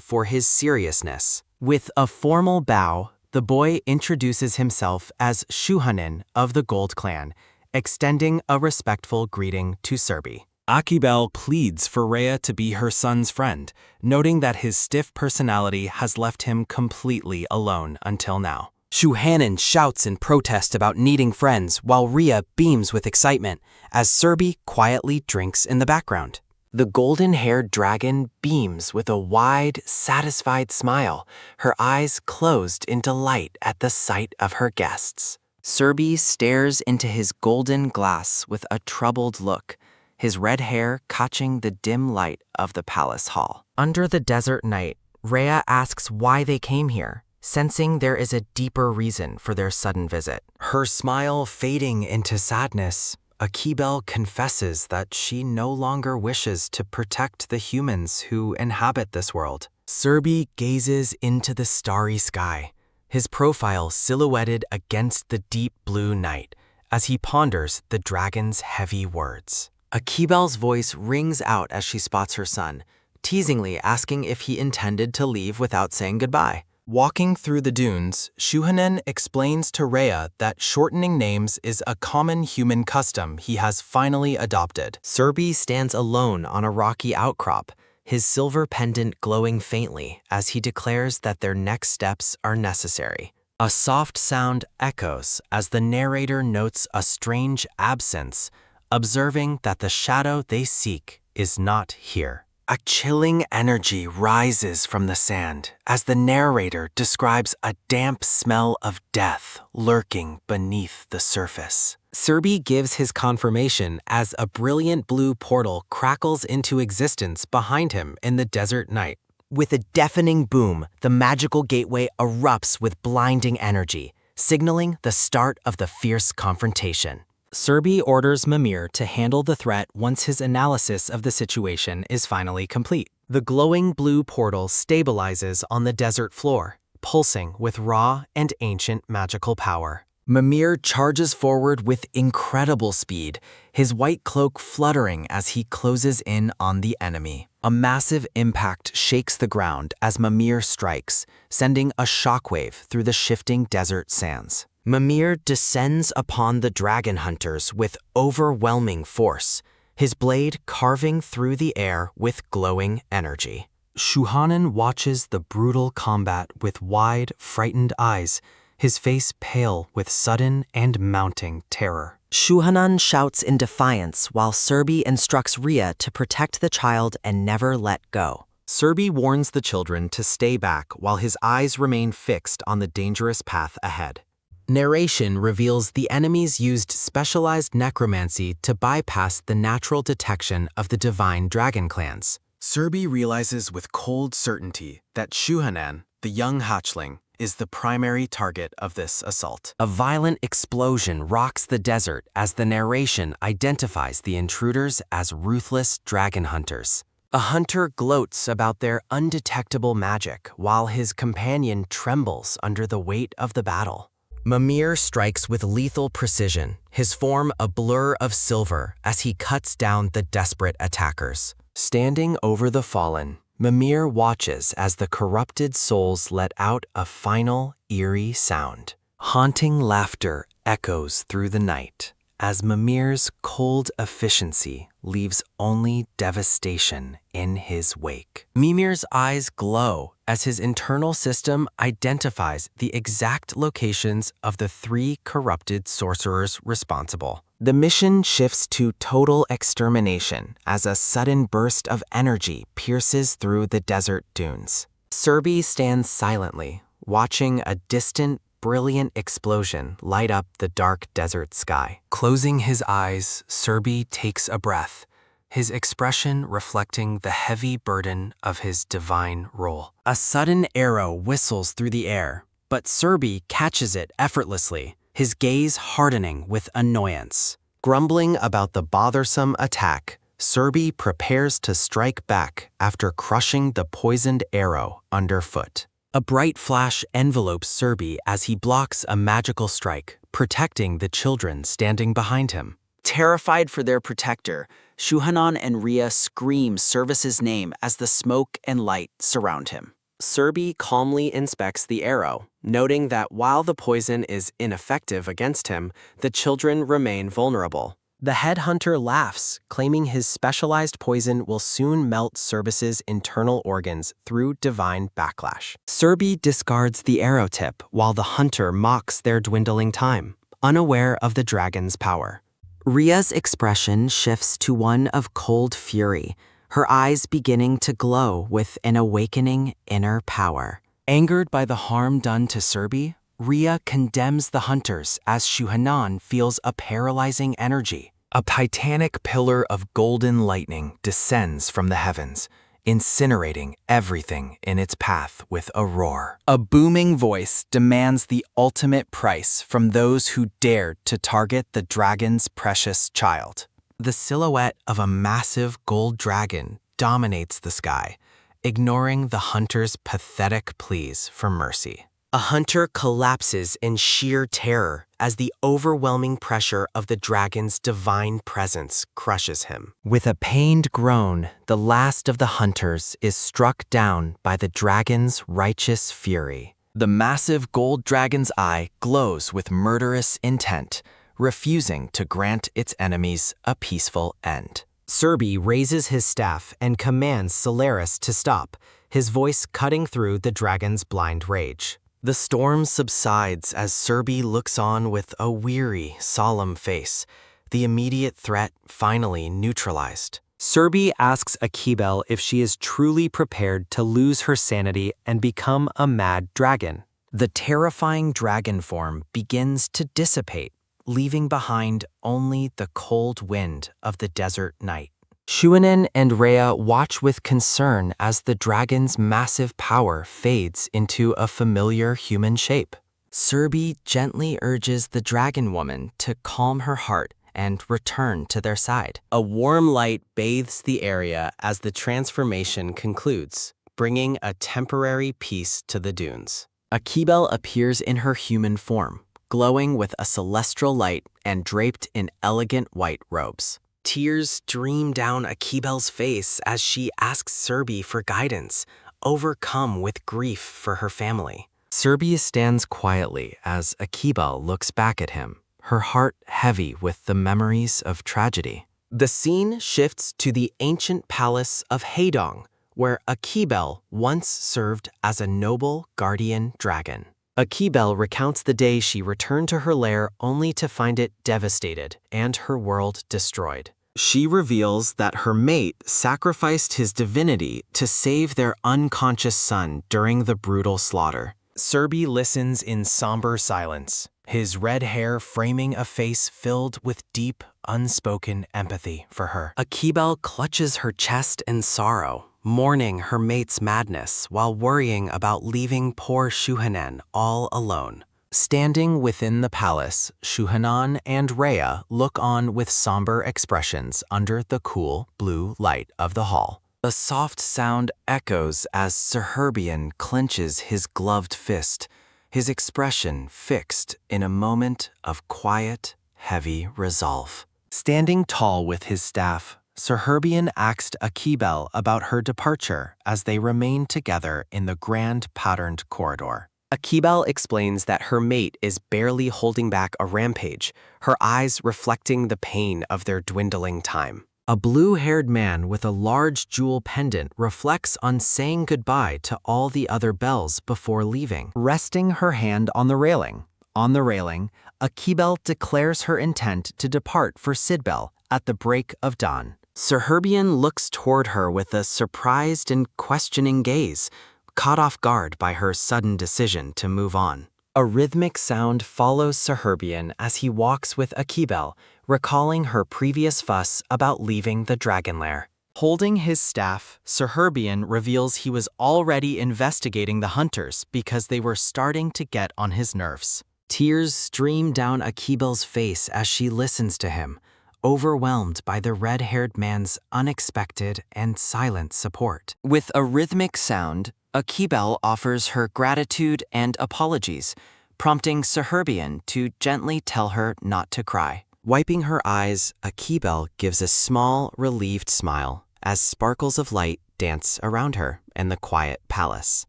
for his seriousness. With a formal bow, the boy introduces himself as Shuhanin of the Gold Clan, extending a respectful greeting to Serbi. Akibel pleads for Rhea to be her son's friend, noting that his stiff personality has left him completely alone until now. Shuhanin shouts in protest about needing friends while Rhea beams with excitement as Serbi quietly drinks in the background. The golden-haired dragon beams with a wide, satisfied smile, her eyes closed in delight at the sight of her guests. Serbi stares into his golden glass with a troubled look, his red hair catching the dim light of the palace hall. Under the desert night, Rhea asks why they came here, sensing there is a deeper reason for their sudden visit. Her smile fading into sadness, Akibel confesses that she no longer wishes to protect the humans who inhabit this world. Serbi gazes into the starry sky, his profile silhouetted against the deep blue night as he ponders the dragon's heavy words. Akibel's voice rings out as she spots her son, teasingly asking if he intended to leave without saying goodbye. Walking through the dunes, Shuhanin explains to Rhea that shortening names is a common human custom he has finally adopted. Serbi stands alone on a rocky outcrop, his silver pendant glowing faintly as he declares that their next steps are necessary. A soft sound echoes as the narrator notes a strange absence, observing that the shadow they seek is not here. A chilling energy rises from the sand as the narrator describes a damp smell of death lurking beneath the surface. Serbi gives his confirmation as a brilliant blue portal crackles into existence behind him in the desert night. With a deafening boom, the magical gateway erupts with blinding energy, signaling the start of the fierce confrontation. Serbi orders Mimir to handle the threat once his analysis of the situation is finally complete. The glowing blue portal stabilizes on the desert floor, pulsing with raw and ancient magical power. Mimir charges forward with incredible speed, his white cloak fluttering as he closes in on the enemy. A massive impact shakes the ground as Mimir strikes, sending a shockwave through the shifting desert sands. Mimir descends upon the dragon hunters with overwhelming force, his blade carving through the air with glowing energy. Shuhanin watches the brutal combat with wide, frightened eyes, his face pale with sudden and mounting terror. Shuhanan shouts in defiance while Serbi instructs Rhea to protect the child and never let go. Serbi warns the children to stay back while his eyes remain fixed on the dangerous path ahead. Narration reveals the enemies used specialized necromancy to bypass the natural detection of the divine dragon clans. Serbi realizes with cold certainty that Shuhanan, the young hatchling, is the primary target of this assault. A violent explosion rocks the desert as the narration identifies the intruders as ruthless dragon hunters. A hunter gloats about their undetectable magic while his companion trembles under the weight of the battle. Mimir strikes with lethal precision, his form a blur of silver as he cuts down the desperate attackers. Standing over the fallen, Mimir watches as the corrupted souls let out a final, eerie sound. Haunting laughter echoes through the night as Mimir's cold efficiency leaves only devastation in his wake. Mimir's eyes glow as his internal system identifies the exact locations of the 3 corrupted sorcerers responsible. The mission shifts to total extermination as a sudden burst of energy pierces through the desert dunes. Serbi stands silently, watching a distant, brilliant explosion light up the dark desert sky. Closing his eyes, Serbi takes a breath, his expression reflecting the heavy burden of his divine role. A sudden arrow whistles through the air, but Serbi catches it effortlessly, his gaze hardening with annoyance. Grumbling about the bothersome attack, Serbi prepares to strike back after crushing the poisoned arrow underfoot. A bright flash envelopes Serbi as he blocks a magical strike, protecting the children standing behind him. Terrified for their protector, Shuhanan and Rhea scream Service's name as the smoke and light surround him. Serbi calmly inspects the arrow, noting that while the poison is ineffective against him, the children remain vulnerable. The headhunter laughs, claiming his specialized poison will soon melt Service's internal organs through divine backlash. Serbi discards the arrow tip while the hunter mocks their dwindling time, unaware of the dragon's power. Rhea's expression shifts to one of cold fury, her eyes beginning to glow with an awakening inner power. Angered by the harm done to Serbi, Rhea condemns the hunters as Shuhanan feels a paralyzing energy. A titanic pillar of golden lightning descends from the heavens, incinerating everything in its path with a roar. A booming voice demands the ultimate price from those who dared to target the dragon's precious child. The silhouette of a massive gold dragon dominates the sky, ignoring the hunter's pathetic pleas for mercy. A hunter collapses in sheer terror as the overwhelming pressure of the dragon's divine presence crushes him. With a pained groan, the last of the hunters is struck down by the dragon's righteous fury. The massive gold dragon's eye glows with murderous intent, refusing to grant its enemies a peaceful end. Serbi raises his staff and commands Solaris to stop, his voice cutting through the dragon's blind rage. The storm subsides as Serbi looks on with a weary, solemn face, the immediate threat finally neutralized. Serbi asks Akibel if she is truly prepared to lose her sanity and become a mad dragon. The terrifying dragon form begins to dissipate, leaving behind only the cold wind of the desert night. Shuhanan and Rhea watch with concern as the dragon's massive power fades into a familiar human shape. Serbi gently urges the dragon woman to calm her heart and return to their side. A warm light bathes the area as the transformation concludes, bringing a temporary peace to the dunes. Akibel appears in her human form, glowing with a celestial light and draped in elegant white robes. Tears stream down Akibel's face as she asks Serbi for guidance, overcome with grief for her family. Serbi stands quietly as Akibel looks back at him, her heart heavy with the memories of tragedy. The scene shifts to the ancient palace of Haedong, where Akibel once served as a noble guardian dragon. Akibel recounts the day she returned to her lair only to find it devastated and her world destroyed. She reveals that her mate sacrificed his divinity to save their unconscious son during the brutal slaughter. Serbi listens in somber silence, his red hair framing a face filled with deep, unspoken empathy for her. Akibel clutches her chest in sorrow, mourning her mate's madness while worrying about leaving poor Shuhanan all alone. Standing within the palace, Shuhanan and Rhea look on with somber expressions under the cool blue light of the hall. A soft sound echoes as Serherbian clenches his gloved fist, his expression fixed in a moment of quiet, heavy resolve. Standing tall with his staff, Serherbian asked Akibel about her departure as they remained together in the grand patterned corridor. Akibel explains that her mate is barely holding back a rampage, her eyes reflecting the pain of their dwindling time. A blue-haired man with a large jewel pendant reflects on saying goodbye to all the other bells before leaving, resting her hand on the railing. On the railing, Akibel declares her intent to depart for Sidbel at the break of dawn. Serherbian looks toward her with a surprised and questioning gaze, caught off guard by her sudden decision to move on. A rhythmic sound follows Serherbian as he walks with Akibel, recalling her previous fuss about leaving the dragon lair. Holding his staff, Serherbian reveals he was already investigating the hunters because they were starting to get on his nerves. Tears stream down Akibel's face as she listens to him, overwhelmed by the red-haired man's unexpected and silent support. With a rhythmic sound, Akibel offers her gratitude and apologies, prompting Serherbian to gently tell her not to cry. Wiping her eyes, Akibel gives a small, relieved smile as sparkles of light dance around her in the quiet palace.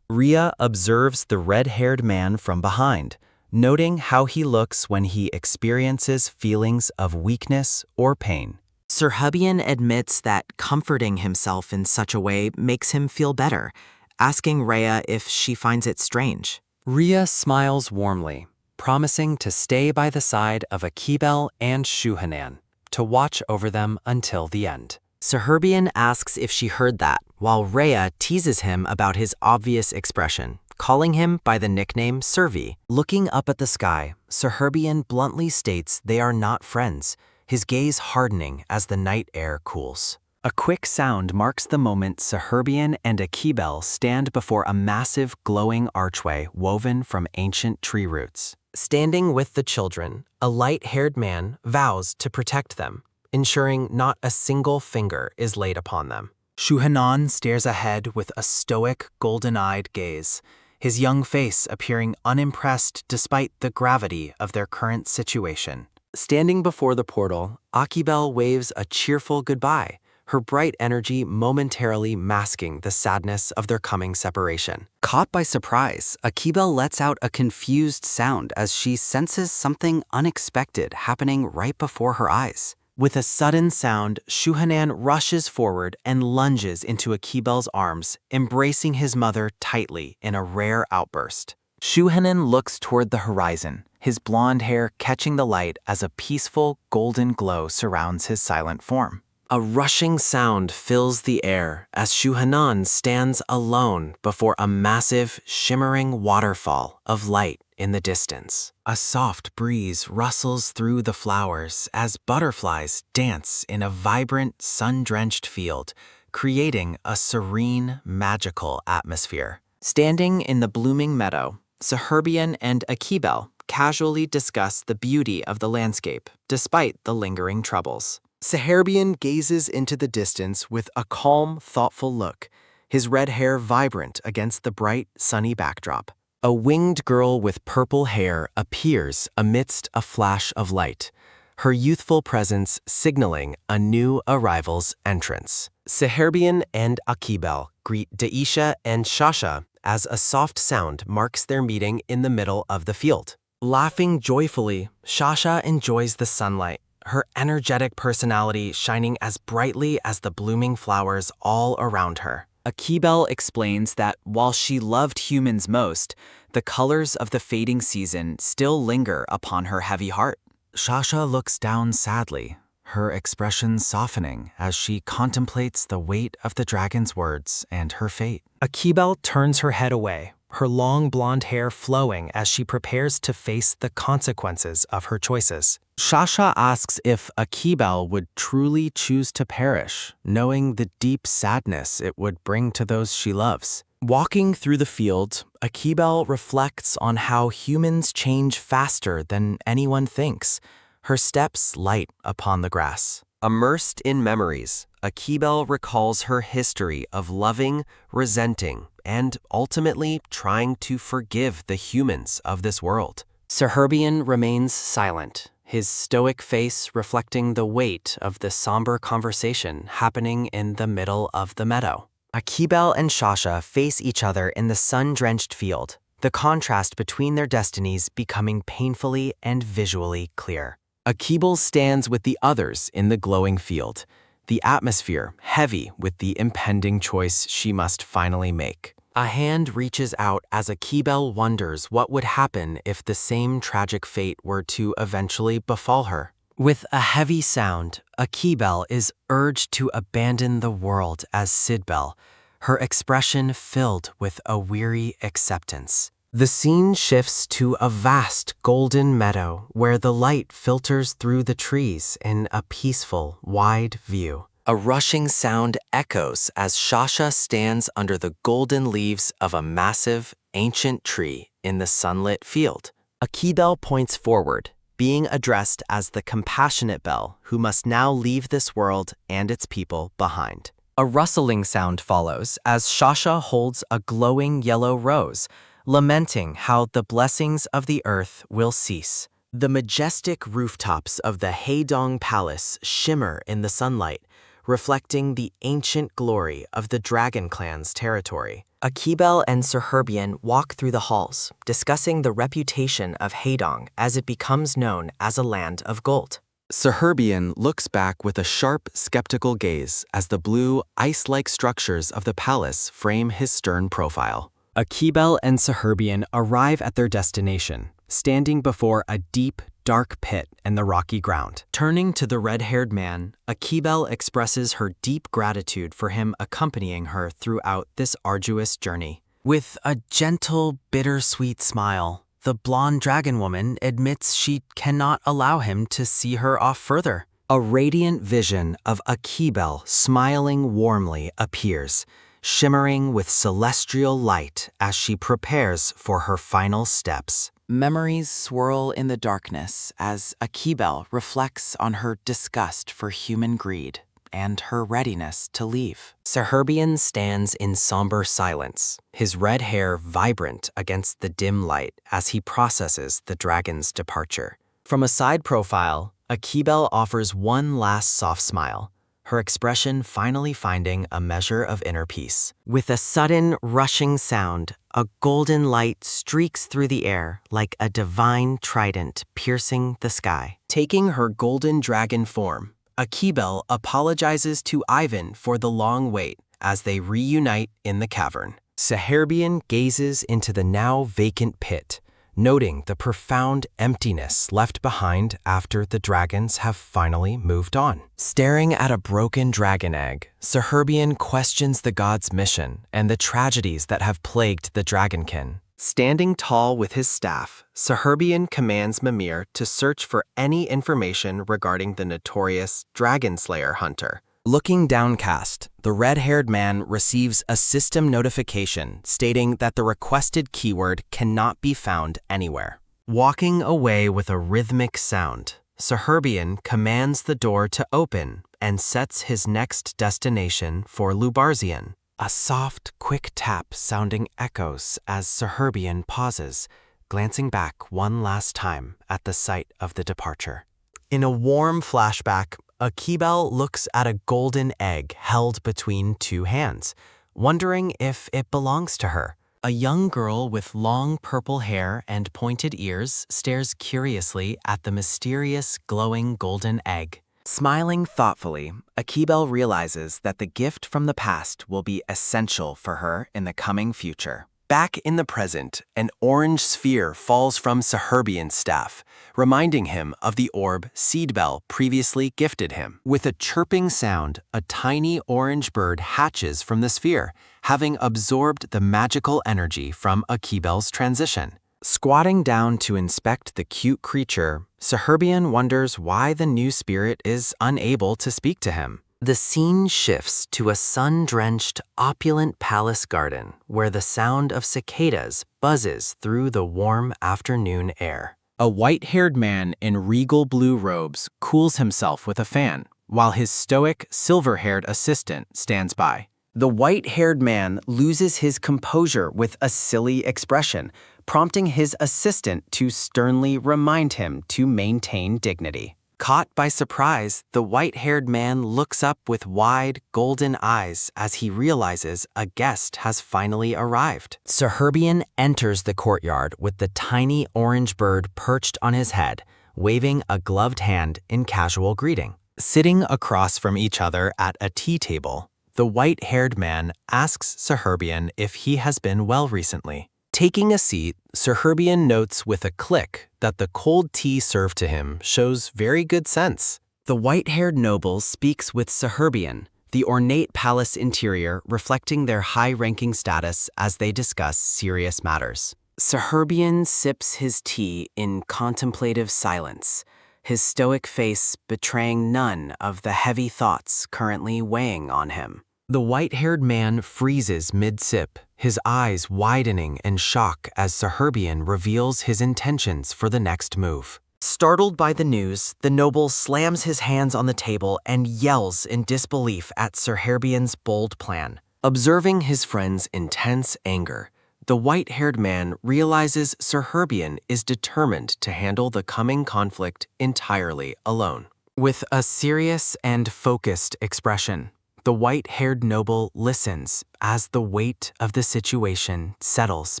Rhea observes the red-haired man from behind, noting how he looks when he experiences feelings of weakness or pain. Serherbian admits that comforting himself in such a way makes him feel better, asking Rhea if she finds it strange. Rhea smiles warmly, promising to stay by the side of Akibel and Shuhanan, to watch over them until the end. Serherbian asks if she heard that, while Rhea teases him about his obvious expression, calling him by the nickname Servi. Looking up at the sky, Serherbian bluntly states they are not friends, his gaze hardening as the night air cools. A quick sound marks the moment Serherbian and Akibel stand before a massive glowing archway woven from ancient tree roots. Standing with the children, a light-haired man vows to protect them, ensuring not a single finger is laid upon them. Shuhanan stares ahead with a stoic, golden-eyed gaze, his young face appearing unimpressed despite the gravity of their current situation. Standing before the portal, Akibel waves a cheerful goodbye, her bright energy momentarily masking the sadness of their coming separation. Caught by surprise, Akibel lets out a confused sound as she senses something unexpected happening right before her eyes. With a sudden sound, Shuhanan rushes forward and lunges into Akibel's arms, embracing his mother tightly in a rare outburst. Shuhanan looks toward the horizon, his blonde hair catching the light as a peaceful, golden glow surrounds his silent form. A rushing sound fills the air as Shuhanan stands alone before a massive, shimmering waterfall of light in the distance. A soft breeze rustles through the flowers as butterflies dance in a vibrant, sun-drenched field, creating a serene, magical atmosphere. Standing in the blooming meadow, Serherbian and Akibel casually discuss the beauty of the landscape, despite the lingering troubles. Serherbian gazes into the distance with a calm, thoughtful look, his red hair vibrant against the bright, sunny backdrop. A winged girl with purple hair appears amidst a flash of light, her youthful presence signaling a new arrival's entrance. Serherbian and Akibel greet Daisha and Shasha as a soft sound marks their meeting in the middle of the field. Laughing joyfully, Shasha enjoys the sunlight, her energetic personality shining as brightly as the blooming flowers all around her. Akibel explains that while she loved humans most, the colors of the fading season still linger upon her heavy heart. Shasha looks down sadly, her expression softening as she contemplates the weight of the dragon's words and her fate. Akibel turns her head away, her long blonde hair flowing as she prepares to face the consequences of her choices. Shasha asks if Akibel would truly choose to perish, knowing the deep sadness it would bring to those she loves. Walking through the field, Akibel reflects on how humans change faster than anyone thinks, her steps light upon the grass. Immersed in memories, Akibel recalls her history of loving, resenting, and ultimately trying to forgive the humans of this world. Serherbian remains silent, his stoic face reflecting the weight of the somber conversation happening in the middle of the meadow. Akibel and Shasha face each other in the sun-drenched field, the contrast between their destinies becoming painfully and visually clear. Akibel stands with the others in the glowing field, the atmosphere heavy with the impending choice she must finally make. A hand reaches out as Akibel wonders what would happen if the same tragic fate were to eventually befall her. With a heavy sound, Akibel is urged to abandon the world as Sidbel, her expression filled with a weary acceptance. The scene shifts to a vast golden meadow where the light filters through the trees in a peaceful, wide view. A rushing sound echoes as Shasha stands under the golden leaves of a massive, ancient tree in the sunlit field. Akibel points forward, being addressed as the compassionate Bel who must now leave this world and its people behind. A rustling sound follows as Shasha holds a glowing yellow rose, lamenting how the blessings of the earth will cease. The majestic rooftops of the Haedong Palace shimmer in the sunlight, reflecting the ancient glory of the Dragon Clan's territory. Akibel and Serherbian walk through the halls, discussing the reputation of Haedong as it becomes known as a land of gold. Serherbian looks back with a sharp, skeptical gaze as the blue, ice-like structures of the palace frame his stern profile. Akibel and Serherbian arrive at their destination, standing before a deep, dark pit in the rocky ground. Turning to the red-haired man, Akibel expresses her deep gratitude for him accompanying her throughout this arduous journey. With a gentle, bittersweet smile, the blonde dragon woman admits she cannot allow him to see her off further. A radiant vision of Akibel smiling warmly appears, shimmering with celestial light as she prepares for her final steps. Memories swirl in the darkness as Akibel reflects on her disgust for human greed and her readiness to leave. Serherbian stands in somber silence, his red hair vibrant against the dim light as he processes the dragon's departure. From a side profile, Akibel offers one last soft smile, her expression finally finding a measure of inner peace. With a sudden, rushing sound, a golden light streaks through the air like a divine trident piercing the sky. Taking her golden dragon form, Akibel apologizes to Ivan for the long wait as they reunite in the cavern. Serherbian gazes into the now vacant pit, noting the profound emptiness left behind after the dragons have finally moved on. Staring at a broken dragon egg, Serherbian questions the god's mission and the tragedies that have plagued the dragonkin. Standing tall with his staff, Serherbian commands Mimir to search for any information regarding the notorious Dragon Slayer hunter. Looking downcast, the red-haired man receives a system notification stating that the requested keyword cannot be found anywhere. Walking away with a rhythmic sound, Serherbian commands the door to open and sets his next destination for Lubarzian. A soft, quick tap sounding echoes as Serherbian pauses, glancing back one last time at the site of the departure. In a warm flashback, Akibel looks at a golden egg held between two hands, wondering if it belongs to her. A young girl with long purple hair and pointed ears stares curiously at the mysterious glowing golden egg. Smiling thoughtfully, Akibel realizes that the gift from the past will be essential for her in the coming future. Back in the present, an orange sphere falls from Saherbian's staff, reminding him of the orb Seedbell previously gifted him. With a chirping sound, a tiny orange bird hatches from the sphere, having absorbed the magical energy from Akibel's transition. Squatting down to inspect the cute creature, Saherbian wonders why the new spirit is unable to speak to him. The scene shifts to a sun-drenched, opulent palace garden where the sound of cicadas buzzes through the warm afternoon air. A white-haired man in regal blue robes cools himself with a fan, while his stoic, silver-haired assistant stands by. The white-haired man loses his composure with a silly expression, prompting his assistant to sternly remind him to maintain dignity. Caught by surprise, the white-haired man looks up with wide, golden eyes as he realizes a guest has finally arrived. Saherbian enters the courtyard with the tiny orange bird perched on his head, waving a gloved hand in casual greeting. Sitting across from each other at a tea table, The white-haired man asks Saherbian if he has been well recently. taking a seat, Saherbian notes with a click that the cold tea served to him shows very good sense. The white-haired noble speaks with Saherbian, the ornate palace interior reflecting their high-ranking status as they discuss serious matters. Saherbian sips his tea in contemplative silence, his stoic face betraying none of the heavy thoughts currently weighing on him. The white-haired man freezes mid-sip, his eyes widening in shock as Saherbian reveals his intentions for the next move. Startled by the news, the noble slams his hands on the table and yells in disbelief at Saherbian's bold plan. Observing his friend's intense anger, the white-haired man realizes Saherbian is determined to handle the coming conflict entirely alone. With a serious and focused expression, the white-haired noble listens as the weight of the situation settles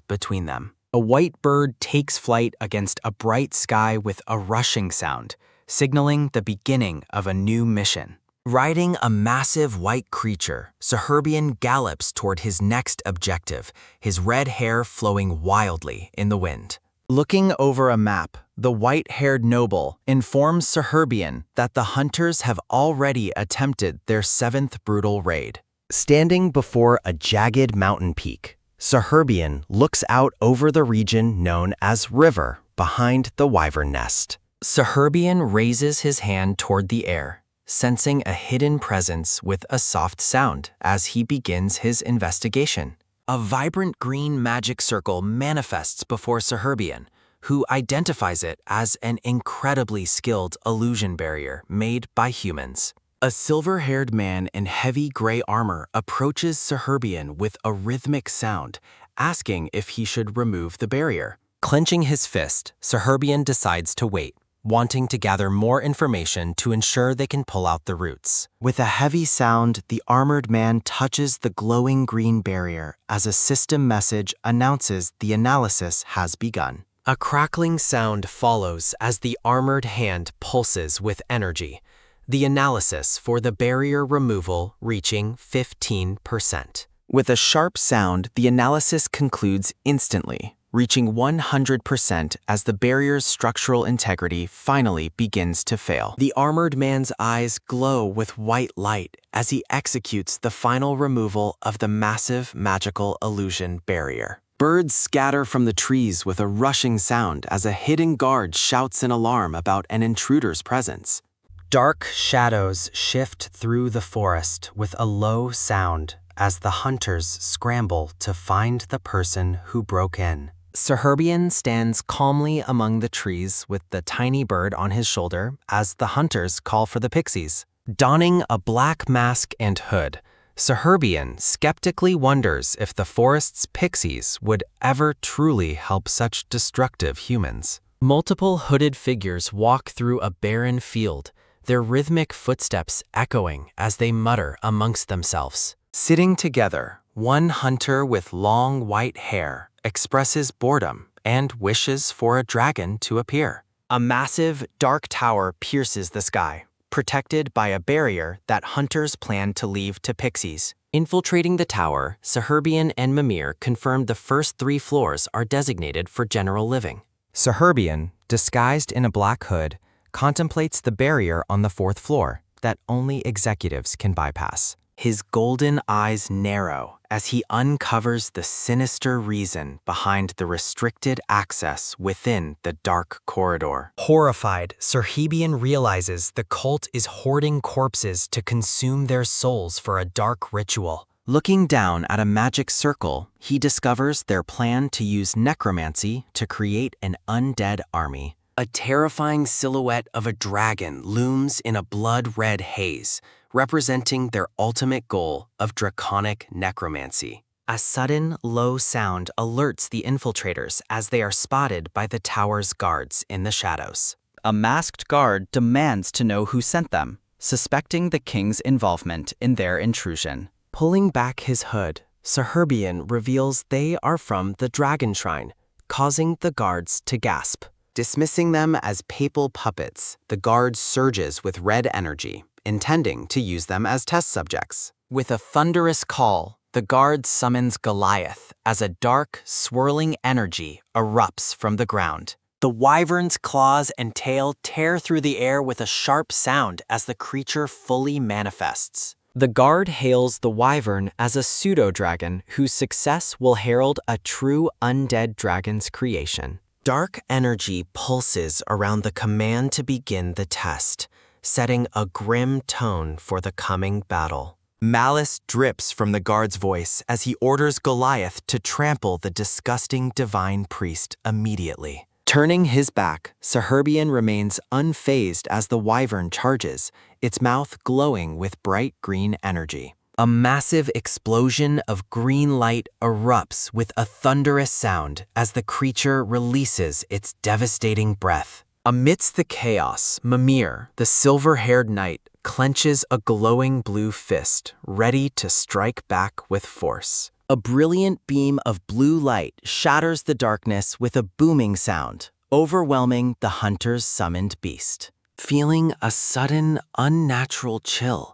between them. A white bird takes flight against a bright sky with a rushing sound, signaling the beginning of a new mission. Riding a massive white creature, Saherbian gallops toward his next objective, his red hair flowing wildly in the wind. Looking over a map, the white-haired noble informs Saherbian that the hunters have already attempted their 7th brutal raid. Standing before a jagged mountain peak, Saherbian looks out over the region known as River behind the wyvern nest. Saherbian raises his hand toward the air, sensing a hidden presence with a soft sound as he begins his investigation. A vibrant green magic circle manifests before Saherbian, who identifies it as an incredibly skilled illusion barrier made by humans. A silver-haired man in heavy gray armor approaches Saherbian with a rhythmic sound, asking if he should remove the barrier. Clenching his fist, Saherbian decides to wait, wanting to gather more information to ensure they can pull out the roots. With a heavy sound, the armored man touches the glowing green barrier as a system message announces the analysis has begun. A crackling sound follows as the armored hand pulses with energy, the analysis for the barrier removal reaching 15%. With a sharp sound, the analysis concludes instantly, reaching 100% as the barrier's structural integrity finally begins to fail. The armored man's eyes glow with white light as he executes the final removal of the massive magical illusion barrier. Birds scatter from the trees with a rushing sound as a hidden guard shouts an alarm about an intruder's presence. Dark shadows shift through the forest with a low sound as the hunters scramble to find the person who broke in. Saherbian stands calmly among the trees with the tiny bird on his shoulder as the hunters call for the pixies. Donning a black mask and hood, Saherbian skeptically wonders if the forest's pixies would ever truly help such destructive humans. Multiple hooded figures walk through a barren field, their rhythmic footsteps echoing as they mutter amongst themselves. Sitting together, one hunter with long white hair expresses boredom and wishes for a dragon to appear. A massive, dark tower pierces the sky, protected by a barrier that hunters plan to leave to pixies. Infiltrating the tower, Saherbian and Mimir confirmed the first 3 floors are designated for general living. Saherbian, disguised in a black hood, contemplates the barrier on the 4th floor that only executives can bypass. His golden eyes narrow as he uncovers the sinister reason behind the restricted access within the dark corridor. Horrified, Saherbian realizes the cult is hoarding corpses to consume their souls for a dark ritual. Looking down at a magic circle, he discovers their plan to use necromancy to create an undead army. A terrifying silhouette of a dragon looms in a blood-red haze, representing their ultimate goal of draconic necromancy. A sudden, low sound alerts the infiltrators as they are spotted by the tower's guards in the shadows. A masked guard demands to know who sent them, suspecting the king's involvement in their intrusion. Pulling back his hood, Saherbian reveals they are from the Dragon Shrine, causing the guards to gasp. Dismissing them as papal puppets, the guard surges with red energy, intending to use them as test subjects. With a thunderous call, the guard summons Goliath as a dark, swirling energy erupts from the ground. The wyvern's claws and tail tear through the air with a sharp sound as the creature fully manifests. The guard hails the wyvern as a pseudo-dragon whose success will herald a true undead dragon's creation. Dark energy pulses around the command to begin the test, setting a grim tone for the coming battle. Malice drips from the guard's voice as he orders Goliath to trample the disgusting divine priest immediately. Turning his back, Saherbian remains unfazed as the wyvern charges, its mouth glowing with bright green energy. A massive explosion of green light erupts with a thunderous sound as the creature releases its devastating breath. Amidst the chaos, Mimir, the silver-haired knight, clenches a glowing blue fist, ready to strike back with force. A brilliant beam of blue light shatters the darkness with a booming sound, overwhelming the hunter's summoned beast. Feeling a sudden, unnatural chill,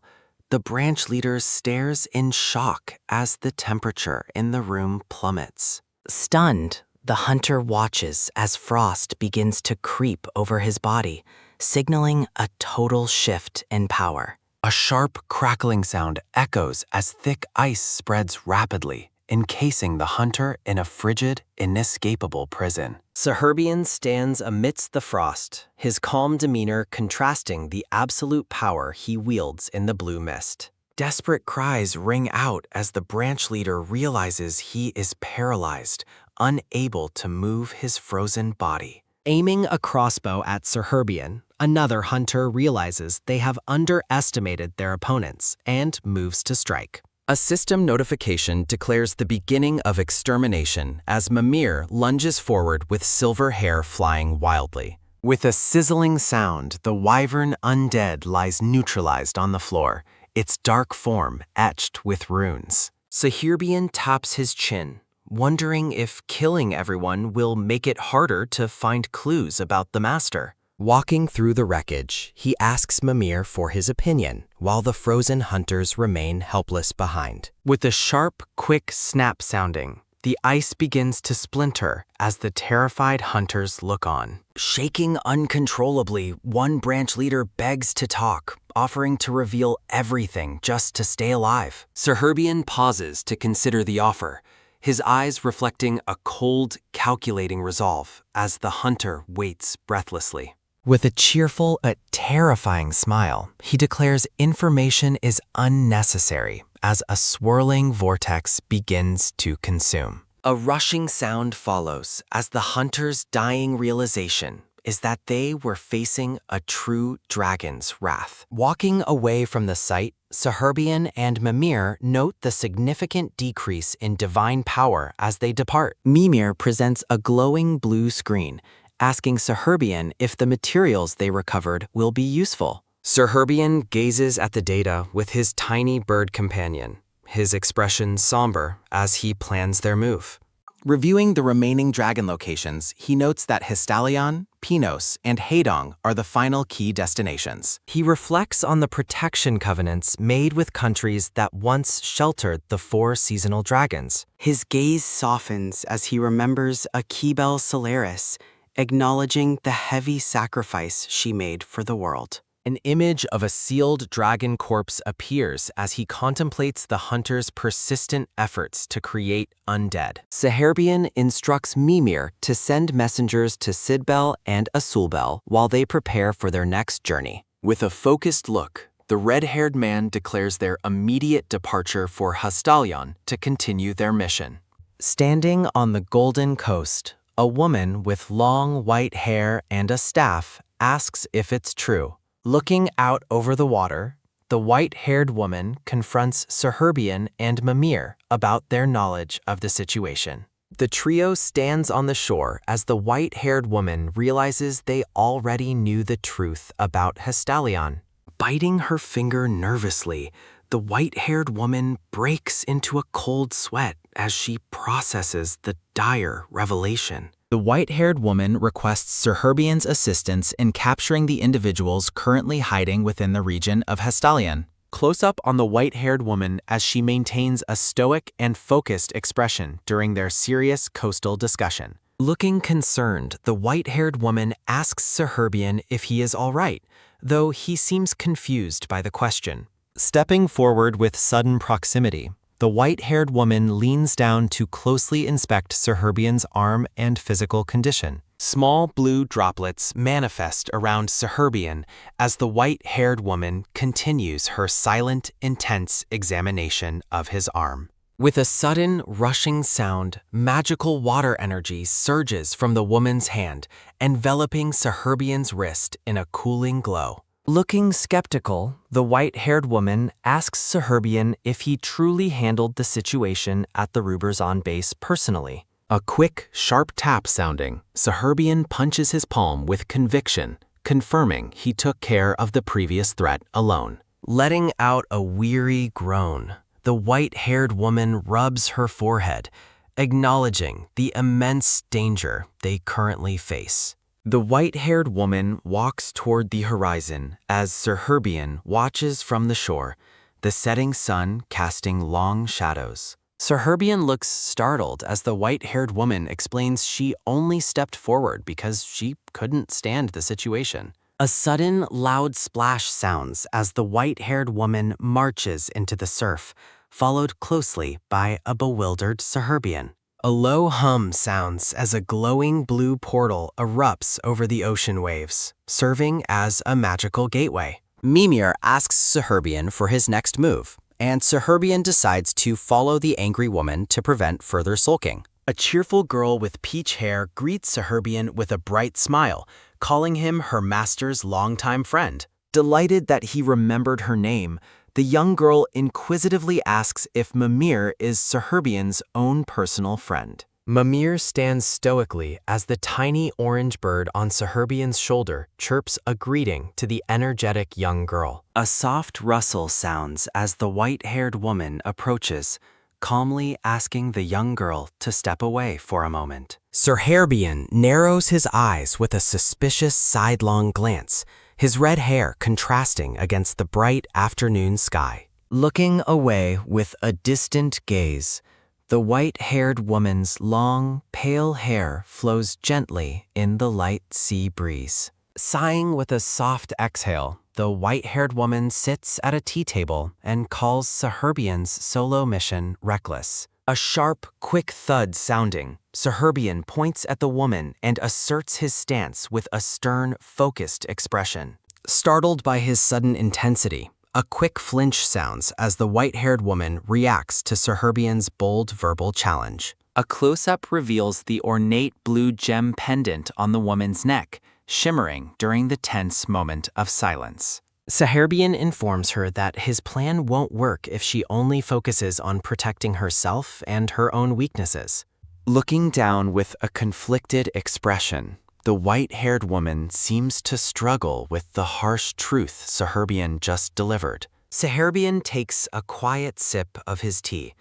the branch leader stares in shock as the temperature in the room plummets. Stunned, the hunter watches as frost begins to creep over his body, signaling a total shift in power. A sharp crackling sound echoes as thick ice spreads rapidly, encasing the hunter in a frigid, inescapable prison. Saherbian stands amidst the frost, his calm demeanor contrasting the absolute power he wields in the blue mist. Desperate cries ring out as the branch leader realizes he is paralyzed, unable to move his frozen body. Aiming a crossbow at Saherbian, another hunter realizes they have underestimated their opponents and moves to strike. A system notification declares the beginning of extermination as Mimir lunges forward with silver hair flying wildly. With a sizzling sound, the wyvern undead lies neutralized on the floor, its dark form etched with runes. Saherbian taps his chin, wondering if killing everyone will make it harder to find clues about the master. Walking through the wreckage, he asks Mimir for his opinion, while the frozen hunters remain helpless behind. With a sharp, quick snap sounding, the ice begins to splinter as the terrified hunters look on. Shaking uncontrollably, one branch leader begs to talk, offering to reveal everything just to stay alive. Saherbian pauses to consider the offer, his eyes reflecting a cold, calculating resolve as the hunter waits breathlessly. With a cheerful but terrifying smile, he declares information is unnecessary as a swirling vortex begins to consume. A rushing sound follows as the hunter's dying realization is that they were facing a true dragon's wrath. Walking away from the site, Saherbian and Mimir note the significant decrease in divine power as they depart. Mimir presents a glowing blue screen, asking Saherbian if the materials they recovered will be useful. Saherbian gazes at the data with his tiny bird companion, his expression somber as he plans their move. Reviewing the remaining dragon locations, he notes that Histalion, Pinos, and Hadong are the final key destinations. He reflects on the protection covenants made with countries that once sheltered the 4 seasonal dragons. His gaze softens as he remembers Akibel Solaris, acknowledging the heavy sacrifice she made for the world. An image of a sealed dragon corpse appears as he contemplates the hunter's persistent efforts to create undead. Saherbian instructs Mimir to send messengers to Sidbel and Asulbel while they prepare for their next journey. With a focused look, the red-haired man declares their immediate departure for Histalion to continue their mission. Standing on the Golden Coast, a woman with long white hair and a staff asks if it's true. Looking out over the water, the white-haired woman confronts Saherbian and Mimir about their knowledge of the situation. The trio stands on the shore as the white-haired woman realizes they already knew the truth about Histalion. Biting her finger nervously, the white-haired woman breaks into a cold sweat as she processes the dire revelation. The white-haired woman requests Saherbian's assistance in capturing the individuals currently hiding within the region of Histalion. Close up on the white-haired woman as she maintains a stoic and focused expression during their serious coastal discussion. Looking concerned, the white-haired woman asks Saherbian if he is all right, though he seems confused by the question. Stepping forward with sudden proximity, the white-haired woman leans down to closely inspect Saherbian's arm and physical condition. Small blue droplets manifest around Saherbian as the white-haired woman continues her silent, intense examination of his arm. With a sudden, rushing sound, magical water energy surges from the woman's hand, enveloping Saherbian's wrist in a cooling glow. Looking skeptical, the white-haired woman asks Saherbian if he truly handled the situation at the Ruberzon base personally. A quick, sharp tap sounding, Saherbian punches his palm with conviction, confirming he took care of the previous threat alone. Letting out a weary groan, the white-haired woman rubs her forehead, acknowledging the immense danger they currently face. The white-haired woman walks toward the horizon as Saherbian watches from the shore, the setting sun casting long shadows. Saherbian looks startled as the white-haired woman explains she only stepped forward because she couldn't stand the situation. A sudden, loud splash sounds as the white-haired woman marches into the surf, followed closely by a bewildered Saherbian. A low hum sounds as a glowing blue portal erupts over the ocean waves, serving as a magical gateway. Mimir asks Saherbian for his next move, and Saherbian decides to follow the angry woman to prevent further sulking. A cheerful girl with peach hair greets Saherbian with a bright smile, calling him her master's longtime friend. Delighted that he remembered her name, the young girl inquisitively asks if Mimir is Saherbian's own personal friend. Mimir stands stoically as the tiny orange bird on Saherbian's shoulder chirps a greeting to the energetic young girl. A soft rustle sounds as the white-haired woman approaches, calmly asking the young girl to step away for a moment. Saherbian narrows his eyes with a suspicious sidelong glance, his red hair contrasting against the bright afternoon sky. Looking away with a distant gaze, the white-haired woman's long, pale hair flows gently in the light sea breeze. Sighing with a soft exhale, the white-haired woman sits at a tea table and calls Saherbian's solo mission reckless. A sharp, quick thud sounding, Saherbian points at the woman and asserts his stance with a stern, focused expression. Startled by his sudden intensity, a quick flinch sounds as the white-haired woman reacts to Saherbian's bold verbal challenge. A close-up reveals the ornate blue gem pendant on the woman's neck, shimmering during the tense moment of silence. Saherbian informs her that his plan won't work if she only focuses on protecting herself and her own weaknesses. Looking down with a conflicted expression, the white-haired woman seems to struggle with the harsh truth Saherbian just delivered. Saherbian takes a quiet sip of his tea,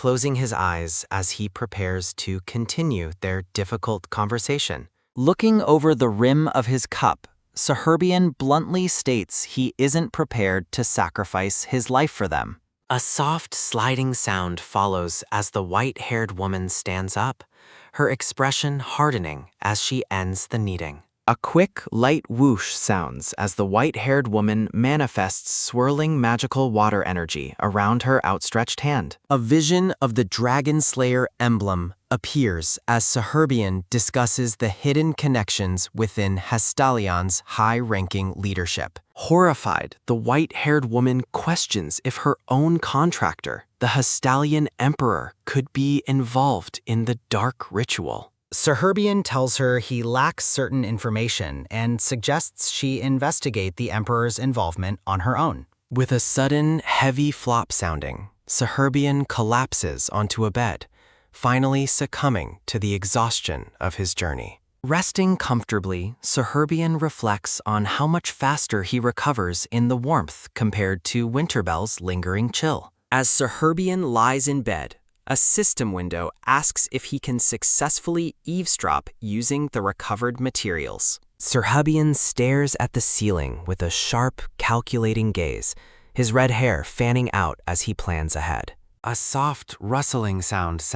closing his eyes as he prepares to continue their difficult conversation. Looking over the rim of his cup, Saherbian bluntly states he isn't prepared to sacrifice his life for them. A soft sliding sound follows as the white-haired woman stands up, her expression hardening as she ends the kneading. A quick, light whoosh sounds as the white-haired woman manifests swirling magical water energy around her outstretched hand. A vision of the Dragon Slayer emblem appears as Saherbian discusses the hidden connections within Hestalion's high-ranking leadership. Horrified, the white-haired woman questions if her own contractor, the Hestalian Emperor, could be involved in the dark ritual. Saherbian tells her he lacks certain information and suggests she investigate the Emperor's involvement on her own. With a sudden, heavy flop sounding, Saherbian collapses onto a bed, finally succumbing to the exhaustion of his journey. Resting comfortably, Saherbian reflects on how much faster he recovers in the warmth compared to Winterbell's lingering chill. As Saherbian lies in bed, a system window asks if he can successfully eavesdrop using the recovered materials. Saherbian stares at the ceiling with a sharp, calculating gaze, his red hair fanning out as he plans ahead. A soft, rustling sounds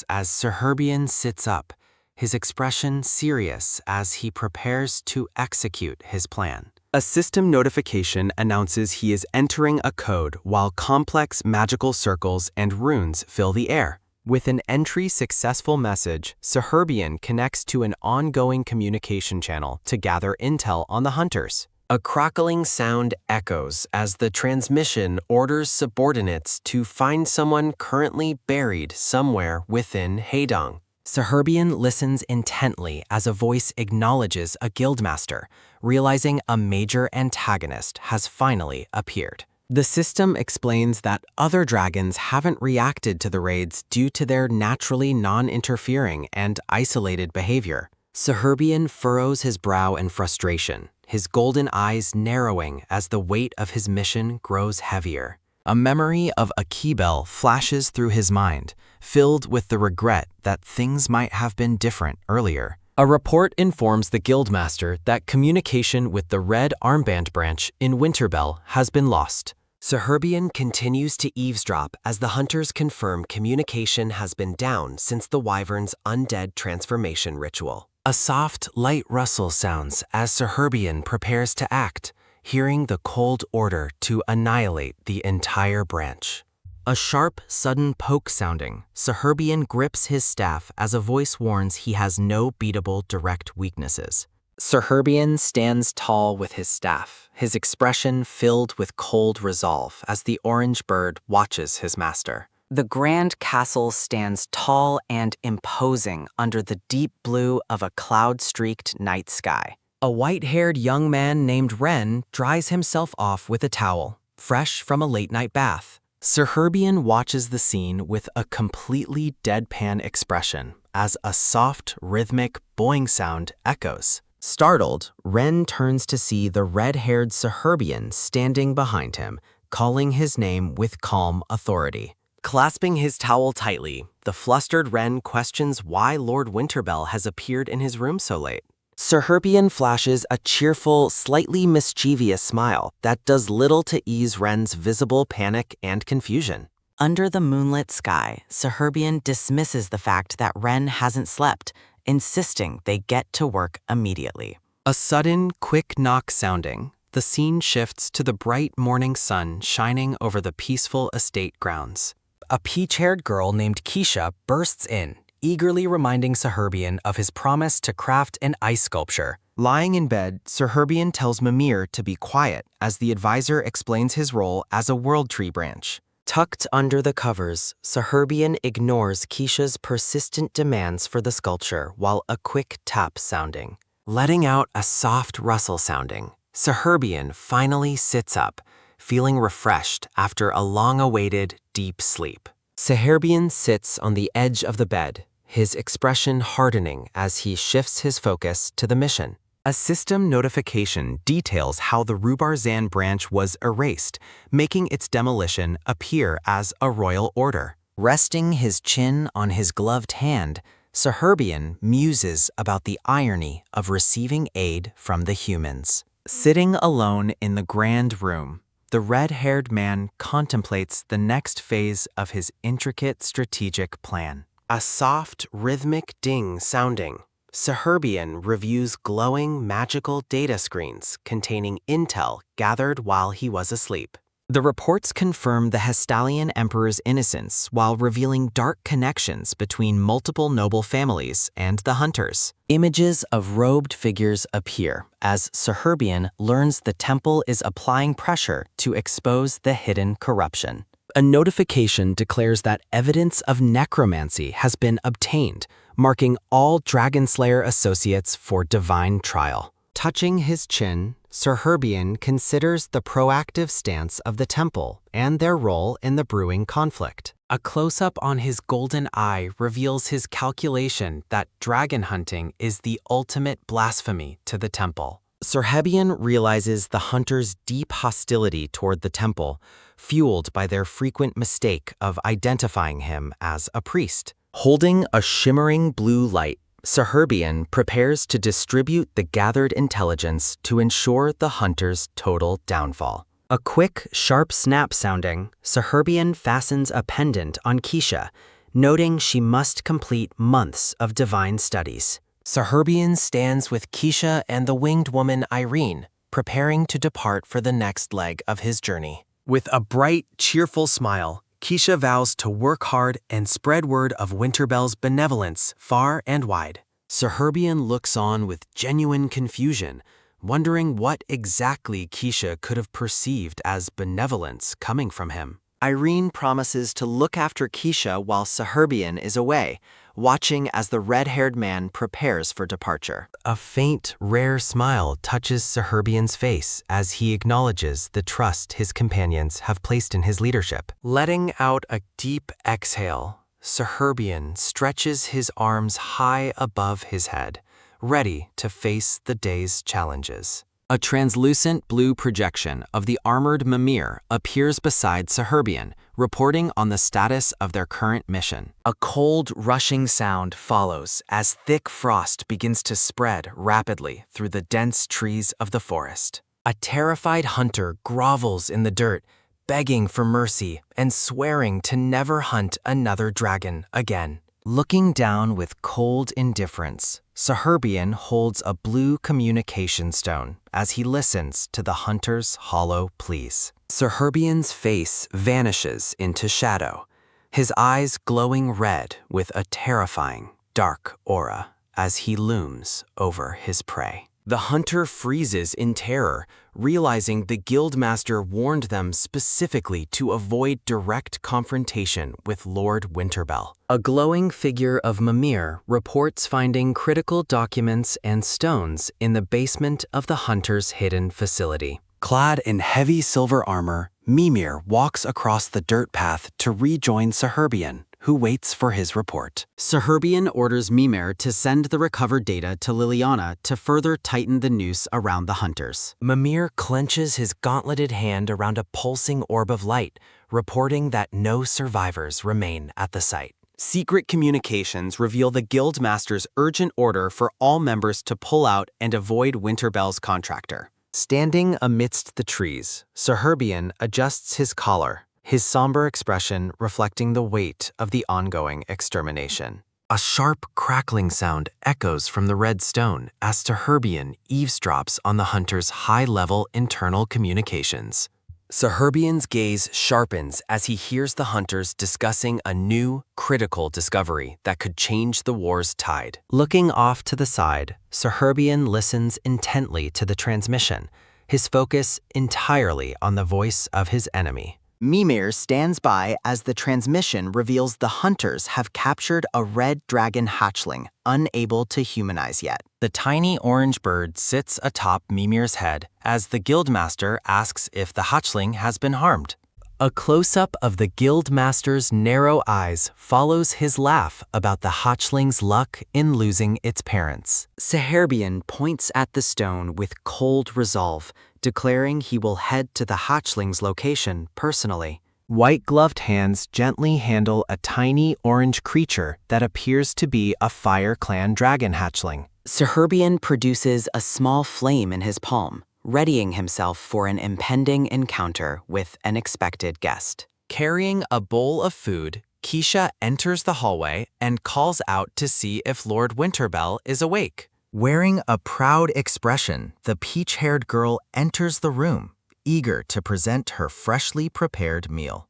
as Saherbian sits up, his expression serious as he prepares to execute his plan. A system notification announces he is entering a code while complex magical circles and runes fill the air. With an entry successful message, Saherbian connects to an ongoing communication channel to gather intel on the hunters. A crackling sound echoes as the transmission orders subordinates to find someone currently buried somewhere within Haedong. Saherbian listens intently as a voice acknowledges a guildmaster, realizing a major antagonist has finally appeared. The system explains that other dragons haven't reacted to the raids due to their naturally non-interfering and isolated behavior. Saherbian furrows his brow in frustration, his golden eyes narrowing as the weight of his mission grows heavier. A memory of a keybell flashes through his mind, filled with the regret that things might have been different earlier. A report informs the guildmaster that communication with the Red Armband branch in Winterbell has been lost. Saherbian continues to eavesdrop as the hunters confirm communication has been down since the Wyvern's undead transformation ritual. A soft, light rustle sounds as Saherbian prepares to act, hearing the cold order to annihilate the entire branch. A sharp, sudden poke sounding, Saherbian grips his staff as a voice warns he has no beatable direct weaknesses. Saherbian stands tall with his staff, his expression filled with cold resolve as the orange bird watches his master. The grand castle stands tall and imposing under the deep blue of a cloud-streaked night sky. A white-haired young man named Ren dries himself off with a towel, fresh from a late-night bath. Saherbian watches the scene with a completely deadpan expression as a soft, rhythmic boing sound echoes. Startled, Ren turns to see the red-haired Saherbian standing behind him, calling his name with calm authority. Clasping his towel tightly, the flustered Ren questions why Lord Winterbell has appeared in his room so late. Saherbian flashes a cheerful, slightly mischievous smile that does little to ease Ren's visible panic and confusion. Under the moonlit sky, Saherbian dismisses the fact that Ren hasn't slept, insisting they get to work immediately. A sudden, quick knock sounding, the scene shifts to the bright morning sun shining over the peaceful estate grounds. A peach-haired girl named Keisha bursts in, eagerly reminding Saherbian of his promise to craft an ice sculpture. Lying in bed, Saherbian tells Mimir to be quiet as the advisor explains his role as a World Tree branch. Tucked under the covers, Saherbian ignores Keisha's persistent demands for the sculpture while a quick tap sounding. Letting out a soft rustle sounding, Saherbian finally sits up, feeling refreshed after a long-awaited deep sleep. Saherbian sits on the edge of the bed, his expression hardening as he shifts his focus to the mission. A system notification details how the Rubarzan branch was erased, making its demolition appear as a royal order. Resting his chin on his gloved hand, Saherbian muses about the irony of receiving aid from the humans. Sitting alone in the grand room, the red-haired man contemplates the next phase of his intricate strategic plan. A soft, rhythmic ding sounding, Saherbian reviews glowing magical data screens containing intel gathered while he was asleep. The reports confirm the Hestalian emperor's innocence while revealing dark connections between multiple noble families and the hunters. Images of robed figures appear as Saherbian learns the temple is applying pressure to expose the hidden corruption. A notification declares that evidence of necromancy has been obtained, marking all Dragonslayer associates for divine trial. Touching his chin, Saherbian considers the proactive stance of the temple and their role in the brewing conflict. A close-up on his golden eye reveals his calculation that dragon hunting is the ultimate blasphemy to the temple. Saherbian realizes the hunters' deep hostility toward the temple, fueled by their frequent mistake of identifying him as a priest. Holding a shimmering blue light, Saherbian prepares to distribute the gathered intelligence to ensure the hunters' total downfall. A quick, sharp snap sounding, Saherbian fastens a pendant on Keisha, noting she must complete months of divine studies. Saherbian stands with Keisha and the winged woman Irene, preparing to depart for the next leg of his journey. With a bright, cheerful smile, Keisha vows to work hard and spread word of Winterbell's benevolence far and wide. Saherbian looks on with genuine confusion, wondering what exactly Keisha could have perceived as benevolence coming from him. Irene promises to look after Keisha while Saherbian is away, watching as the red-haired man prepares for departure. A faint, rare smile touches Saherbian's face as he acknowledges the trust his companions have placed in his leadership. Letting out a deep exhale, Saherbian stretches his arms high above his head, ready to face the day's challenges. A translucent blue projection of the armored Mimir appears beside Saherbian, reporting on the status of their current mission. A cold, rushing sound follows as thick frost begins to spread rapidly through the dense trees of the forest. A terrified hunter grovels in the dirt, begging for mercy and swearing to never hunt another dragon again. Looking down with cold indifference, Saherbian holds a blue communication stone as he listens to the hunter's hollow pleas. Saherbian's face vanishes into shadow, his eyes glowing red with a terrifying, dark aura as he looms over his prey. The hunter freezes in terror, realizing the guildmaster warned them specifically to avoid direct confrontation with Lord Winterbell. A glowing figure of Mimir reports finding critical documents and stones in the basement of the hunter's hidden facility. Clad in heavy silver armor, Mimir walks across the dirt path to rejoin Saherbian, who waits for his report. Saherbian orders Mimir to send the recovered data to Liliana to further tighten the noose around the hunters. Mimir clenches his gauntleted hand around a pulsing orb of light, reporting that no survivors remain at the site. Secret communications reveal the Guildmaster's urgent order for all members to pull out and avoid Winterbell's contractor. Standing amidst the trees, Saherbian adjusts his collar, his somber expression reflecting the weight of the ongoing extermination. A sharp, crackling sound echoes from the red stone as Saherbian eavesdrops on the hunter's high-level internal communications. Saherbian's gaze sharpens as he hears the hunters discussing a new, critical discovery that could change the war's tide. Looking off to the side, Saherbian listens intently to the transmission, his focus entirely on the voice of his enemy. Mimir stands by as the transmission reveals the hunters have captured a red dragon hatchling, unable to humanize yet. The tiny orange bird sits atop Mimir's head as the guildmaster asks if the hatchling has been harmed. A close-up of the guildmaster's narrow eyes follows his laugh about the hatchling's luck in losing its parents. Saherbian points at the stone with cold resolve, declaring he will head to the hatchling's location personally. White-gloved hands gently handle a tiny orange creature that appears to be a Fire Clan dragon hatchling. Serherbian produces a small flame in his palm, readying himself for an impending encounter with an expected guest. Carrying a bowl of food, Keisha enters the hallway and calls out to see if Lord Winterbell is awake. Wearing a proud expression, the peach-haired girl enters the room, eager to present her freshly prepared meal.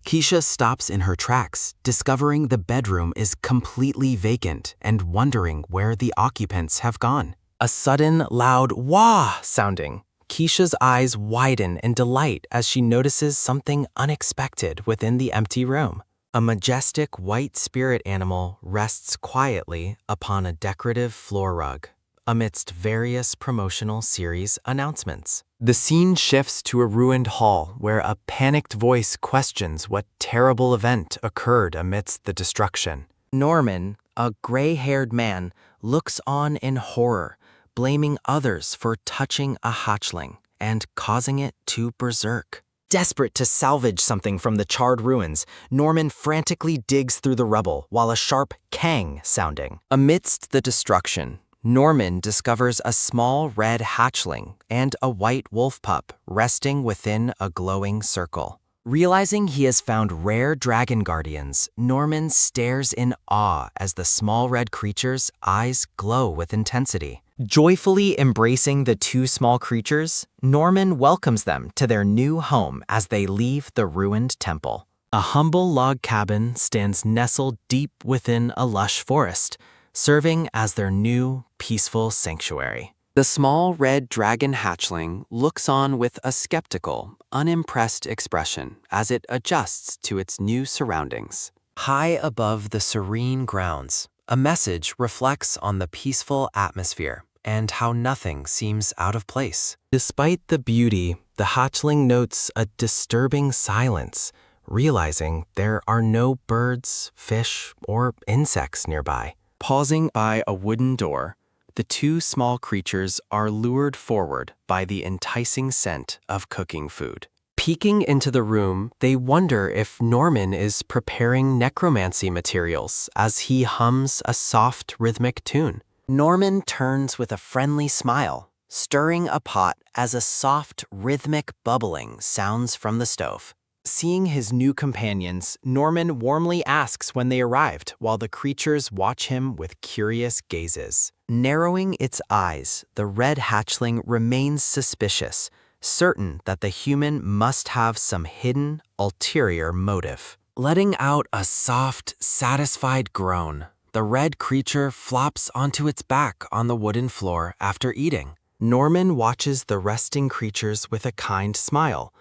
Keisha stops in her tracks, discovering the bedroom is completely vacant and wondering where the occupants have gone. A sudden, loud wah sounding. Keisha's eyes widen in delight as she notices something unexpected within the empty room. A majestic white spirit animal rests quietly upon a decorative floor rug, amidst various promotional series announcements. The scene shifts to a ruined hall where a panicked voice questions what terrible event occurred amidst the destruction. Norman, a gray-haired man, looks on in horror, blaming others for touching a hatchling and causing it to berserk. Desperate to salvage something from the charred ruins, Norman frantically digs through the rubble while a sharp kang sounding. Amidst the destruction, Norman discovers a small red hatchling and a white wolf pup resting within a glowing circle. Realizing he has found rare dragon guardians, Norman stares in awe as the small red creature's eyes glow with intensity. Joyfully embracing the two small creatures, Norman welcomes them to their new home as they leave the ruined temple. A humble log cabin stands nestled deep within a lush forest, serving as their new, peaceful sanctuary. The small red dragon hatchling looks on with a skeptical, unimpressed expression as it adjusts to its new surroundings. High above the serene grounds, a message reflects on the peaceful atmosphere and how nothing seems out of place. Despite the beauty, the hatchling notes a disturbing silence, realizing there are no birds, fish, or insects nearby. Pausing by a wooden door, the two small creatures are lured forward by the enticing scent of cooking food. Peeking into the room, they wonder if Norman is preparing necromancy materials as he hums a soft, rhythmic tune. Norman turns with a friendly smile, stirring a pot as a soft, rhythmic bubbling sounds from the stove. Seeing his new companions, Norman warmly asks when they arrived, while the creatures watch him with curious gazes. Narrowing its eyes, the red hatchling remains suspicious, certain that the human must have some hidden, ulterior motive. Letting out a soft, satisfied groan, the red creature flops onto its back on the wooden floor after eating. Norman watches the resting creatures with a kind smile,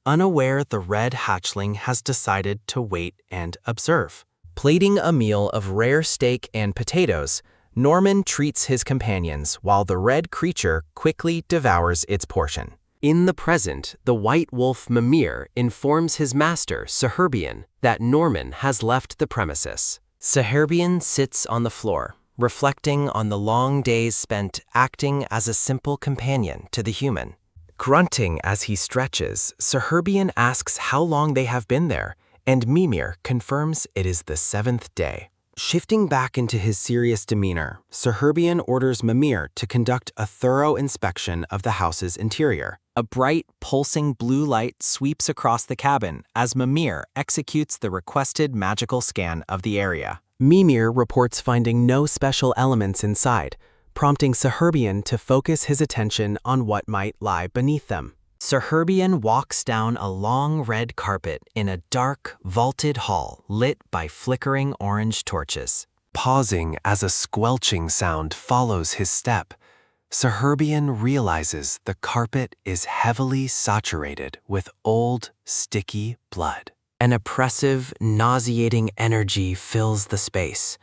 unaware the red hatchling has decided to wait and observe. Plating a meal of rare steak and potatoes, Norman treats his companions while the red creature quickly devours its portion. In the present, the white wolf Mimir informs his master, Serherbian, that Norman has left the premises. Serherbian sits on the floor, reflecting on the long days spent acting as a simple companion to the human. Grunting as he stretches, Serherbian asks how long they have been there, and Mimir confirms it is the 7th day. Shifting back into his serious demeanor, Serherbian orders Mimir to conduct a thorough inspection of the house's interior. A bright, pulsing blue light sweeps across the cabin as Mimir executes the requested magical scan of the area. Mimir reports finding no special elements inside, prompting Serherbian to focus his attention on what might lie beneath them. Serherbian walks down a long red carpet in a dark, vaulted hall lit by flickering orange torches. Pausing as a squelching sound follows his step, Serherbian realizes the carpet is heavily saturated with old, sticky blood. An oppressive, nauseating energy fills the space,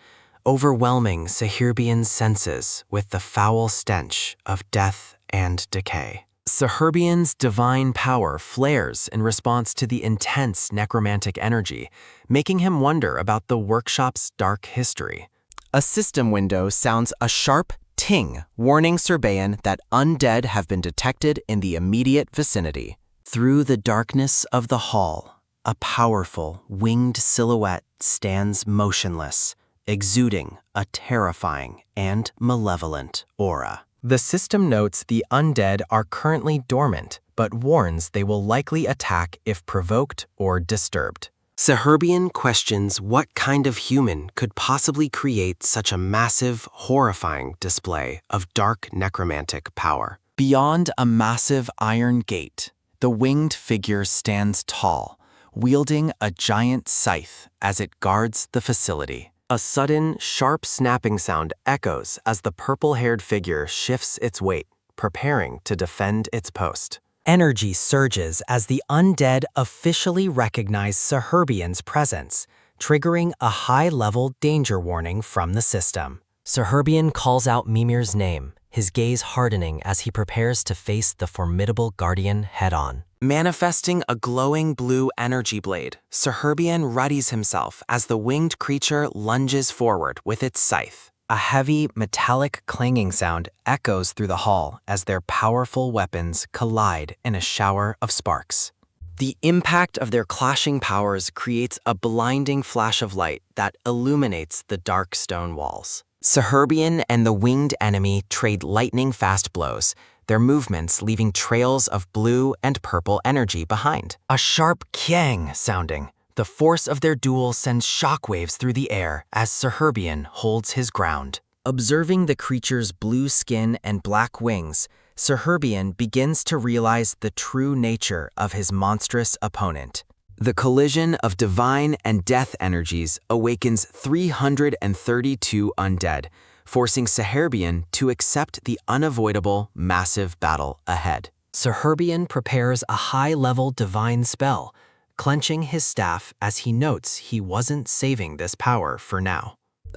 overwhelming Serherbian's senses with the foul stench of death and decay. Serherbian's divine power flares in response to the intense necromantic energy, making him wonder about the workshop's dark history. A system window sounds a sharp ting, warning Serbaean that undead have been detected in the immediate vicinity. Through the darkness of the hall, a powerful, winged silhouette stands motionless, exuding a terrifying and malevolent aura. The system notes the undead are currently dormant, but warns they will likely attack if provoked or disturbed. Saherbian questions what kind of human could possibly create such a massive, horrifying display of dark necromantic power. Beyond a massive iron gate, the winged figure stands tall, wielding a giant scythe as it guards the facility. A sudden, sharp snapping sound echoes as the purple-haired figure shifts its weight, preparing to defend its post. Energy surges as the undead officially recognize Saherbian's presence, triggering a high-level danger warning from the system. Saherbian calls out Mimir's name, his gaze hardening as he prepares to face the formidable guardian head-on. Manifesting a glowing blue energy blade, Saherbian readies himself as the winged creature lunges forward with its scythe. A heavy, metallic clanging sound echoes through the hall as their powerful weapons collide in a shower of sparks. The impact of their clashing powers creates a blinding flash of light that illuminates the dark stone walls. Saherbian and the winged enemy trade lightning-fast blows, their movements leaving trails of blue and purple energy behind. A sharp kyang sounding. The force of their duel sends shockwaves through the air as Saherbian holds his ground. Observing the creature's blue skin and black wings, Saherbian begins to realize the true nature of his monstrous opponent. The collision of divine and death energies awakens 332 undead, forcing Saherbian to accept the unavoidable, massive battle ahead. Saherbian prepares a high-level divine spell, clenching his staff as he notes he wasn't saving this power for now.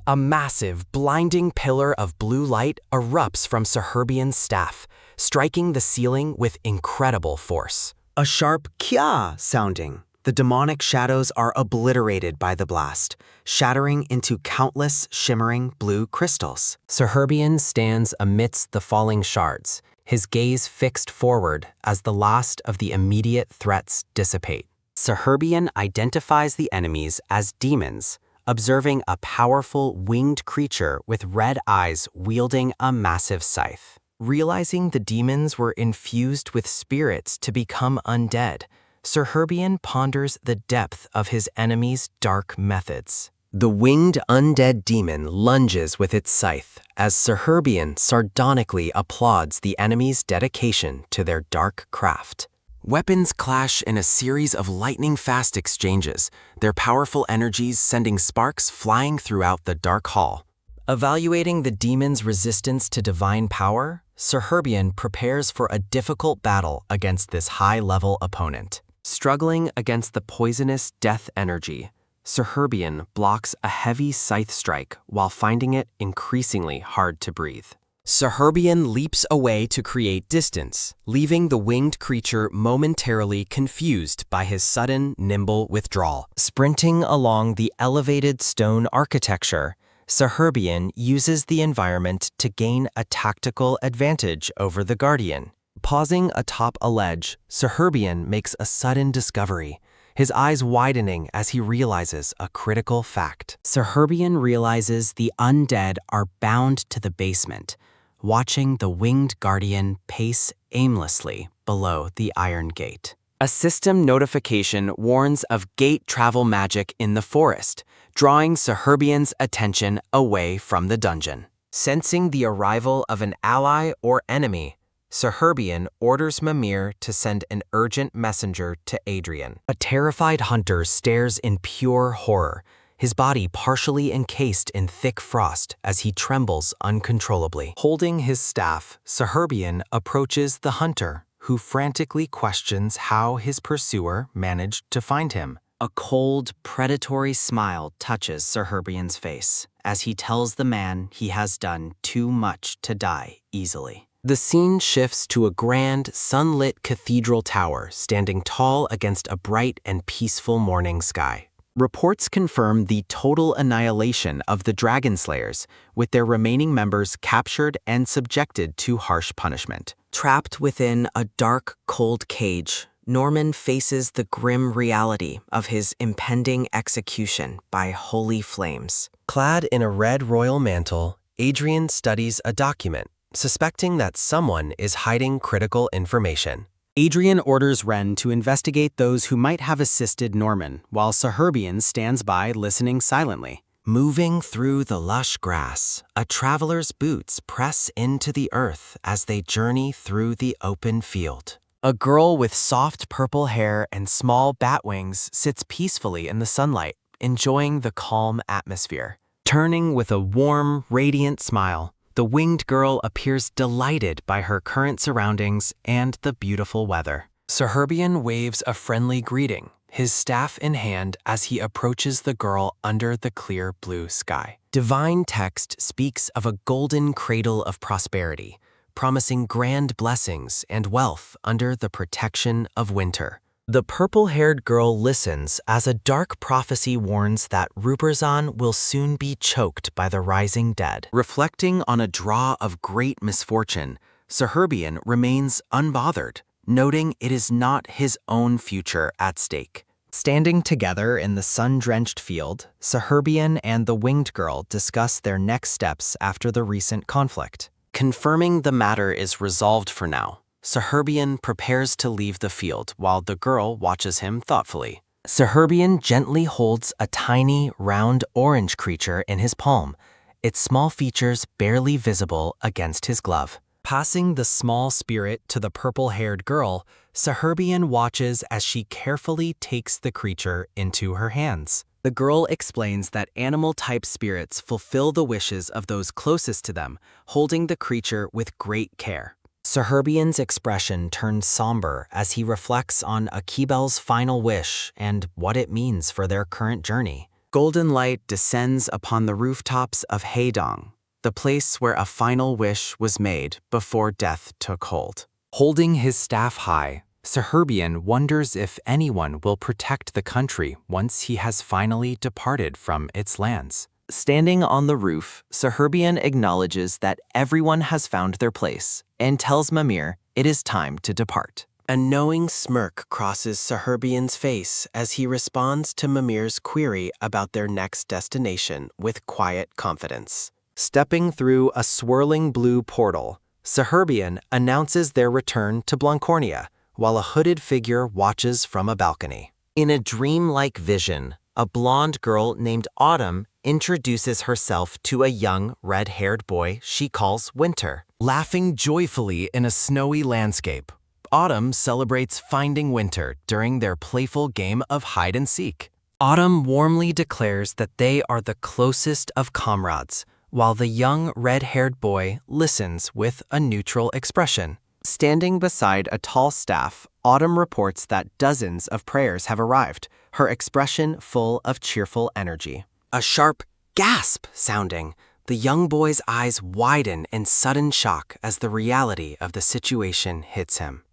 A massive, blinding pillar of blue light erupts from Saherbian's staff, striking the ceiling with incredible force. A sharp kya sounding. The demonic shadows are obliterated by the blast, shattering into countless shimmering blue crystals. Saherbian stands amidst the falling shards, his gaze fixed forward as the last of the immediate threats dissipate. Saherbian identifies the enemies as demons, observing a powerful winged creature with red eyes wielding a massive scythe. Realizing the demons were infused with spirits to become undead, Saherbian ponders the depth of his enemy's dark methods. The winged undead demon lunges with its scythe as Saherbian sardonically applauds the enemy's dedication to their dark craft. Weapons clash in a series of lightning-fast exchanges, their powerful energies sending sparks flying throughout the dark hall. Evaluating the demon's resistance to divine power, Saherbian prepares for a difficult battle against this high-level opponent. Struggling against the poisonous death energy, Saherbian blocks a heavy scythe strike while finding it increasingly hard to breathe. Saherbian leaps away to create distance, leaving the winged creature momentarily confused by his sudden, nimble withdrawal. Sprinting along the elevated stone architecture, Saherbian uses the environment to gain a tactical advantage over the Guardian. Pausing atop a ledge, Saherbian makes a sudden discovery, his eyes widening as he realizes a critical fact. Saherbian realizes the undead are bound to the basement, watching the winged guardian pace aimlessly below the iron gate. A system notification warns of gate travel magic in the forest, drawing Saherbian's attention away from the dungeon. Sensing the arrival of an ally or enemy, Saherbian orders Mimir to send an urgent messenger to Adrian. A terrified hunter stares in pure horror, his body partially encased in thick frost as he trembles uncontrollably. Holding his staff, Saherbian approaches the hunter, who frantically questions how his pursuer managed to find him. A cold, predatory smile touches Saherbian's face as he tells the man he has done too much to die easily. The scene shifts to a grand, sunlit cathedral tower standing tall against a bright and peaceful morning sky. Reports confirm the total annihilation of the Dragon Slayers, with their remaining members captured and subjected to harsh punishment. Trapped within a dark, cold cage, Norman faces the grim reality of his impending execution by holy flames. Clad in a red royal mantle, Adrian studies a document, suspecting that someone is hiding critical information. Adrian orders Ren to investigate those who might have assisted Norman, while Saherbian stands by listening silently. Moving through the lush grass, a traveler's boots press into the earth as they journey through the open field. A girl with soft purple hair and small bat wings sits peacefully in the sunlight, enjoying the calm atmosphere. Turning with a warm, radiant smile, the winged girl appears delighted by her current surroundings and the beautiful weather. Saherbian waves a friendly greeting, his staff in hand as he approaches the girl under the clear blue sky. Divine text speaks of a golden cradle of prosperity, promising grand blessings and wealth under the protection of winter. The purple-haired girl listens as a dark prophecy warns that Ruperzan will soon be choked by the rising dead. Reflecting on a draw of great misfortune, Saherbian remains unbothered, noting it is not his own future at stake. Standing together in the sun-drenched field, Saherbian and the winged girl discuss their next steps after the recent conflict. Confirming the matter is resolved for now, Saherbian prepares to leave the field while the girl watches him thoughtfully. Saherbian gently holds a tiny, round orange creature in his palm, its small features barely visible against his glove. Passing the small spirit to the purple-haired girl, Saherbian watches as she carefully takes the creature into her hands. The girl explains that animal-type spirits fulfill the wishes of those closest to them, holding the creature with great care. Saherbian's expression turns somber as he reflects on Akibel's final wish and what it means for their current journey. Golden light descends upon the rooftops of Haedong, the place where a final wish was made before death took hold. Holding his staff high, Saherbian wonders if anyone will protect the country once he has finally departed from its lands. Standing on the roof, Saherbian acknowledges that everyone has found their place and tells Mimir it is time to depart. A knowing smirk crosses Saherbian's face as he responds to Mimir's query about their next destination with quiet confidence. Stepping through a swirling blue portal, Saherbian announces their return to Blancornia, while a hooded figure watches from a balcony. In a dreamlike vision, a blonde girl named Autumn introduces herself to a young, red-haired boy she calls Winter. Laughing joyfully in a snowy landscape, Autumn celebrates finding Winter during their playful game of hide-and-seek. Autumn warmly declares that they are the closest of comrades, while the young, red-haired boy listens with a neutral expression. Standing beside a tall staff, Autumn reports that dozens of prayers have arrived, her expression full of cheerful energy. A sharp gasp sounding, the young boy's eyes widen in sudden shock as the reality of the situation hits him.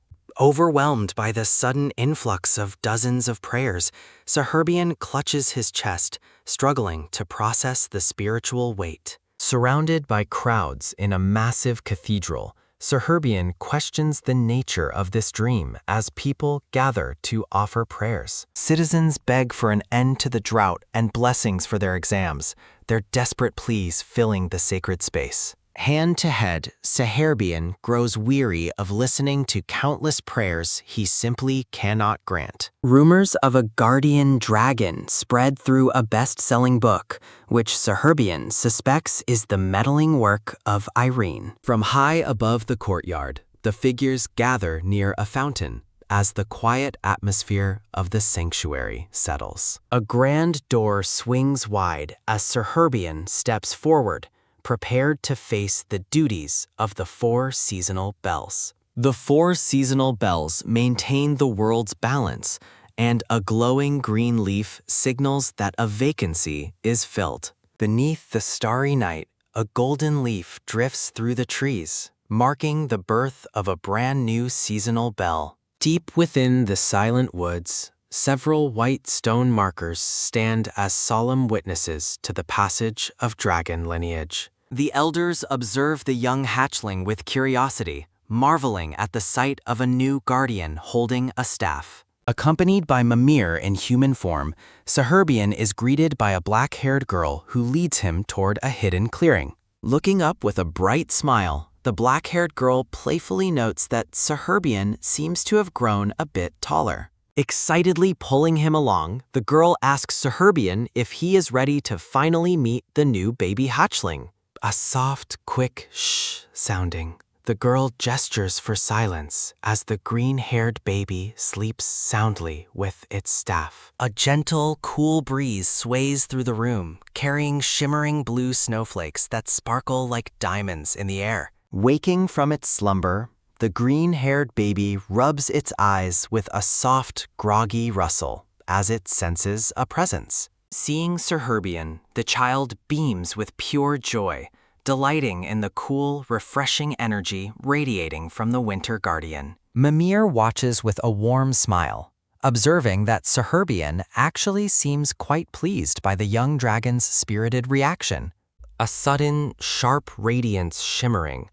Overwhelmed by the sudden influx of dozens of prayers, Saherbian clutches his chest, struggling to process the spiritual weight. Surrounded by crowds in a massive cathedral, Saherbian questions the nature of this dream as people gather to offer prayers. Citizens beg for an end to the drought and blessings for their exams, their desperate pleas filling the sacred space. Hand to head, Saherbian grows weary of listening to countless prayers he simply cannot grant. Rumors of a guardian dragon spread through a best-selling book, which Saherbian suspects is the meddling work of Irene. From high above the courtyard, the figures gather near a fountain as the quiet atmosphere of the sanctuary settles. A grand door swings wide as Saherbian steps forward, prepared to face the duties of the 4 seasonal bells. The 4 seasonal bells maintain the world's balance, and a glowing green leaf signals that a vacancy is filled. Beneath the starry night, a golden leaf drifts through the trees, marking the birth of a brand new seasonal bell. Deep within the silent woods, several white stone markers stand as solemn witnesses to the passage of dragon lineage. The elders observe the young hatchling with curiosity, marveling at the sight of a new guardian holding a staff. Accompanied by Mimir in human form, Saherbian is greeted by a black-haired girl who leads him toward a hidden clearing. Looking up with a bright smile, the black-haired girl playfully notes that Saherbian seems to have grown a bit taller. Excitedly pulling him along, the girl asks Saherbian if he is ready to finally meet the new baby hatchling. A soft, quick shh sounding. The girl gestures for silence as the green-haired baby sleeps soundly with its staff. A gentle, cool breeze sways through the room, carrying shimmering blue snowflakes that sparkle like diamonds in the air. Waking from its slumber, the green-haired baby rubs its eyes with a soft, groggy rustle as it senses a presence. Seeing Saherbian, the child beams with pure joy, delighting in the cool, refreshing energy radiating from the Winter Guardian. Mimir watches with a warm smile, observing that Saherbian actually seems quite pleased by the young dragon's spirited reaction. A sudden, sharp radiance shimmering,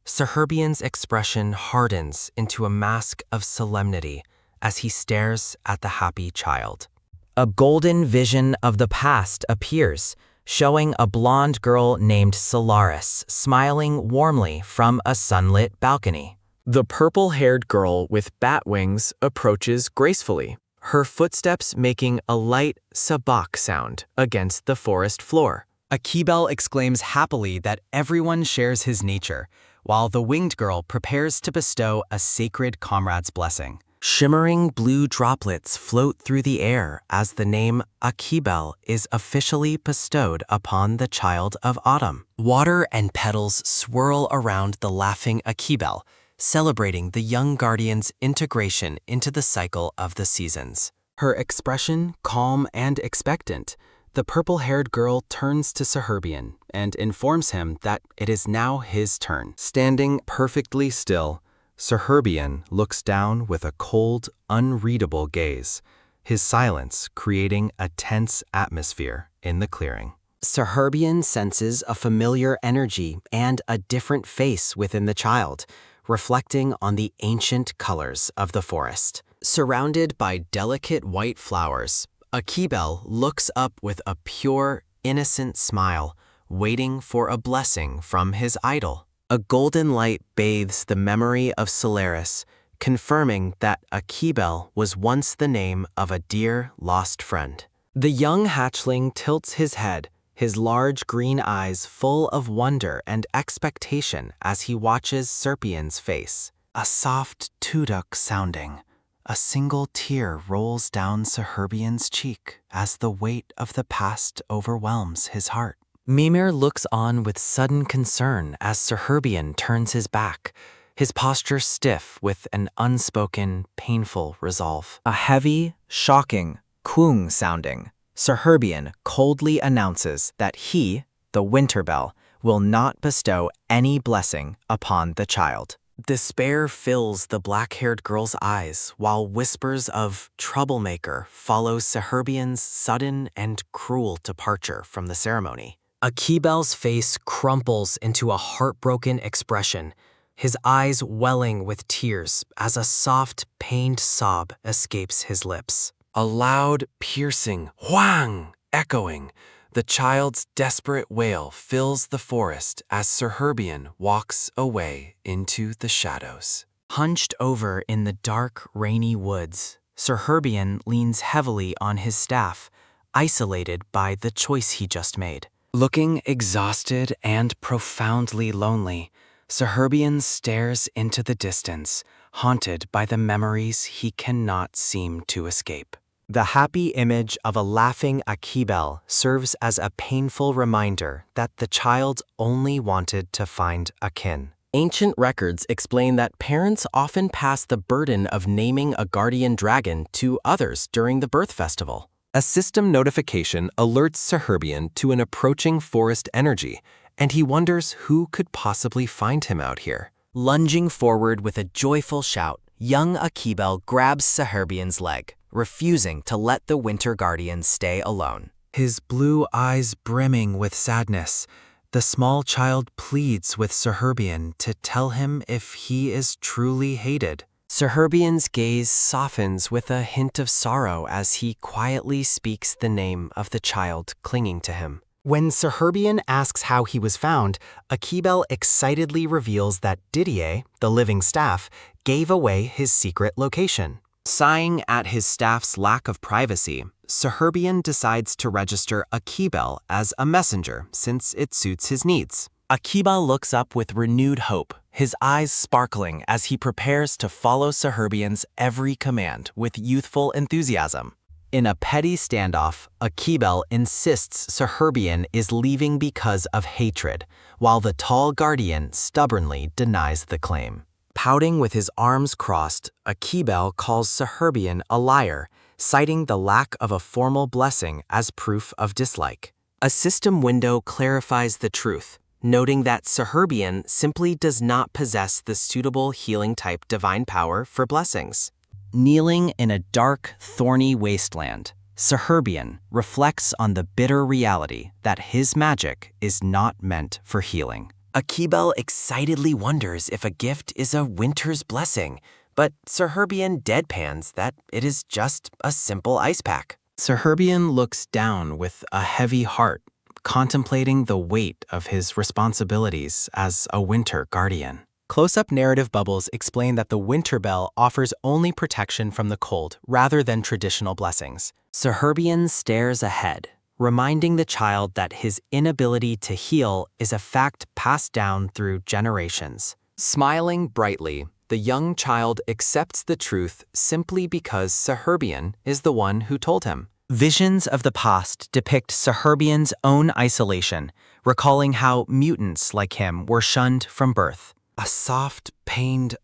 Saherbian's expression hardens into a mask of solemnity as he stares at the happy child. A golden vision of the past appears, showing a blonde girl named Solaris smiling warmly from a sunlit balcony. The purple-haired girl with bat wings approaches gracefully, her footsteps making a light sabak sound against the forest floor. Akibel exclaims happily that everyone shares his nature, while the winged girl prepares to bestow a sacred comrade's blessing. Shimmering blue droplets float through the air as the name Akibel is officially bestowed upon the child of autumn. Water and petals swirl around the laughing Akibel, celebrating the young guardian's integration into the cycle of the seasons. Her expression calm and expectant, the purple-haired girl turns to Saherbian and informs him that it is now his turn. Standing perfectly still, Saherbian looks down with a cold, unreadable gaze, his silence creating a tense atmosphere in the clearing. Saherbian senses a familiar energy and a different face within the child, reflecting on the ancient colors of the forest. Surrounded by delicate white flowers, Akibel looks up with a pure, innocent smile, waiting for a blessing from his idol. A golden light bathes the memory of Solaris, confirming that Akibel was once the name of a dear lost friend. The young hatchling tilts his head, his large green eyes full of wonder and expectation as he watches Serpian's face. A soft tuduk sounding. A single tear rolls down Saherbian's cheek as the weight of the past overwhelms his heart. Mimir looks on with sudden concern as Saherbian turns his back, his posture stiff with an unspoken, painful resolve. A heavy, shocking, kung sounding, Saherbian coldly announces that he, the Winterbell, will not bestow any blessing upon the child. Despair fills the black-haired girl's eyes while whispers of troublemaker follow Saherbian's sudden and cruel departure from the ceremony. Akibel's face crumples into a heartbroken expression, his eyes welling with tears as a soft, pained sob escapes his lips. A loud, piercing whang echoing. The child's desperate wail fills the forest as Saherbian walks away into the shadows. Hunched over in the dark, rainy woods, Saherbian leans heavily on his staff, isolated by the choice he just made. Looking exhausted and profoundly lonely, Saherbian stares into the distance, haunted by the memories he cannot seem to escape. The happy image of a laughing Akibel serves as a painful reminder that the child only wanted to find a kin. Ancient records explain that parents often pass the burden of naming a guardian dragon to others during the birth festival. A system notification alerts Saherbian to an approaching forest energy, and he wonders who could possibly find him out here. Lunging forward with a joyful shout, young Akibel grabs Saherbian's leg, refusing to let the Winter Guardian stay alone. His blue eyes brimming with sadness, The small child pleads with Serherbian to tell him if he is truly hated. Serherbian's gaze softens with a hint of sorrow as he quietly speaks the name of the child clinging to him. When Serherbian asks how he was found, Akibel excitedly reveals that Didier, the living staff, gave away his secret location. Sighing at his staff's lack of privacy, Serherbian decides to register Akibel as a messenger since it suits his needs. Akibel looks up with renewed hope, his eyes sparkling as he prepares to follow Serherbian's every command with youthful enthusiasm. In a petty standoff, Akibel insists Serherbian is leaving because of hatred, while the tall guardian stubbornly denies the claim. Pouting with his arms crossed, Akibel calls Serherbian a liar, citing the lack of a formal blessing as proof of dislike. A system window clarifies the truth, noting that Serherbian simply does not possess the suitable healing-type divine power for blessings. Kneeling in a dark, thorny wasteland, Serherbian reflects on the bitter reality that his magic is not meant for healing. Akibel excitedly wonders if a gift is a winter's blessing, but Serherbian deadpans that it is just a simple ice pack. Serherbian looks down with a heavy heart, contemplating the weight of his responsibilities as a winter guardian. Close-up narrative bubbles explain that the winter bell offers only protection from the cold rather than traditional blessings. Serherbian stares ahead, reminding the child that his inability to heal is a fact passed down through generations. Smiling brightly, the young child accepts the truth simply because Serherbian is the one who told him. Visions of the past depict Serherbian's own isolation, recalling how mutants like him were shunned from birth. A soft, pained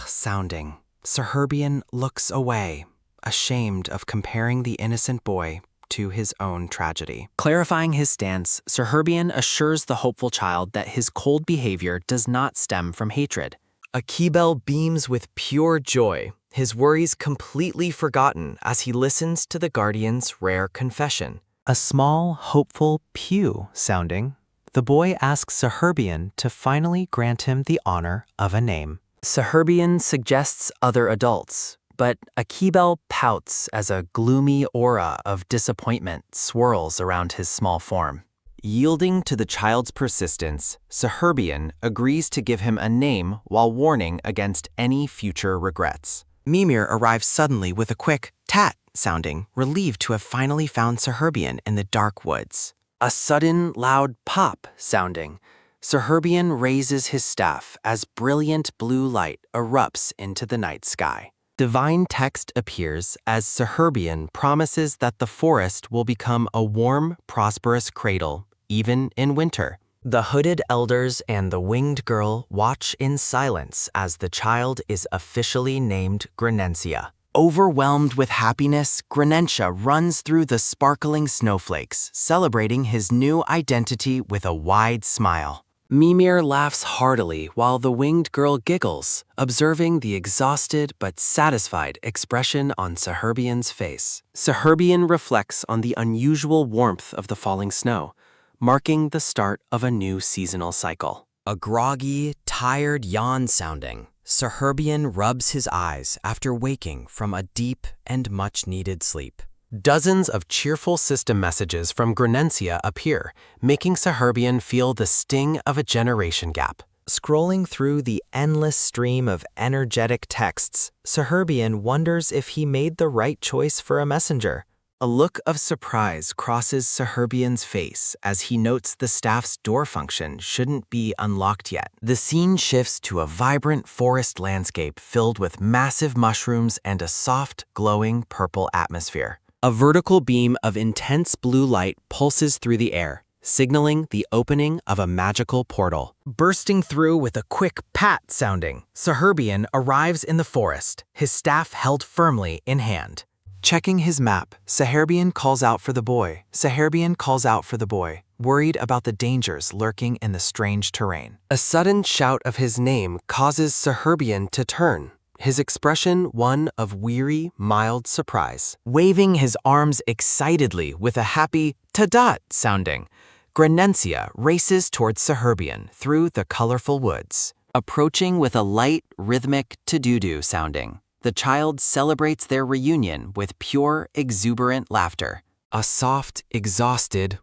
sounding. Serherbian looks away, ashamed of comparing the innocent boy to his own tragedy. Clarifying his stance, Serherbian assures the hopeful child that his cold behavior does not stem from hatred. Akibel beams with pure joy, his worries completely forgotten as he listens to the guardian's rare confession. A small, hopeful pew sounding, the boy asks Serherbian to finally grant him the honor of a name. Serherbian suggests other adults, but Akibel pouts as a gloomy aura of disappointment swirls around his small form. Yielding to the child's persistence, Serherbian agrees to give him a name while warning against any future regrets. Mimir arrives suddenly with a quick tat sounding, relieved to have finally found Serherbian in the dark woods. A sudden, loud pop sounding. Serherbian raises his staff as brilliant blue light erupts into the night sky. Divine text appears as Serherbian promises that the forest will become a warm, prosperous cradle, even in winter. The hooded elders and the winged girl watch in silence as the child is officially named Grenencia. Overwhelmed with happiness, Grenencia runs through the sparkling snowflakes, celebrating his new identity with a wide smile. Mimir laughs heartily while the winged girl giggles, observing the exhausted but satisfied expression on Serherbian's face. Serherbian reflects on the unusual warmth of the falling snow, marking the start of a new seasonal cycle. A groggy, tired yawn sounding, Serherbian rubs his eyes after waking from a deep and much-needed sleep. Dozens of cheerful system messages from Grenencia appear, making Serherbian feel the sting of a generation gap. Scrolling through the endless stream of energetic texts, Serherbian wonders if he made the right choice for a messenger. A look of surprise crosses Serherbian's face as he notes the staff's door function shouldn't be unlocked yet. The scene shifts to a vibrant forest landscape filled with massive mushrooms and a soft, glowing purple atmosphere. A vertical beam of intense blue light pulses through the air, signaling the opening of a magical portal. Bursting through with a quick pat sounding, Serherbian arrives in the forest, his staff held firmly in hand. Checking his map, Serherbian calls out for the boy. Serherbian calls out for the boy, worried about the dangers lurking in the strange terrain. A sudden shout of his name causes Serherbian to turn, his expression one of weary, mild surprise. Waving his arms excitedly with a happy ta-dot sounding, Grenencia races towards Suherbian through the colorful woods. Approaching with a light, rhythmic to-do-do sounding, the child celebrates their reunion with pure, exuberant laughter. A soft, exhausted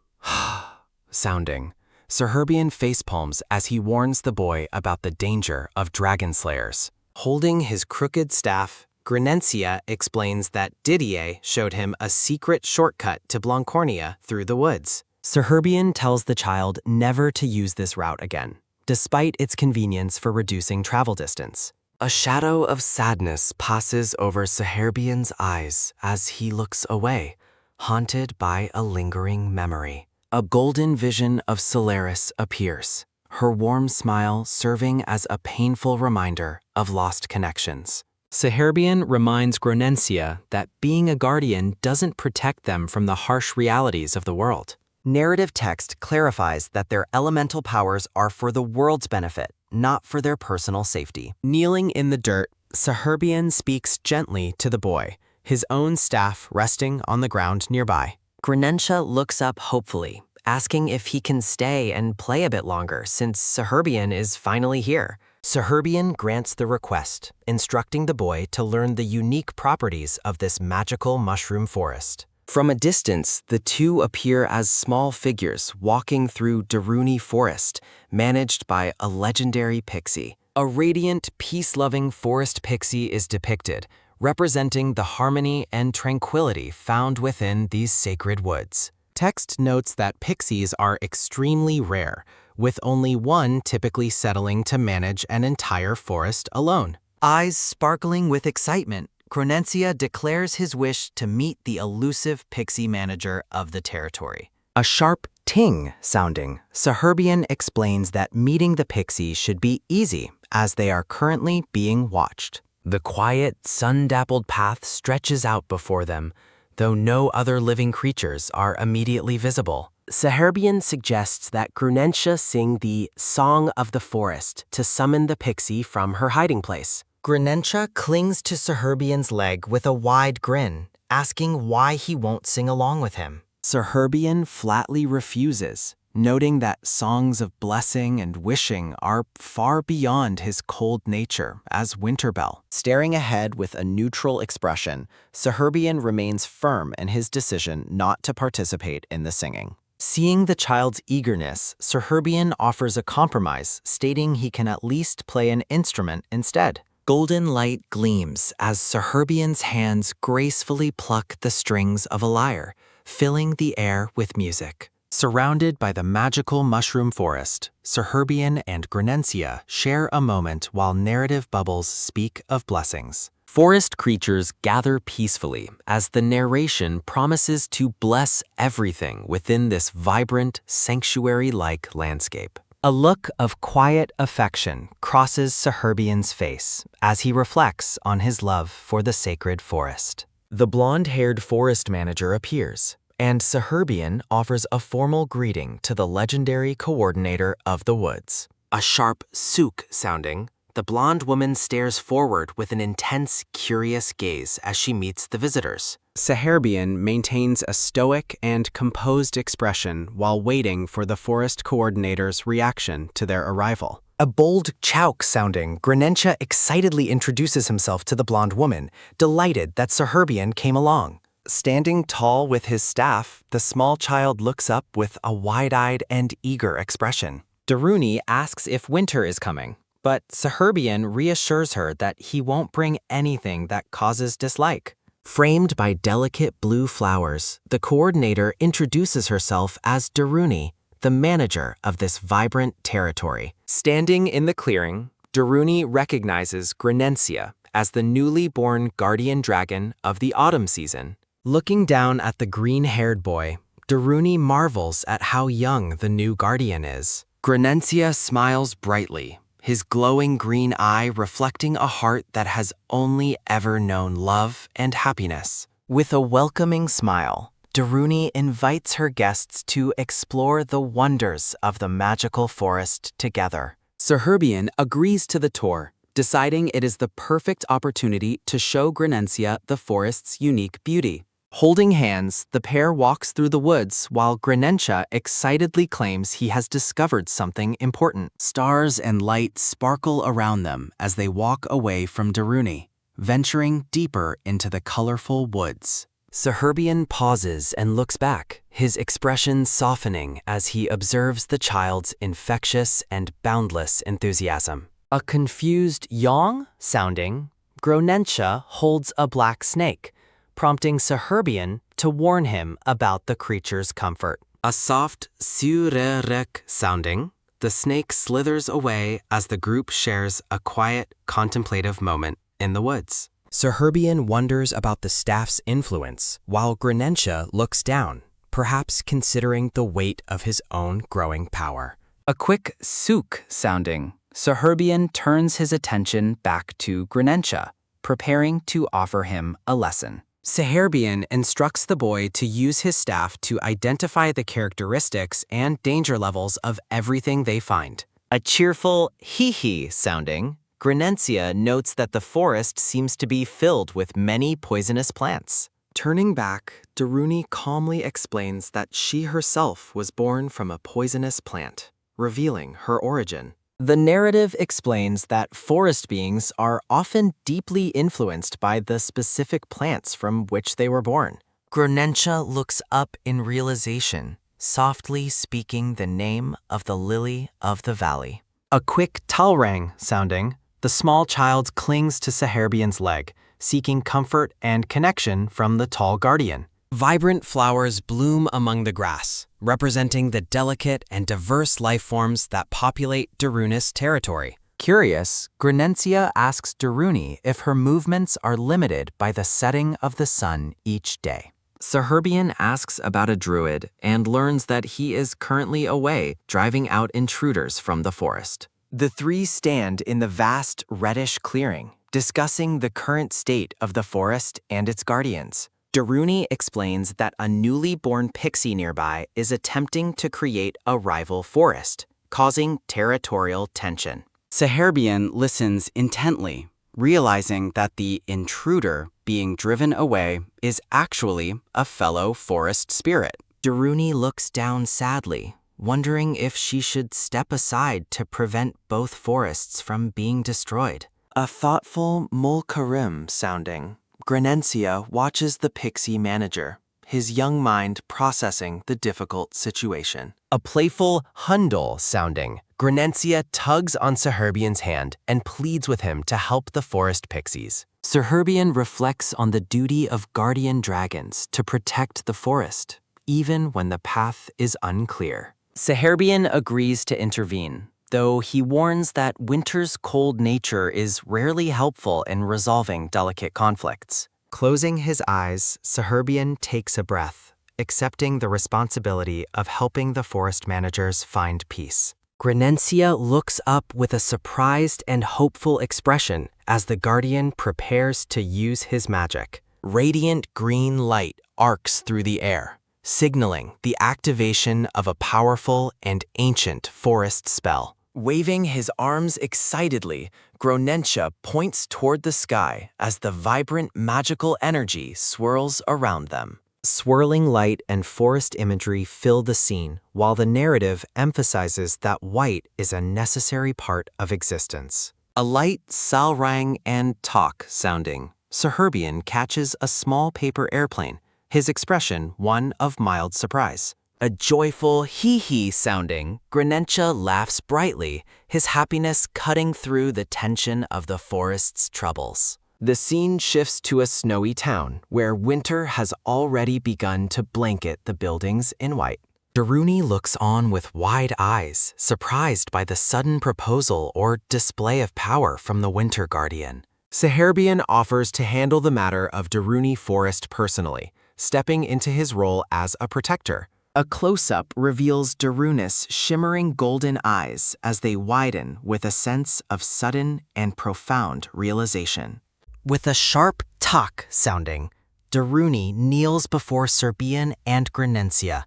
sounding. Suherbian facepalms as he warns the boy about the danger of dragon slayers. Holding his crooked staff, Grenencia explains that Didier showed him a secret shortcut to Blancornia through the woods. Suherbian tells the child never to use this route again, despite its convenience for reducing travel distance. A shadow of sadness passes over Suherbian's eyes as he looks away, haunted by a lingering memory. A golden vision of Solaris appears, her warm smile serving as a painful reminder of lost connections. Suherbian reminds Grenencia that being a guardian doesn't protect them from the harsh realities of the world. Narrative text clarifies that their elemental powers are for the world's benefit, not for their personal safety. Kneeling in the dirt, Suherbian speaks gently to the boy, his own staff resting on the ground nearby. Grenencia looks up hopefully, asking if he can stay and play a bit longer since Suherbian is finally here. Suherbian grants the request, instructing the boy to learn the unique properties of this magical mushroom forest. From a distance, the two appear as small figures walking through Daruni Forest, managed by a legendary pixie. A radiant, peace-loving forest pixie is depicted, representing the harmony and tranquility found within these sacred woods. Text notes that pixies are extremely rare, with only one typically settling to manage an entire forest alone. Eyes sparkling with excitement, Grenencia declares his wish to meet the elusive pixie manager of the territory. A sharp ting sounding, Suherbian explains that meeting the pixie should be easy as they are currently being watched. The quiet, sun-dappled path stretches out before them, though no other living creatures are immediately visible. Suherbian suggests that Grenencia sing the Song of the Forest to summon the pixie from her hiding place. Grenencia clings to Suherbian's leg with a wide grin, asking why he won't sing along with him. Suherbian flatly refuses, noting that songs of blessing and wishing are far beyond his cold nature as Winterbell. Staring ahead with a neutral expression, Suherbian remains firm in his decision not to participate in the singing. Seeing the child's eagerness, Suherbian offers a compromise, stating he can at least play an instrument instead. Golden light gleams as Suherbian's hands gracefully pluck the strings of a lyre, filling the air with music. Surrounded by the magical mushroom forest, Suherbian and Grenencia share a moment while narrative bubbles speak of blessings. Forest creatures gather peacefully as the narration promises to bless everything within this vibrant, sanctuary-like landscape. A look of quiet affection crosses Suherbian's face as he reflects on his love for the sacred forest. The blonde-haired forest manager appears, and Suherbian offers a formal greeting to the legendary coordinator of the woods. A sharp souk sounding, the blonde woman stares forward with an intense, curious gaze as she meets the visitors. Suherbian maintains a stoic and composed expression while waiting for the forest coordinator's reaction to their arrival. A bold chouk sounding, Grenencia excitedly introduces himself to the blonde woman, delighted that Suherbian came along. Standing tall with his staff, the small child looks up with a wide-eyed and eager expression. Daruni asks if winter is coming, but Suherbian reassures her that he won't bring anything that causes dislike. Framed by delicate blue flowers, the coordinator introduces herself as Daruni, the manager of this vibrant territory. Standing in the clearing, Daruni recognizes Grenencia as the newly born guardian dragon of the autumn season. Looking down at the green-haired boy, Daruni marvels at how young the new guardian is. Grenencia smiles brightly, his glowing green eye reflecting a heart that has only ever known love and happiness. With a welcoming smile, Daruni invites her guests to explore the wonders of the magical forest together. Suherbian agrees to the tour, deciding it is the perfect opportunity to show Grenencia the forest's unique beauty. Holding hands, the pair walks through the woods while Granentia excitedly claims he has discovered something important. Stars and light sparkle around them as they walk away from Daruni, venturing deeper into the colorful woods. Saherbian pauses and looks back, his expression softening as he observes the child's infectious and boundless enthusiasm. A confused yong-sounding Granentia holds a black snake, prompting Saherbian to warn him about the creature's comfort. A soft surerek sounding, the snake slithers away as the group shares a quiet, contemplative moment in the woods. Saherbian wonders about the staff's influence, while Granentia looks down, perhaps considering the weight of his own growing power. A quick sook sounding, Saherbian turns his attention back to Granentia, preparing to offer him a lesson. Saherbian instructs the boy to use his staff to identify the characteristics and danger levels of everything they find. A cheerful hee-hee sounding, Granentia notes that the forest seems to be filled with many poisonous plants. Turning back, Daruni calmly explains that she herself was born from a poisonous plant, revealing her origin. The narrative explains that forest beings are often deeply influenced by the specific plants from which they were born. Granentia looks up in realization, softly speaking the name of the lily of the valley. A quick talrang sounding, the small child clings to Saherbian's leg, seeking comfort and connection from the tall guardian. Vibrant flowers bloom among the grass, representing the delicate and diverse life forms that populate Darunis territory. Curious, Granentia asks Daruni if her movements are limited by the setting of the sun each day. Saherbian asks about a druid and learns that he is currently away driving out intruders from the forest. The three stand in the vast reddish clearing, discussing the current state of the forest and its guardians. Daruni explains that a newly born pixie nearby is attempting to create a rival forest, causing territorial tension. Saherbian listens intently, realizing that the intruder being driven away is actually a fellow forest spirit. Daruni looks down sadly, wondering if she should step aside to prevent both forests from being destroyed. A thoughtful Mulkarim sounding, Granentia watches the pixie manager, his young mind processing the difficult situation. A playful Hundal sounding, Granentia tugs on Saherbian's hand and pleads with him to help the forest pixies. Saherbian reflects on the duty of guardian dragons to protect the forest, even when the path is unclear. Saherbian agrees to intervene, though he warns that winter's cold nature is rarely helpful in resolving delicate conflicts. Closing his eyes, Saherbian takes a breath, accepting the responsibility of helping the forest managers find peace. Granentia looks up with a surprised and hopeful expression as the guardian prepares to use his magic. Radiant green light arcs through the air, signaling the activation of a powerful and ancient forest spell. Waving his arms excitedly, Granentia points toward the sky as the vibrant magical energy swirls around them. Swirling light and forest imagery fill the scene, while the narrative emphasizes that white is a necessary part of existence. A light salrang and talk sounding, Saherbian catches a small paper airplane, his expression one of mild surprise. A joyful hee-hee sounding, Granentia laughs brightly, his happiness cutting through the tension of the forest's troubles. The scene shifts to a snowy town, where winter has already begun to blanket the buildings in white. Daruni looks on with wide eyes, surprised by the sudden proposal or display of power from the Winter Guardian. Saherbian offers to handle the matter of Daruni Forest personally, stepping into his role as a protector. A close-up reveals Darunis' shimmering golden eyes as they widen with a sense of sudden and profound realization. With a sharp tak sounding, Daruni kneels before Serbian and Granentia,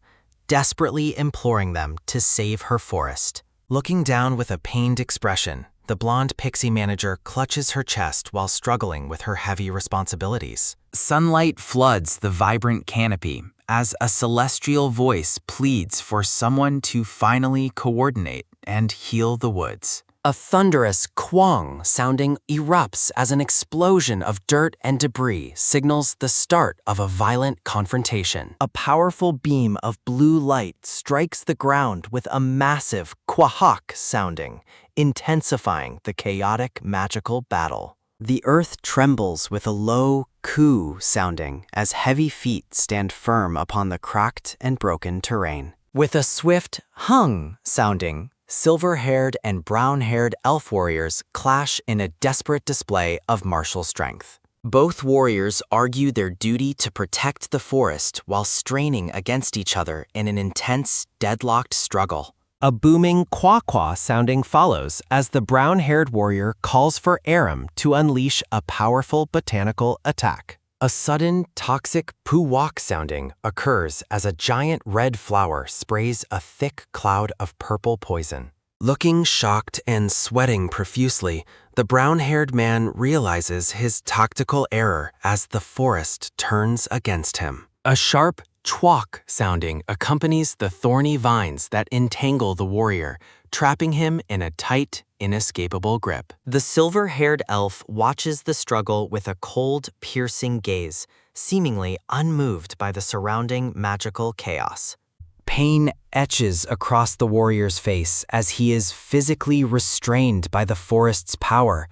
desperately imploring them to save her forest. Looking down with a pained expression, the blonde pixie manager clutches her chest while struggling with her heavy responsibilities. Sunlight floods the vibrant canopy as a celestial voice pleads for someone to finally coordinate and heal the woods. A thunderous quang sounding erupts as an explosion of dirt and debris signals the start of a violent confrontation. A powerful beam of blue light strikes the ground with a massive quahawk sounding, intensifying the chaotic magical battle. The earth trembles with a low coo sounding as heavy feet stand firm upon the cracked and broken terrain. With a swift hung sounding, silver-haired and brown-haired elf warriors clash in a desperate display of martial strength. Both warriors argue their duty to protect the forest while straining against each other in an intense, deadlocked struggle. A booming quah-quah sounding follows as the brown-haired warrior calls for Aram to unleash a powerful botanical attack. A sudden, toxic poo-walk sounding occurs as a giant red flower sprays a thick cloud of purple poison. Looking shocked and sweating profusely, the brown-haired man realizes his tactical error as the forest turns against him. A sharp chwok sounding accompanies the thorny vines that entangle the warrior, trapping him in a tight, inescapable grip. The silver-haired elf watches the struggle with a cold, piercing gaze, seemingly unmoved by the surrounding magical chaos. Pain etches across the warrior's face as he is physically restrained by the forest's power,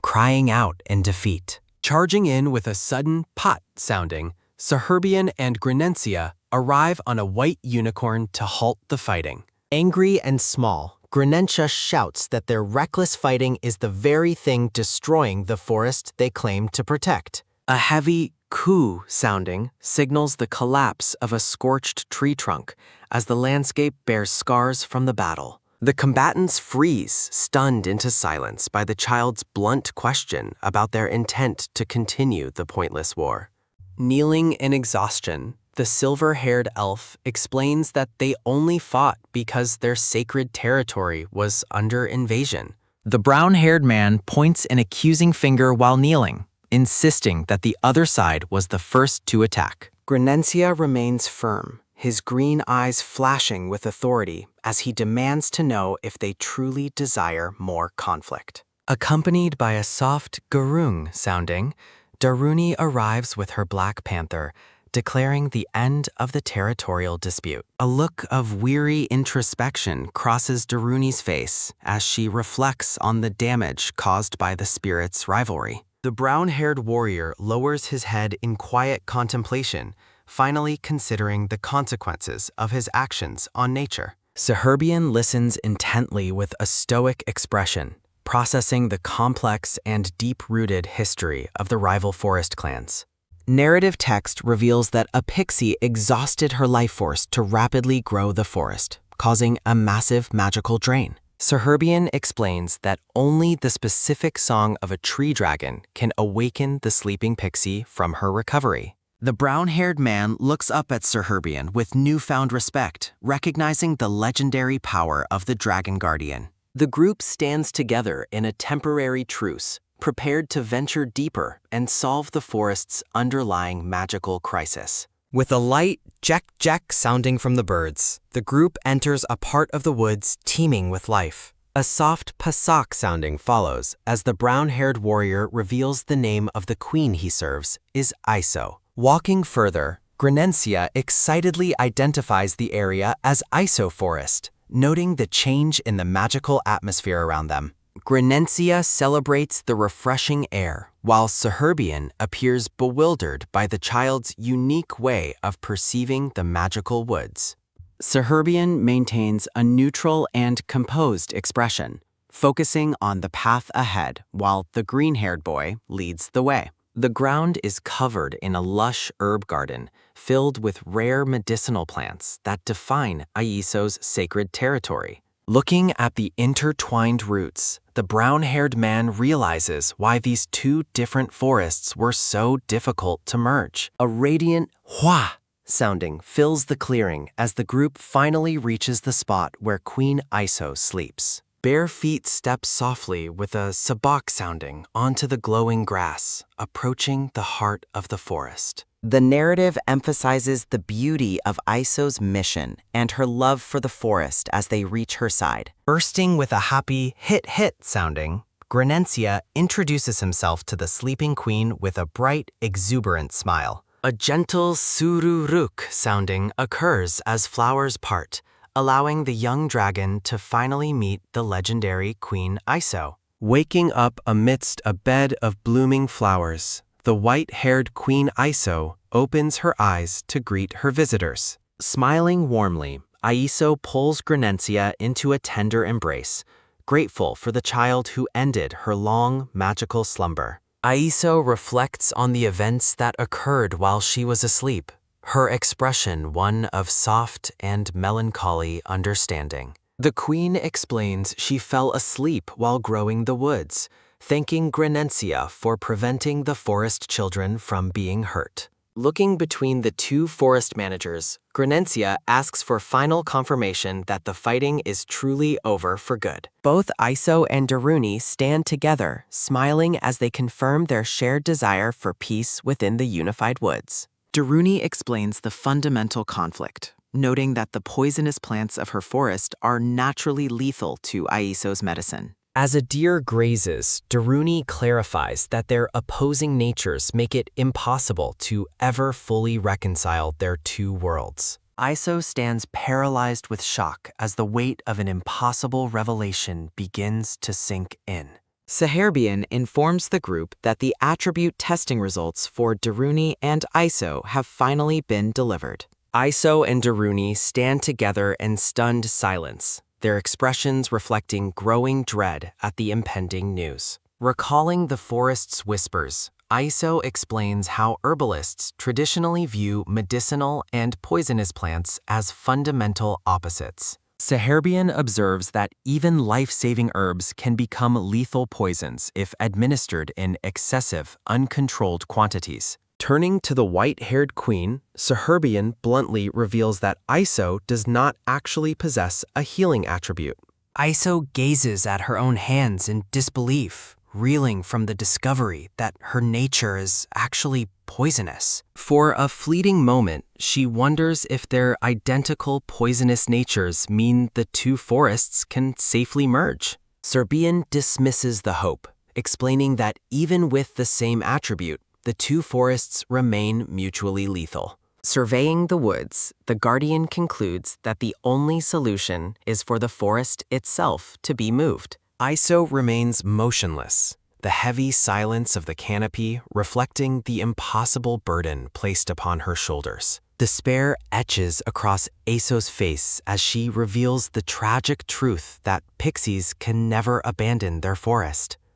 crying out in defeat. Charging in with a sudden pot sounding, Saherbian and Grenencia arrive on a white unicorn to halt the fighting. Angry and small, Grenencia shouts that their reckless fighting is the very thing destroying the forest they claim to protect. A heavy coo sounding signals the collapse of a scorched tree trunk as the landscape bears scars from the battle. The combatants freeze, stunned into silence by the child's blunt question about their intent to continue the pointless war. Kneeling in exhaustion, the silver-haired elf explains that they only fought because their sacred territory was under invasion. The brown-haired man points an accusing finger while kneeling, insisting that the other side was the first to attack. Grenencia remains firm, his green eyes flashing with authority as he demands to know if they truly desire more conflict. Accompanied by a soft gurung sounding, Daruni arrives with her Black Panther, declaring the end of the territorial dispute. A look of weary introspection crosses Daruni's face as she reflects on the damage caused by the spirits' rivalry. The brown-haired warrior lowers his head in quiet contemplation, finally considering the consequences of his actions on nature. Saherbian listens intently with a stoic expression, processing the complex and deep-rooted history of the rival forest clans. Narrative text reveals that a pixie exhausted her life force to rapidly grow the forest, causing a massive magical drain. Saherbian explains that only the specific song of a tree dragon can awaken the sleeping pixie from her recovery. The brown-haired man looks up at Saherbian with newfound respect, recognizing the legendary power of the Dragon Guardian. The group stands together in a temporary truce, prepared to venture deeper and solve the forest's underlying magical crisis. With a light jack-jack sounding from the birds, the group enters a part of the woods teeming with life. A soft pasak sounding follows as the brown-haired warrior reveals the name of the queen he serves is Iso. Walking further, Grenencia excitedly identifies the area as Iso Forest, noting the change in the magical atmosphere around them. Grenencia celebrates the refreshing air, while Saherbian appears bewildered by the child's unique way of perceiving the magical woods. Saherbian maintains a neutral and composed expression, focusing on the path ahead while the green-haired boy leads the way. The ground is covered in a lush herb garden filled with rare medicinal plants that define Aiso's sacred territory. Looking at the intertwined roots, the brown-haired man realizes why these two different forests were so difficult to merge. A radiant hua sounding fills the clearing as the group finally reaches the spot where Queen Iso sleeps. Bare feet step softly with a sabak sounding onto the glowing grass, approaching the heart of the forest. The narrative emphasizes the beauty of Iso's mission and her love for the forest as they reach her side. Bursting with a happy hit sounding, Grenencia introduces himself to the sleeping queen with a bright, exuberant smile. A gentle sururuk sounding occurs as flowers part, allowing the young dragon to finally meet the legendary Queen Iso. Waking up amidst a bed of blooming flowers, the white-haired Queen Iso opens her eyes to greet her visitors. Smiling warmly, Iso pulls Grenencia into a tender embrace, grateful for the child who ended her long, magical slumber. Iso reflects on the events that occurred while she was asleep, her expression one of soft and melancholy understanding. The queen explains she fell asleep while growing the woods, thanking Grenencia for preventing the forest children from being hurt. Looking between the two forest managers, Grenencia asks for final confirmation that the fighting is truly over for good. Both Iso and Daruni stand together, smiling as they confirm their shared desire for peace within the unified woods. Daruni explains the fundamental conflict, noting that the poisonous plants of her forest are naturally lethal to Iso's medicine. As a deer grazes, Daruni clarifies that their opposing natures make it impossible to ever fully reconcile their two worlds. Iso stands paralyzed with shock as the weight of an impossible revelation begins to sink in. Saherbian informs the group that the attribute testing results for Daruni and Iso have finally been delivered. Iso and Daruni stand together in stunned silence, their expressions reflecting growing dread at the impending news. Recalling the forest's whispers, Iso explains how herbalists traditionally view medicinal and poisonous plants as fundamental opposites. Saherbian observes that even life-saving herbs can become lethal poisons if administered in excessive, uncontrolled quantities. Turning to the white-haired queen, Saherbian bluntly reveals that Iso does not actually possess a healing attribute. Iso gazes at her own hands in disbelief, reeling from the discovery that her nature is actually poisonous. For a fleeting moment, she wonders if their identical poisonous natures mean the two forests can safely merge. Serbian dismisses the hope, explaining that even with the same attribute, the two forests remain mutually lethal. Surveying the woods, the Guardian concludes that the only solution is for the forest itself to be moved. Iso remains motionless, the heavy silence of the canopy reflecting the impossible burden placed upon her shoulders. Despair etches across Iso's face as she reveals the tragic truth that pixies can never abandon their forest.